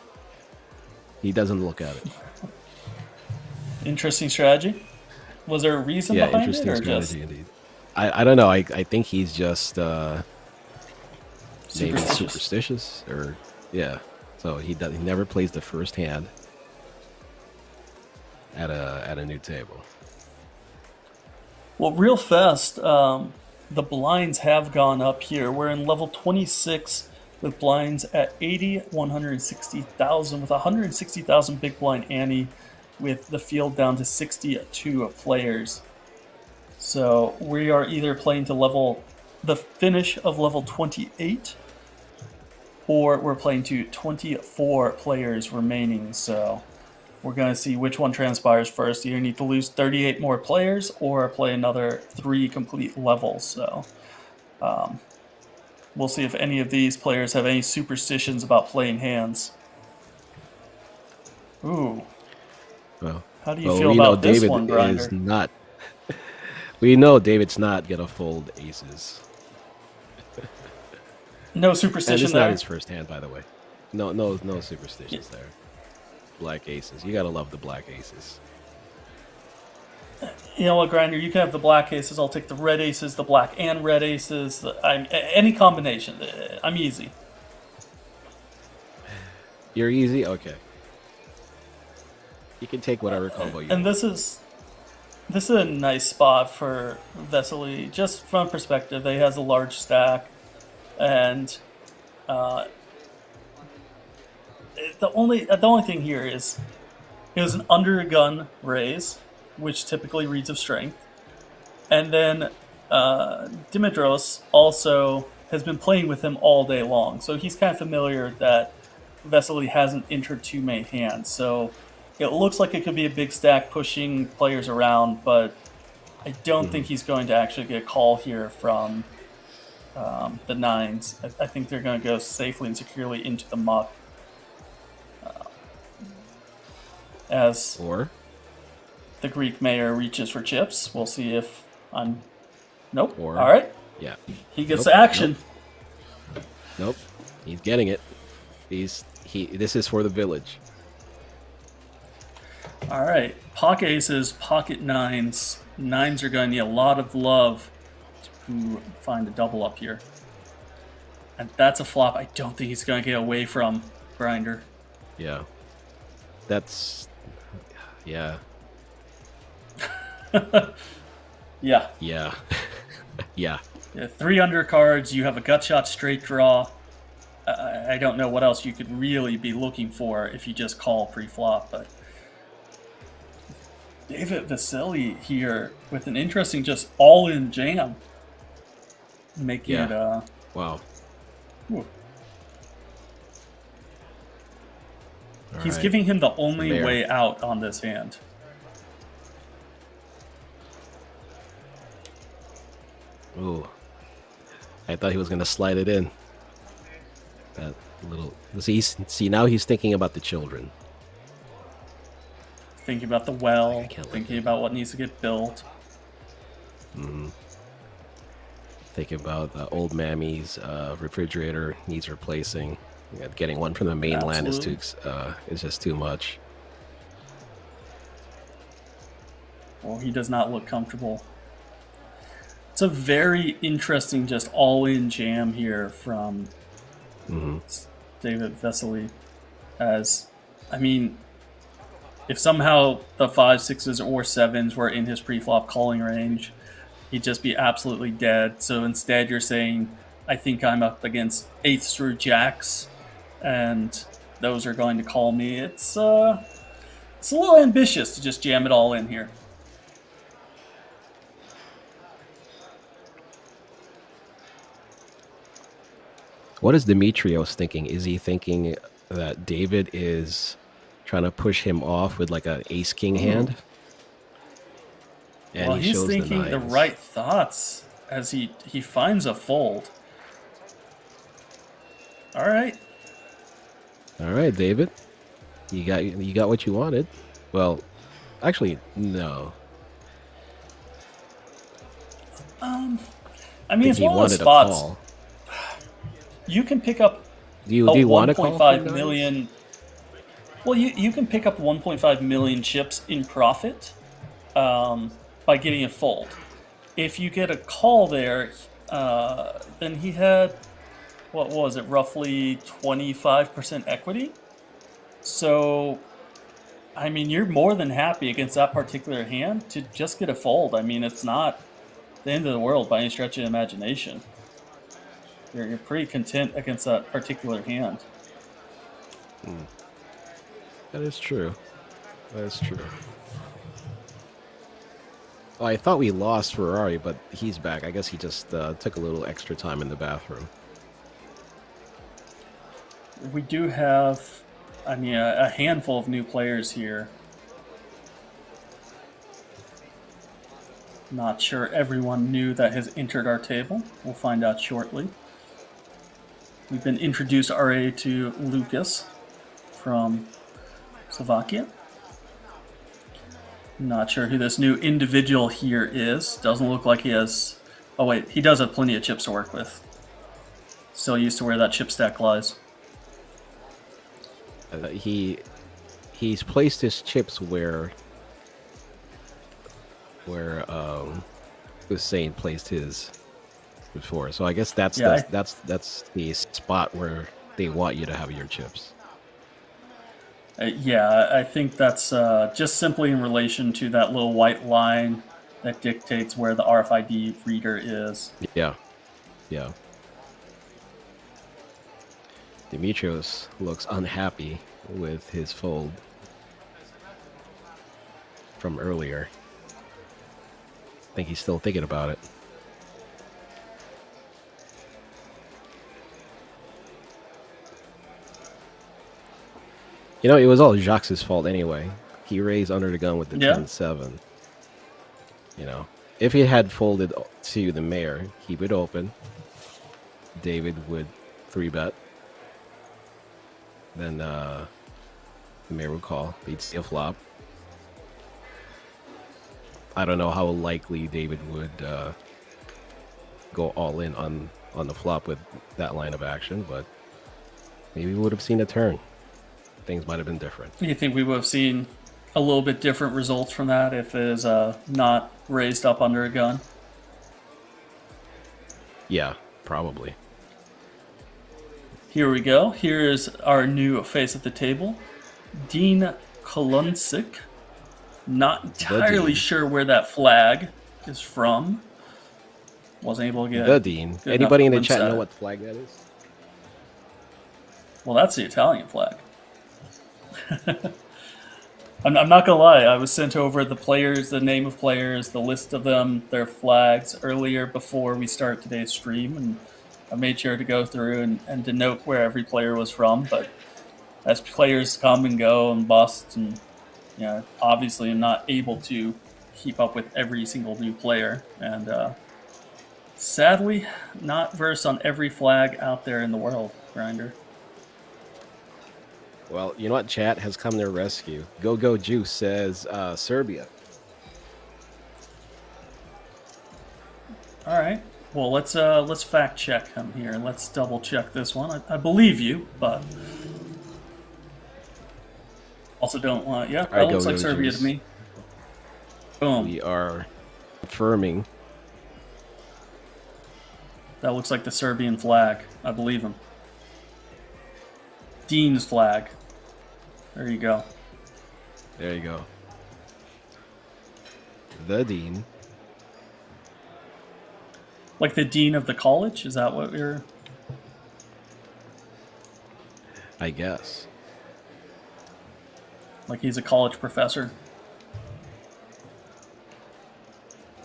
[SPEAKER 2] He doesn't look at it.
[SPEAKER 1] interesting strategy. Was there a reason
[SPEAKER 2] Yeah,
[SPEAKER 1] behind
[SPEAKER 2] interesting
[SPEAKER 1] it, or
[SPEAKER 2] strategy
[SPEAKER 1] just
[SPEAKER 2] indeed. I don't know. I think he's just maybe
[SPEAKER 1] superstitious?
[SPEAKER 2] superstitious or yeah. So he never plays the first hand at a new table.
[SPEAKER 1] Well, real fast, the blinds have gone up here. We're in level 26 with blinds at 80, 160,000, with 160,000 big blind ante, with the field down to 62 players. So we are either playing to the finish of level 28, or we're playing to 24 players remaining. So we're going to see which one transpires first. You need to lose 38 more players or play another 3 complete levels. So we'll see if any of these players have any superstitions about playing hands. Ooh.
[SPEAKER 2] Well,
[SPEAKER 1] how do you feel about this
[SPEAKER 2] David
[SPEAKER 1] one, Grinder?
[SPEAKER 2] is not. We know David's not gonna fold aces.
[SPEAKER 1] No
[SPEAKER 2] And
[SPEAKER 1] superstition
[SPEAKER 2] it's
[SPEAKER 1] there.
[SPEAKER 2] not his first hand, by the way. No superstitions there. Black aces. You gotta love the black aces.
[SPEAKER 1] You know what, Grinder? You can have the black aces. I'll take the red aces, the black and red aces. Any combination. I'm easy.
[SPEAKER 2] You're easy? Okay. You can take whatever combo you
[SPEAKER 1] And
[SPEAKER 2] want.
[SPEAKER 1] this is a nice spot for Vesely. Just from perspective, they has a large stack, and the only thing here is it was an under gun raise, which typically reads of strength, and then Dimitros also has been playing with him all day long, so he's kind of familiar that Vesely hasn't entered too many hands. So it looks like it could be a big stack pushing players around, but I don't think he's going to actually get a call here from the nines. I think they're going to go safely and securely into the muck. As
[SPEAKER 2] Or
[SPEAKER 1] the Greek mayor reaches for chips, we'll see if I'm... Nope.
[SPEAKER 2] Or-
[SPEAKER 1] All right.
[SPEAKER 2] yeah.
[SPEAKER 1] He gets
[SPEAKER 2] Nope,
[SPEAKER 1] action.
[SPEAKER 2] Nope. He's getting it. This is for the village.
[SPEAKER 1] All right. Pocket aces, pocket nines. Nines are going to need a lot of love to find a double up here. And that's a flop I don't think he's going to get away from, Grinder.
[SPEAKER 2] Yeah. That's... Yeah.
[SPEAKER 1] Yeah.
[SPEAKER 2] Yeah. Yeah.
[SPEAKER 1] Yeah, 3 undercards, you have a gut shot straight draw. I don't know what else you could really be looking for if you just call pre-flop, but David Vesely here with an interesting just all-in jam. Making it...
[SPEAKER 2] Wow.
[SPEAKER 1] Ooh.
[SPEAKER 2] All
[SPEAKER 1] He's
[SPEAKER 2] right.
[SPEAKER 1] giving him the only
[SPEAKER 2] There.
[SPEAKER 1] way out on this hand.
[SPEAKER 2] Ooh. I thought he was going to slide it in. That little... See, now he's thinking about the children.
[SPEAKER 1] Thinking about the well,
[SPEAKER 2] I can't
[SPEAKER 1] thinking about what needs to get built.
[SPEAKER 2] Thinking about old Mammy's refrigerator needs replacing. Getting one from the mainland is just too much.
[SPEAKER 1] Well, he does not look comfortable. It's a very interesting just all-in jam here from David Vesely. As, I mean, if somehow the 5s, 6s, or 7s were in his pre-flop calling range, he'd just be absolutely dead. So instead you're saying, I think I'm up against 8s through jacks, and those are going to call me. It's a little ambitious to just jam it all in here.
[SPEAKER 2] What is Demetrios thinking? Is he thinking that David is trying to push him off with like an ace-king hand? And
[SPEAKER 1] Well,
[SPEAKER 2] he
[SPEAKER 1] he's
[SPEAKER 2] shows
[SPEAKER 1] thinking
[SPEAKER 2] the
[SPEAKER 1] the
[SPEAKER 2] nines.
[SPEAKER 1] right thoughts as he finds a fold. All right.
[SPEAKER 2] All right, David. You got what you wanted. Well, actually, no.
[SPEAKER 1] I mean, it's
[SPEAKER 2] He
[SPEAKER 1] one of those
[SPEAKER 2] wanted a
[SPEAKER 1] spots.
[SPEAKER 2] call.
[SPEAKER 1] You can pick up
[SPEAKER 2] Do you
[SPEAKER 1] a
[SPEAKER 2] want to call
[SPEAKER 1] 1.5
[SPEAKER 2] for
[SPEAKER 1] million. Well, you can pick up 1.5 million chips in profit by getting a fold. If you get a call there, then he had, what was it, roughly 25% equity. So, I mean, you're more than happy against that particular hand to just get a fold. I mean, it's not the end of the world by any stretch of the imagination. You're pretty content against that particular hand.
[SPEAKER 2] That is true. That is true. Oh, I thought we lost Ferrari, but he's back. I guess he just took a little extra time in the bathroom.
[SPEAKER 1] we do have, I mean, a handful of new players here. Not sure everyone new that has entered our table. We'll find out shortly. We've been introduced already to Lucas from Slovakia. Not sure who this new individual here is. Doesn't look like he has... Oh wait, he does have plenty of chips to work with. Still used to where that chip stack lies.
[SPEAKER 2] He's placed his chips where Hussein placed his before. So I guess that's the spot where they want you to have your chips.
[SPEAKER 1] Yeah, I think that's just simply in relation to that little white line that dictates where the RFID reader is.
[SPEAKER 2] Yeah. Dimitrios looks unhappy with his fold from earlier. I think he's still thinking about it. You know, it was all Jacques' fault anyway. He raised under the gun with the 10-7. You know, if he had folded to the mayor, he would open. David would 3-bet. Then the mayor would call. He'd see a flop. I don't know how likely David would go all in on the flop with that line of action, but maybe we would have seen a turn. Things might have been different.
[SPEAKER 1] You think we would have seen a little bit different results from that if it is not raised up under a gun?
[SPEAKER 2] Yeah, probably.
[SPEAKER 1] Here we go. Here is our new face at the table, Dean Kolunsik. Not entirely sure where that flag is from. Wasn't able to get
[SPEAKER 2] the Dean. Anybody in the chat know what flag that is?
[SPEAKER 1] Well, that's the Italian flag. I'm not gonna lie. I was sent over the players, the name of players, the list of them, their flags earlier before we start today's stream, and I made sure to go through and denote where every player was from. But as players come and go and bust, and obviously I'm not able to keep up with every single new player, and sadly, not versed on every flag out there in the world, Grinder.
[SPEAKER 2] Well, you know what? Chat has come to their rescue. Go Juice says Serbia.
[SPEAKER 1] All right. Well, let's fact check him here. Let's double check this one. I believe you, but also don't want. Yeah, that looks like Serbia to me. Boom.
[SPEAKER 2] We are affirming.
[SPEAKER 1] That looks like the Serbian flag. I believe him. Dean's flag. There you go.
[SPEAKER 2] There you go. The Dean.
[SPEAKER 1] Like the dean of the college? Is that what you're...
[SPEAKER 2] I guess.
[SPEAKER 1] Like he's a college professor?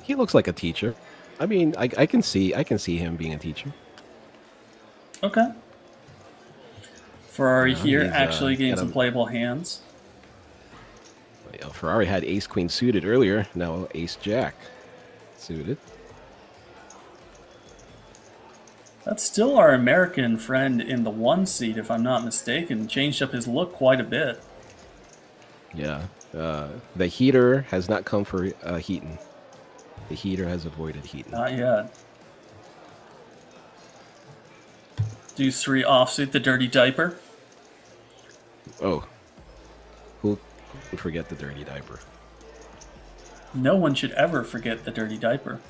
[SPEAKER 2] He looks like a teacher. I mean, I can see him being a teacher.
[SPEAKER 1] Okay. Ferrari here actually getting some playable hands.
[SPEAKER 2] Ferrari had ace queen suited earlier. Now ace jack suited.
[SPEAKER 1] That's still our American friend in the 1 seat, if I'm not mistaken. Changed up his look quite a bit.
[SPEAKER 2] Yeah. The heater has not come for Heaton. The heater has avoided Heaton.
[SPEAKER 1] Not yet. Deuce 3 offsuit, the dirty diaper.
[SPEAKER 2] Oh. Who would forget the dirty diaper?
[SPEAKER 1] No one should ever forget the dirty diaper.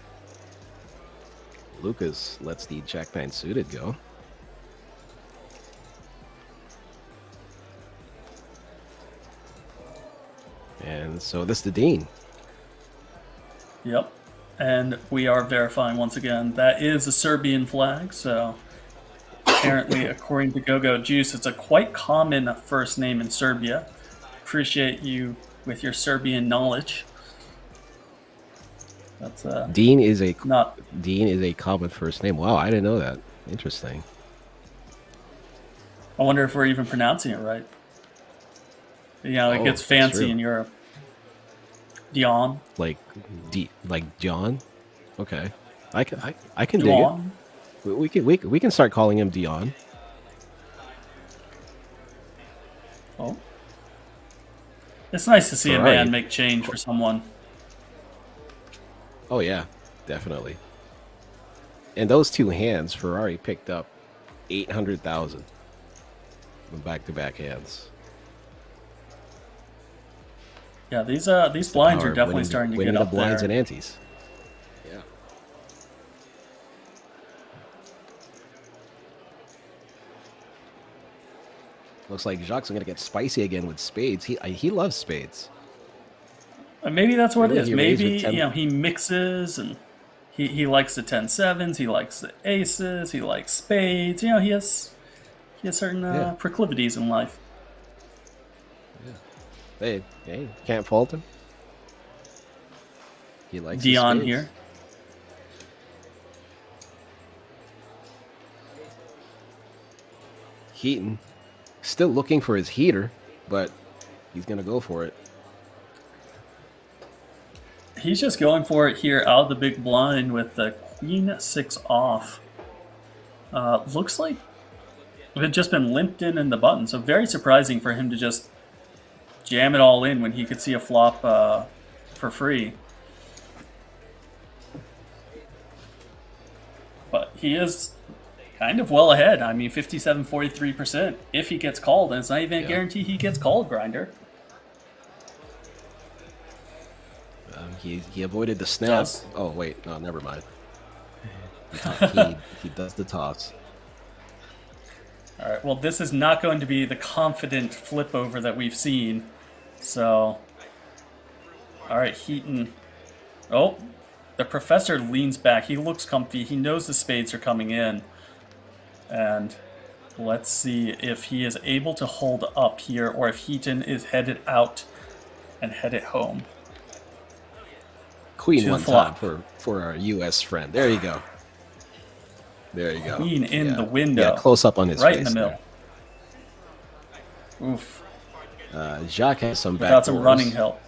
[SPEAKER 2] Lucas lets the jack 9 suited go. And so this is the Dean.
[SPEAKER 1] Yep. And we are verifying once again that is a Serbian flag, so apparently, according to GoGo Juice, it's a quite common first name in Serbia. Appreciate you with your Serbian knowledge. That's
[SPEAKER 2] Dean is a common first name. Wow, I didn't know that. Interesting.
[SPEAKER 1] I wonder if we're even pronouncing it right. You know, it gets
[SPEAKER 2] that's
[SPEAKER 1] fancy
[SPEAKER 2] true.
[SPEAKER 1] in Europe. Dion.
[SPEAKER 2] Like John. Okay, I can dig it.
[SPEAKER 1] Dion.
[SPEAKER 2] We can start calling him Dion.
[SPEAKER 1] Oh. It's nice to see a
[SPEAKER 2] Ferrari.
[SPEAKER 1] man make change for someone.
[SPEAKER 2] Oh yeah, definitely. And those two hands, Ferrari picked up 800,000 with back-to-back hands.
[SPEAKER 1] Yeah, these blinds
[SPEAKER 2] Power
[SPEAKER 1] are
[SPEAKER 2] of
[SPEAKER 1] definitely
[SPEAKER 2] winning-
[SPEAKER 1] starting to
[SPEAKER 2] winning
[SPEAKER 1] get
[SPEAKER 2] the
[SPEAKER 1] up
[SPEAKER 2] blinds
[SPEAKER 1] there.
[SPEAKER 2] and antes. Yeah. Looks like Jacques is gonna get spicy again with spades. He loves spades.
[SPEAKER 1] And maybe that's what it
[SPEAKER 2] Really,
[SPEAKER 1] is.
[SPEAKER 2] he raised with
[SPEAKER 1] Maybe
[SPEAKER 2] 10
[SPEAKER 1] you know he mixes and he likes the 10-7s. He likes the aces. He likes spades. You know he has certain
[SPEAKER 2] Yeah.
[SPEAKER 1] proclivities in life.
[SPEAKER 2] Hey, can't fault him. He likes the
[SPEAKER 1] Dion
[SPEAKER 2] spades.
[SPEAKER 1] here.
[SPEAKER 2] Heaton, still looking for his heater, but he's gonna go for it.
[SPEAKER 1] He's just going for it here out of the big blind with the queen 6 off. Looks like it had just been limped in the button, so very surprising for him to just jam it all in when he could see a flop for free. But he is kind of well ahead. I mean, 57.43% if he gets called, and it's not even a guarantee he gets called, Grinder.
[SPEAKER 2] He avoided the snap.
[SPEAKER 1] Does.
[SPEAKER 2] Oh wait, no, never mind. He does the toss.
[SPEAKER 1] All right, well, this is not going to be the confident flip over that we've seen. So, all right, Heaton. Oh, the professor leans back. He looks comfy. He knows the spades are coming in. And let's see if he is able to hold up here or if Heaton is headed out and headed home.
[SPEAKER 2] Queen
[SPEAKER 1] To
[SPEAKER 2] one
[SPEAKER 1] flop.
[SPEAKER 2] time for our U.S. friend. There you go. There you go.
[SPEAKER 1] Queen in
[SPEAKER 2] Yeah.
[SPEAKER 1] the window.
[SPEAKER 2] Yeah, close up on his
[SPEAKER 1] Right
[SPEAKER 2] face.
[SPEAKER 1] in the middle. Oof.
[SPEAKER 2] There. Jacques has some
[SPEAKER 1] Without
[SPEAKER 2] backdoors.
[SPEAKER 1] some running help.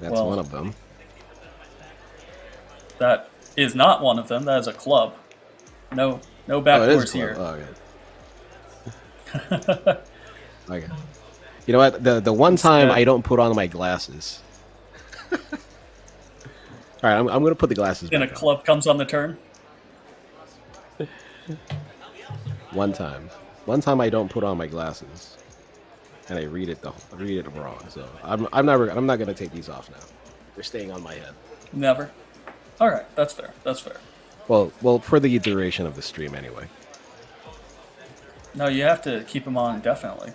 [SPEAKER 2] That's
[SPEAKER 1] Well,
[SPEAKER 2] one of them.
[SPEAKER 1] That is not one of them. That is a club. No
[SPEAKER 2] Oh, it
[SPEAKER 1] backdoors
[SPEAKER 2] is
[SPEAKER 1] here.
[SPEAKER 2] Oh, okay. Okay. You know what? The one time I don't put on my glasses. All right, I'm going to put the glasses
[SPEAKER 1] And a
[SPEAKER 2] back on.
[SPEAKER 1] club comes on the turn.
[SPEAKER 2] One time I don't put on my glasses, and I read it wrong. So I'm not going to take these off now. They're staying on my head.
[SPEAKER 1] Never. All right, that's fair. That's fair.
[SPEAKER 2] Well, for the duration of the stream anyway.
[SPEAKER 1] No, you have to keep them on indefinitely.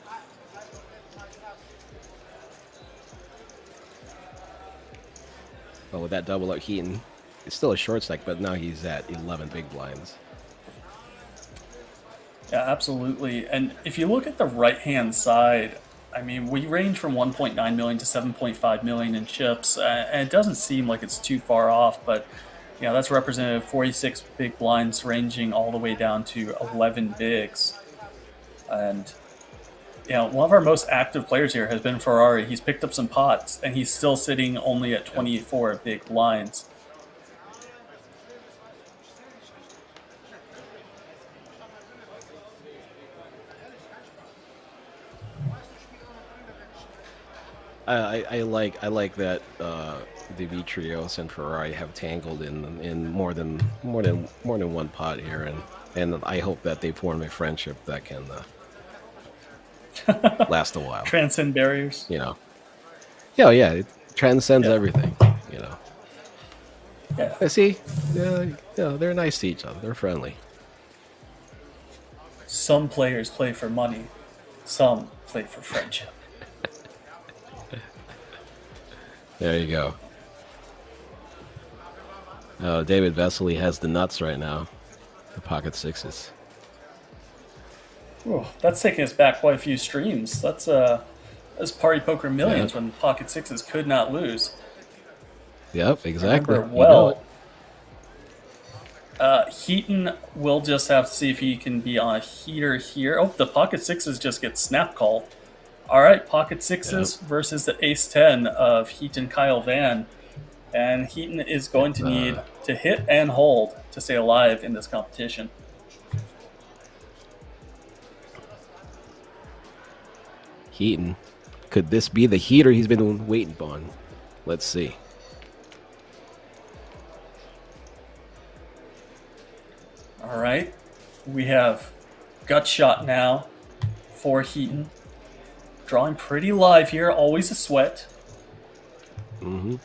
[SPEAKER 2] But with that double up Heaton, it's still a short stack, but now he's at 11 big blinds.
[SPEAKER 1] Yeah, absolutely. And if you look at the right-hand side, I mean, we range from 1.9 million to 7.5 million in chips, and it doesn't seem like it's too far off, but you know, that's represented 46 big blinds ranging all the way down to 11 bigs. And you know, one of our most active players here has been Ferrari. He's picked up some pots, and he's still sitting only at 24 big blinds.
[SPEAKER 2] I like that Demetrios and Ferrari have tangled in more than one pot here, and I hope that they form a friendship that can last a while.
[SPEAKER 1] Transcend barriers.
[SPEAKER 2] You know, yeah, it transcends everything. You know,
[SPEAKER 1] Yeah.
[SPEAKER 2] see, they're nice to each other. They're friendly.
[SPEAKER 1] Some players play for money. Some play for friendship.
[SPEAKER 2] There you go. David Vesely has the nuts right now. The pocket sixes.
[SPEAKER 1] Ooh, that's taking us back quite a few streams. That's Party Poker Millions when pocket sixes could not lose.
[SPEAKER 2] Yep, exactly.
[SPEAKER 1] Remember
[SPEAKER 2] You know
[SPEAKER 1] well.
[SPEAKER 2] it.
[SPEAKER 1] Heaton will just have to see if he can be on a heater here. Oh, the pocket sixes just get snap called. All right, pocket sixes versus the ace 10 of Heaton Kyle Van. And Heaton is going to need to hit and hold to stay alive in this competition.
[SPEAKER 2] Heaton. Could this be the heater he's been waiting on? Let's see.
[SPEAKER 1] All right, we have gut shot now for Heaton. Drawing pretty live here, always a sweat.
[SPEAKER 2] Mm-hmm.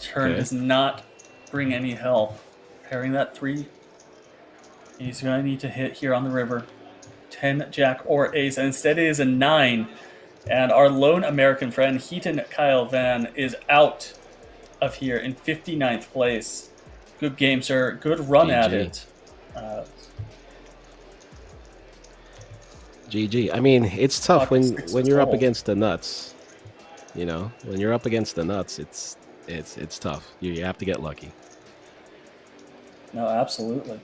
[SPEAKER 1] Turn does not bring any help. Pairing that 3. He's going to need to hit here on the river. 10, jack, or ace, and instead it is a 9. And our lone American friend, Heaton Kyle Van, is out of here in 59th place. Good game, sir. Good run at it.
[SPEAKER 2] GG. I mean, it's tough when you're up against the nuts. You know, when you're up against the nuts, it's tough. You have to get lucky.
[SPEAKER 1] No, absolutely.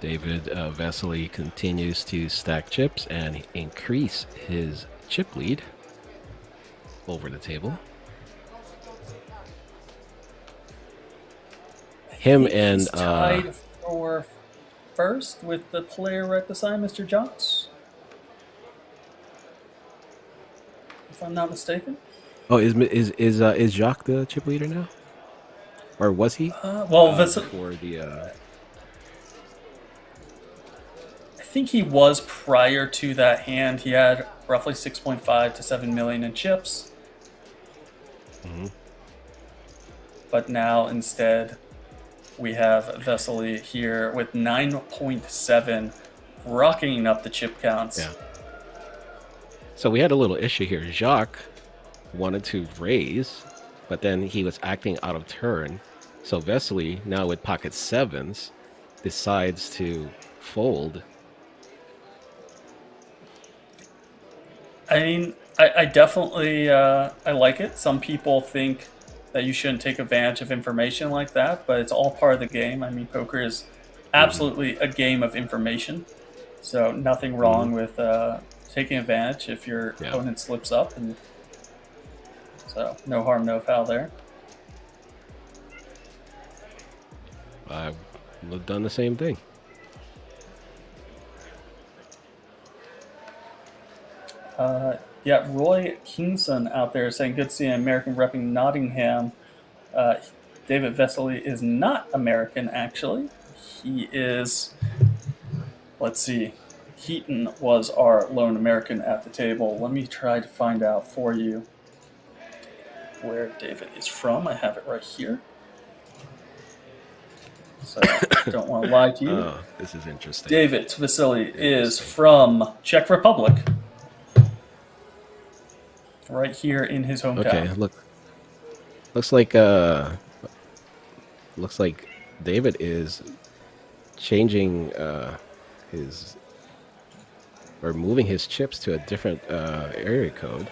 [SPEAKER 2] David Vesely continues to stack chips and increase his chip lead over the table. Him and
[SPEAKER 1] he's tied for first with the player right beside Mr. Jocks, if I'm not mistaken.
[SPEAKER 2] Oh, is Jacques the chip leader now, or was he?
[SPEAKER 1] For
[SPEAKER 2] the.
[SPEAKER 1] I think he was prior to that hand. He had roughly 6.5 to 7 million in chips.
[SPEAKER 2] Mm-hmm.
[SPEAKER 1] But now instead we have Vesely here with 9.7, rocking up the chip counts.
[SPEAKER 2] Yeah. So we had a little issue here. Jacques wanted to raise, but then he was acting out of turn. So Vesely, now with pocket sevens, decides to fold.
[SPEAKER 1] I mean, I definitely I like it. Some people think that you shouldn't take advantage of information like that, but it's all part of the game. I mean, poker is absolutely a game of information, so nothing wrong with taking advantage if your opponent slips up, and so no harm, no foul there.
[SPEAKER 2] I would have done the same thing.
[SPEAKER 1] Yeah, Roy Kingson out there saying, good to see an American repping Nottingham. David Vesely is not American, actually. He is, let's see, Heaton was our lone American at the table. Let me try to find out for you where David is from. I have it right here. So I don't want to lie to you.
[SPEAKER 2] Oh, this is interesting.
[SPEAKER 1] David Vesely is from Czech Republic. Right here in his hometown.
[SPEAKER 2] Okay, looks like David is changing moving his chips to a different area code.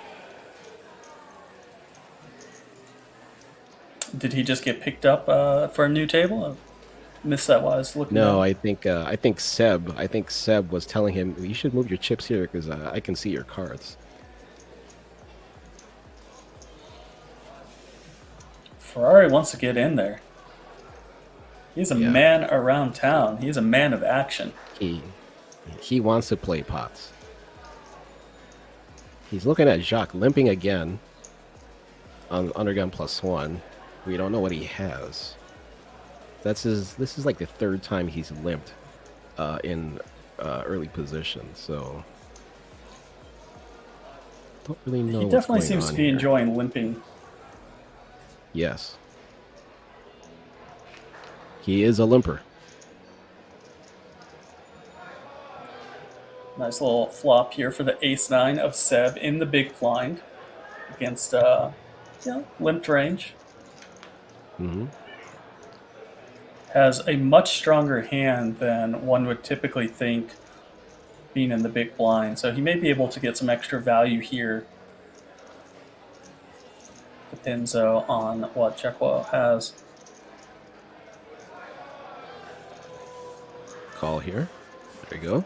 [SPEAKER 1] Did he just get picked up for a new table? I missed that while I was looking.
[SPEAKER 2] No, I think Seb was telling him, you should move your chips here because I can see your cards.
[SPEAKER 1] Ferrari wants to get in there. He's a man around town. He's a man of action.
[SPEAKER 2] He wants to play pots. He's looking at Jacques limping again on undergun +1. We don't know what he has. This is like the third time he's limped in early position. So don't really know.
[SPEAKER 1] He definitely seems to be enjoying limping.
[SPEAKER 2] Yes. He is a limper.
[SPEAKER 1] Nice little flop here for the ace-9 of Seb in the big blind against limped range.
[SPEAKER 2] Mm-hmm.
[SPEAKER 1] has a much stronger hand than one would typically think being in the big blind. So he may be able to get some extra value here. Depends though on what Czechwa has.
[SPEAKER 2] Call here. There you go.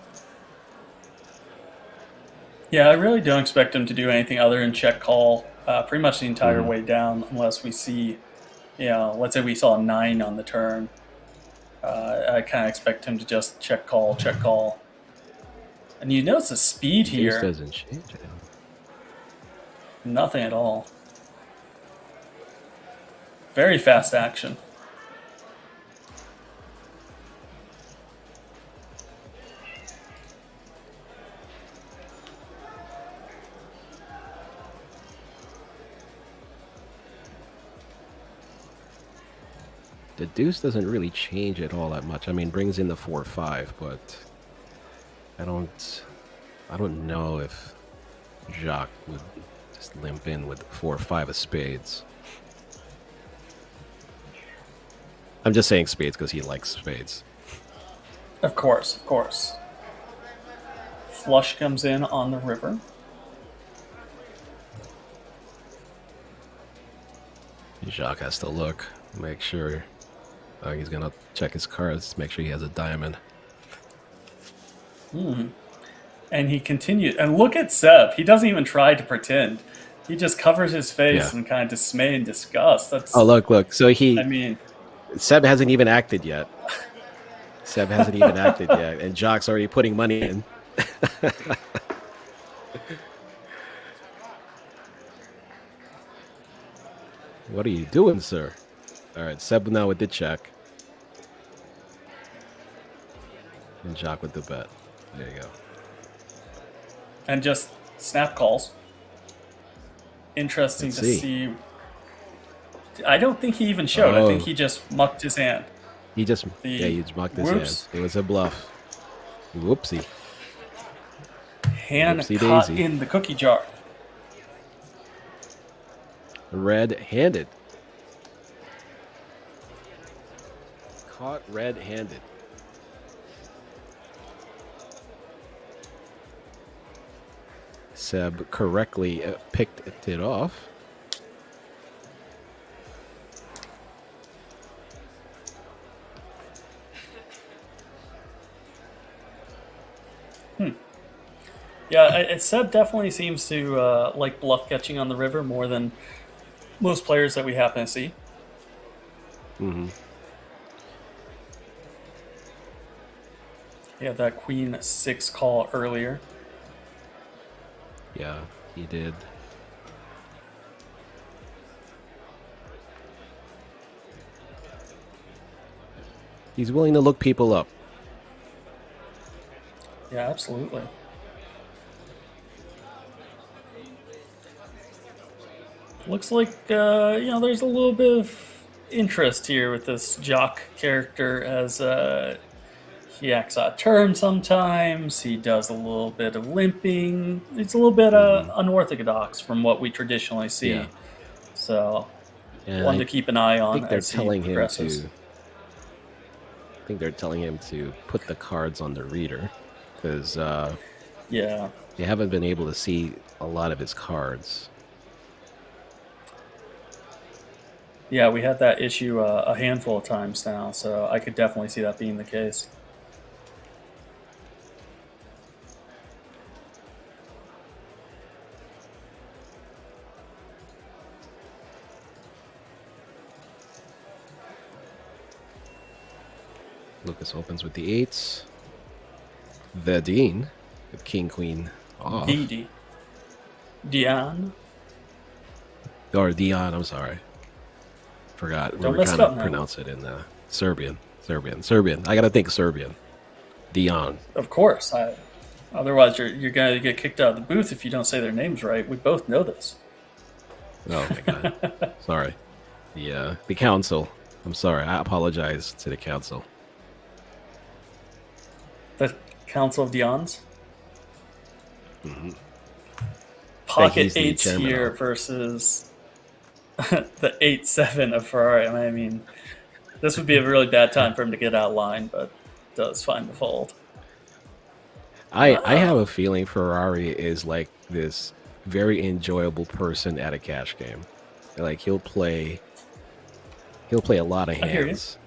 [SPEAKER 1] Yeah, I really don't expect him to do anything other than check call pretty much the entire way down, unless we see, let's say we saw a 9 on the turn. I kind of expect him to just check call. And you notice the speed here.
[SPEAKER 2] Deuce doesn't change it.
[SPEAKER 1] Nothing at all. Very fast action.
[SPEAKER 2] The deuce doesn't really change it all that much. I mean, brings in the 4-5, but I don't know if Jacques would just limp in with 4-5 of spades. I'm just saying spades because he likes spades.
[SPEAKER 1] Of course. Flush comes in on the river.
[SPEAKER 2] Jacques has to look, make sure. He's gonna check his cards, make sure he has a diamond.
[SPEAKER 1] And he continued. And look at Seb. He doesn't even try to pretend. He just covers his face in kind of dismay and disgust. That's.
[SPEAKER 2] Oh, look. So Seb hasn't even acted yet. And Jacques already putting money in. What are you doing, sir? All right, Seb now with the check. And Jacques with the bet. There you go.
[SPEAKER 1] And just snap calls. Interesting to see. I don't think he even showed. I think he just mucked his hand.
[SPEAKER 2] He just mucked his hand. It was a bluff. Whoopsie.
[SPEAKER 1] Hand caught in the cookie jar.
[SPEAKER 2] Red-handed. Caught red-handed. Seb correctly picked it off.
[SPEAKER 1] Yeah, Seb definitely seems to like bluff catching on the river more than most players that we happen to see.
[SPEAKER 2] Mm-hmm.
[SPEAKER 1] He had that queen 6 call earlier.
[SPEAKER 2] Yeah, he did. He's willing to look people up.
[SPEAKER 1] Yeah, absolutely. Looks like, there's a little bit of interest here with this Jock character as he acts out of turn sometimes. He does a little bit of limping. It's a little bit unorthodox from what we traditionally see. Yeah. So, one to keep an eye on as he progresses.
[SPEAKER 2] I think they're telling him to put the cards on the reader because they haven't been able to see a lot of his cards.
[SPEAKER 1] Yeah, we had that issue a handful of times now, so I could definitely see that being the case.
[SPEAKER 2] Lucas opens with the 8s. Verdine with king, queen off.
[SPEAKER 1] Dion.
[SPEAKER 2] Or Dion, I'm sorry. Forgot.
[SPEAKER 1] Don't
[SPEAKER 2] we were trying to pronounce it in Serbian. I gotta think Serbian. Dion.
[SPEAKER 1] Of course. Otherwise, you're gonna get kicked out of the booth if you don't say their names right. We both know this.
[SPEAKER 2] Oh my god. Sorry. The council. I'm sorry. I apologize to the council.
[SPEAKER 1] The Council of Dions?
[SPEAKER 2] Mm-hmm.
[SPEAKER 1] Pocket 8s here versus the 8-7 of Ferrari. I mean, This would be a really bad time for him to get out of line, but does find the fold.
[SPEAKER 2] I have a feeling Ferrari is like this very enjoyable person at a cash game. Like he'll play a lot of hands,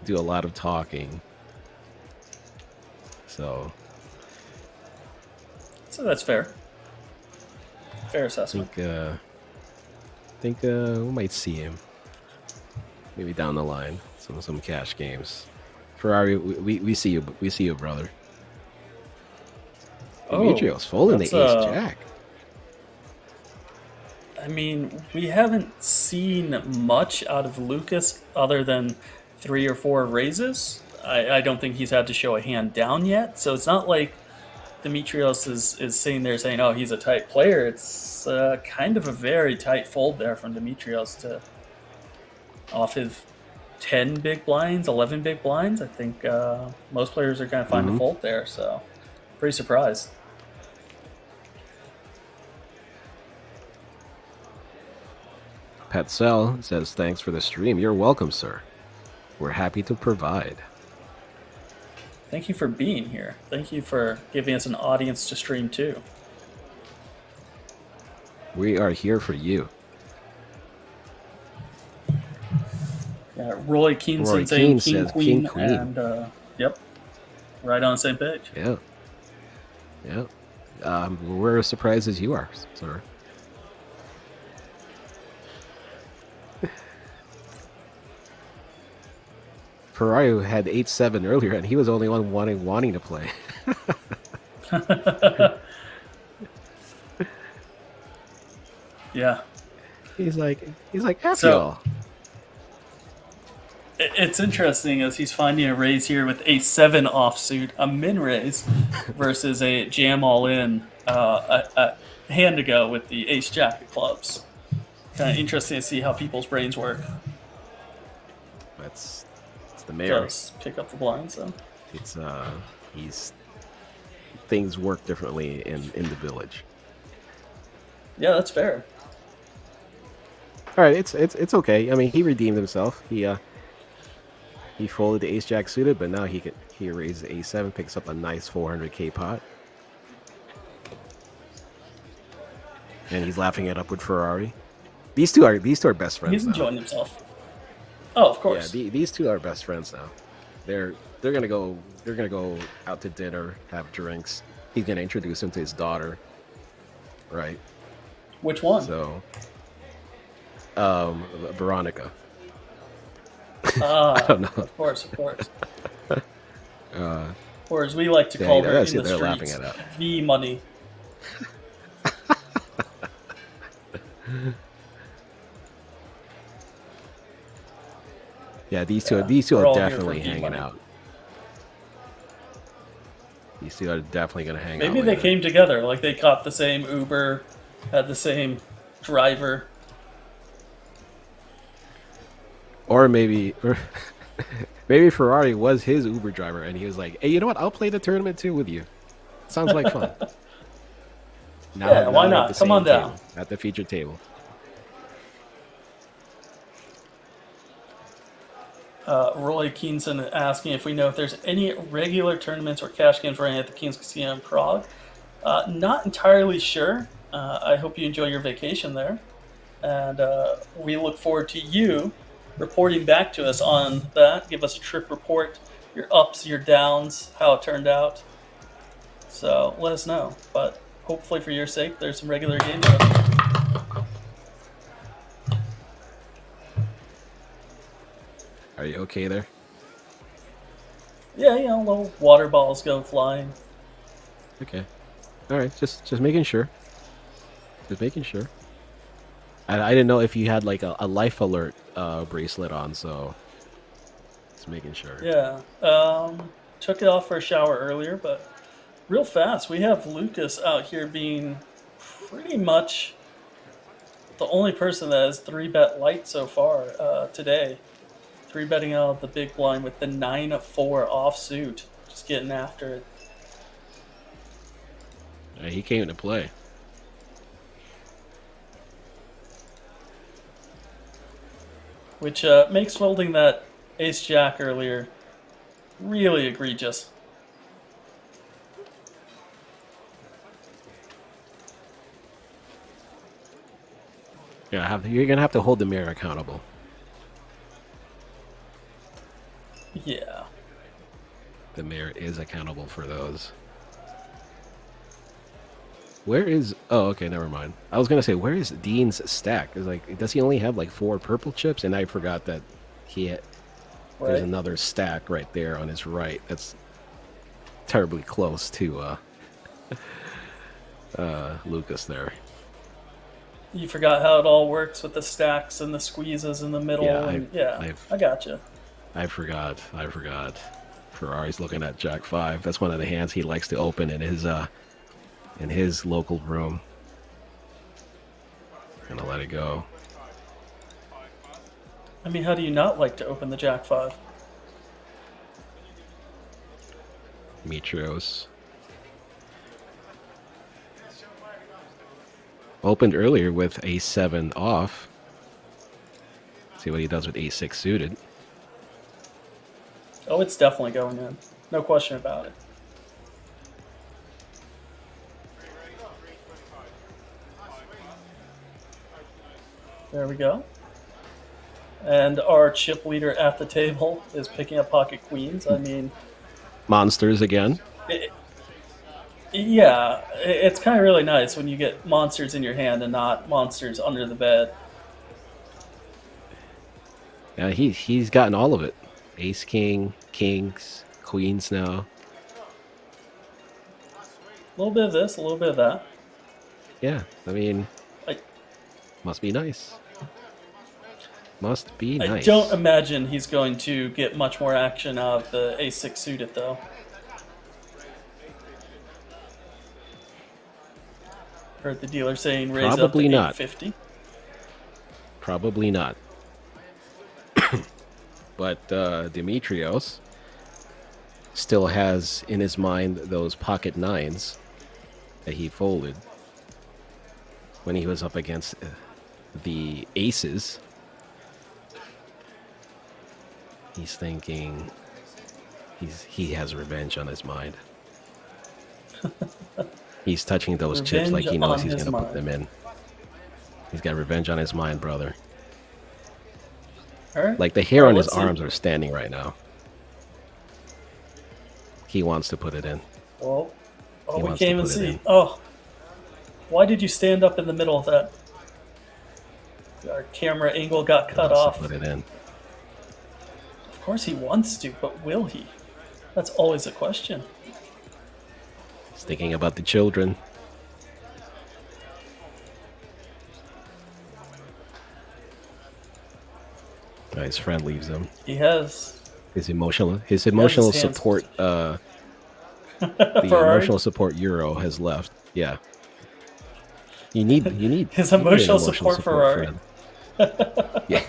[SPEAKER 2] do a lot of talking. So
[SPEAKER 1] that's fair. Fair assessment.
[SPEAKER 2] I think we might see him maybe down the line. Some cash games. Ferrari, we see you. We see you, brother. Demetrios folding the ace jack.
[SPEAKER 1] I mean, we haven't seen much out of Lucas other than 3 or 4 raises. I don't think he's had to show a hand down yet, so it's not like Demetrios is sitting there saying, "Oh, he's a tight player." It's kind of a very tight fold there from Demetrios to off his 10 big blinds, 11 big blinds. I think most players are going to find a fold there, so pretty surprised.
[SPEAKER 2] Petzel says, "Thanks for the stream." You're welcome, sir. We're happy to provide.
[SPEAKER 1] Thank you for being here. Thank you for giving us an audience to stream to.
[SPEAKER 2] We are here for you.
[SPEAKER 1] Yeah, Roy Keenson saying King, Queen, and yep, right on the same page.
[SPEAKER 2] Yeah. We're as surprised as you are, sir. Ferrari had 8-7 earlier, and he was the only one wanting to play.
[SPEAKER 1] Yeah.
[SPEAKER 2] He's like, F y'all.
[SPEAKER 1] It's interesting as he's finding a raise here with a 7 offsuit, a min raise, versus a jam all in, a hand to go with the ace jack of clubs. Kind of interesting to see how people's brains work.
[SPEAKER 2] It's the mayor.
[SPEAKER 1] Does pick up the blinds though.
[SPEAKER 2] It's things work differently in the village.
[SPEAKER 1] Yeah, that's fair.
[SPEAKER 2] All right, it's okay. I mean, he redeemed himself. He folded the ace jack suited, but now he raises a7, picks up a nice 400k pot, and he's laughing it up with Ferrari. These two are best friends.
[SPEAKER 1] He's
[SPEAKER 2] now.
[SPEAKER 1] enjoying himself. Oh, of course.
[SPEAKER 2] Yeah, these two are best friends now. They're gonna go out to dinner, have drinks. He's gonna introduce him to his daughter, right?
[SPEAKER 1] Which one?
[SPEAKER 2] So, Veronica.
[SPEAKER 1] I
[SPEAKER 2] don't know.
[SPEAKER 1] Of course. Or as we like to call her in the
[SPEAKER 2] they're laughing
[SPEAKER 1] streets,
[SPEAKER 2] it up.
[SPEAKER 1] V money.
[SPEAKER 2] Yeah, these two are definitely hanging out. These two are definitely gonna hang out.
[SPEAKER 1] Maybe they came together, like they caught the same Uber, had the same driver.
[SPEAKER 2] Or maybe Ferrari was his Uber driver, and he was like, "Hey, you know what? I'll play the tournament too with you. Sounds like fun."
[SPEAKER 1] Yeah, why not? Come on down.
[SPEAKER 2] At the featured table.
[SPEAKER 1] Roy Keenson asking if we know if there's any regular tournaments or cash games running at the King's Casino in Prague. Not entirely sure. I hope you enjoy your vacation there. And we look forward to you reporting back to us on that. Give us a trip report, your ups, your downs, how it turned out. So let us know. But hopefully for your sake, there's some regular games running.
[SPEAKER 2] Are you okay there?
[SPEAKER 1] Yeah, little water balls go flying.
[SPEAKER 2] Okay. All right, just making sure. Just making sure. I didn't know if you had like a life alert bracelet on, so just making sure.
[SPEAKER 1] Yeah. Took it off for a shower earlier, but real fast. We have Lucas out here being pretty much the only person that has 3-bet light so far today. 3-betting out of the big blind with the 9-4 offsuit. Just getting after it.
[SPEAKER 2] Yeah, he came to play.
[SPEAKER 1] which makes folding that ace-jack earlier really egregious.
[SPEAKER 2] Yeah, you're gonna have to hold the mayor accountable.
[SPEAKER 1] Yeah.
[SPEAKER 2] The mayor is accountable for those. Where is... Oh, okay, never mind. I was gonna say, where is Dean's stack? Is like, does he only have like 4 purple chips? And I forgot that he had...
[SPEAKER 1] Right.
[SPEAKER 2] There's another stack right there on his right. That's terribly close to Lucas there.
[SPEAKER 1] You forgot how it all works with the stacks and the squeezes in the middle.
[SPEAKER 2] Yeah,
[SPEAKER 1] I gotcha.
[SPEAKER 2] I forgot. Ferrari's looking at Jack 5. That's one of the hands he likes to open in his local room. Gonna let it go.
[SPEAKER 1] I mean, how do you not like to open the Jack 5?
[SPEAKER 2] Mitrios. Opened earlier with a7 off. See what he does with a6 suited.
[SPEAKER 1] Oh, it's definitely going in. No question about it. There we go. And our chip leader at the table is picking up pocket queens. I mean,
[SPEAKER 2] Monsters again.
[SPEAKER 1] It's kind of really nice when you get monsters in your hand and not monsters under the bed.
[SPEAKER 2] Yeah, he's gotten all of it. Ace, king, kings, queens now.
[SPEAKER 1] A little bit of this, a little bit of that.
[SPEAKER 2] Yeah, I mean,
[SPEAKER 1] I,
[SPEAKER 2] must be nice. Must be
[SPEAKER 1] I
[SPEAKER 2] nice.
[SPEAKER 1] don't imagine he's going to get much more action out of the a6 suited, though. Heard the dealer saying raise
[SPEAKER 2] Probably
[SPEAKER 1] up to
[SPEAKER 2] not.
[SPEAKER 1] 850.
[SPEAKER 2] Probably not. But Dimitrios still has in his mind those pocket nines that he folded when he was up against the aces. He's thinking he has revenge on his mind. He's touching those chips like he knows he's going to put them in. He's got revenge on his mind, brother.
[SPEAKER 1] All right.
[SPEAKER 2] Like the hair on his
[SPEAKER 1] let's see.
[SPEAKER 2] arms are standing right now. He wants to put it in.
[SPEAKER 1] Well,
[SPEAKER 2] He
[SPEAKER 1] we
[SPEAKER 2] wants to
[SPEAKER 1] can't even
[SPEAKER 2] put it
[SPEAKER 1] see.
[SPEAKER 2] in.
[SPEAKER 1] Oh, why did you stand up in the middle of that? Our camera angle got cut
[SPEAKER 2] Wants to
[SPEAKER 1] off.
[SPEAKER 2] Put it in.
[SPEAKER 1] Of course he wants to, but will he? That's always a question.
[SPEAKER 2] He's thinking about the children. His friend leaves him.
[SPEAKER 1] He has.
[SPEAKER 2] His emotional
[SPEAKER 1] his hands-
[SPEAKER 2] support the
[SPEAKER 1] Ferrari?
[SPEAKER 2] emotional support Euro has left. Yeah. You need
[SPEAKER 1] His
[SPEAKER 2] you need an
[SPEAKER 1] emotional support Ferrari.
[SPEAKER 2] friend. Yeah.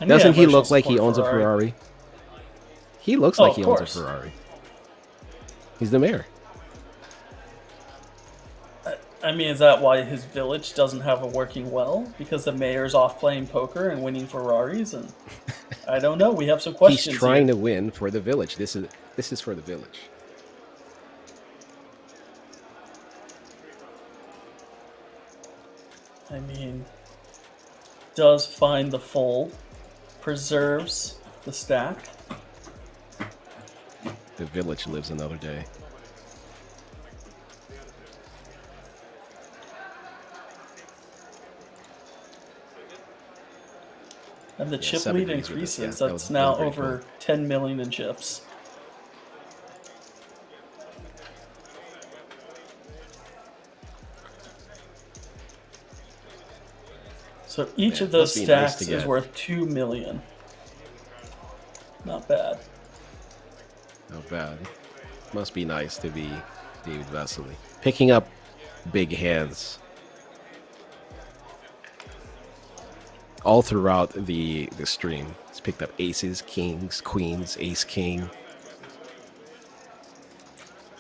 [SPEAKER 1] I need
[SPEAKER 2] Doesn't he
[SPEAKER 1] emotional
[SPEAKER 2] look like he
[SPEAKER 1] support
[SPEAKER 2] owns a Ferrari? He looks
[SPEAKER 1] Oh,
[SPEAKER 2] like
[SPEAKER 1] of
[SPEAKER 2] he owns a
[SPEAKER 1] course.
[SPEAKER 2] Ferrari. He's the mayor.
[SPEAKER 1] I mean, is that why his village doesn't have a working well? Because the mayor's off playing poker and winning Ferraris? And I don't know. We have some questions.
[SPEAKER 2] He's trying
[SPEAKER 1] here.
[SPEAKER 2] to win for the village. This is for the village.
[SPEAKER 1] I mean, does find the fold, preserves the stack.
[SPEAKER 2] The village lives another day.
[SPEAKER 1] And the chip
[SPEAKER 2] 7
[SPEAKER 1] lead
[SPEAKER 2] agrees with this.
[SPEAKER 1] increases.
[SPEAKER 2] Yeah, that
[SPEAKER 1] That's
[SPEAKER 2] was
[SPEAKER 1] now
[SPEAKER 2] very
[SPEAKER 1] over
[SPEAKER 2] cool.
[SPEAKER 1] 10 million in chips. So each
[SPEAKER 2] Yeah,
[SPEAKER 1] of those
[SPEAKER 2] must be nice
[SPEAKER 1] stacks
[SPEAKER 2] to
[SPEAKER 1] is
[SPEAKER 2] get.
[SPEAKER 1] worth 2 million. Not bad.
[SPEAKER 2] Not bad. Must be nice to be David Vesely. Picking up big hands. All throughout the stream. He's picked up aces, kings, queens, ace, king.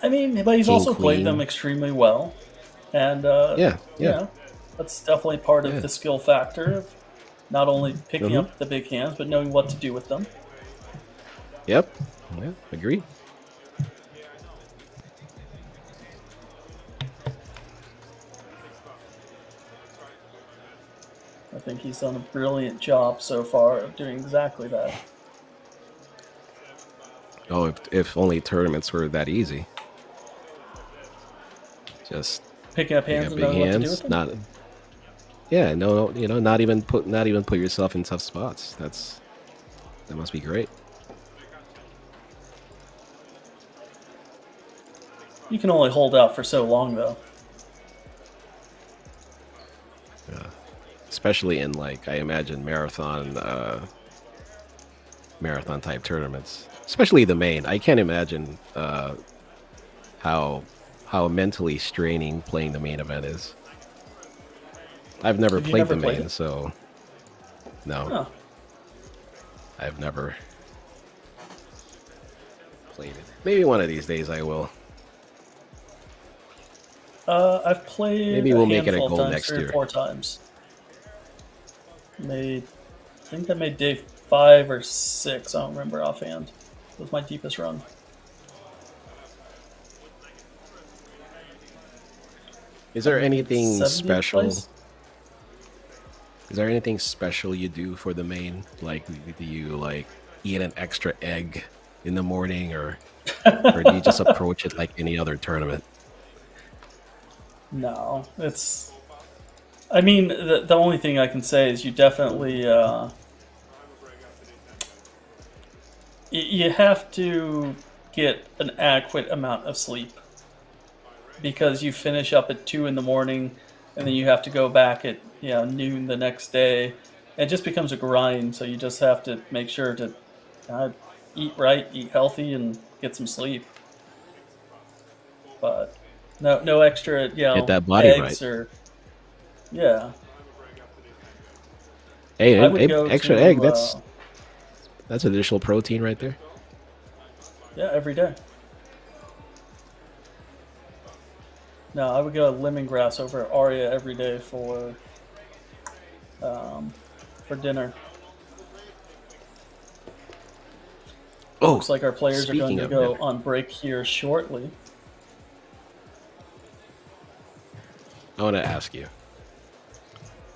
[SPEAKER 1] I mean, but he's
[SPEAKER 2] King,
[SPEAKER 1] also played
[SPEAKER 2] queen.
[SPEAKER 1] them extremely well. And,
[SPEAKER 2] Yeah,
[SPEAKER 1] you
[SPEAKER 2] yeah.
[SPEAKER 1] know, That's definitely part of the skill factor of not only picking up the big hands, but knowing what to do with them.
[SPEAKER 2] Yep. Yeah, agree.
[SPEAKER 1] I think he's done a brilliant job so far of doing exactly that.
[SPEAKER 2] Oh, if only tournaments were that easy. Just
[SPEAKER 1] picking up hands and knowing what to do with them.
[SPEAKER 2] Not, yeah, no, you know, not even put yourself in tough spots. That must be great.
[SPEAKER 1] You can only hold out for so long, though.
[SPEAKER 2] Yeah. Especially in, like, I imagine marathon type tournaments, especially the main. I can't imagine how mentally straining playing the main event is. I've never played the main, so no.
[SPEAKER 1] Huh.
[SPEAKER 2] I've never played it. Maybe one of these days I will.
[SPEAKER 1] I've played.
[SPEAKER 2] Maybe we'll make it a
[SPEAKER 1] handful
[SPEAKER 2] goal
[SPEAKER 1] of times,
[SPEAKER 2] next
[SPEAKER 1] 3 or
[SPEAKER 2] year.
[SPEAKER 1] 4 times. I think I made day 5 or 6. I don't remember offhand. It was my deepest run.
[SPEAKER 2] Is there anything
[SPEAKER 1] 70th
[SPEAKER 2] special?
[SPEAKER 1] place?
[SPEAKER 2] Is there anything special you do for the main? Like, do you like eat an extra egg in the morning, or do you just approach it like any other tournament?
[SPEAKER 1] No, it's. I mean, the only thing I can say is you definitely you have to get an adequate amount of sleep, because you finish up at 2 in the morning, and then you have to go back at noon the next day. It just becomes a grind. So you just have to make sure to eat right, eat healthy, and get some sleep. But no extra
[SPEAKER 2] Get that body
[SPEAKER 1] eggs
[SPEAKER 2] right.
[SPEAKER 1] or
[SPEAKER 2] Hey, extra
[SPEAKER 1] to,
[SPEAKER 2] egg. That's additional protein right there.
[SPEAKER 1] Yeah, every day. No, I would go lemongrass over Aria every day for dinner.
[SPEAKER 2] Oh,
[SPEAKER 1] looks like our players are going to
[SPEAKER 2] speaking
[SPEAKER 1] go
[SPEAKER 2] of dinner.
[SPEAKER 1] on break here shortly.
[SPEAKER 2] I want to ask you.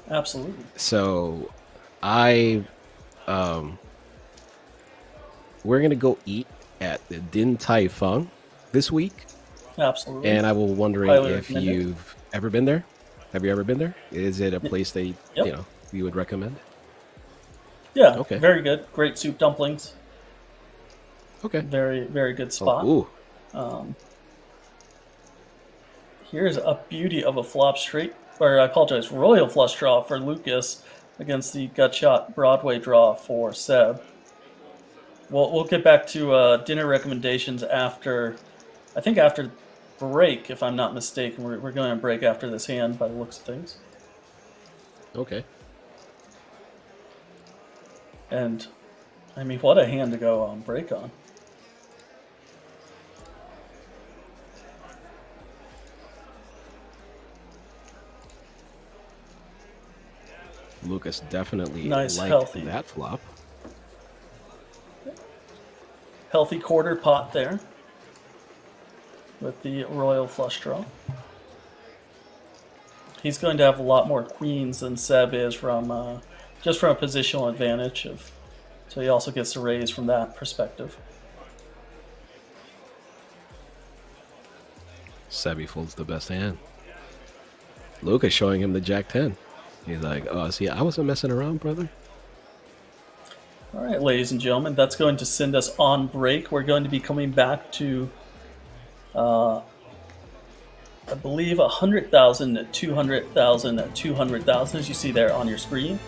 [SPEAKER 1] Absolutely.
[SPEAKER 2] So, we're gonna go eat at the Din Tai Fung this week,
[SPEAKER 1] Absolutely.
[SPEAKER 2] and I was wondering
[SPEAKER 1] Highly
[SPEAKER 2] if
[SPEAKER 1] recommend it.
[SPEAKER 2] you've ever been there. Have you ever been there? Is it a place that you would recommend?
[SPEAKER 1] Yeah.
[SPEAKER 2] Okay.
[SPEAKER 1] Very good. Great soup dumplings.
[SPEAKER 2] Okay.
[SPEAKER 1] Very, very good spot.
[SPEAKER 2] Ooh.
[SPEAKER 1] Here's a beauty of a flop straight, or I apologize, royal flush draw for Lucas against the gut shot Broadway draw for Seb. We'll get back to dinner recommendations after break, if I'm not mistaken. We're going to break after this hand by the looks of things.
[SPEAKER 2] Okay.
[SPEAKER 1] And, I mean, what a hand to go on break on.
[SPEAKER 2] Lucas definitely
[SPEAKER 1] Nice,
[SPEAKER 2] liked
[SPEAKER 1] healthy.
[SPEAKER 2] that flop.
[SPEAKER 1] Healthy quarter pot there with the royal flush draw. He's going to have a lot more queens than Seb is from just from a positional advantage so he also gets to raise from that perspective.
[SPEAKER 2] Sebi folds the best hand. Lucas showing him the Jack 10. He's like, oh, see, I wasn't messing around, brother.
[SPEAKER 1] All right, ladies and gentlemen, that's going to send us on break. We're going to be coming back to, I believe, 100,000, 200,000, 200,000, as you see there on your screen.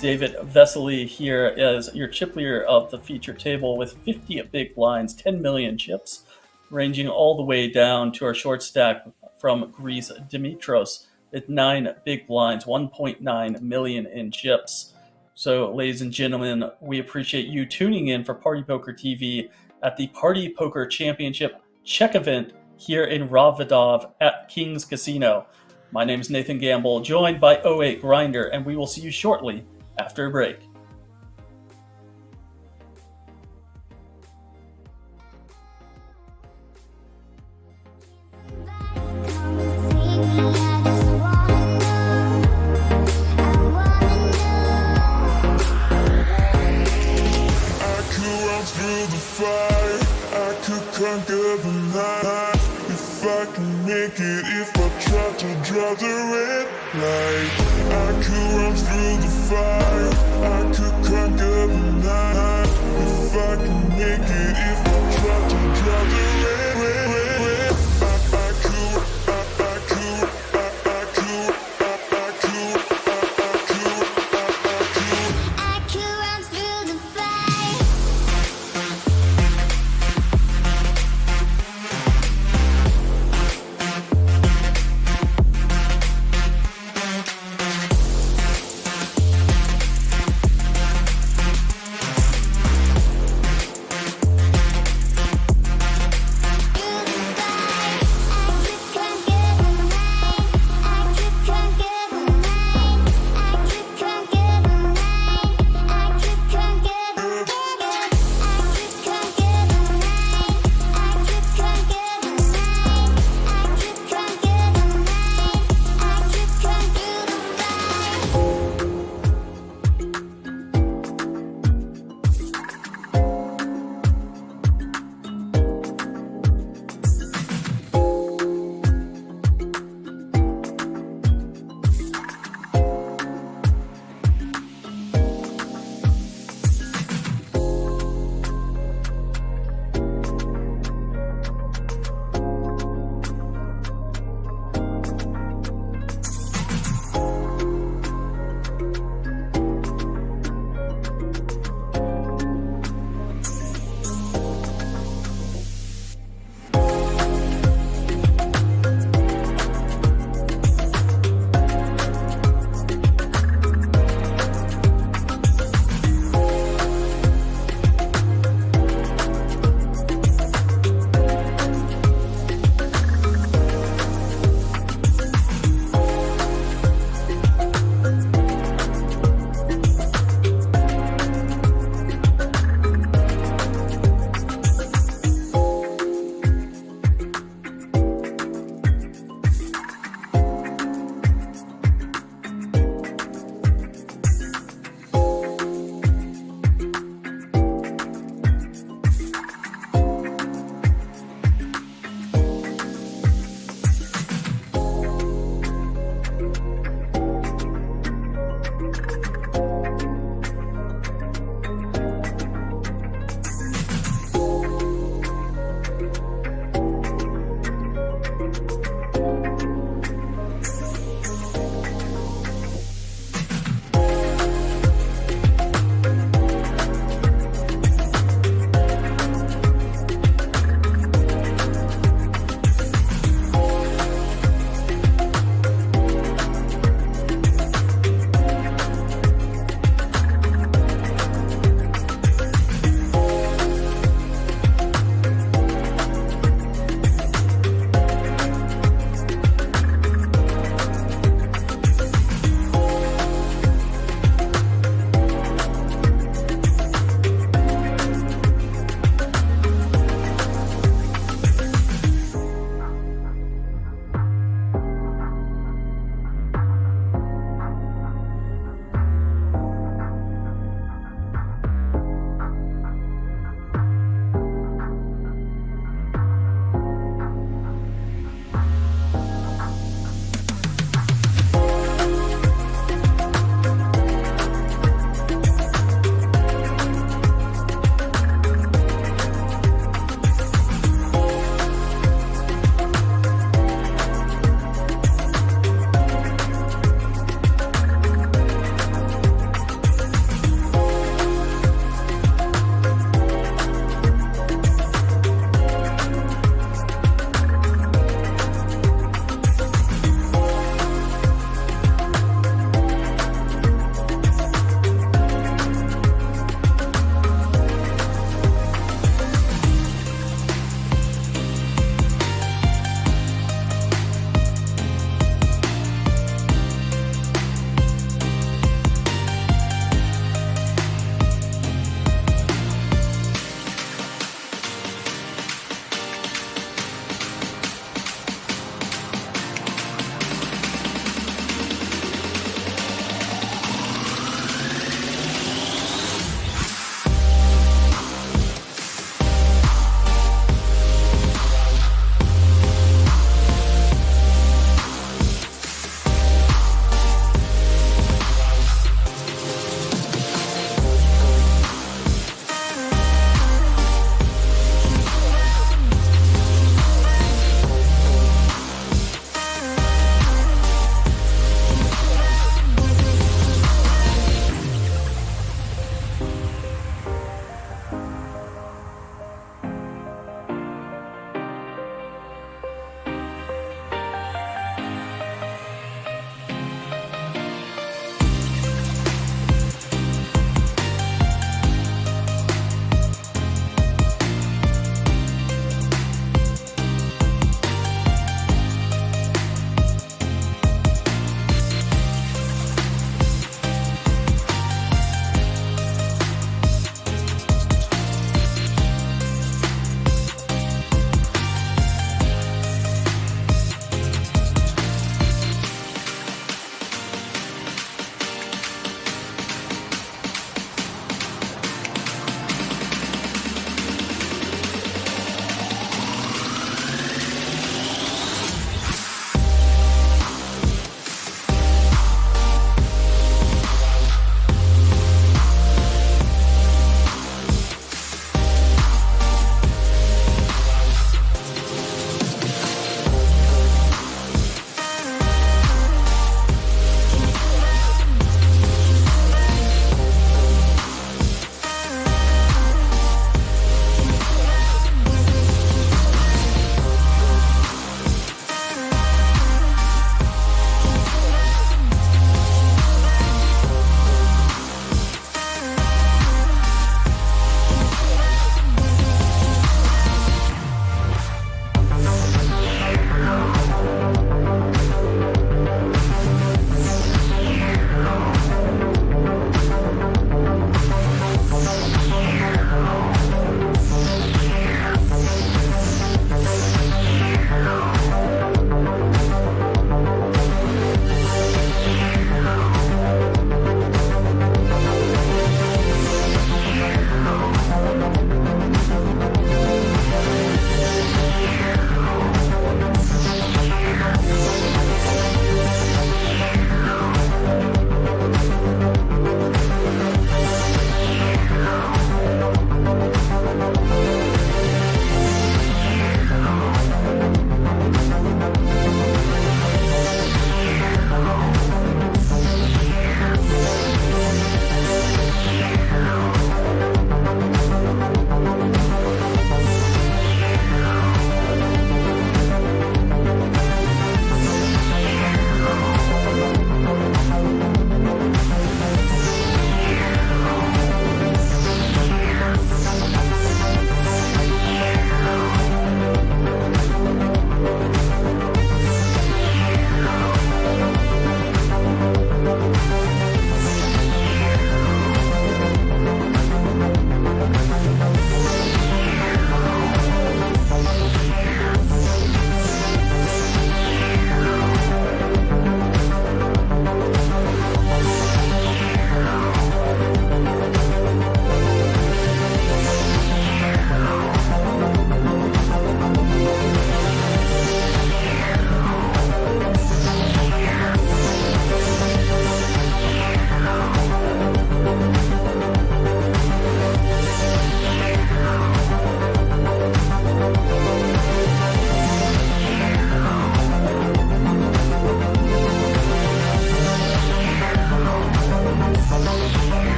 [SPEAKER 1] David Vesely here is your chip leader of the feature table with 50 big blinds, 10 million chips, ranging all the way down to our short stack from Greece Dimitros with 9 big blinds, 1.9 million in chips. So, ladies and gentlemen, we appreciate you tuning in for Party Poker TV at the Party Poker Championship Czech event here in Ravadov at King's Casino. My name is Nathan Gamble, joined by 08 Grinder, and we will see you shortly after a break.
[SPEAKER 5] Conquer the night if I can make it. If I try to draw the red light, I could run through the fire. I could conquer the night if I can make it. If I try to draw the red, I could run through the fire.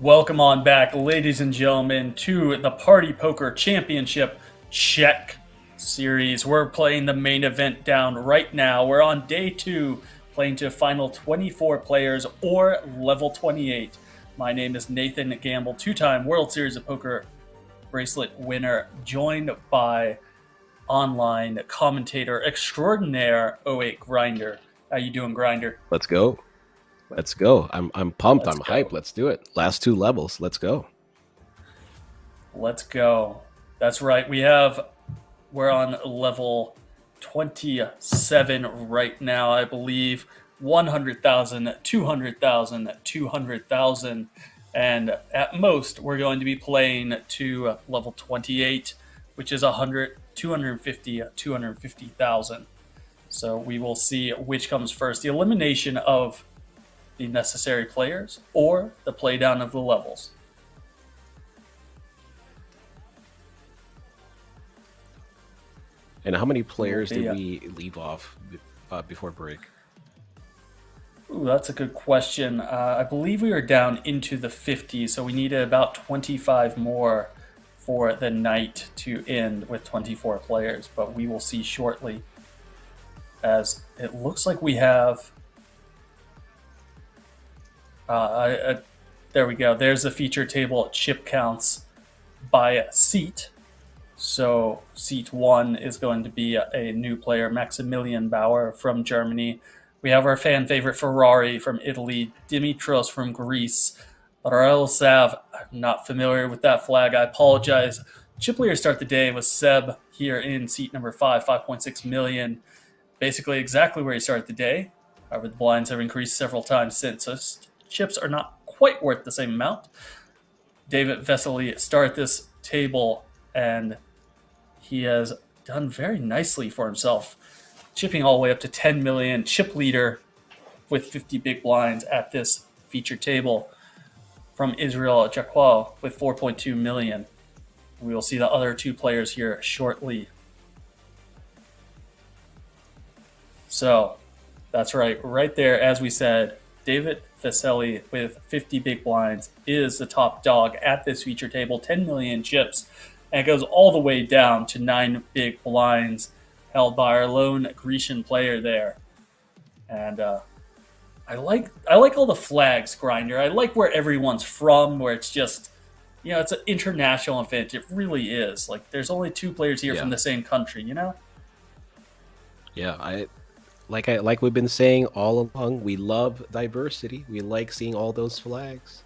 [SPEAKER 1] Welcome on back, ladies and gentlemen, to the PartyPoker Championship Czech series. We're playing the main event down right now. We're on day 2, playing to final 24 players or level 28. My name is Nathan Gamble, 2-time World Series of Poker bracelet winner, joined by online commentator extraordinaire 08 Grinder. How you doing, Grinder?
[SPEAKER 2] Let's go. Let's go. I'm pumped.
[SPEAKER 1] Let's
[SPEAKER 2] I'm
[SPEAKER 1] go.
[SPEAKER 2] hyped. Let's do it. Last 2 levels. Let's go.
[SPEAKER 1] Let's go. That's right. We're on level 27 right now, I believe. 100,000, 200,000, 200,000. And at most, we're going to be playing to level 28, which is 100, 250, 250,000. So we will see which comes first. The elimination of the necessary players or the play down of the levels.
[SPEAKER 2] And how many players did we leave off before break?
[SPEAKER 1] Ooh, that's a good question. I believe we were down into the 50s, so we needed about 25 more for the night to end with 24 players, but we will see shortly, as it looks like we have... there we go. There's the feature table. Chip counts by seat. So seat 1 is going to be a new player, Maximilian Bauer from Germany. We have our fan favorite Ferrari from Italy, Dimitros from Greece, Rael Sav. I'm not familiar with that flag. I apologize. Chip leader start the day was Seb here in seat number 5, 5.6 million. Basically exactly where he started the day. However, the blinds have increased several times since, so chips are not quite worth the same amount. David Vesely started this table, and he has done very nicely for himself, chipping all the way up to 10 million. Chip leader with 50 big blinds at this feature table. From Israel, Jacquot with 4.2 million. We will see the other 2 players here shortly. So, that's right there, as we said, David Vesely with 50 big blinds is the top dog at this feature table, 10 million chips, and it goes all the way down to 9 big blinds held by our lone Grecian player there. And I like all the flags, Grinder. I like where everyone's from, where it's just, it's an international event. It really is. Like, there's only 2 players here from the same country,
[SPEAKER 2] Yeah, like we've been saying all along, we love diversity. We like seeing all those flags.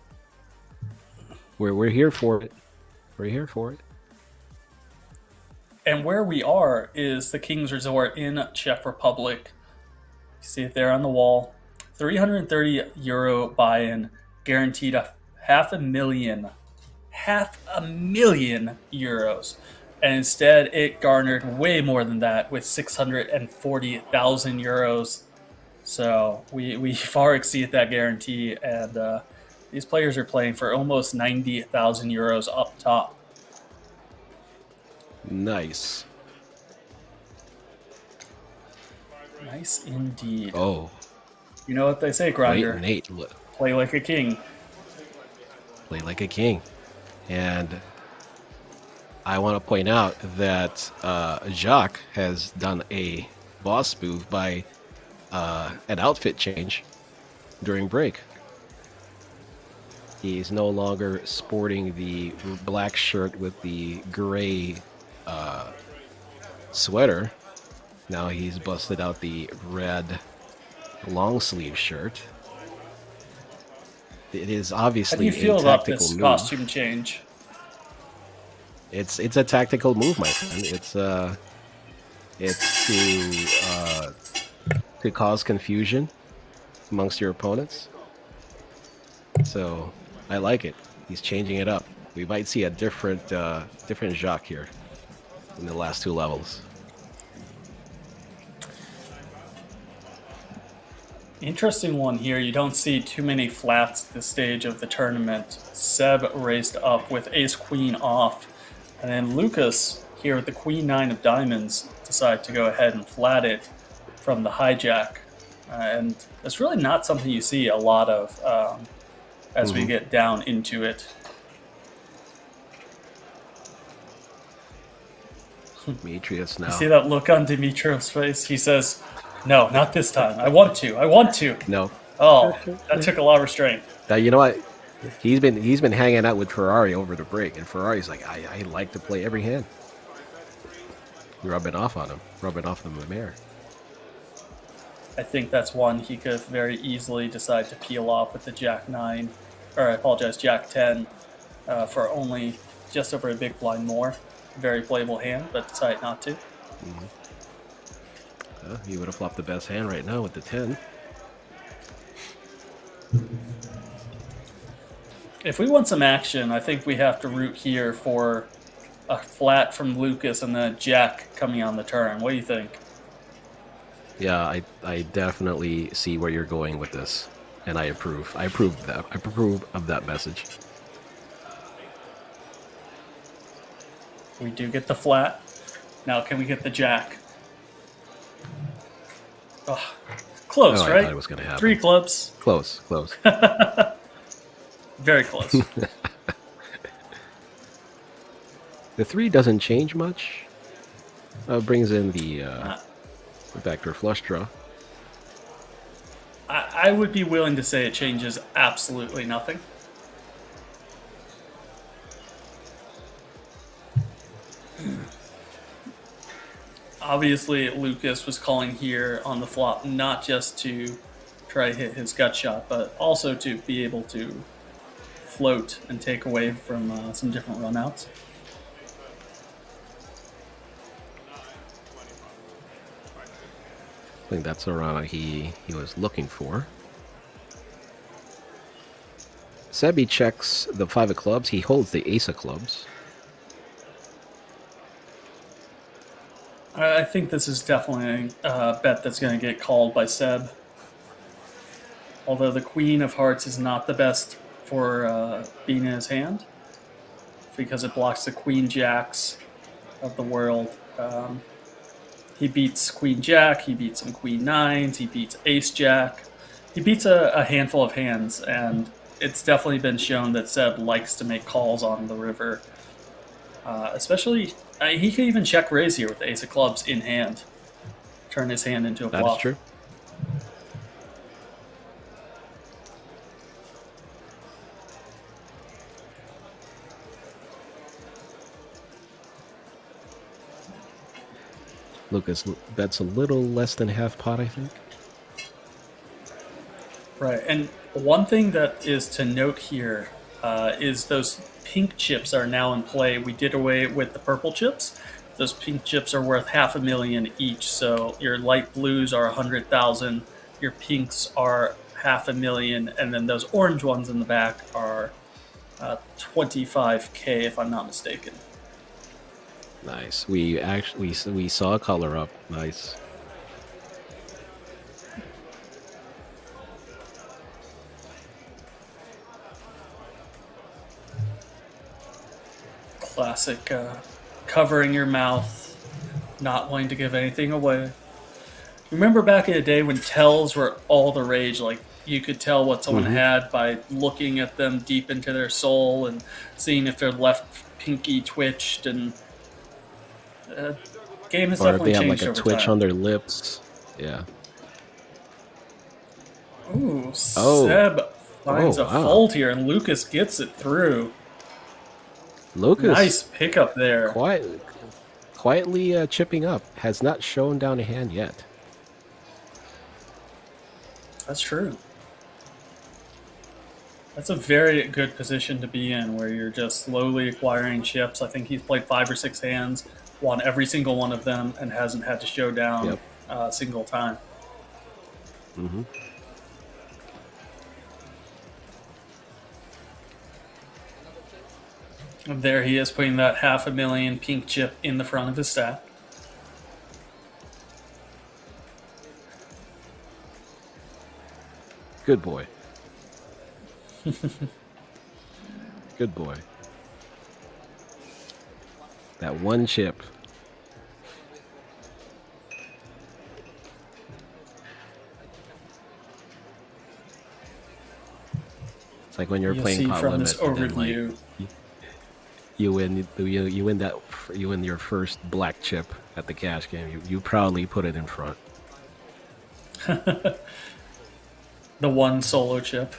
[SPEAKER 2] We're here for it. We're here for it.
[SPEAKER 1] And where we are is the King's Resort in Czech Republic. You see it there on the wall. 330 euro buy-in, guaranteed half a million euros. And instead, it garnered way more than that with 640,000 euros. So we far exceed that guarantee. And these players are playing for almost 90,000 euros up top.
[SPEAKER 2] Nice.
[SPEAKER 1] Nice indeed.
[SPEAKER 2] Oh.
[SPEAKER 1] You know what they say, Grinder?
[SPEAKER 2] Wait, Nate, look.
[SPEAKER 1] Play like a king.
[SPEAKER 2] Play like a king. And I want to point out that Jacques has done a boss move by an outfit change during break. He's no longer sporting the black shirt with the gray sweater. Now he's busted out the red long sleeve shirt. It is obviously
[SPEAKER 1] How do you feel
[SPEAKER 2] a
[SPEAKER 1] about
[SPEAKER 2] tactical
[SPEAKER 1] this
[SPEAKER 2] move.
[SPEAKER 1] costume change?
[SPEAKER 2] It's a tactical move, my friend. It's to cause confusion amongst your opponents. So I like it. He's changing it up. We might see a different Jacques here in the last 2 levels.
[SPEAKER 1] Interesting one here. You don't see too many flats at this stage of the tournament. Seb raced up with ace-queen off. And then Lucas, here with the queen-9 of diamonds, decided to go ahead and flat it from the hijack. And it's really not something you see a lot of as we get down into it.
[SPEAKER 2] Demetrius now.
[SPEAKER 1] You see that look on Dimitriev's face? He says, "No, not this time. I want to. I want to."
[SPEAKER 2] No.
[SPEAKER 1] Oh, that took a lot of restraint.
[SPEAKER 2] Now, you know what? He's been hanging out with Ferrari over the break, and Ferrari's like, I like to play every hand. Rubbing off on him, rubbing off the mayor.
[SPEAKER 1] I think that's one he could very easily decide to peel off with the Jack 9, or I apologize, Jack 10, for only just over a big blind more. Very playable hand, but decided not to.
[SPEAKER 2] He would have flopped the best hand right now with the 10.
[SPEAKER 1] If we want some action, I think we have to root here for a flat from Lucas and then a Jack coming on the turn. What do you think?
[SPEAKER 2] Yeah, I definitely see where you're going with this, and I approve. I approve of that message.
[SPEAKER 1] We do get the flat. Now can we get the Jack? Oh, close,
[SPEAKER 2] Oh, I
[SPEAKER 1] right?
[SPEAKER 2] thought it was gonna happen.
[SPEAKER 1] 3 clubs.
[SPEAKER 2] Close.
[SPEAKER 1] Very close.
[SPEAKER 2] The 3 doesn't change much. Brings in the backdoor flush draw.
[SPEAKER 1] I would be willing to say it changes absolutely nothing. Obviously, Lucas was calling here on the flop not just to try to hit his gut shot, but also to be able to float and take away from some different runouts.
[SPEAKER 2] I think that's the run he was looking for. Sebi checks the 5 of clubs. He holds the ace of clubs.
[SPEAKER 1] I think this is definitely a bet that's going to get called by Seb. Although the Queen of Hearts is not the best for being in his hand, because it blocks the Queen Jacks of the world. He beats Queen Jack, he beats some Queen Nines, he beats Ace Jack. He beats a handful of hands, and it's definitely been shown that Seb likes to make calls on the river. Especially, he could even check raise here with the Ace of Clubs in hand. Turn his hand into a
[SPEAKER 2] That
[SPEAKER 1] bluff.
[SPEAKER 2] is true. Lucas bets a little less than half pot, I think.
[SPEAKER 1] Right, and one thing that is to note here is those pink chips are now in play. We did away with the purple chips. Those pink chips are worth $500,000 each, so your light blues are 100,000, your pinks are $500,000, and then those orange ones in the back are 25K, if I'm not mistaken.
[SPEAKER 2] Nice. We saw a color up. Nice.
[SPEAKER 1] Classic covering your mouth, not wanting to give anything away. Remember back in the day when tells were all the rage, like you could tell what someone had by looking at them deep into their soul and seeing if their left pinky twitched, and game has
[SPEAKER 2] Or if
[SPEAKER 1] definitely
[SPEAKER 2] they have
[SPEAKER 1] changed
[SPEAKER 2] like a
[SPEAKER 1] over
[SPEAKER 2] twitch
[SPEAKER 1] time.
[SPEAKER 2] on their lips. Yeah.
[SPEAKER 1] Ooh,
[SPEAKER 2] Oh.
[SPEAKER 1] Seb finds
[SPEAKER 2] Oh,
[SPEAKER 1] a
[SPEAKER 2] wow.
[SPEAKER 1] fold here, and Lucas gets it through.
[SPEAKER 2] Lucas
[SPEAKER 1] Nice pickup there.
[SPEAKER 2] quietly chipping up. Has not shown down a hand yet.
[SPEAKER 1] That's true. That's a very good position to be in, where you're just slowly acquiring chips. I think he's played 5 or 6 hands, won every single one of them, and hasn't had to show down a single time.
[SPEAKER 2] Mm-hmm.
[SPEAKER 1] And there he is, putting that $500,000 pink chip in the front of his stack.
[SPEAKER 2] Good boy. Good boy. That one chip. like when you're
[SPEAKER 1] You'll
[SPEAKER 2] playing
[SPEAKER 1] see
[SPEAKER 2] pot
[SPEAKER 1] from
[SPEAKER 2] limit,
[SPEAKER 1] this
[SPEAKER 2] and then,
[SPEAKER 1] overview.
[SPEAKER 2] you win your first black chip at the cash game. You proudly put it in front.
[SPEAKER 1] The one solo chip.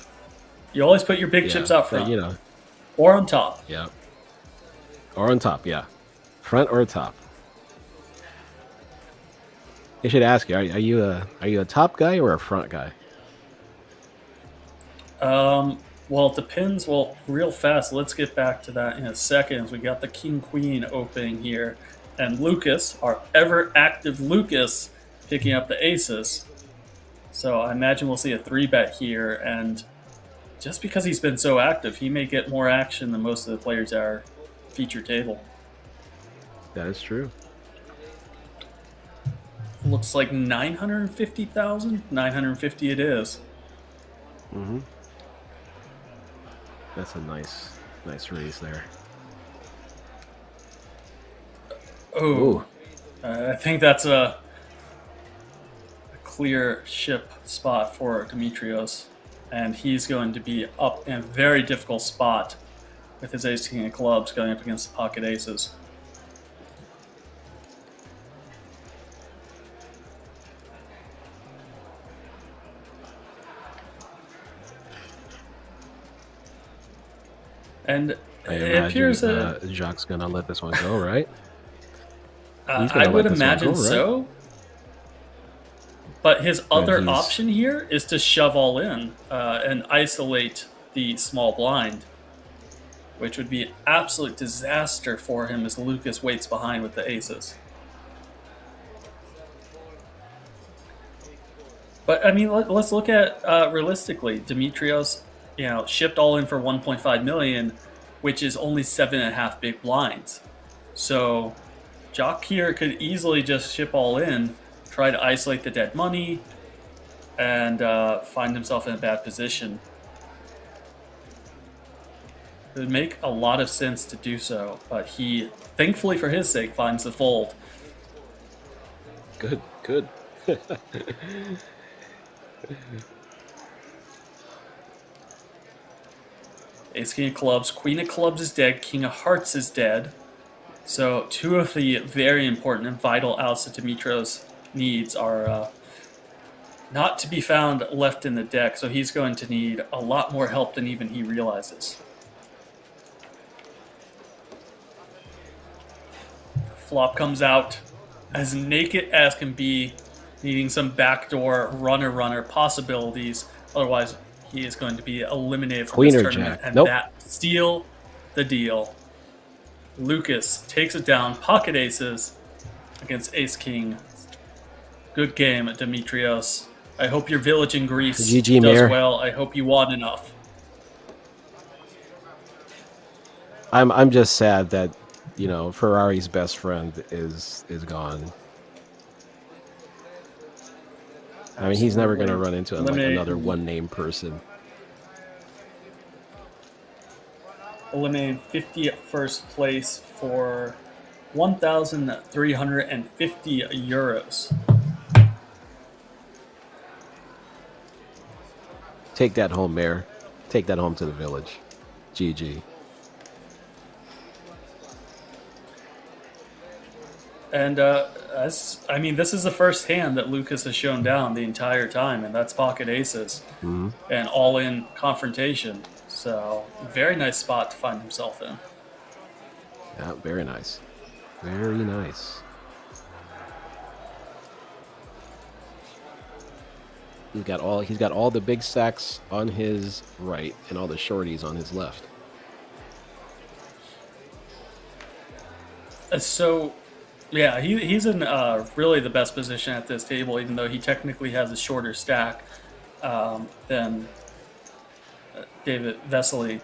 [SPEAKER 1] You always put your big chips out
[SPEAKER 2] but,
[SPEAKER 1] front, or on top.
[SPEAKER 2] Yeah. Or on top, yeah. Front or top. I should ask you: Are you a top guy or a front guy?
[SPEAKER 1] Well, it depends. Well, real fast, let's get back to that in a second. We got the King-Queen opening here, and Lucas, our ever-active Lucas, picking up the aces. So I imagine we'll see a 3-bet here, and just because he's been so active, he may get more action than most of the players at our feature table.
[SPEAKER 2] That is true.
[SPEAKER 1] Looks like 950,000. 950 it is.
[SPEAKER 2] Mm-hmm. That's a nice raise there.
[SPEAKER 1] Oh, I think that's a clear ship spot for Dimitrios, and he's going to be up in a very difficult spot with his ace king of clubs going up against the pocket aces. And
[SPEAKER 2] I
[SPEAKER 1] it
[SPEAKER 2] imagine
[SPEAKER 1] appears that
[SPEAKER 2] Jacques gonna let this one go, right?
[SPEAKER 1] I would imagine so. But his other
[SPEAKER 2] he's-
[SPEAKER 1] option here is to shove all in and isolate the small blind, which would be an absolute disaster for him as Lucas waits behind with the aces. But I mean, let's look at realistically. Dimitrios, shipped all in for 1.5 million, which is only 7.5 big blinds. So Jock here could easily just ship all in, try to isolate the dead money, and find himself in a bad position. It would make a lot of sense to do so, but he, thankfully for his sake, finds the fold.
[SPEAKER 2] Good.
[SPEAKER 1] Ace King of Clubs, Queen of Clubs is dead, King of Hearts is dead. So two of the very important and vital outs that Dimitrios needs are not to be found left in the deck, so he's going to need a lot more help than even he realizes. Flop comes out as naked as can be, needing some backdoor runner possibilities. Otherwise, he is going to be eliminated from
[SPEAKER 2] Queen
[SPEAKER 1] this
[SPEAKER 2] or
[SPEAKER 1] tournament,
[SPEAKER 2] jack?
[SPEAKER 1] and
[SPEAKER 2] Nope.
[SPEAKER 1] that seal the deal. Lucas takes it down, pocket aces against ace king. Good game, Dimitrios. I hope your village in Greece
[SPEAKER 2] GG,
[SPEAKER 1] does
[SPEAKER 2] Mayor.
[SPEAKER 1] well. I hope you won enough.
[SPEAKER 2] I'm just sad that Ferrari's best friend is gone. I mean, he's never going to run into another one-name person.
[SPEAKER 1] Eliminated 50 at first place for 1,350 euros.
[SPEAKER 2] Take that home, Mayor. Take that home to the village. GG.
[SPEAKER 1] And this is the first hand that Lucas has shown down the entire time, and that's pocket aces and all-in confrontation. So very nice spot to find himself in.
[SPEAKER 2] Yeah, very nice. Very nice. He's got all the big stacks on his right and all the shorties on his left.
[SPEAKER 1] So, yeah, he's in really the best position at this table, even though he technically has a shorter stack than David Vesely.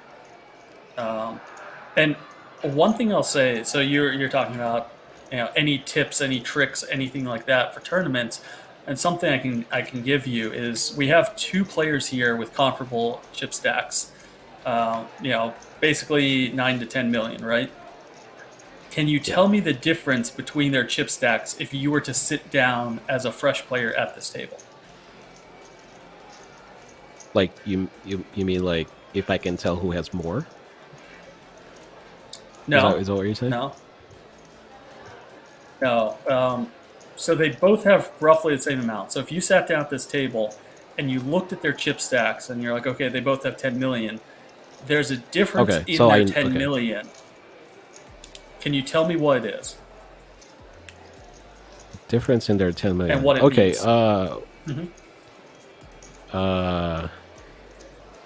[SPEAKER 1] And one thing I'll say, so you're talking about any tips, any tricks, anything like that for tournaments, and something I can give you is we have two players here with comparable chip stacks, basically 9 to 10 million, right? Can you tell me the difference between their chip stacks if you were to sit down as a fresh player at this table?
[SPEAKER 2] Like you mean like if I can tell who has more.
[SPEAKER 1] No,
[SPEAKER 2] Is that what you're saying?
[SPEAKER 1] no. So they both have roughly the same amount. So if you sat down at this table and you looked at their chip stacks and you're like, okay, they both have 10 million. There's a difference in their 10 million. Can you tell me what it is?
[SPEAKER 2] Difference in their 10 million.
[SPEAKER 1] And what it means.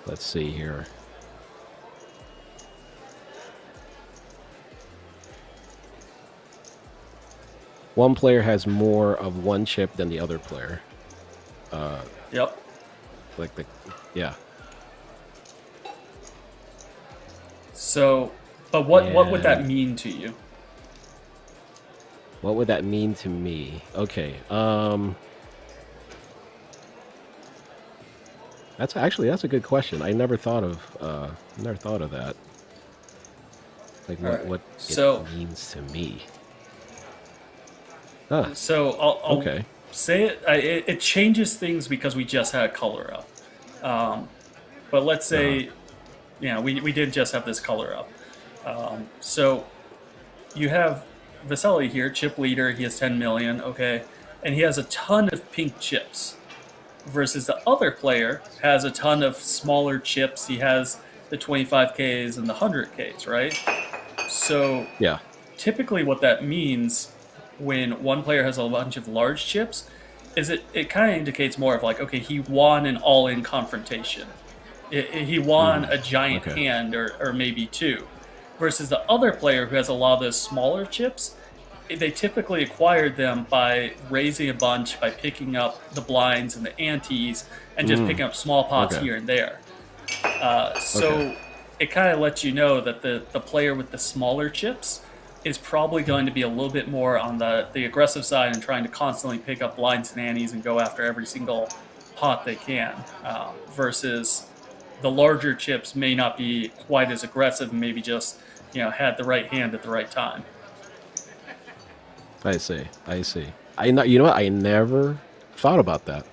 [SPEAKER 2] Let's see here. One player has more of one chip than the other player.
[SPEAKER 1] Yep.
[SPEAKER 2] Yeah.
[SPEAKER 1] So, but what would that mean to you?
[SPEAKER 2] What would that mean to me? Okay. That's a good question. I never thought of that. Like what it means to me. Huh.
[SPEAKER 1] So I'll say it. It changes things because we just had color up. But let's say, we did just have this color up. So you have Vasily here, chip leader. He has 10 million. Okay, and he has a ton of pink chips. Versus the other player has a ton of smaller chips. He has the 25Ks and the 100Ks, right? So typically what that means when one player has a bunch of large chips is it kind of indicates more of like, okay, he won an all-in confrontation. He won a giant hand or maybe two. Versus the other player who has a lot of those smaller chips, they typically acquired them by raising a bunch, by picking up the blinds and the antes, and just picking up small pots here and there. So it kind of lets you know that the player with the smaller chips is probably going to be a little bit more on the aggressive side and trying to constantly pick up blinds and antes and go after every single pot they can. Versus the larger chips may not be quite as aggressive and maybe just had the right hand at the right time.
[SPEAKER 2] I see. You know what? I never thought about that.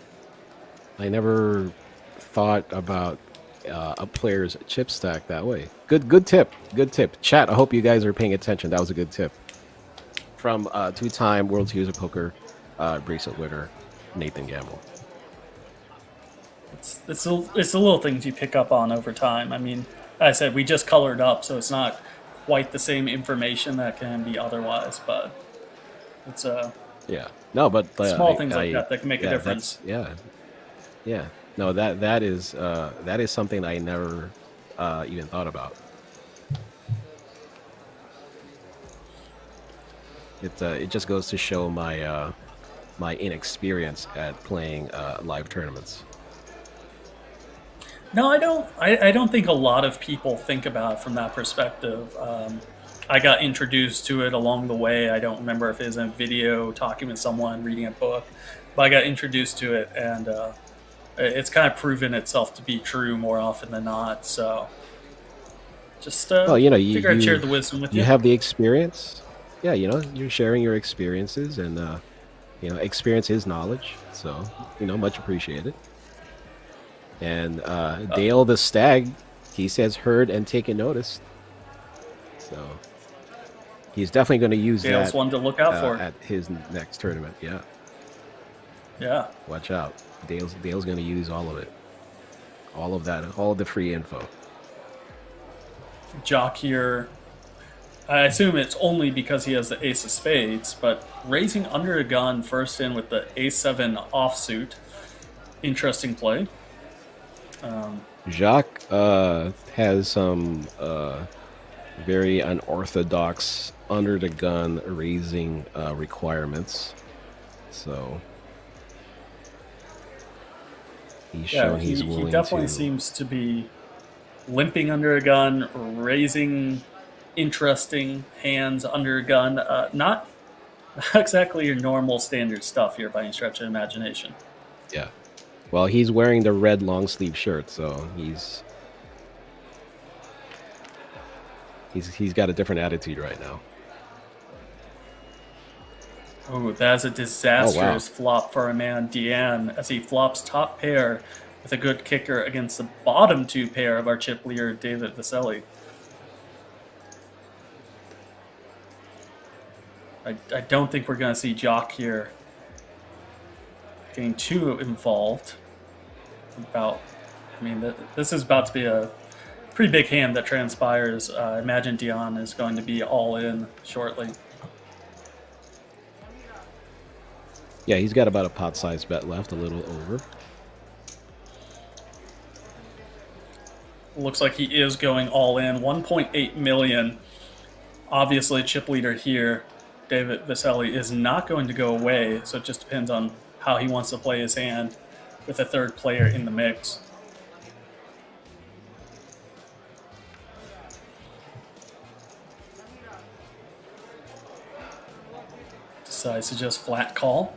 [SPEAKER 2] I never thought about a player's chip stack that way. Good tip. Chat, I hope you guys are paying attention. That was a good tip. From two-time World Series of Poker bracelet winner, Nathan Gamble.
[SPEAKER 1] It's the little things you pick up on over time. I mean, I said we just colored up, so it's not quite the same information that can be otherwise, but it's small things like that can make a difference.
[SPEAKER 2] No, that is something I never even thought about. It just goes to show my my inexperience at playing live tournaments.
[SPEAKER 1] No, I don't think a lot of people think about it from that perspective. I got introduced to it along the way. I don't remember if it was in a video, talking with someone, reading a book, but I got introduced to it, and it's kind of proven itself to be true more often than not. So just figure I'd share the wisdom with you.
[SPEAKER 2] You have the experience. Yeah, you're sharing your experiences, and experience is knowledge. So much appreciated. And Dale the Stag, he says heard and taken notice. So he's definitely going to use
[SPEAKER 1] Dale's
[SPEAKER 2] that
[SPEAKER 1] one to look out for
[SPEAKER 2] at his next tournament.
[SPEAKER 1] Yeah.
[SPEAKER 2] Watch out. Dale's going to use all of it. All of that, all of the free info.
[SPEAKER 1] Jock here, I assume it's only because he has the ace of spades, but raising under a gun first in with the a7 offsuit. Interesting play.
[SPEAKER 2] Jacques has some very unorthodox under the gun raising requirements. So he's shown he's willing to.
[SPEAKER 1] He definitely seems to be limping under a gun, raising interesting hands under a gun. Not exactly your normal standard stuff here by any stretch of imagination.
[SPEAKER 2] Yeah. Well, he's wearing the red long sleeve shirt, so he's got a different attitude right now. Oh,
[SPEAKER 1] that's a disastrous flop for a man, Deanne, as he flops top pair with a good kicker against the bottom 2 pair of our chip leader, David Vaselli. I don't think we're going to see Jock here getting too involved. This is about to be a pretty big hand that transpires. I imagine Dion is going to be all in shortly.
[SPEAKER 2] Yeah, he's got about a pot-sized bet left, a little over.
[SPEAKER 1] Looks like he is going all in. 1.8 million. Obviously, chip leader here, David Vaselli, is not going to go away, so it just depends on how he wants to play his hand with a third player in the mix. Decides to just flat call.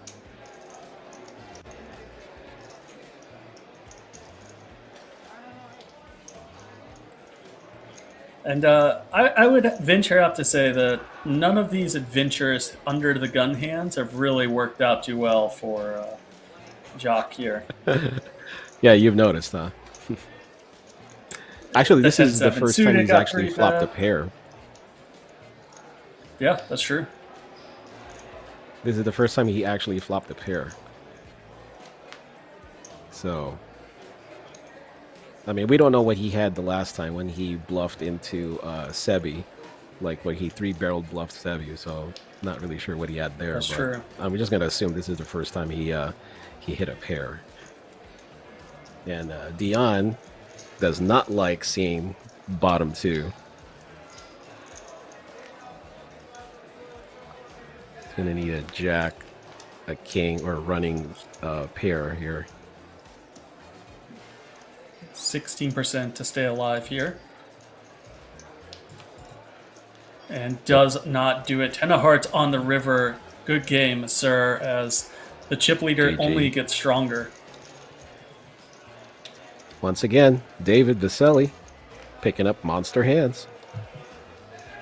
[SPEAKER 1] And I would venture out to say that none of these adventures under the gun hands have really worked out too well for Jock here.
[SPEAKER 2] Yeah, you've noticed, huh? Actually, this is the
[SPEAKER 1] 10-7
[SPEAKER 2] first
[SPEAKER 1] suited
[SPEAKER 2] time he's
[SPEAKER 1] got
[SPEAKER 2] actually
[SPEAKER 1] pretty
[SPEAKER 2] flopped a
[SPEAKER 1] bad.
[SPEAKER 2] pair.
[SPEAKER 1] Yeah, that's true.
[SPEAKER 2] This is the first time he actually flopped a pair. So, I mean, we don't know what he had the last time when he bluffed into Sebi, like when he 3-barreled bluffed Sebi. So, not really sure what he had there.
[SPEAKER 1] That's
[SPEAKER 2] but
[SPEAKER 1] true.
[SPEAKER 2] I'm just gonna assume this is the first time he hit a pair. And Dion does not like seeing bottom 2. He's gonna need a jack, a king, or running pair here.
[SPEAKER 1] 16% to stay alive here. And does not do it. 10 of hearts on the river. Good game, sir, as the chip leader
[SPEAKER 2] GG.
[SPEAKER 1] only gets stronger.
[SPEAKER 2] Once again, David Vaselli picking up monster hands.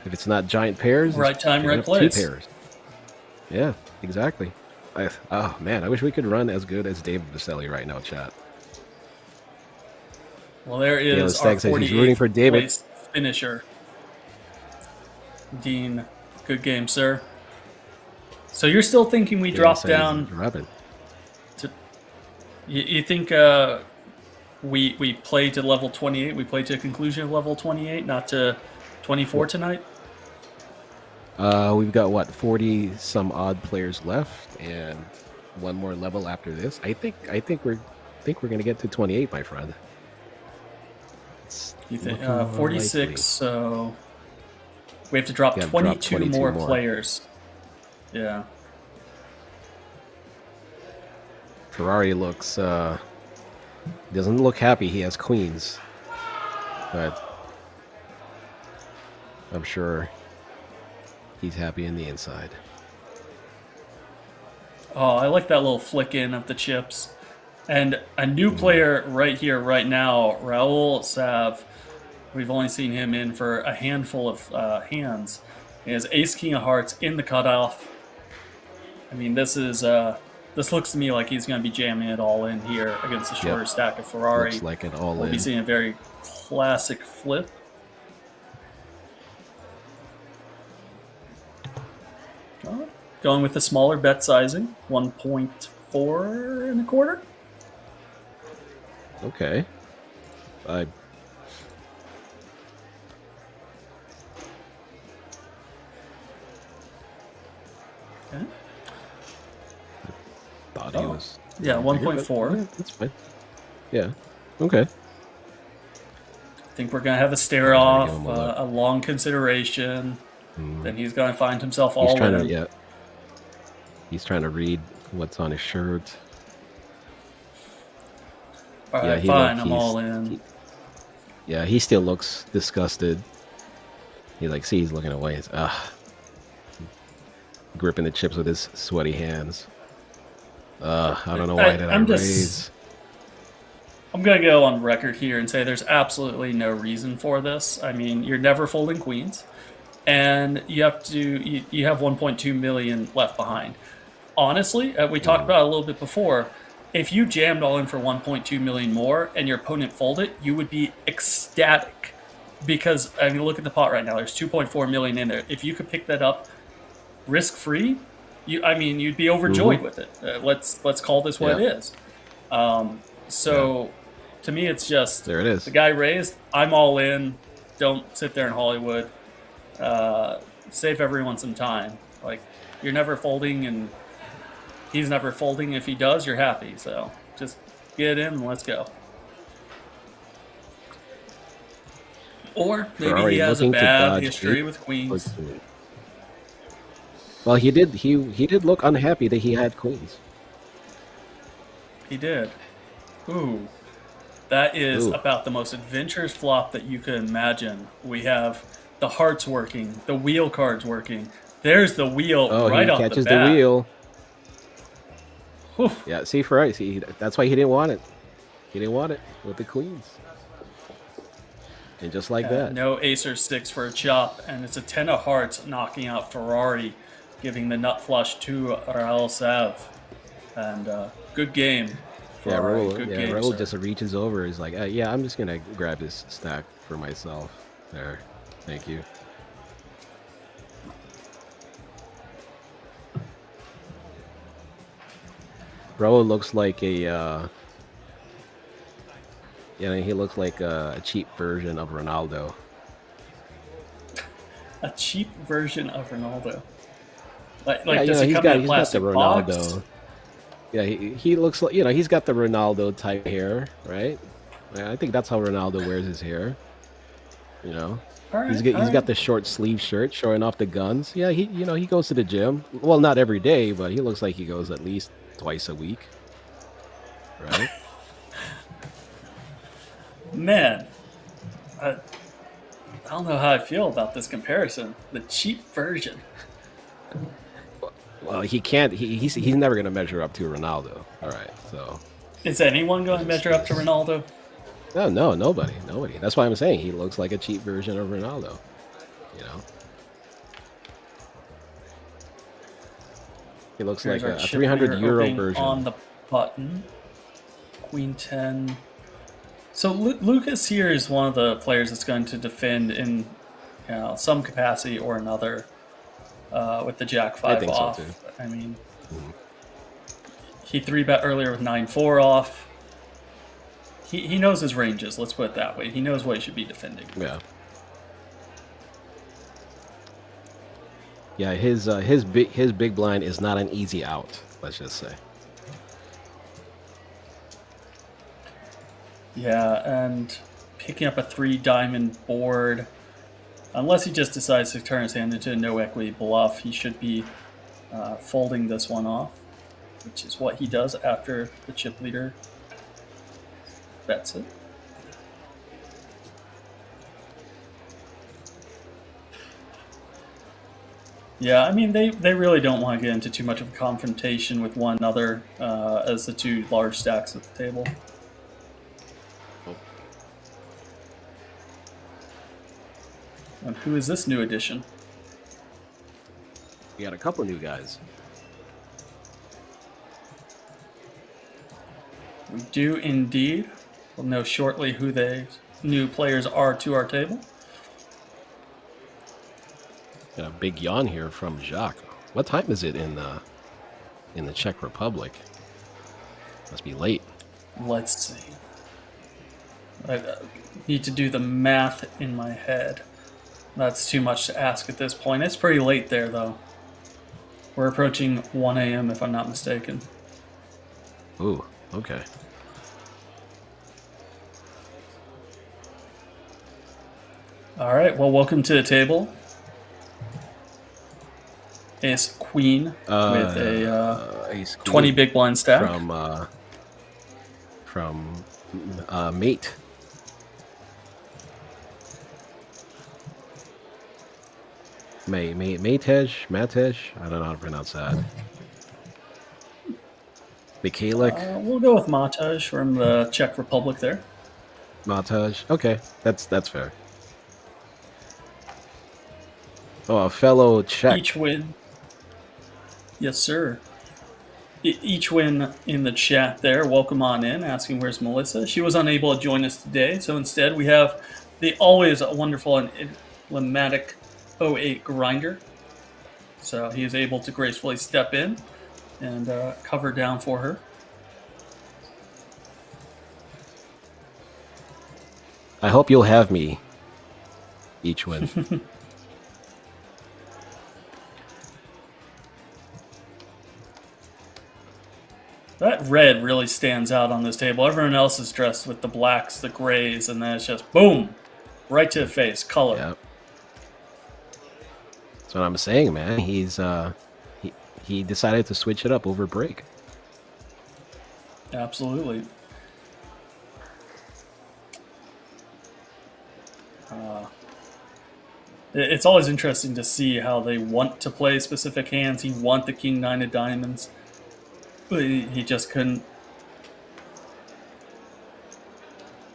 [SPEAKER 2] If it's not giant pairs,
[SPEAKER 1] Right
[SPEAKER 2] it's
[SPEAKER 1] time,
[SPEAKER 2] picking
[SPEAKER 1] right
[SPEAKER 2] up
[SPEAKER 1] place.
[SPEAKER 2] 2 pairs. Yeah, exactly. Oh man, I wish we could run as good as David Vaselli right now, chat.
[SPEAKER 1] Well, there
[SPEAKER 2] Galen
[SPEAKER 1] is our
[SPEAKER 2] Stagg says he's rooting for
[SPEAKER 1] 48th
[SPEAKER 2] David.
[SPEAKER 1] place finisher. Dean, good game, sir. So you're still thinking we drop down
[SPEAKER 2] Dropping.
[SPEAKER 1] to... You think we play to level 28? We play to a conclusion of level 28, not to 24 tonight?
[SPEAKER 2] We've got what, 40 some odd players left, and one more level after this. I think we're gonna get to 28, my friend. It's
[SPEAKER 1] You think
[SPEAKER 2] looking more
[SPEAKER 1] 46?
[SPEAKER 2] likely.
[SPEAKER 1] So we have to drop
[SPEAKER 2] Yeah, drop
[SPEAKER 1] 22
[SPEAKER 2] 22
[SPEAKER 1] more
[SPEAKER 2] more.
[SPEAKER 1] players. Yeah.
[SPEAKER 2] Ferrari looks doesn't look happy. He has queens, but I'm sure he's happy in the inside.
[SPEAKER 1] Oh, I like that little flick in of the chips. And a new player right here, right now, Raul Sav. We've only seen him in for a handful of hands. He has Ace King of Hearts in the cutoff. I mean, this looks to me like he's going to be jamming it all in here against the shorter stack of Ferrari.
[SPEAKER 2] Looks like an all
[SPEAKER 1] We'll
[SPEAKER 2] in.
[SPEAKER 1] be seeing a very classic flip. Going with the smaller bet sizing, 1.4 and a quarter.
[SPEAKER 2] Okay. I
[SPEAKER 1] Okay.
[SPEAKER 2] thought he was.
[SPEAKER 1] Yeah,
[SPEAKER 2] bigger, but
[SPEAKER 1] 1.4.
[SPEAKER 2] yeah, that's fine. Yeah. Okay.
[SPEAKER 1] I think we're going to have a stare
[SPEAKER 2] Gotta
[SPEAKER 1] off,
[SPEAKER 2] give him a look.
[SPEAKER 1] a long consideration.
[SPEAKER 2] Mm.
[SPEAKER 1] Then he's going to find himself
[SPEAKER 2] He's
[SPEAKER 1] all
[SPEAKER 2] trying
[SPEAKER 1] in.
[SPEAKER 2] to, yeah. He's trying to read what's on his shirt.
[SPEAKER 1] All
[SPEAKER 2] Yeah,
[SPEAKER 1] right,
[SPEAKER 2] he
[SPEAKER 1] fine,
[SPEAKER 2] look-
[SPEAKER 1] I'm
[SPEAKER 2] he's-
[SPEAKER 1] all in.
[SPEAKER 2] Yeah, he still looks disgusted. He's looking away. He's gripping the chips with his sweaty hands. I don't know why did I
[SPEAKER 1] I'm just-
[SPEAKER 2] raise.
[SPEAKER 1] I'm going to go on record here and say there's absolutely no reason for this. I mean, you're never folding queens, and you have 1.2 million left behind. Honestly, we talked about it a little bit before. if you jammed all in for 1.2 million more and your opponent folded, you would be ecstatic. Because, I mean, look at the pot right now. There's 2.4 million in there. If you could pick that up risk-free, you'd be overjoyed with it. Let's call this what it is. To me, it's just
[SPEAKER 2] There it is.
[SPEAKER 1] the guy raised. I'm all in. Don't sit there in Hollywood. Save everyone some time. Like, you're never folding, and he's never folding. If he does, you're happy. So just get in and let's go. Or maybe
[SPEAKER 2] Ferrari
[SPEAKER 1] he has a
[SPEAKER 2] looking to
[SPEAKER 1] bad
[SPEAKER 2] dodge
[SPEAKER 1] history
[SPEAKER 2] 8
[SPEAKER 1] with queens.
[SPEAKER 2] Well, he did look unhappy that he had queens.
[SPEAKER 1] He did. Ooh. That is
[SPEAKER 2] Ooh.
[SPEAKER 1] about the most adventurous flop that you could imagine. We have the hearts working, the wheel cards working. There's the wheel right off the bat.
[SPEAKER 2] He catches the wheel.
[SPEAKER 1] Whew.
[SPEAKER 2] Yeah, see, Ferrari, that's why he didn't want it. He didn't want it with the queens. And just like that.
[SPEAKER 1] No ace or six for a chop, and it's a 10 of hearts knocking out Ferrari, giving the nut flush to Raul Sav. And good game. Ferrari.
[SPEAKER 2] Raul just reaches over. He's like, yeah, I'm just going to grab this stack for myself. There. Thank you. Raul looks like a... he looks like a cheap version of Ronaldo.
[SPEAKER 1] A cheap version of Ronaldo. Like
[SPEAKER 2] yeah,
[SPEAKER 1] does he come in a plastic box?
[SPEAKER 2] Ronaldo. Yeah, he looks like, he's got the Ronaldo type hair, right? I think that's how Ronaldo wears his hair. He's got the short sleeve shirt showing off the guns. Yeah, he goes to the gym. Well, not every day, but he looks like he goes at least twice a week. Right?
[SPEAKER 1] Man, I don't know how I feel about this comparison. The cheap version.
[SPEAKER 2] Well, he can't. He's never going to measure up to Ronaldo. All right, so.
[SPEAKER 1] Is anyone going to measure up to Ronaldo?
[SPEAKER 2] No, nobody. That's why I'm saying he looks like a cheap version of Ronaldo. He looks
[SPEAKER 1] Here's
[SPEAKER 2] like
[SPEAKER 1] our
[SPEAKER 2] a
[SPEAKER 1] chip
[SPEAKER 2] 300
[SPEAKER 1] leader
[SPEAKER 2] euro
[SPEAKER 1] opening
[SPEAKER 2] version.
[SPEAKER 1] on the button. Queen 10. So Lucas here is one of the players that's going to defend in some capacity or another with the Jack 5
[SPEAKER 2] I think
[SPEAKER 1] off.
[SPEAKER 2] So too.
[SPEAKER 1] I mean, he 3-bet earlier with 9-4 off. He knows his ranges, let's put it that way. He knows what he should be defending.
[SPEAKER 2] Yeah. Yeah, his big blind is not an easy out, let's just say.
[SPEAKER 1] Yeah, and picking up a 3-diamond board, unless he just decides to turn his hand into a no equity bluff, he should be folding this one off, which is what he does after the chip leader bets it. Yeah, I mean, they really don't want to get into too much of a confrontation with one another as the two large stacks at the table. And who is this new addition?
[SPEAKER 2] We got a couple new guys.
[SPEAKER 1] We do indeed. We'll know shortly who the new players are to our table.
[SPEAKER 2] Got a big yawn here from Jacques. What time is it in the Czech Republic? Must be late.
[SPEAKER 1] Let's see. I need to do the math in my head. That's too much to ask at this point. It's pretty late there, though. We're approaching 1 a.m. if I'm not mistaken.
[SPEAKER 2] Ooh, okay.
[SPEAKER 1] All right, well, welcome to the table. Ace Queen with a
[SPEAKER 2] Ace Queen
[SPEAKER 1] 20 big blind stack.
[SPEAKER 2] From Mate. Matej, I don't know how to pronounce that. Mikhailik.
[SPEAKER 1] We'll go with Matej from the Czech Republic there.
[SPEAKER 2] Matej. Okay, that's fair. Oh, a fellow Czech.
[SPEAKER 1] Each win. Yes, sir. Each win in the chat there. Welcome on in, asking where's Melissa. She was unable to join us today, so instead we have the always wonderful and emblematic 08 Grinder. So he is able to gracefully step in and cover down for her.
[SPEAKER 2] I hope you'll have me each win.
[SPEAKER 1] That red really stands out on this table. Everyone else is dressed with the blacks, the grays, and then it's just boom, right to the face, color.
[SPEAKER 2] Yep. That's what I'm saying, man. He decided to switch it up over break.
[SPEAKER 1] Absolutely. It's always interesting to see how they want to play specific hands. He want the king nine of diamonds, but he just couldn't.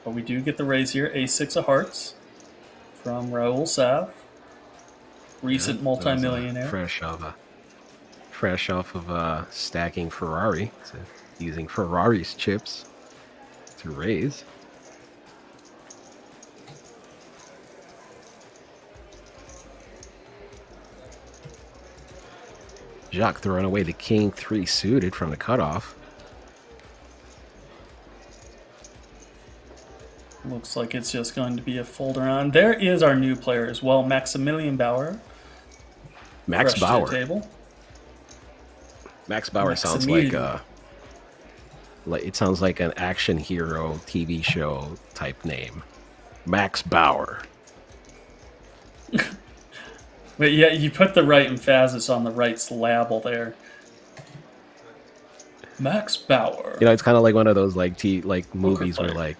[SPEAKER 1] But we do get the raise here. A6 of hearts from Raul Sav, recent multimillionaire.
[SPEAKER 2] Fresh off of stacking Ferrari, so using Ferrari's chips to raise. Jacques throwing away the king 3 suited from the cutoff.
[SPEAKER 1] Looks like it's just going to be a fold around. There is our new player as well, Maximilian Bauer.
[SPEAKER 2] Max
[SPEAKER 1] Fresh to
[SPEAKER 2] Bauer.
[SPEAKER 1] the table.
[SPEAKER 2] Max Bauer sounds like it sounds like an action hero TV show type name. Max Bauer.
[SPEAKER 1] But yeah, you put the right emphasis on the right syllable there. Max Bauer.
[SPEAKER 2] You know, it's kind of like one of those like movies where
[SPEAKER 1] player.
[SPEAKER 2] like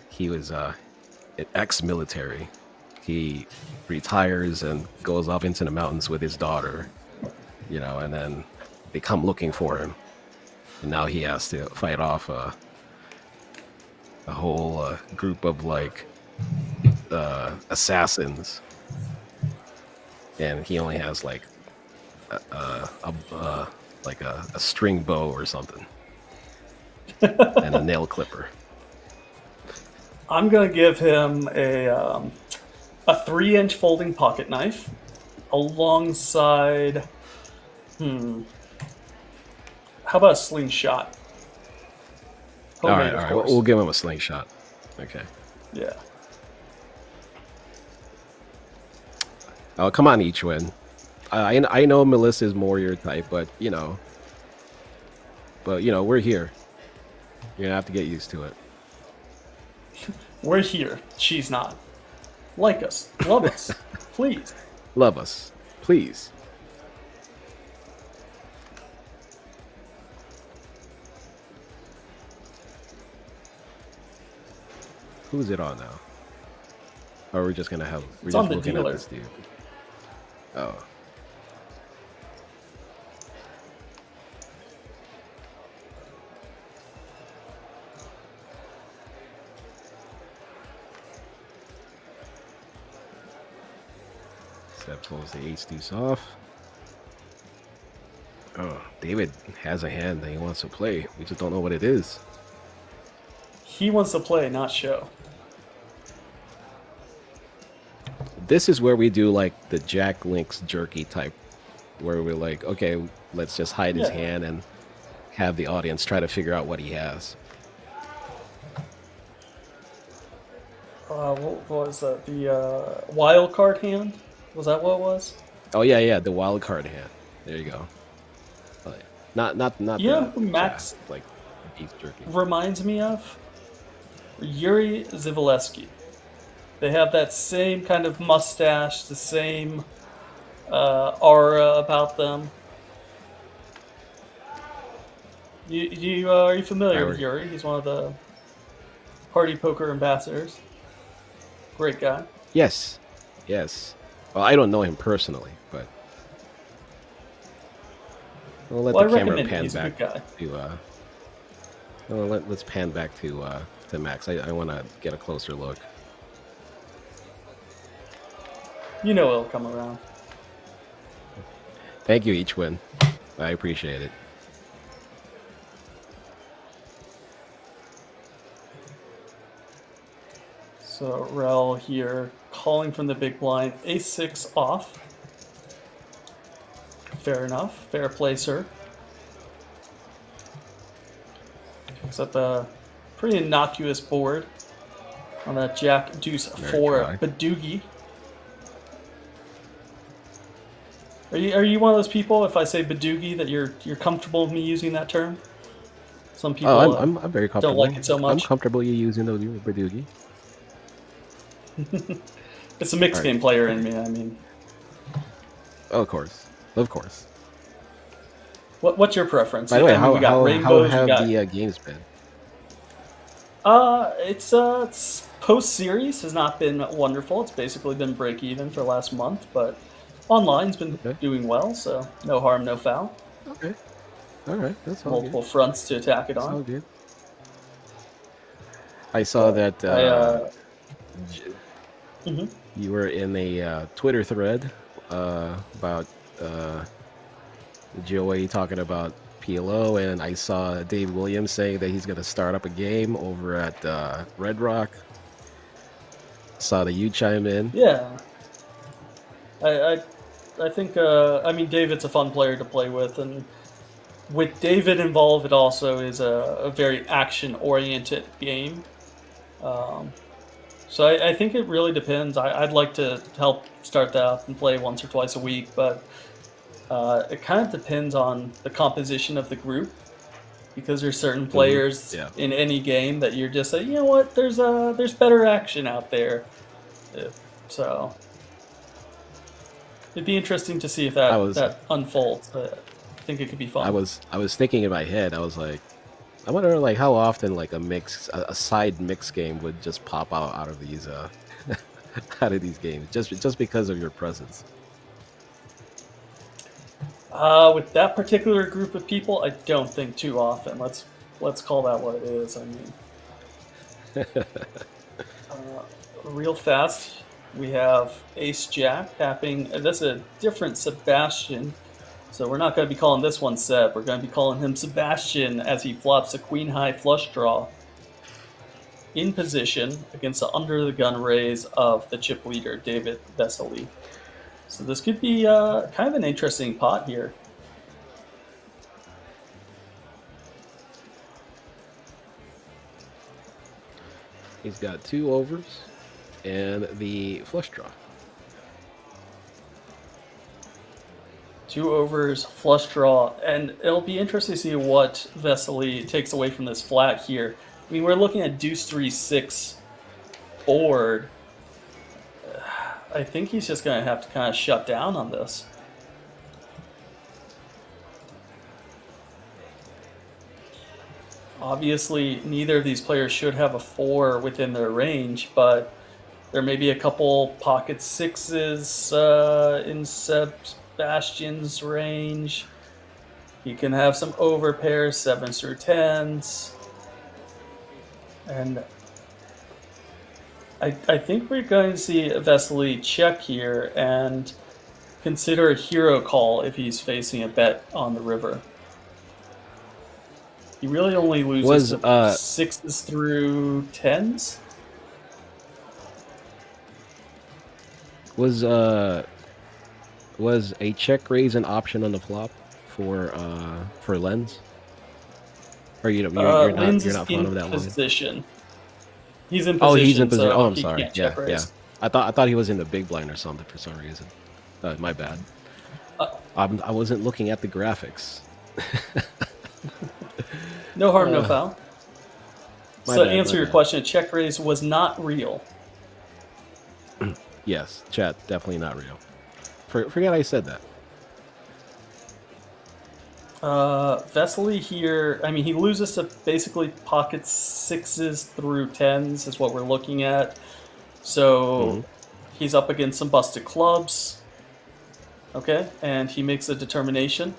[SPEAKER 2] he was ex-military. He retires and goes off into the mountains with his daughter, you know, and then they come looking for him, and now he has to fight off a whole group of like assassins, and he only has like a string bow or something and a nail clipper.
[SPEAKER 1] I'm going to give him a 3-inch folding pocket knife alongside, how about a slingshot?
[SPEAKER 2] All
[SPEAKER 1] Homemade,
[SPEAKER 2] right,
[SPEAKER 1] of course.
[SPEAKER 2] we'll give him a slingshot. Okay.
[SPEAKER 1] Yeah.
[SPEAKER 2] Oh, come on, Ichwin. I know Melissa's more your type, but you know, we're here. You're gonna have to get used to it.
[SPEAKER 1] We're here. She's not. Like us. Love us. Please.
[SPEAKER 2] Love us, please. Who's it on now? Or are we just gonna have? We're
[SPEAKER 1] It's
[SPEAKER 2] just
[SPEAKER 1] on the
[SPEAKER 2] looking
[SPEAKER 1] dealer.
[SPEAKER 2] at this dude. Oh. Step pulls the ace deuce off. Oh, David has a hand that he wants to play. We just don't know what it is.
[SPEAKER 1] He wants to play, not show.
[SPEAKER 2] This is where we do like the Jack Link's jerky type, where we're like, okay, let's just hide his
[SPEAKER 1] Yeah.
[SPEAKER 2] hand and have the audience try to figure out what he has.
[SPEAKER 1] What was that? The wild card hand? Was that what it was?
[SPEAKER 2] Oh yeah, the wild card hand. There you go. But not
[SPEAKER 1] You know
[SPEAKER 2] the
[SPEAKER 1] who Max
[SPEAKER 2] Jack, like beef jerky.
[SPEAKER 1] reminds me of? Yuri Zivalevsky. They have that same kind of mustache, the same aura about them. Are you familiar with Yuri? He's one of the Party Poker ambassadors. Great guy.
[SPEAKER 2] Yes. Well, I don't know him personally, but we'll let
[SPEAKER 1] Well, I
[SPEAKER 2] the camera
[SPEAKER 1] recommend him.
[SPEAKER 2] pan
[SPEAKER 1] He's a
[SPEAKER 2] back
[SPEAKER 1] good guy.
[SPEAKER 2] to. Let's pan back to Max. I want to get a closer look.
[SPEAKER 1] You know it'll come around.
[SPEAKER 2] Thank you, Ichwin. I appreciate it.
[SPEAKER 1] So Rel here calling from the big blind, ace-6 off. Fair enough, fair play, sir. Picks up a pretty innocuous board on that Jack Deuce for Badoogie. Are you one of those people, if I say Badoogie, that you're comfortable with me using that term? Some people
[SPEAKER 2] I'm very comfortable.
[SPEAKER 1] don't like it so much.
[SPEAKER 2] I'm comfortable you using the Badoogie.
[SPEAKER 1] It's a mixed game player in me, I mean.
[SPEAKER 2] Of course. Of course.
[SPEAKER 1] What's your preference?
[SPEAKER 2] By the way, how
[SPEAKER 1] rainbows,
[SPEAKER 2] have the games been?
[SPEAKER 1] It's post-series has not been wonderful. It's basically been break-even for last month, but online's been doing well, so no harm, no foul.
[SPEAKER 2] Okay. All right, that's all
[SPEAKER 1] Multiple fronts to attack it
[SPEAKER 2] That's all
[SPEAKER 1] on.
[SPEAKER 2] good. I saw that you were in a Twitter thread about Joey talking about PLO, and I saw Dave Williams saying that he's going to start up a game over at Red Rock. Saw that you chime in.
[SPEAKER 1] Yeah. I think, I mean, David's a fun player to play with, and with David involved, it also is a very action-oriented game. So I think it really depends. I'd like to help start that up and play once or twice a week, but it kind of depends on the composition of the group, because there's certain players in any game that you're just like, you know what, there's better action out there. So it'd be interesting to see if that unfolds. I think it could be fun.
[SPEAKER 2] I was thinking in my head, I was like, I wonder like how often like a side mix game would just pop out of these out of these games just because of your presence.
[SPEAKER 1] With that particular group of people, I don't think too often. Let's call that what it is. I mean, real fast, we have Ace Jack tapping. That's a different Sebastian. So we're not going to be calling this one Seb. We're going to be calling him Sebastian as he flops a queen high flush draw in position against the under the gun raise of the chip leader, David Vesely. So this could be kind of an interesting pot here.
[SPEAKER 2] He's got 2 overs and the flush draw.
[SPEAKER 1] 2 overs, flush draw, and it'll be interesting to see what Vesely takes away from this flat here. I mean, we're looking at deuce 3-6 board. I think he's just going to have to kind of shut down on this. Obviously, neither of these players should have a 4 within their range, but there may be a couple pocket 6s in Sebastian's range. You can have some overpairs, 7s through 10s. And I think we're going to see Vesely check here and consider a hero call if he's facing a bet on the river. He really only loses 6s through 10s.
[SPEAKER 2] Was a check raise an option on the flop for Lens? Or you're not fond of that one?
[SPEAKER 1] Position. He's in position.
[SPEAKER 2] Oh, he's in position.
[SPEAKER 1] So
[SPEAKER 2] I'm sorry. Yeah. I thought he was in the big blind or something for some reason. My bad. I wasn't looking at the graphics.
[SPEAKER 1] No harm, no foul. So to answer your
[SPEAKER 2] bad.
[SPEAKER 1] question, a check raise was not real.
[SPEAKER 2] Yes, chat, definitely not real. Forget I said that.
[SPEAKER 1] Vesely here, I mean, he loses to basically pocket 6s through 10s is what we're looking at. So he's up against some busted clubs. Okay, and he makes a determination.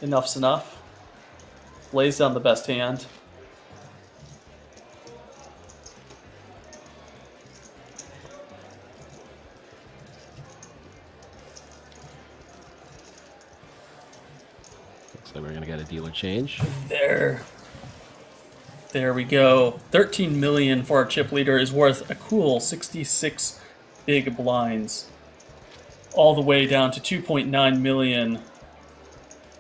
[SPEAKER 1] Enough's enough. Lays down the best hand.
[SPEAKER 2] Looks like we're gonna get a dealer change.
[SPEAKER 1] There. There we go. 13 million for our chip leader is worth a cool 66 big blinds. All the way down to 2.9 million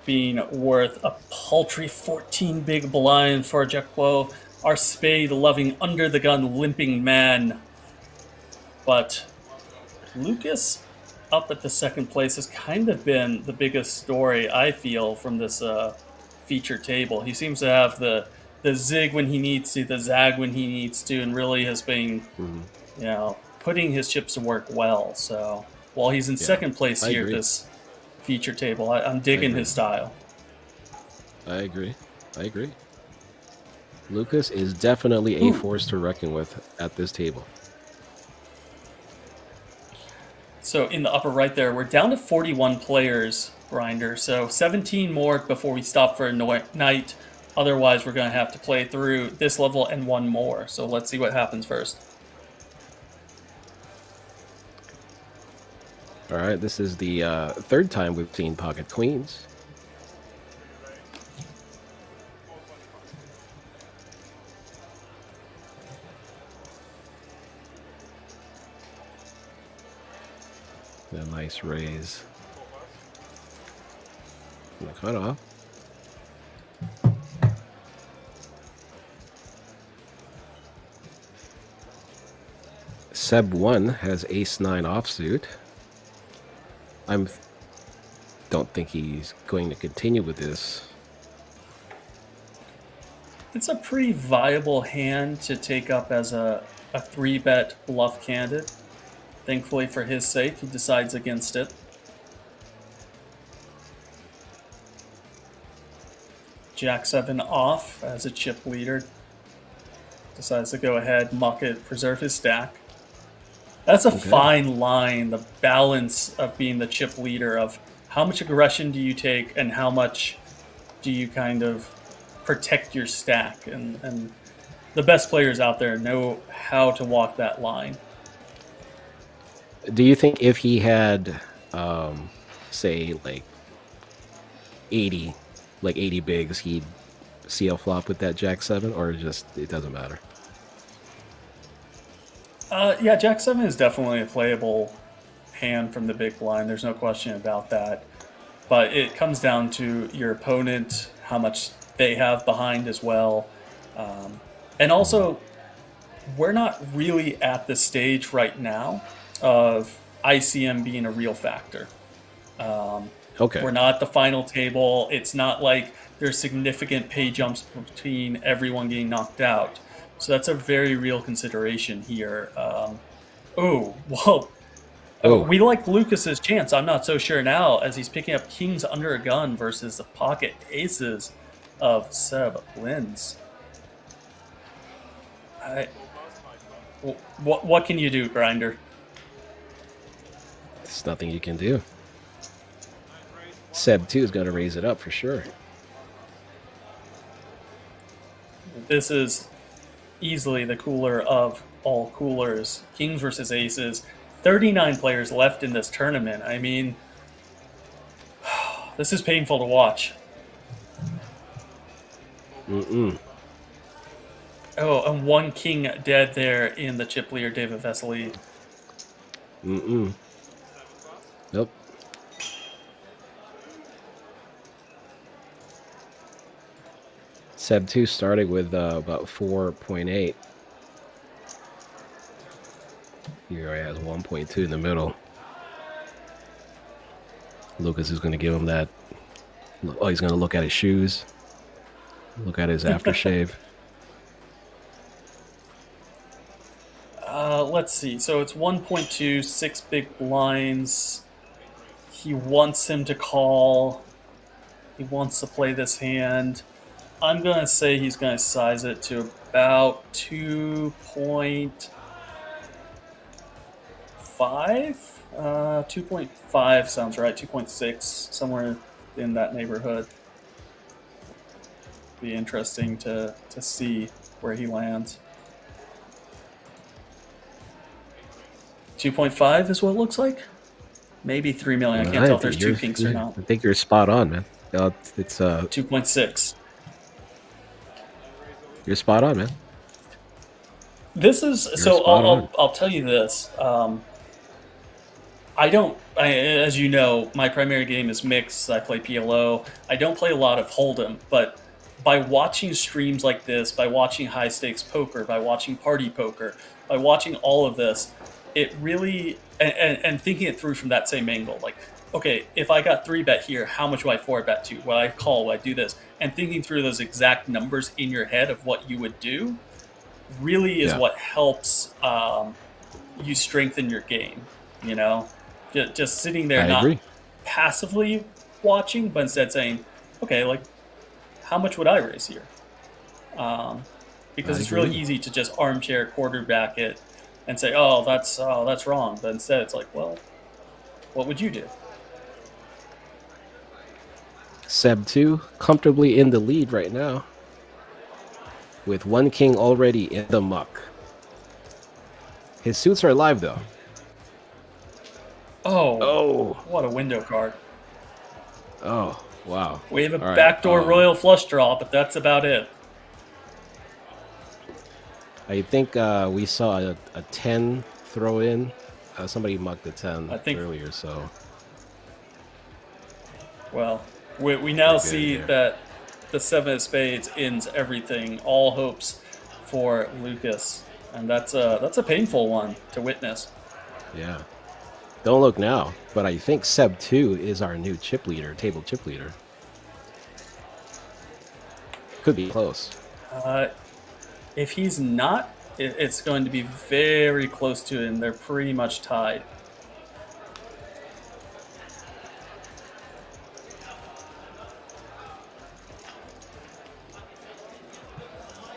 [SPEAKER 1] being worth a paltry 14 big blinds for Jekwo, our spade-loving, under-the-gun, limping man. But Lucas up at the second place has kind of been the biggest story, I feel, from this feature table. He seems to have the zig when he needs to, the zag when he needs to, and really has been, you know, putting his chips to work well. So while he's in second place here at this feature table, I'm digging his style.
[SPEAKER 2] I agree. Lucas is definitely a force to reckon with at this table.
[SPEAKER 1] So in the upper right there, we're down to 41 players, Grinder. So 17 more before we stop for a night. Otherwise, we're going to have to play through this level and one more. So let's see what happens first.
[SPEAKER 2] All right, this is the third time we've seen pocket queens. A nice raise. And the cutoff. Seb 1 has ace-9 offsuit. Don't think he's going to continue with this.
[SPEAKER 1] It's a pretty viable hand to take up as a 3-bet bluff candidate. Thankfully for his sake, he decides against it. Jack 7 off as a chip leader. Decides to go ahead, muck it, preserve his stack. That's a fine line, the balance of being the chip leader, of how much aggression do you take and how much do you kind of protect your stack. And the best players out there know how to walk that line.
[SPEAKER 2] Do you think if he had, say, like 80 bigs, he'd see a flop with that Jack 7, or just it doesn't matter?
[SPEAKER 1] Yeah, Jack 7 is definitely a playable hand from the big blind. There's no question about that. But it comes down to your opponent, how much they have behind as well. And also, we're not really at the stage right now of ICM being a real factor. We're not at the final table. It's not like there's significant pay jumps between everyone getting knocked out. So that's a very real consideration here. We like Lucas's chance. I'm not so sure now, as he's picking up kings under a gun versus the pocket aces of Seb Lins. What can you do, Grinder?
[SPEAKER 2] There's nothing you can do. Seb 2 is going to raise it up for sure.
[SPEAKER 1] This is easily the cooler of all coolers. Kings versus aces. 39 players left in this tournament. I mean, this is painful to watch. Oh, and one king dead there in the chip leader, David Vesely.
[SPEAKER 2] Nope. Seb 2 started with about 4.8. Here he has 1.2 in the middle. Lucas is going to give him that. Oh, he's going to look at his shoes. Look at his aftershave.
[SPEAKER 1] Let's see. So it's 1.2, 6 big blinds. He wants him to call. He wants to play this hand. I'm going to say he's going to size it to about 2.5. 2.5 sounds right. 2.6, somewhere in that neighborhood. Be interesting to see where he lands. 2.5 is what it looks like. Maybe 3 million. I can't tell if there's two kinks or not.
[SPEAKER 2] I think you're spot on, man. It's
[SPEAKER 1] 2.6.
[SPEAKER 2] You're spot on, man.
[SPEAKER 1] This is so. I'll tell you this. As you know, my primary game is mixed. I play PLO. I don't play a lot of Hold'em, but by watching streams like this, by watching high stakes poker, by watching party poker, by watching all of this, it really and thinking it through from that same angle, like, okay, if I got 3-bet here, how much would I 4-bet to? Would I call? Would I do this? And thinking through those exact numbers in your head of what you would do really is what helps you strengthen your game. You know, just sitting there, not passively watching, but instead saying, okay, like, how much would I raise here? Because it's really easy to just armchair quarterback it and say, oh, that's wrong. But instead, it's like, well, what would you do?
[SPEAKER 2] Seb 2 comfortably in the lead right now, with one king already in the muck. His suits are live though.
[SPEAKER 1] Oh, what a window card.
[SPEAKER 2] Oh, wow.
[SPEAKER 1] We have a backdoor royal flush draw, but that's about it.
[SPEAKER 2] I think we saw a 10 throw in. Somebody mucked the 10 earlier, so.
[SPEAKER 1] Well, we now see that the 7 of spades ends everything, all hopes for Lucas. And that's a painful one to witness.
[SPEAKER 2] Yeah. Don't look now, but I think Seb 2 is our new chip leader, table chip leader. Could be close.
[SPEAKER 1] If he's not, it's going to be very close to him. They're pretty much tied.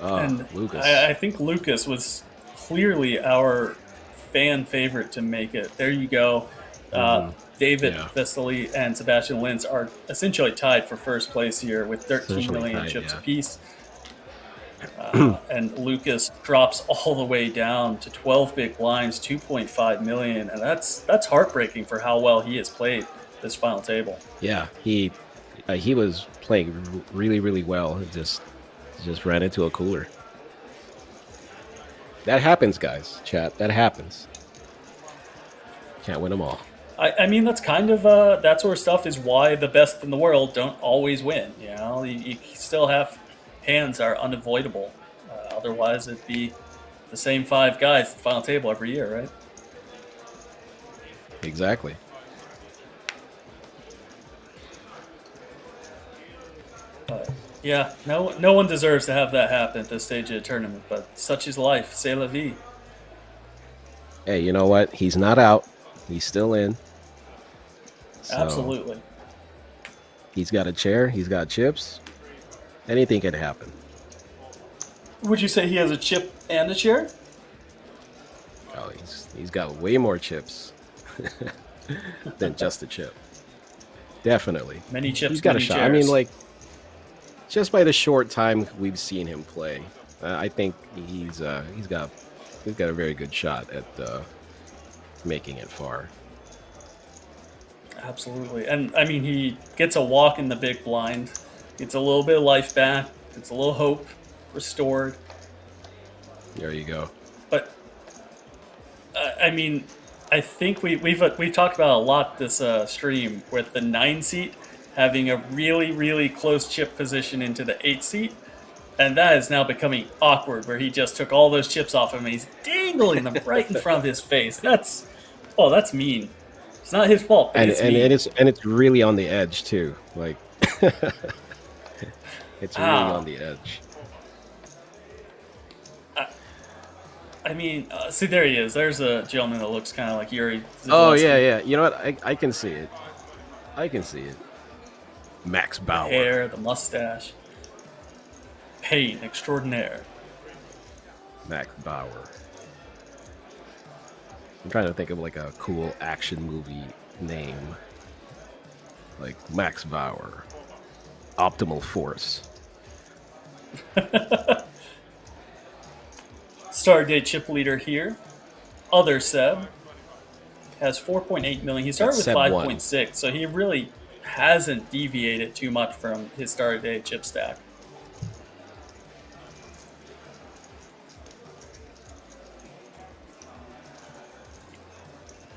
[SPEAKER 1] And
[SPEAKER 2] Lucas.
[SPEAKER 1] I think Lucas was clearly our fan favorite to make it. There you go. David Vesely and Sebastian Lintz are essentially tied for first place here with 13 million chips apiece. And Lucas drops all the way down to 12 big blinds, 2.5 million, and that's heartbreaking for how well he has played this final table.
[SPEAKER 2] Yeah, he was playing really, really well. It just ran into a cooler. That happens, guys. Chat, that happens. Can't win them all.
[SPEAKER 1] I mean, that's kind of that sort of stuff is why the best in the world don't always win. You know, you still have hands that are unavoidable. Otherwise, it'd be the same 5 guys at the final table every year, right?
[SPEAKER 2] Exactly.
[SPEAKER 1] But yeah, no one deserves to have that happen at this stage of the tournament. But such is life. C'est la vie.
[SPEAKER 2] Hey, you know what? He's not out. He's still in. So
[SPEAKER 1] absolutely.
[SPEAKER 2] He's got a chair. He's got chips. Anything can happen.
[SPEAKER 1] Would you say he has a chip and a chair?
[SPEAKER 2] Oh, he's got way more chips than just a chip. Definitely.
[SPEAKER 1] Many chips.
[SPEAKER 2] He's got
[SPEAKER 1] many
[SPEAKER 2] a shot.
[SPEAKER 1] chairs.
[SPEAKER 2] I mean, like, just by the short time we've seen him play, I think he's got a very good shot at making it far.
[SPEAKER 1] Absolutely. And I mean, he gets a walk in the big blind, gets a little bit of life back, gets a little hope restored.
[SPEAKER 2] There you go.
[SPEAKER 1] But I mean, I think we've talked about a lot this stream with the 9 seat having a really, really close chip position into the 8 seat. And that is now becoming awkward, where he just took all those chips off him and he's dangling them right in front of his face. That's mean. It's not his fault.
[SPEAKER 2] And it's really on the edge too. Like it's really on the edge.
[SPEAKER 1] I mean, see, there he is. There's a gentleman that looks kind of like Yuri.
[SPEAKER 2] Oh yeah. You know what? I can see it. Max Bauer.
[SPEAKER 1] The hair, the mustache. Pain extraordinaire.
[SPEAKER 2] Max Bauer. I'm trying to think of like a cool action movie name. Like Max Bauer. Optimal Force.
[SPEAKER 1] Stardate chip leader here. Other Seb has 4.8 million. He started with 5.6, so he really hasn't deviated too much from his Stardate chip stack.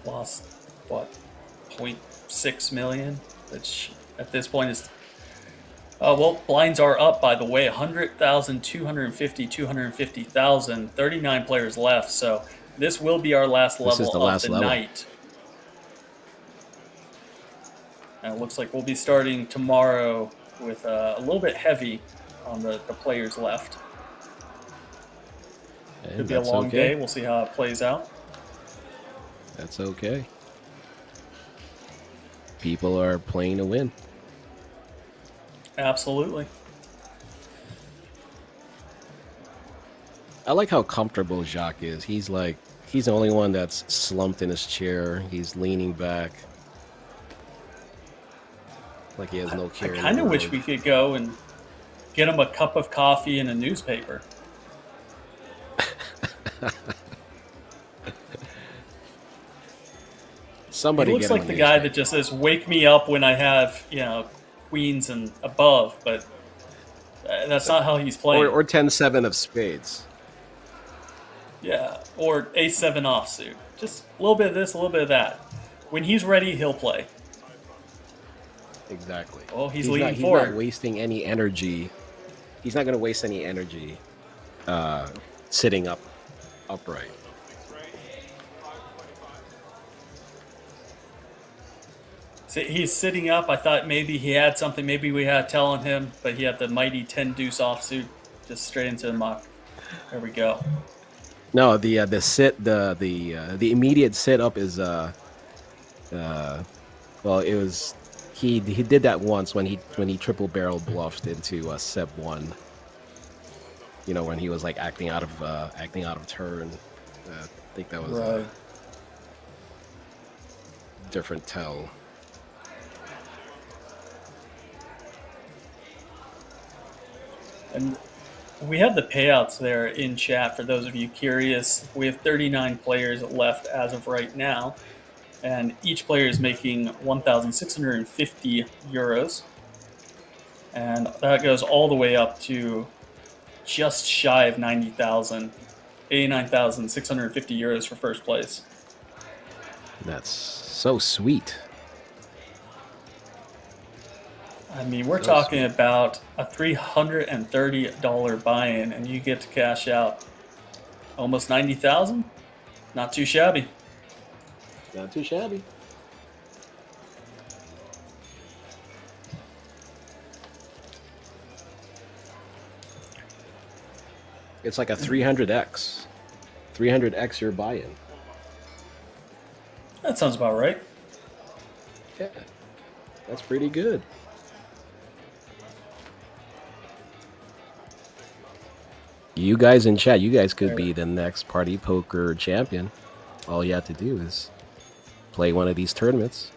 [SPEAKER 1] lost, what, 0.6 million, which at this point is... well, blinds are up, by the way, 100,000, 250, 250,000, 39 players left, so this will be our last level of the night. And it looks like we'll be starting tomorrow with a little bit heavy on the players left. Could be a long day. We'll see how it plays out.
[SPEAKER 2] That's okay. People are playing to win.
[SPEAKER 1] Absolutely.
[SPEAKER 2] I like how comfortable Jacques is. He's the only one that's slumped in his chair. He's leaning back. Like he has no care.
[SPEAKER 1] I kind of wish we could go and get him a cup of coffee and a newspaper.
[SPEAKER 2] Somebody
[SPEAKER 1] he looks like the guy that just says, "Wake me up when I have, queens and above," but that's not how he's playing.
[SPEAKER 2] Or 10-7 of spades.
[SPEAKER 1] Yeah, or ace-7 offsuit. Just a little bit of this, a little bit of that. When he's ready, he'll play.
[SPEAKER 2] Exactly.
[SPEAKER 1] Oh, he's leaning forward.
[SPEAKER 2] He's not wasting any energy. He's not going to waste any energy sitting upright.
[SPEAKER 1] So he's sitting up. I thought maybe he had something. Maybe we had telling him, but he had the mighty 10 deuce offsuit just straight into the muck. There we go.
[SPEAKER 2] No, the immediate sit up is well, it was he did that once when he triple barrel bluffed into Sep 1. When he was like acting out of turn. I think that was a different tell.
[SPEAKER 1] And we have the payouts there in chat for those of you curious. We have 39 players left as of right now, and each player is making 1,650 euros, and that goes all the way up to just shy of 90,000, 89,650 euros for first place.
[SPEAKER 2] That's so sweet.
[SPEAKER 1] I mean, we're talking about a $330 buy-in, and you get to cash out almost 90,000. Not too shabby.
[SPEAKER 2] Not too shabby. It's like a 300x. 300x your buy-in.
[SPEAKER 1] That sounds about right.
[SPEAKER 2] Yeah, that's pretty good. You guys in chat, you guys could be the next Party Poker champion. All you have to do is play one of these tournaments.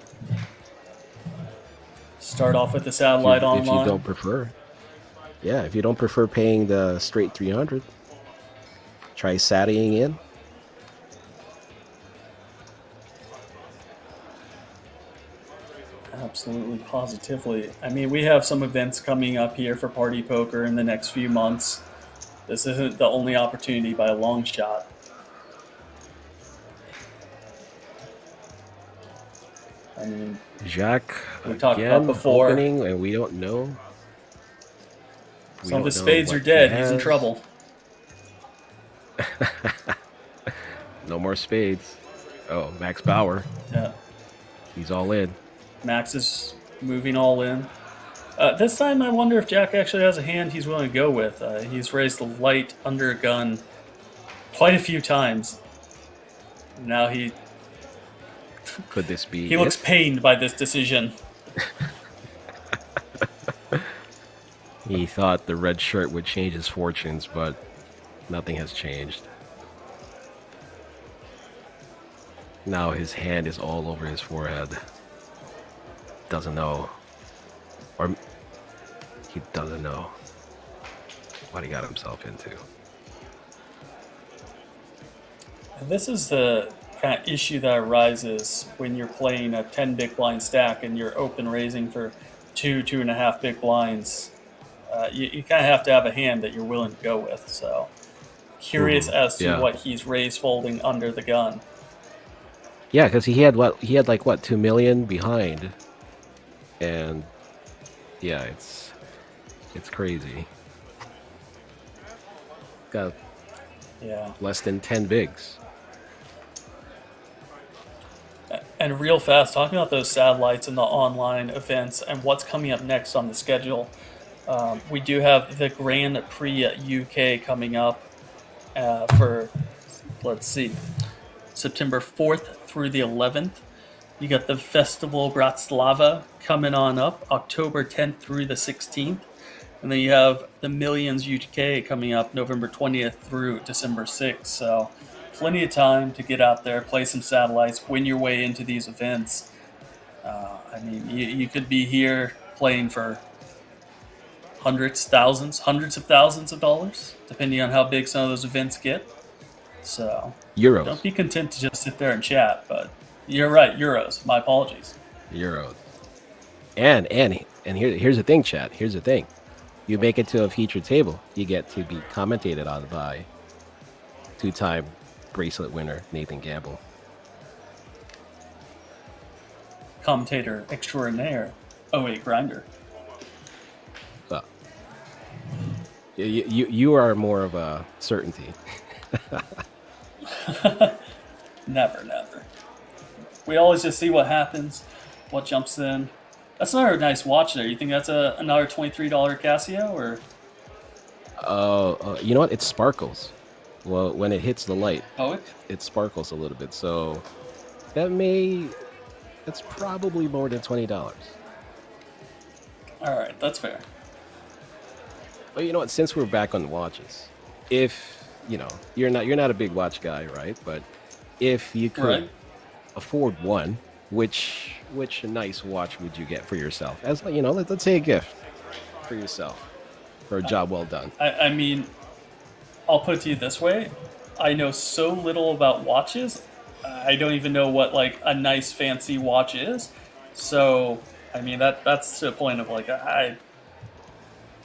[SPEAKER 1] Start off with the satellite online.
[SPEAKER 2] If you don't prefer. Yeah, if you don't prefer paying the straight 300, try satting in.
[SPEAKER 1] Absolutely, positively. I mean, we have some events coming up here for Party Poker in the next few months. This isn't the only opportunity by a long shot. I mean,
[SPEAKER 2] Jacques,
[SPEAKER 1] we talked about before,
[SPEAKER 2] opening, and we don't know.
[SPEAKER 1] Some of his spades are dead. He's in trouble.
[SPEAKER 2] No more spades. Oh, Max Bauer.
[SPEAKER 1] Yeah.
[SPEAKER 2] He's all in.
[SPEAKER 1] Max is moving all in. This time, I wonder if Jack actually has a hand he's willing to go with. He's raised the light under a gun quite a few times. Now he...
[SPEAKER 2] Could this be
[SPEAKER 1] He looks pained by this decision.
[SPEAKER 2] He thought the red shirt would change his fortunes, but nothing has changed. Now his hand is all over his forehead. Doesn't know. Or he doesn't know what he got himself into.
[SPEAKER 1] This is the kind of issue that arises when you're playing a 10 big blind stack and you're open raising for 2.5 big blinds. You kind of have to have a hand that you're willing to go with. So curious as to what he's raised folding under the gun.
[SPEAKER 2] Yeah, because he had like what 2 million behind, and yeah, it's crazy. Got
[SPEAKER 1] Yeah.
[SPEAKER 2] less than 10 bigs.
[SPEAKER 1] And real fast, talking about those satellites and the online events and what's coming up next on the schedule. We do have the Grand Prix UK coming up for, let's see, September 4th through the 11th. You got the Festival Bratislava coming on up October 10th through the 16th. And then you have the Millions UK coming up November 20th through December 6th. So plenty of time to get out there, play some satellites, win your way into these events. I mean, you could be here playing for hundreds of thousands of dollars, depending on how big some of those events get. So
[SPEAKER 2] Euros.
[SPEAKER 1] don't be content to just sit there and chat, but you're right, euros. My apologies.
[SPEAKER 2] Euros. And here's the thing, chat. Here's the thing. You make it to a featured table, you get to be commentated on by 2-time bracelet winner Nathan Gamble.
[SPEAKER 1] Commentator extraordinaire. Oh wait, Grinder.
[SPEAKER 2] Well, you are more of a certainty.
[SPEAKER 1] Never. We always just see what happens, what jumps in. That's another nice watch there. You think that's another $23 Casio, or?
[SPEAKER 2] You know what? It sparkles. Well, when it hits the light,
[SPEAKER 1] Oh,
[SPEAKER 2] it sparkles a little bit. So that's probably more than $20.
[SPEAKER 1] all right, that's fair.
[SPEAKER 2] But you know what? Since we're back on watches, if you're not a big watch guy, right? But if you could
[SPEAKER 1] Right.
[SPEAKER 2] afford one, which nice watch would you get for yourself? As let's say a gift for yourself for a job well done.
[SPEAKER 1] I mean, I'll put it to you this way. I know so little about watches. I don't even know what like a nice fancy watch is. So, I mean, that's to the point of like I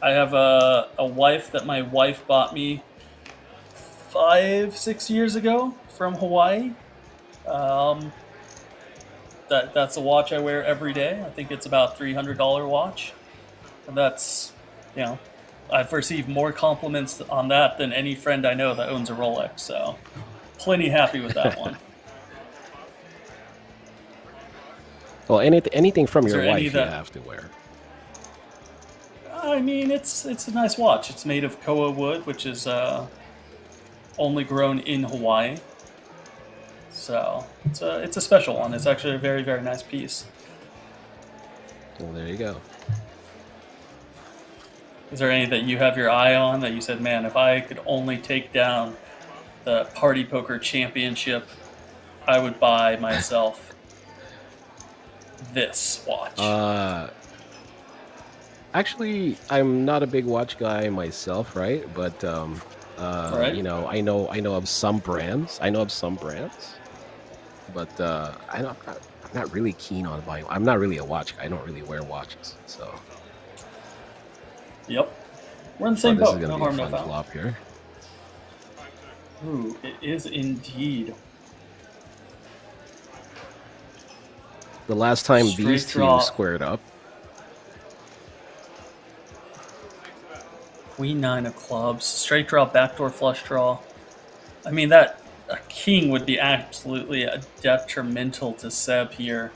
[SPEAKER 1] have a wife that my wife bought me 5-6 years ago from Hawaii. That's a watch I wear every day. I think it's about $300 watch, and that's I've received more compliments on that than any friend I know that owns a Rolex. So, plenty happy with that one.
[SPEAKER 2] Well, anything from
[SPEAKER 1] Is
[SPEAKER 2] your
[SPEAKER 1] there any
[SPEAKER 2] wife you
[SPEAKER 1] that-
[SPEAKER 2] have to wear.
[SPEAKER 1] I mean, it's a nice watch. It's made of koa wood, which is only grown in Hawaii. So it's a special one. It's actually a very, very nice piece.
[SPEAKER 2] Well, there you go.
[SPEAKER 1] Is there any that you have your eye on that you said, man, if I could only take down the PartyPoker Championship, I would buy myself this watch?
[SPEAKER 2] Actually, I'm not a big watch guy myself, right? But
[SPEAKER 1] Right.
[SPEAKER 2] I know of some brands. But I'm not really keen on buying. I'm not really a watch guy. I don't really wear watches, so.
[SPEAKER 1] Yep. We're in the same
[SPEAKER 2] this
[SPEAKER 1] boat.
[SPEAKER 2] is gonna
[SPEAKER 1] No
[SPEAKER 2] be a
[SPEAKER 1] harm, no
[SPEAKER 2] fun
[SPEAKER 1] foul.
[SPEAKER 2] flop here.
[SPEAKER 1] Ooh, it is indeed.
[SPEAKER 2] The last time
[SPEAKER 1] Straight
[SPEAKER 2] these two
[SPEAKER 1] draw.
[SPEAKER 2] squared up,
[SPEAKER 1] Queen 9 of clubs, straight draw, backdoor flush draw. I mean, that a king would be absolutely detrimental to Seb here,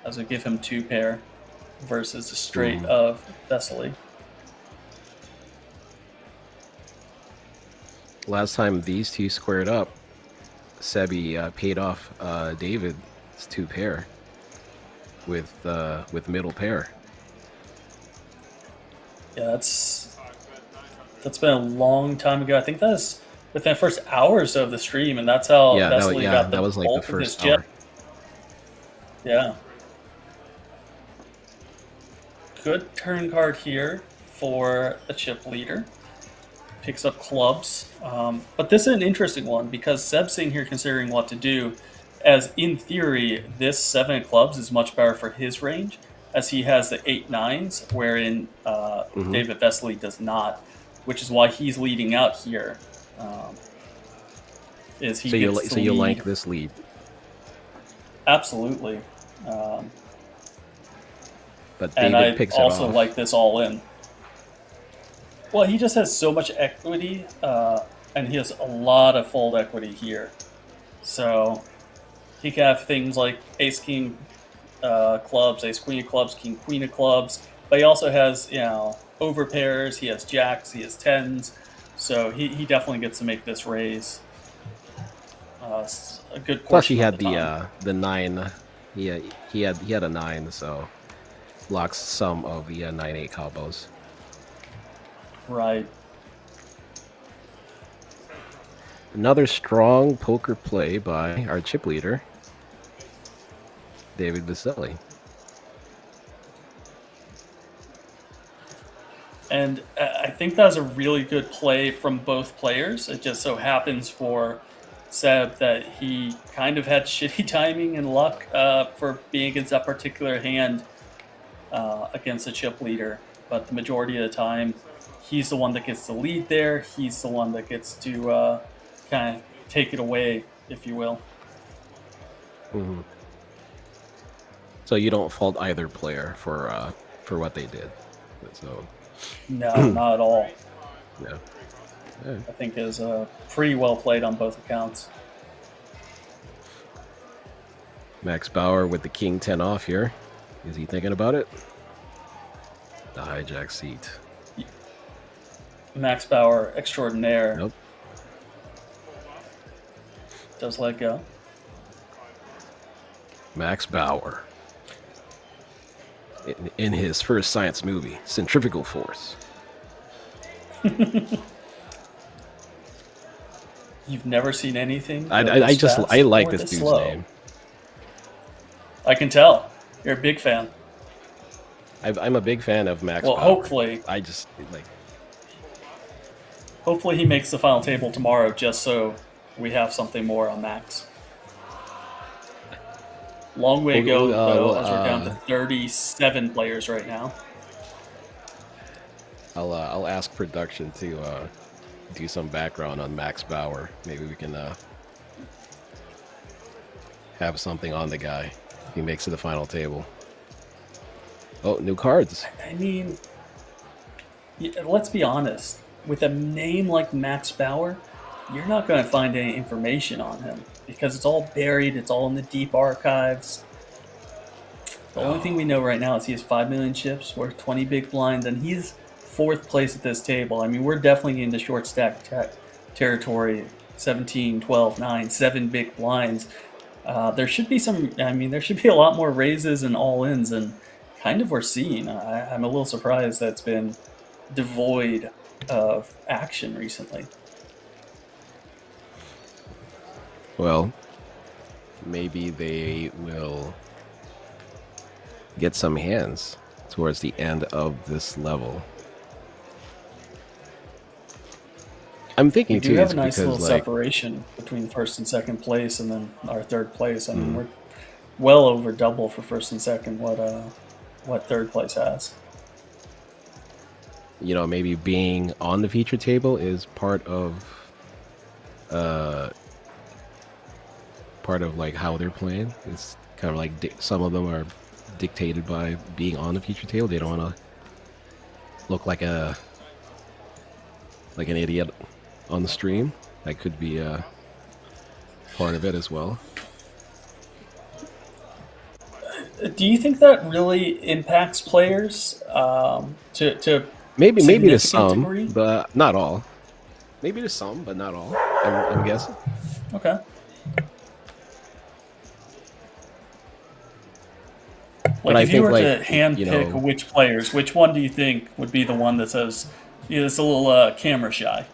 [SPEAKER 1] as we give him 2 pair versus a straight of Vesely.
[SPEAKER 2] last time these two squared up, Sebi paid off David's 2 pair with middle pair.
[SPEAKER 1] Yeah, that's been a long time ago. I think that's within the first hour or so of the stream, and that's how Vesely got the
[SPEAKER 2] that was like
[SPEAKER 1] bulk
[SPEAKER 2] the
[SPEAKER 1] of his
[SPEAKER 2] first
[SPEAKER 1] jet.
[SPEAKER 2] hour.
[SPEAKER 1] Yeah. Good turn card here for the chip leader. Picks up clubs. But this is an interesting one because Seb's sitting here considering what to do, as in theory, this 7 of clubs is much better for his range, as he has the 8-9s, wherein David Vesely does not, which is why he's leading out here.
[SPEAKER 2] So you like this lead?
[SPEAKER 1] Absolutely.
[SPEAKER 2] But
[SPEAKER 1] And
[SPEAKER 2] David
[SPEAKER 1] I
[SPEAKER 2] picks it
[SPEAKER 1] also
[SPEAKER 2] off.
[SPEAKER 1] like this all in. Well, he just has so much equity, and he has a lot of fold equity here. So he can have things like ace king clubs, ace queen of clubs, king queen of clubs, but he also has, you know, over pairs. He has jacks, he has tens, so he definitely gets to make this raise. A good portion.
[SPEAKER 2] Plus, he had
[SPEAKER 1] of the time.
[SPEAKER 2] the 9. He had a 9, so blocks some of the 9-8 combos.
[SPEAKER 1] Right.
[SPEAKER 2] Another strong poker play by our chip leader, David Vaselli.
[SPEAKER 1] And I think that was a really good play from both players. It just so happens for Seb that he kind of had shitty timing and luck for being against that particular hand against a chip leader. But the majority of the time, he's the one that gets the lead there. He's the one that gets to kind of take it away, if you will.
[SPEAKER 2] Mm-hmm. So you don't fault either player for what they did. So
[SPEAKER 1] No, not at all.
[SPEAKER 2] yeah.
[SPEAKER 1] I think is pretty well played on both accounts.
[SPEAKER 2] Max Bauer with the king 10 off here. Is he thinking about it? The hijack seat.
[SPEAKER 1] Max Bauer extraordinaire.
[SPEAKER 2] Nope.
[SPEAKER 1] Does let go.
[SPEAKER 2] Max Bauer. In his first science movie, Centrifugal Force.
[SPEAKER 1] You've never seen anything?
[SPEAKER 2] I like
[SPEAKER 1] Worth
[SPEAKER 2] this
[SPEAKER 1] it
[SPEAKER 2] dude's
[SPEAKER 1] slow.
[SPEAKER 2] name.
[SPEAKER 1] I can tell. You're a big fan.
[SPEAKER 2] I'm a big fan of Max
[SPEAKER 1] Well,
[SPEAKER 2] Bauer.
[SPEAKER 1] hopefully
[SPEAKER 2] I just like.
[SPEAKER 1] Hopefully he makes the final table tomorrow just so we have something more on Max. Long way to go, though, as we're down to 37 players right now.
[SPEAKER 2] I'll ask production to do some background on Max Bauer. Maybe we can have something on the guy if he makes it to the final table. Oh, new cards.
[SPEAKER 1] I mean, let's be honest. With a name like Max Bauer, you're not going to find any information on him because it's all buried. It's all in the deep archives. The only thing we know right now is he has 5 million chips, worth 20 big blinds, and he's 4th place at this table. I mean, we're definitely into short stack territory. 17, 12, 9, 7 big blinds. There should be there should be a lot more raises and all-ins, and kind of we're seeing. I'm a little surprised that's been devoid of action recently.
[SPEAKER 2] Well, maybe they will get some hands towards the end of this level. I'm thinking
[SPEAKER 1] We
[SPEAKER 2] too,
[SPEAKER 1] do have
[SPEAKER 2] it's
[SPEAKER 1] a nice
[SPEAKER 2] because
[SPEAKER 1] little
[SPEAKER 2] like
[SPEAKER 1] separation between first and second place, and then our third place. I mean, we're well over double for first and second what third place has.
[SPEAKER 2] maybe being on the feature table is part of like how they're playing. It's kind of like some of them are dictated by being on the feature table. They don't want to look like an idiot on the stream. That could be part of it as well.
[SPEAKER 1] Do you think that really impacts players to
[SPEAKER 2] Maybe to
[SPEAKER 1] significant
[SPEAKER 2] some,
[SPEAKER 1] degree?
[SPEAKER 2] but not all. Maybe to some, but not all. I'm guessing.
[SPEAKER 1] Okay.
[SPEAKER 2] But
[SPEAKER 1] Like
[SPEAKER 2] I
[SPEAKER 1] if you
[SPEAKER 2] think,
[SPEAKER 1] were to
[SPEAKER 2] like,
[SPEAKER 1] handpick which players, which one do you think would be the one that says it's a little camera shy?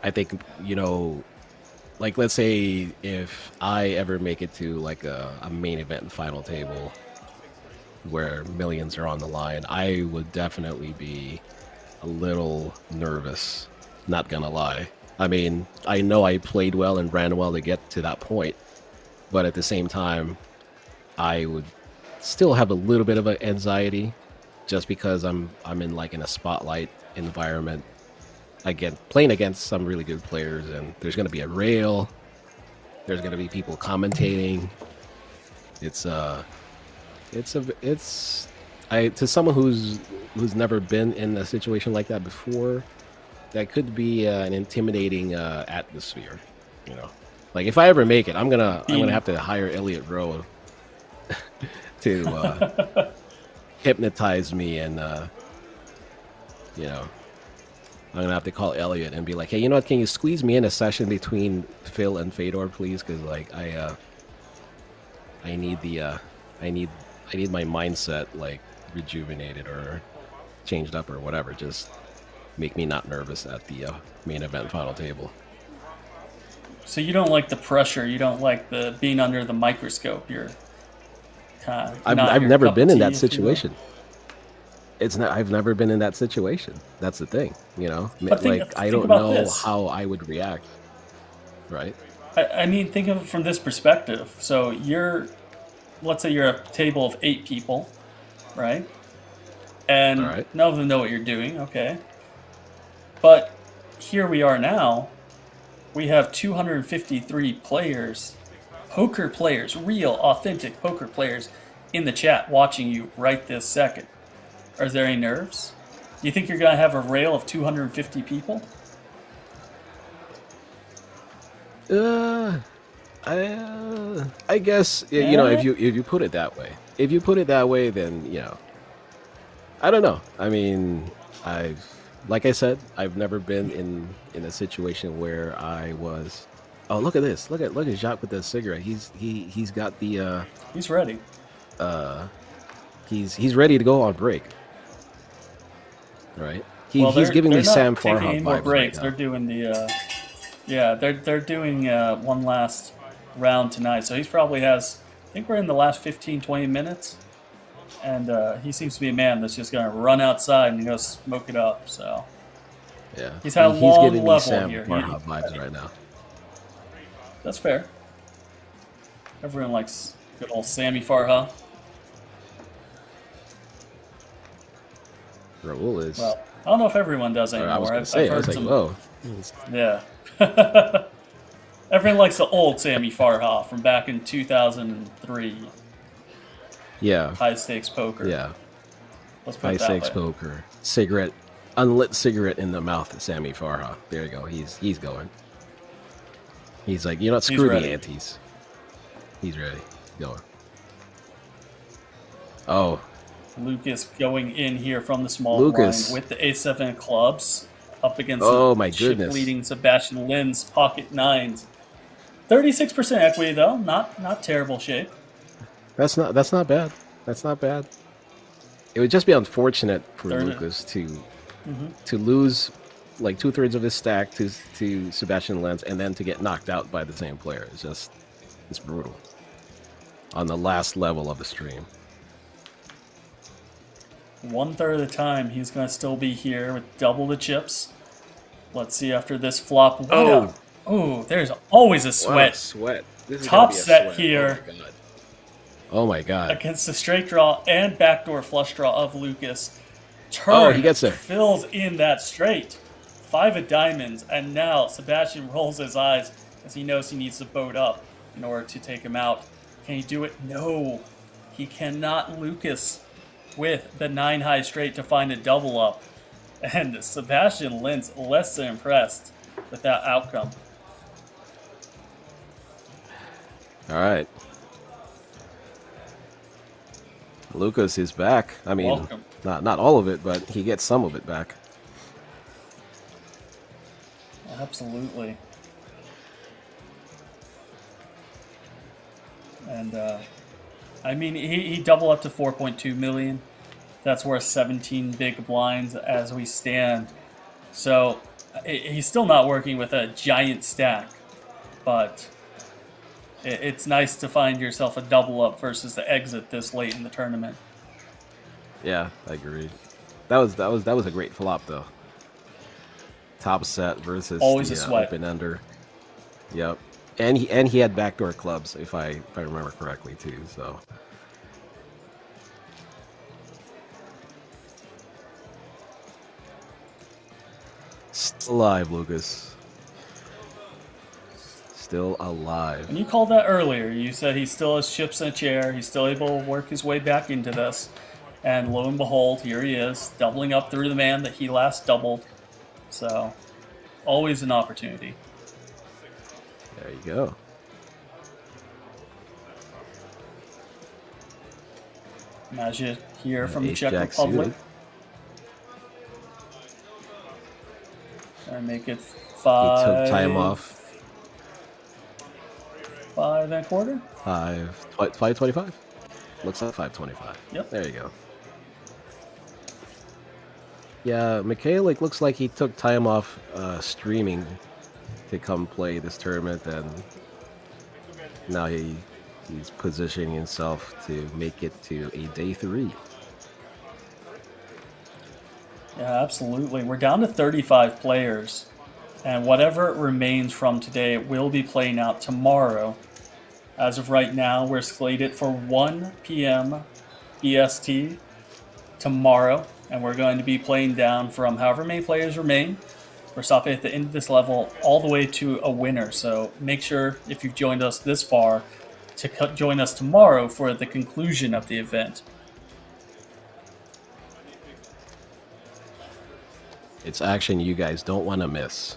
[SPEAKER 2] I think, like let's say if I ever make it to like a main event and final table where millions are on the line, I would definitely be a little nervous, not gonna lie. I mean, I know I played well and ran well to get to that point, but at the same time, I would still have a little bit of an anxiety just because I'm in a spotlight environment. again, playing against some really good players, and there's going to be a rail. There's going to be people commentating. To someone who's never been in a situation like that before, that could be an intimidating atmosphere. You know, like if I ever make it, I'm gonna have to hire Elliot Rowe to hypnotize me, and you know, I'm gonna have to call Elliot and be like, hey, you know what? Can you squeeze me in a session between Phil and Fedor, please? Because like I need my mindset like rejuvenated or changed up or whatever. Just make me not nervous at the main event final table.
[SPEAKER 1] So you don't like the pressure. You don't like the being under the microscope. You're
[SPEAKER 2] I've never been in that situation. I've never been in that situation. That's the thing, you know. I don't know how I would react. Right.
[SPEAKER 1] I mean, think of it from this perspective. So let's say you're a table of 8 people, right? And none of them know what you're doing. Okay. But here we are now. We have 253 players, poker players, real, authentic poker players in the chat watching you right this second. Are there any nerves? Do you think you're going to have a rail of 250 people?
[SPEAKER 2] I guess, you know, if you put it that way. If you put it that way, then, you know, I don't know. I mean, like I said, I've never been in a situation where I was. Oh, look at this! Look at Jacques with the cigarette. He's got the.
[SPEAKER 1] He's ready.
[SPEAKER 2] He's ready to go on break. Right. He's giving me Sam Farhan vibes
[SPEAKER 1] breaks.
[SPEAKER 2] Right now.
[SPEAKER 1] They're doing the. They're doing one last round tonight. So he probably has. I think we're in the last 15, 20 minutes. And he seems to be a man that's just going to run outside and go smoke it up. So
[SPEAKER 2] yeah,
[SPEAKER 1] he's had a long
[SPEAKER 2] he's giving me
[SPEAKER 1] level
[SPEAKER 2] Sam
[SPEAKER 1] here.
[SPEAKER 2] Farhan vibes right now.
[SPEAKER 1] That's fair. Everyone likes good old Sammy Farha.
[SPEAKER 2] Raul is.
[SPEAKER 1] Well, I don't know if everyone does anymore.
[SPEAKER 2] I was going to say, I was like, whoa.
[SPEAKER 1] Yeah. Everyone likes the old Sammy Farha from back in 2003.
[SPEAKER 2] Yeah.
[SPEAKER 1] High stakes poker.
[SPEAKER 2] Yeah.
[SPEAKER 1] Let's put
[SPEAKER 2] High
[SPEAKER 1] it that
[SPEAKER 2] stakes
[SPEAKER 1] way.
[SPEAKER 2] poker. Cigarette. Unlit cigarette in the mouth of Sammy Farha. There you go. He's going. He's like, you know what? Screw the antes. He's ready. Going. Oh.
[SPEAKER 1] Lucas going in here from the small
[SPEAKER 2] Lucas.
[SPEAKER 1] blind with the A7 of clubs up against
[SPEAKER 2] my goodness.
[SPEAKER 1] leading Sebastian Lin's pocket nines. 36% equity though, not terrible shape.
[SPEAKER 2] That's not bad. That's not bad. It would just be unfortunate for Lucas to lose like 2/3 of his stack to Sebastian Lenz and then to get knocked out by the same player. It's brutal. On the last level of the stream.
[SPEAKER 1] 1/3 of the time he's gonna still be here with double the chips. Let's see after this flop. There's always a sweat.
[SPEAKER 2] Wow, sweat. This is
[SPEAKER 1] Top
[SPEAKER 2] gonna be a
[SPEAKER 1] set
[SPEAKER 2] sweat.
[SPEAKER 1] here.
[SPEAKER 2] Oh my god.
[SPEAKER 1] Against the straight draw and backdoor flush draw of Lucas. Turn
[SPEAKER 2] he gets it.
[SPEAKER 1] Fills in that straight. 5 of diamonds, and now Sebastian rolls his eyes as he knows he needs to boat up in order to take him out. Can he do it? No. He cannot. Lucas with the 9 high straight to find a double up. And Sebastian Linz less than impressed with that outcome.
[SPEAKER 2] All right. Lucas is back. I mean,
[SPEAKER 1] Welcome.
[SPEAKER 2] not all of it, but he gets some of it back.
[SPEAKER 1] Absolutely. And I mean, he doubled up to 4.2 million. That's worth 17 big blinds as we stand. So he's still not working with a giant stack, but it's nice to find yourself a double up versus the exit this late in the tournament.
[SPEAKER 2] Yeah, I agree. That was a great flop though. Top set versus
[SPEAKER 1] Always
[SPEAKER 2] the
[SPEAKER 1] a sweat.
[SPEAKER 2] open ender. Yep, and he had backdoor clubs if I remember correctly too. So Still alive, Lucas. Still alive.
[SPEAKER 1] And you called that earlier. You said he still has chips in a chair. He's still able to work his way back into this. And lo and behold, here he is, doubling up through the man that he last doubled. So, always an opportunity.
[SPEAKER 2] There you go.
[SPEAKER 1] Imagine here from the
[SPEAKER 2] Ace
[SPEAKER 1] Czech
[SPEAKER 2] Jack
[SPEAKER 1] Republic.
[SPEAKER 2] suited.
[SPEAKER 1] And make it
[SPEAKER 2] He
[SPEAKER 1] five.
[SPEAKER 2] took time off.
[SPEAKER 1] 5 and a quarter.
[SPEAKER 2] 525. Looks like 525.
[SPEAKER 1] Yep.
[SPEAKER 2] There you go. Yeah, Mikhail looks like he took time off streaming to come play this tournament, and now he's positioning himself to make it to a day 3.
[SPEAKER 1] Yeah, absolutely. We're down to 35 players, and whatever remains from today will be playing out tomorrow. As of right now, we're slated for 1 p.m. EST tomorrow, and we're going to be playing down from however many players remain. We're stopping at the end of this level all the way to a winner, so make sure if you've joined us this far to join us tomorrow for the conclusion of the event.
[SPEAKER 2] It's action you guys don't want to miss.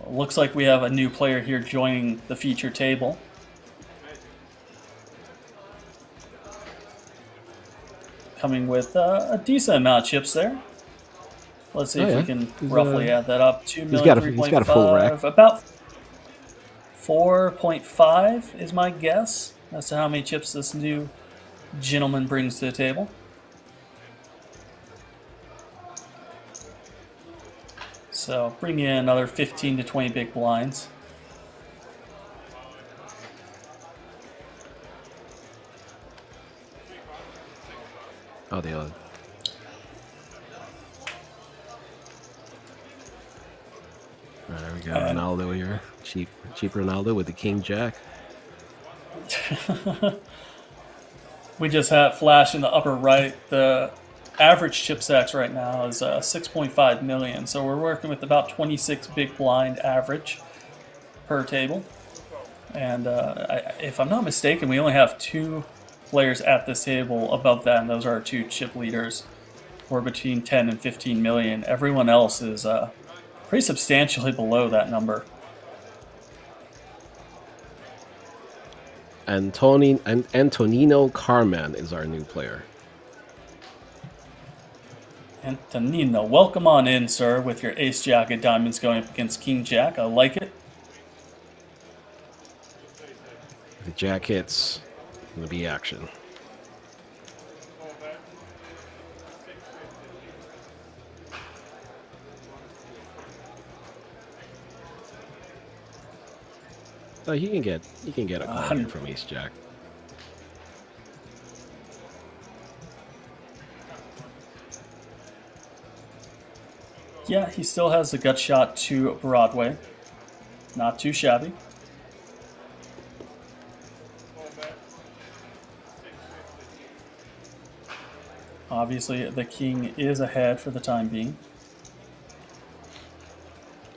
[SPEAKER 1] Well, looks like we have a new player here joining the feature table. Coming with a decent amount of chips there. Let's see if we can roughly add that up. 2 million,
[SPEAKER 2] he's got a full rack.
[SPEAKER 1] About 4.5 is my guess as to how many chips this new gentleman brings to the table. So bring in another 15 to 20 big blinds.
[SPEAKER 2] Oh, they are. There we go, Ronaldo here. Cheap Ronaldo with the King Jack.
[SPEAKER 1] We just had flash in the upper right. The average chip stacks right now is 6.5 million. So we're working with about 26 big blind average per table. And if I'm not mistaken, we only have 2 players at this table above that, and those are our 2 chip leaders. We're between 10 and 15 million. Everyone else is pretty substantially below that number.
[SPEAKER 2] Antonino Carman is our new player.
[SPEAKER 1] Antonino, welcome on in, sir, with your ace jack of diamonds going up against king jack. I like it.
[SPEAKER 2] The jack hits, it'll be action. So you can get a call here from ace jack.
[SPEAKER 1] Yeah, he still has a gut shot to Broadway. Not too shabby. Obviously, the king is ahead for the time being.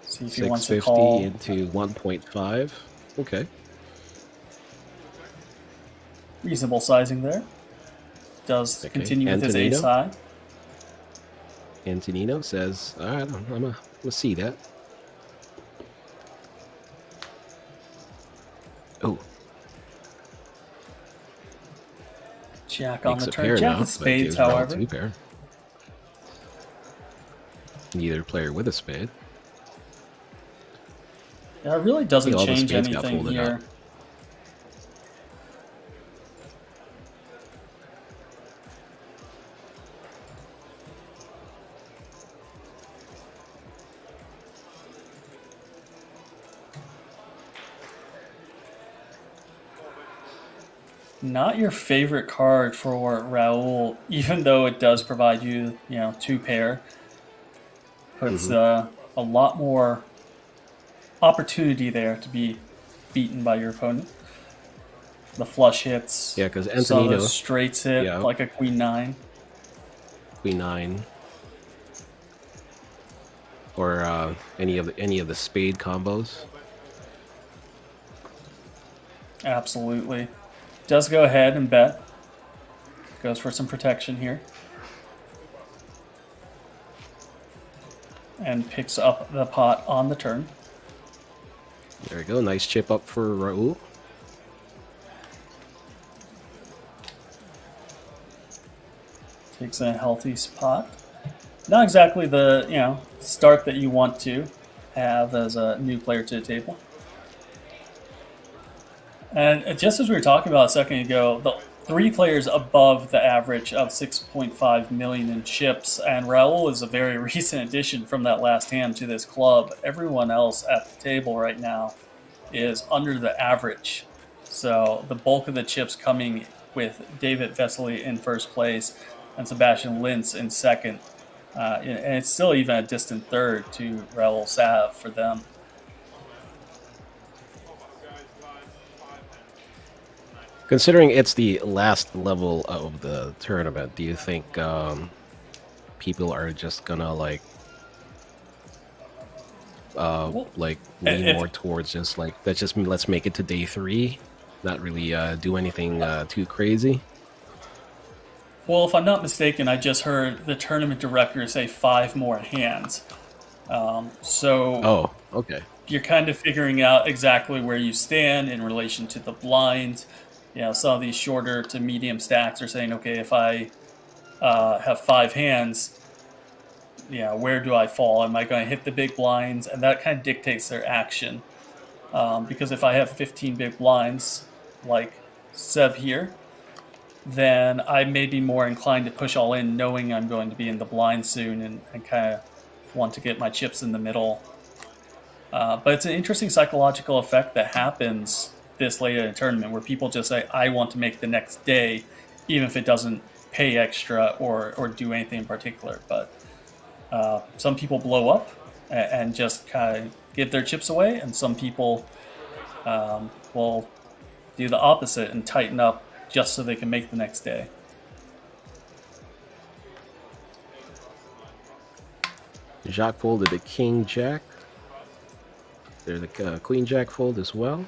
[SPEAKER 1] See if he wants to
[SPEAKER 2] 650
[SPEAKER 1] call
[SPEAKER 2] into 1.5. Okay.
[SPEAKER 1] Reasonable sizing there. Does
[SPEAKER 2] Okay.
[SPEAKER 1] continue with his
[SPEAKER 2] Antonino?
[SPEAKER 1] ace high.
[SPEAKER 2] Antonino says, all right, I'm gonna see that. Oh,
[SPEAKER 1] Jack on
[SPEAKER 2] makes
[SPEAKER 1] the
[SPEAKER 2] a
[SPEAKER 1] turn.
[SPEAKER 2] pair
[SPEAKER 1] Jack
[SPEAKER 2] now.
[SPEAKER 1] of spades,
[SPEAKER 2] but
[SPEAKER 1] however.
[SPEAKER 2] 2 pair. Neither player with a spade.
[SPEAKER 1] Yeah, it really doesn't
[SPEAKER 2] all the
[SPEAKER 1] change
[SPEAKER 2] spades got
[SPEAKER 1] anything
[SPEAKER 2] folded
[SPEAKER 1] here.
[SPEAKER 2] up.
[SPEAKER 1] Not your favorite card for Raul, even though it does provide you, 2 pair. Puts a lot more opportunity there to be beaten by your opponent. The flush hits.
[SPEAKER 2] Yeah, because
[SPEAKER 1] some of
[SPEAKER 2] Antonino,
[SPEAKER 1] those straights hit,
[SPEAKER 2] yeah.
[SPEAKER 1] like a queen 9.
[SPEAKER 2] Queen 9. or any of the spade combos.
[SPEAKER 1] Absolutely. Does go ahead and bet. Goes for some protection here. And picks up the pot on the turn.
[SPEAKER 2] There we go. Nice chip up for Raul.
[SPEAKER 1] Takes a healthy spot. Not exactly the start that you want to have as a new player to the table. And just as we were talking about a second ago, the 3 players above the average of 6.5 million in chips, and Raul is a very recent addition from that last hand to this club. Everyone else at the table right now is under the average. So the bulk of the chips coming with David Vesely in first place and Sebastian Lintz in second. And it's still even a distant third to Raul Sav for them.
[SPEAKER 2] Considering it's the last level of the tournament, do you think people are just gonna like lean more towards just like let's make it to day 3, not really do anything too crazy?
[SPEAKER 1] Well, if I'm not mistaken, I just heard the tournament director say 5 more hands.
[SPEAKER 2] Oh, okay.
[SPEAKER 1] You're kind of figuring out exactly where you stand in relation to the blinds. Some of these shorter to medium stacks are saying, okay, if I have 5 hands, where do I fall? Am I going to hit the big blinds? And that kind of dictates their action. Because if I have 15 big blinds, like Sev here, then I may be more inclined to push all in, knowing I'm going to be in the blind soon and kind of want to get my chips in the middle. But it's an interesting psychological effect that happens this late in a tournament where people just say, I want to make the next day, even if it doesn't pay extra or do anything in particular. But some people blow up and just kind of give their chips away, and some people will do the opposite and tighten up just so they can make the next day.
[SPEAKER 2] Jacques folded the King Jack. There's a Queen Jack fold as well.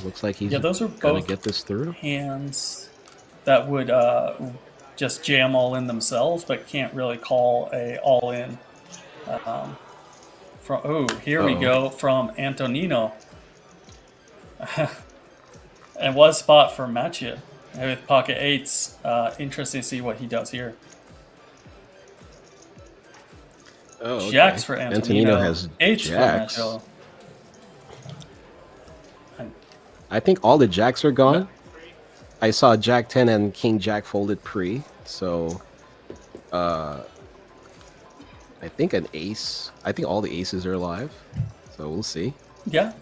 [SPEAKER 2] Looks like he's
[SPEAKER 1] those are
[SPEAKER 2] gonna
[SPEAKER 1] both
[SPEAKER 2] get this through.
[SPEAKER 1] Hands that would just jam all in themselves, but can't really call a all in. Here we go from Antonino. And what a spot for Mattia with pocket 8s. Interesting to see what he does here.
[SPEAKER 2] Oh, okay.
[SPEAKER 1] Jacks for Antonino.
[SPEAKER 2] Antonino has
[SPEAKER 1] 8s
[SPEAKER 2] jacks.
[SPEAKER 1] for Mattia.
[SPEAKER 2] I think all the jacks are gone. I saw Jack 10 and King Jack folded pre, so I think an ace. I think all the aces are alive, so we'll see.
[SPEAKER 1] Yeah.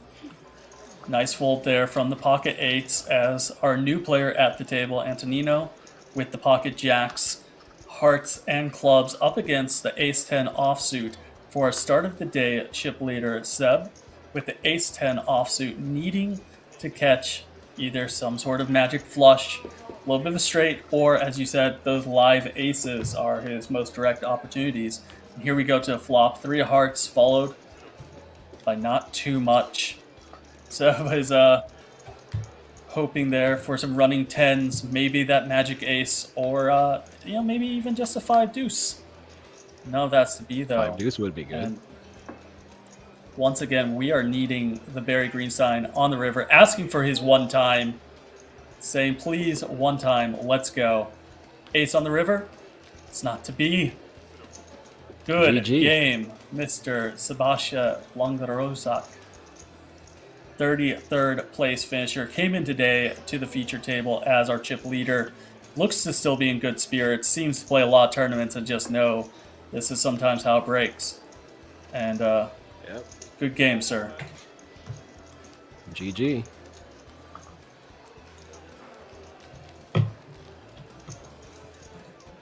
[SPEAKER 1] Nice fold there from the pocket 8s as our new player at the table, Antonino, with the pocket jacks, hearts, and clubs up against the ace-10 offsuit for a start of the day chip leader Seb, with the ace-10 offsuit needing to catch either some sort of magic flush, a little bit of a straight, or, as you said, those live aces are his most direct opportunities. And here we go to a flop, 3 of hearts, followed by not too much. So I was hoping there for some running 10s, maybe that magic ace, or maybe even just a 5 deuce. No, that's to be though.
[SPEAKER 2] 5 deuce would be good.
[SPEAKER 1] And once again, we are needing the Barry Greenstein on the river, asking for his one time, saying, please, one time, let's go. Ace on the river? It's not to be. Good
[SPEAKER 2] GG.
[SPEAKER 1] game, Mr. Sebastian Langerozak. 33rd place finisher, came in today to the feature table as our chip leader. Looks to still be in good spirits, seems to play a lot of tournaments and just know this is sometimes how it breaks. And
[SPEAKER 2] Yep.
[SPEAKER 1] good game, sir.
[SPEAKER 2] GG.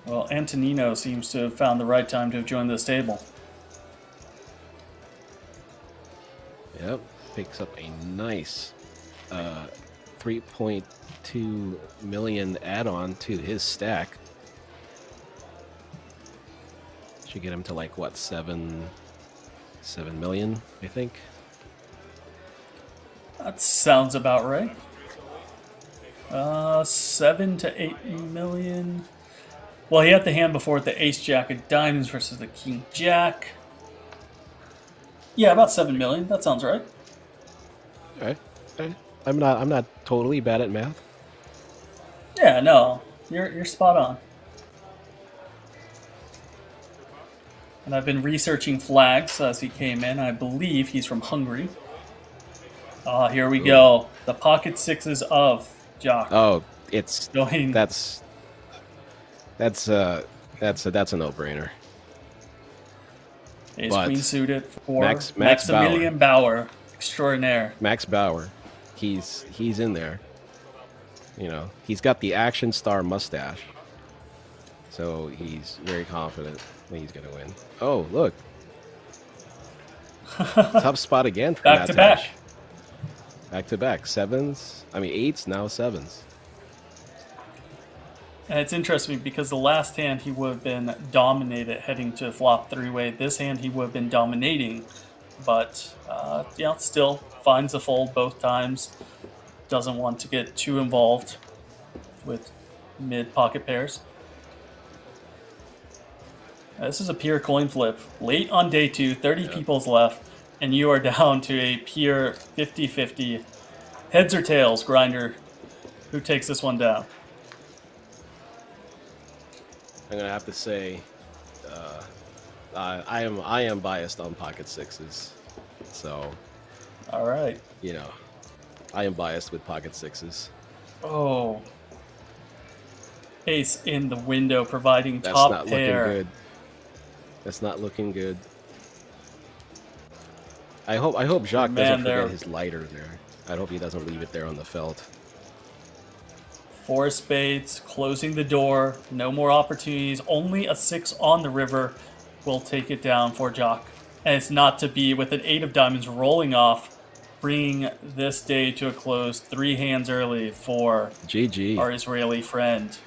[SPEAKER 1] Well, Antonino seems to have found the right time to have joined this table.
[SPEAKER 2] Yep. Picks up a nice 3.2 million add-on to his stack. Should get him to like what, 7 million, I think.
[SPEAKER 1] That sounds about right. 7 to 8 million. Well, he had the hand before with the ace jack of diamonds versus the king jack. Yeah, about 7 million. That sounds right.
[SPEAKER 2] Okay. I'm not totally bad at math.
[SPEAKER 1] Yeah, no, you're spot on. And I've been researching flags as he came in. I believe he's from Hungary. Here we go. The pocket sixes of Jock.
[SPEAKER 2] Oh, it's
[SPEAKER 1] Going.
[SPEAKER 2] that's a no-brainer.
[SPEAKER 1] Ace
[SPEAKER 2] But
[SPEAKER 1] queen suited for
[SPEAKER 2] Max
[SPEAKER 1] Maximilian Bauer, extraordinaire.
[SPEAKER 2] Max Bauer, he's in there. You know, he's got the action star mustache, so he's very confident that he's gonna win. Oh, look, tough spot again for
[SPEAKER 1] Back to back.
[SPEAKER 2] Back to back sevens. I mean eights, now sevens.
[SPEAKER 1] And it's interesting because the last hand he would have been dominated heading to flop three-way. This hand he would have been dominating, but still finds the fold both times. Doesn't want to get too involved with mid-pocket pairs. This is a pure coin flip. Late on day 2, 30 people's left, and you are down to a pure 50-50. Heads or tails, Grinder? Who takes this one down?
[SPEAKER 2] I'm gonna have to say, I am biased on pocket sixes, so
[SPEAKER 1] All right.
[SPEAKER 2] you know, I am biased with pocket sixes.
[SPEAKER 1] Oh. Ace in the window, providing
[SPEAKER 2] That's
[SPEAKER 1] top
[SPEAKER 2] not
[SPEAKER 1] pair.
[SPEAKER 2] looking good. That's not looking good. I hope Jacques doesn't forget his lighter there. I hope he doesn't leave it there on the felt.
[SPEAKER 1] 4 spades, closing the door. No more opportunities. Only a 6 on the river will take it down for Jock. And it's not to be with an 8 of diamonds rolling off, bringing this day to a close 3 hands early for
[SPEAKER 2] GG.
[SPEAKER 1] our Israeli friend.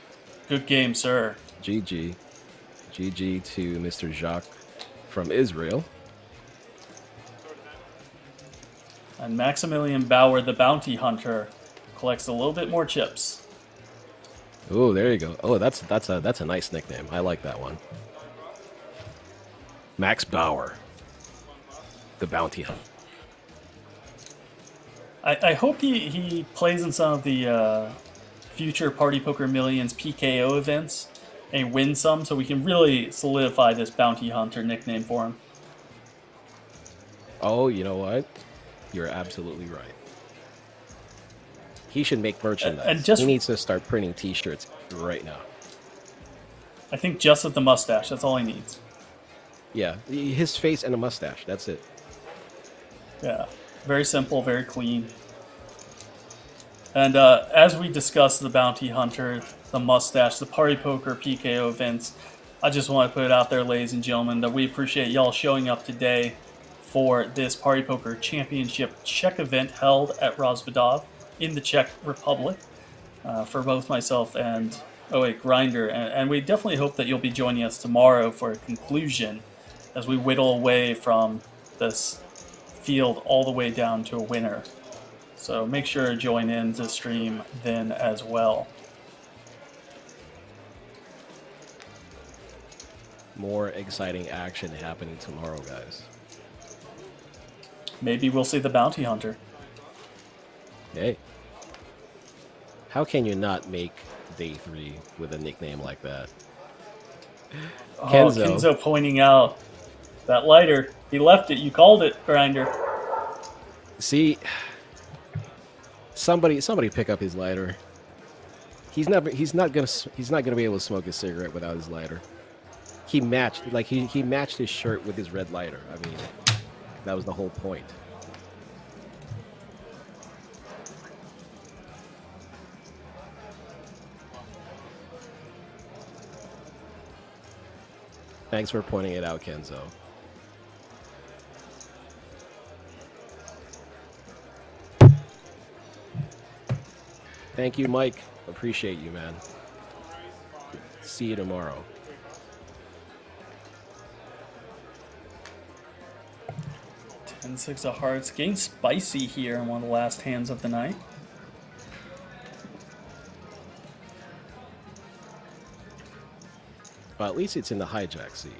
[SPEAKER 1] Good game, sir.
[SPEAKER 2] GG. GG to Mr. Jacques from Israel.
[SPEAKER 1] And Maximilian Bauer, the bounty hunter, collects a little bit more chips.
[SPEAKER 2] Oh, there you go. Oh, that's a nice nickname. I like that one. Max Bauer, the bounty hunter.
[SPEAKER 1] I hope he plays in some of the future Party Poker Millions PKO events and wins some, so we can really solidify this bounty hunter nickname for him.
[SPEAKER 2] Oh, you know what? You're absolutely right. He should make merchandise.
[SPEAKER 1] And just-
[SPEAKER 2] he needs to start printing T-shirts right now.
[SPEAKER 1] I think just with the mustache, that's all he needs.
[SPEAKER 2] Yeah, his face and a mustache. That's it.
[SPEAKER 1] Yeah, very simple, very clean. And as we discuss the bounty hunter, the mustache, the Party Poker PKO events, I just want to put it out there, ladies and gentlemen, that we appreciate y'all showing up today for this Party Poker Championship Czech event held at Rozvadov in the Czech Republic for both myself and Grinder. And we definitely hope that you'll be joining us tomorrow for a conclusion as we whittle away from this field all the way down to a winner. So make sure to join in to stream then as well.
[SPEAKER 2] More exciting action happening tomorrow, guys.
[SPEAKER 1] Maybe we'll see the bounty hunter.
[SPEAKER 2] Hey. How can you not make day 3 with a nickname like that?
[SPEAKER 1] Oh,
[SPEAKER 2] Kenzo.
[SPEAKER 1] Kenzo pointing out that lighter. He left it. You called it, Grinder.
[SPEAKER 2] See, somebody pick up his lighter. He's not gonna be able to smoke a cigarette without his lighter. He matched his shirt with his red lighter. I mean, that was the whole point. Thanks for pointing it out, Kenzo. Thank you, Mike. Appreciate you, man. See you tomorrow.
[SPEAKER 1] 10-6 of hearts. Getting spicy here in one of the last hands of the night.
[SPEAKER 2] Well, at least it's in the hijack seat.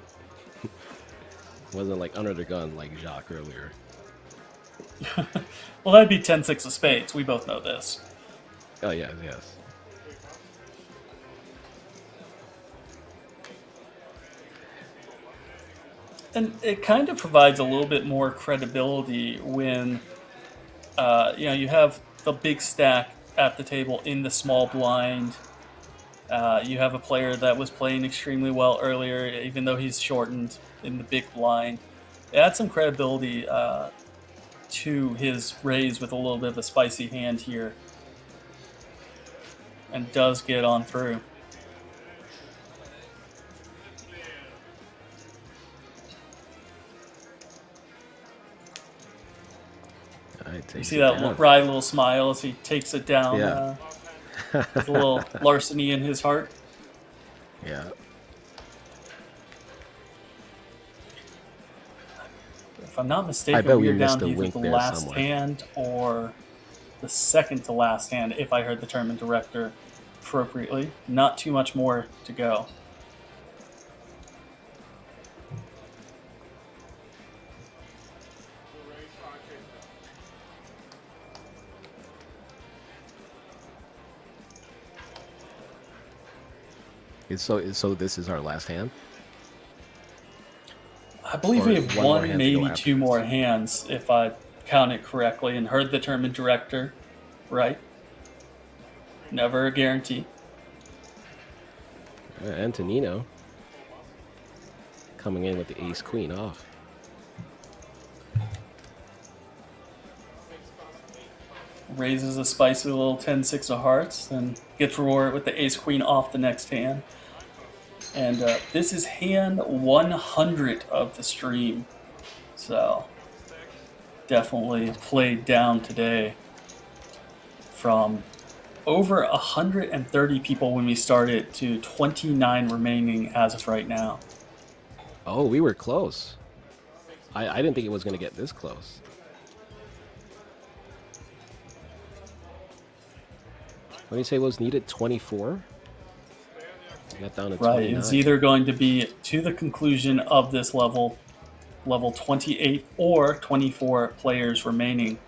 [SPEAKER 2] Wasn't like under the gun like Jacques earlier.
[SPEAKER 1] Well, that'd be 10-6 of spades. We both know this.
[SPEAKER 2] Oh, yeah, yes.
[SPEAKER 1] And it kind of provides a little bit more credibility when, you have the big stack at the table in the small blind. You have a player that was playing extremely well earlier, even though he's shortened in the big blind. It adds some credibility to his raise with a little bit of a spicy hand here. And does get on through. You see that wry little smile as he takes it down with a little larceny in his heart.
[SPEAKER 2] Yeah.
[SPEAKER 1] If I'm not mistaken, we're down to either the last
[SPEAKER 2] somewhere.
[SPEAKER 1] hand or the second to last hand, if I heard the tournament director appropriately. Not too much more to go.
[SPEAKER 2] So this is our last hand?
[SPEAKER 1] I believe
[SPEAKER 2] Or
[SPEAKER 1] we have
[SPEAKER 2] one more
[SPEAKER 1] one,
[SPEAKER 2] hand to go
[SPEAKER 1] maybe
[SPEAKER 2] after
[SPEAKER 1] two
[SPEAKER 2] this?
[SPEAKER 1] more hands, if I count it correctly and heard the tournament director right. Never a guarantee.
[SPEAKER 2] Antonino coming in with the ace-queen off.
[SPEAKER 1] Raises a spicy little 10-6 of hearts, then gets rewarded with the ace-queen off the next hand. And this is hand 100 of the stream. So, definitely played down today. From over 130 people when we started to 29 remaining as of right now.
[SPEAKER 2] Oh, we were close. I didn't think it was going to get this close. What do you say was needed? 24? Got down to 29.
[SPEAKER 1] Right, it's either going to be to the conclusion of this level 28 or 24 players remaining.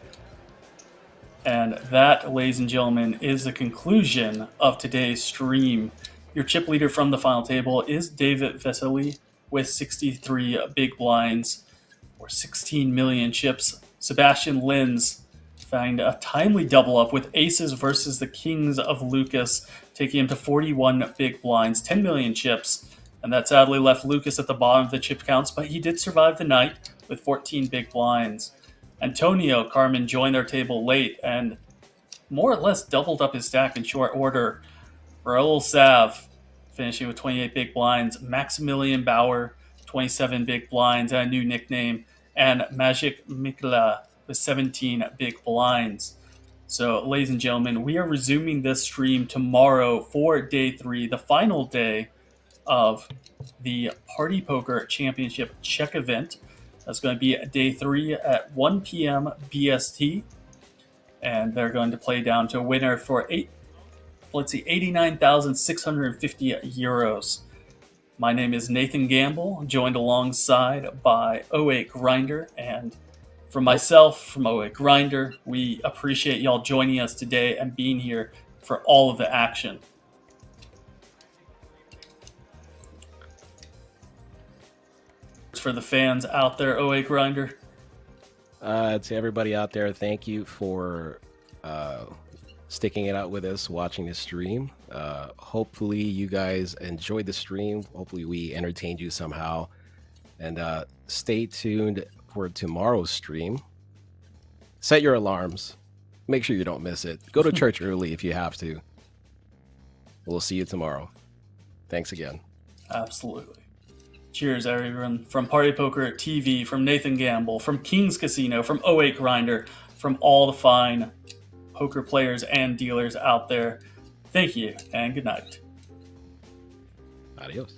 [SPEAKER 1] And that, ladies and gentlemen, is the conclusion of today's stream. Your chip leader from the final table is David Vesely with 63 big blinds or 16 million chips. Sebastian Linz found a timely double up with aces versus the kings of Lucas, taking him to 41 big blinds, 10 million chips. And that sadly left Lucas at the bottom of the chip counts, but he did survive the night with 14 big blinds. Antonio Carmen joined our table late and more or less doubled up his stack in short order. Raul Sav finishing with 28 big blinds. Maximilian Bauer, 27 big blinds, and a new nickname. And Magic Mikla with 17 big blinds. So, ladies and gentlemen, we are resuming this stream tomorrow for day 3, the final day of the Party Poker Championship Czech event. That's going to be day 3 at 1 p.m. BST. And they're going to play down to a winner for 89,650 euros. My name is Nathan Gamble, joined alongside by 08 Grinder. And from myself, from 08 Grinder, we appreciate y'all joining us today and being here for all of the action. For the fans out there, 08 Grinder.
[SPEAKER 2] To everybody out there, thank you for sticking it out with us, watching the stream. Hopefully you guys enjoyed the stream. Hopefully we entertained you somehow. And stay tuned for tomorrow's stream. Set your alarms. Make sure you don't miss it. Go to church early if you have to. We'll see you tomorrow. Thanks again.
[SPEAKER 1] Absolutely. Cheers, everyone. From Party Poker TV, from Nathan Gamble, from King's Casino, from 08 Grinder, from all the fine poker players and dealers out there. Thank you, and good night.
[SPEAKER 2] Adios.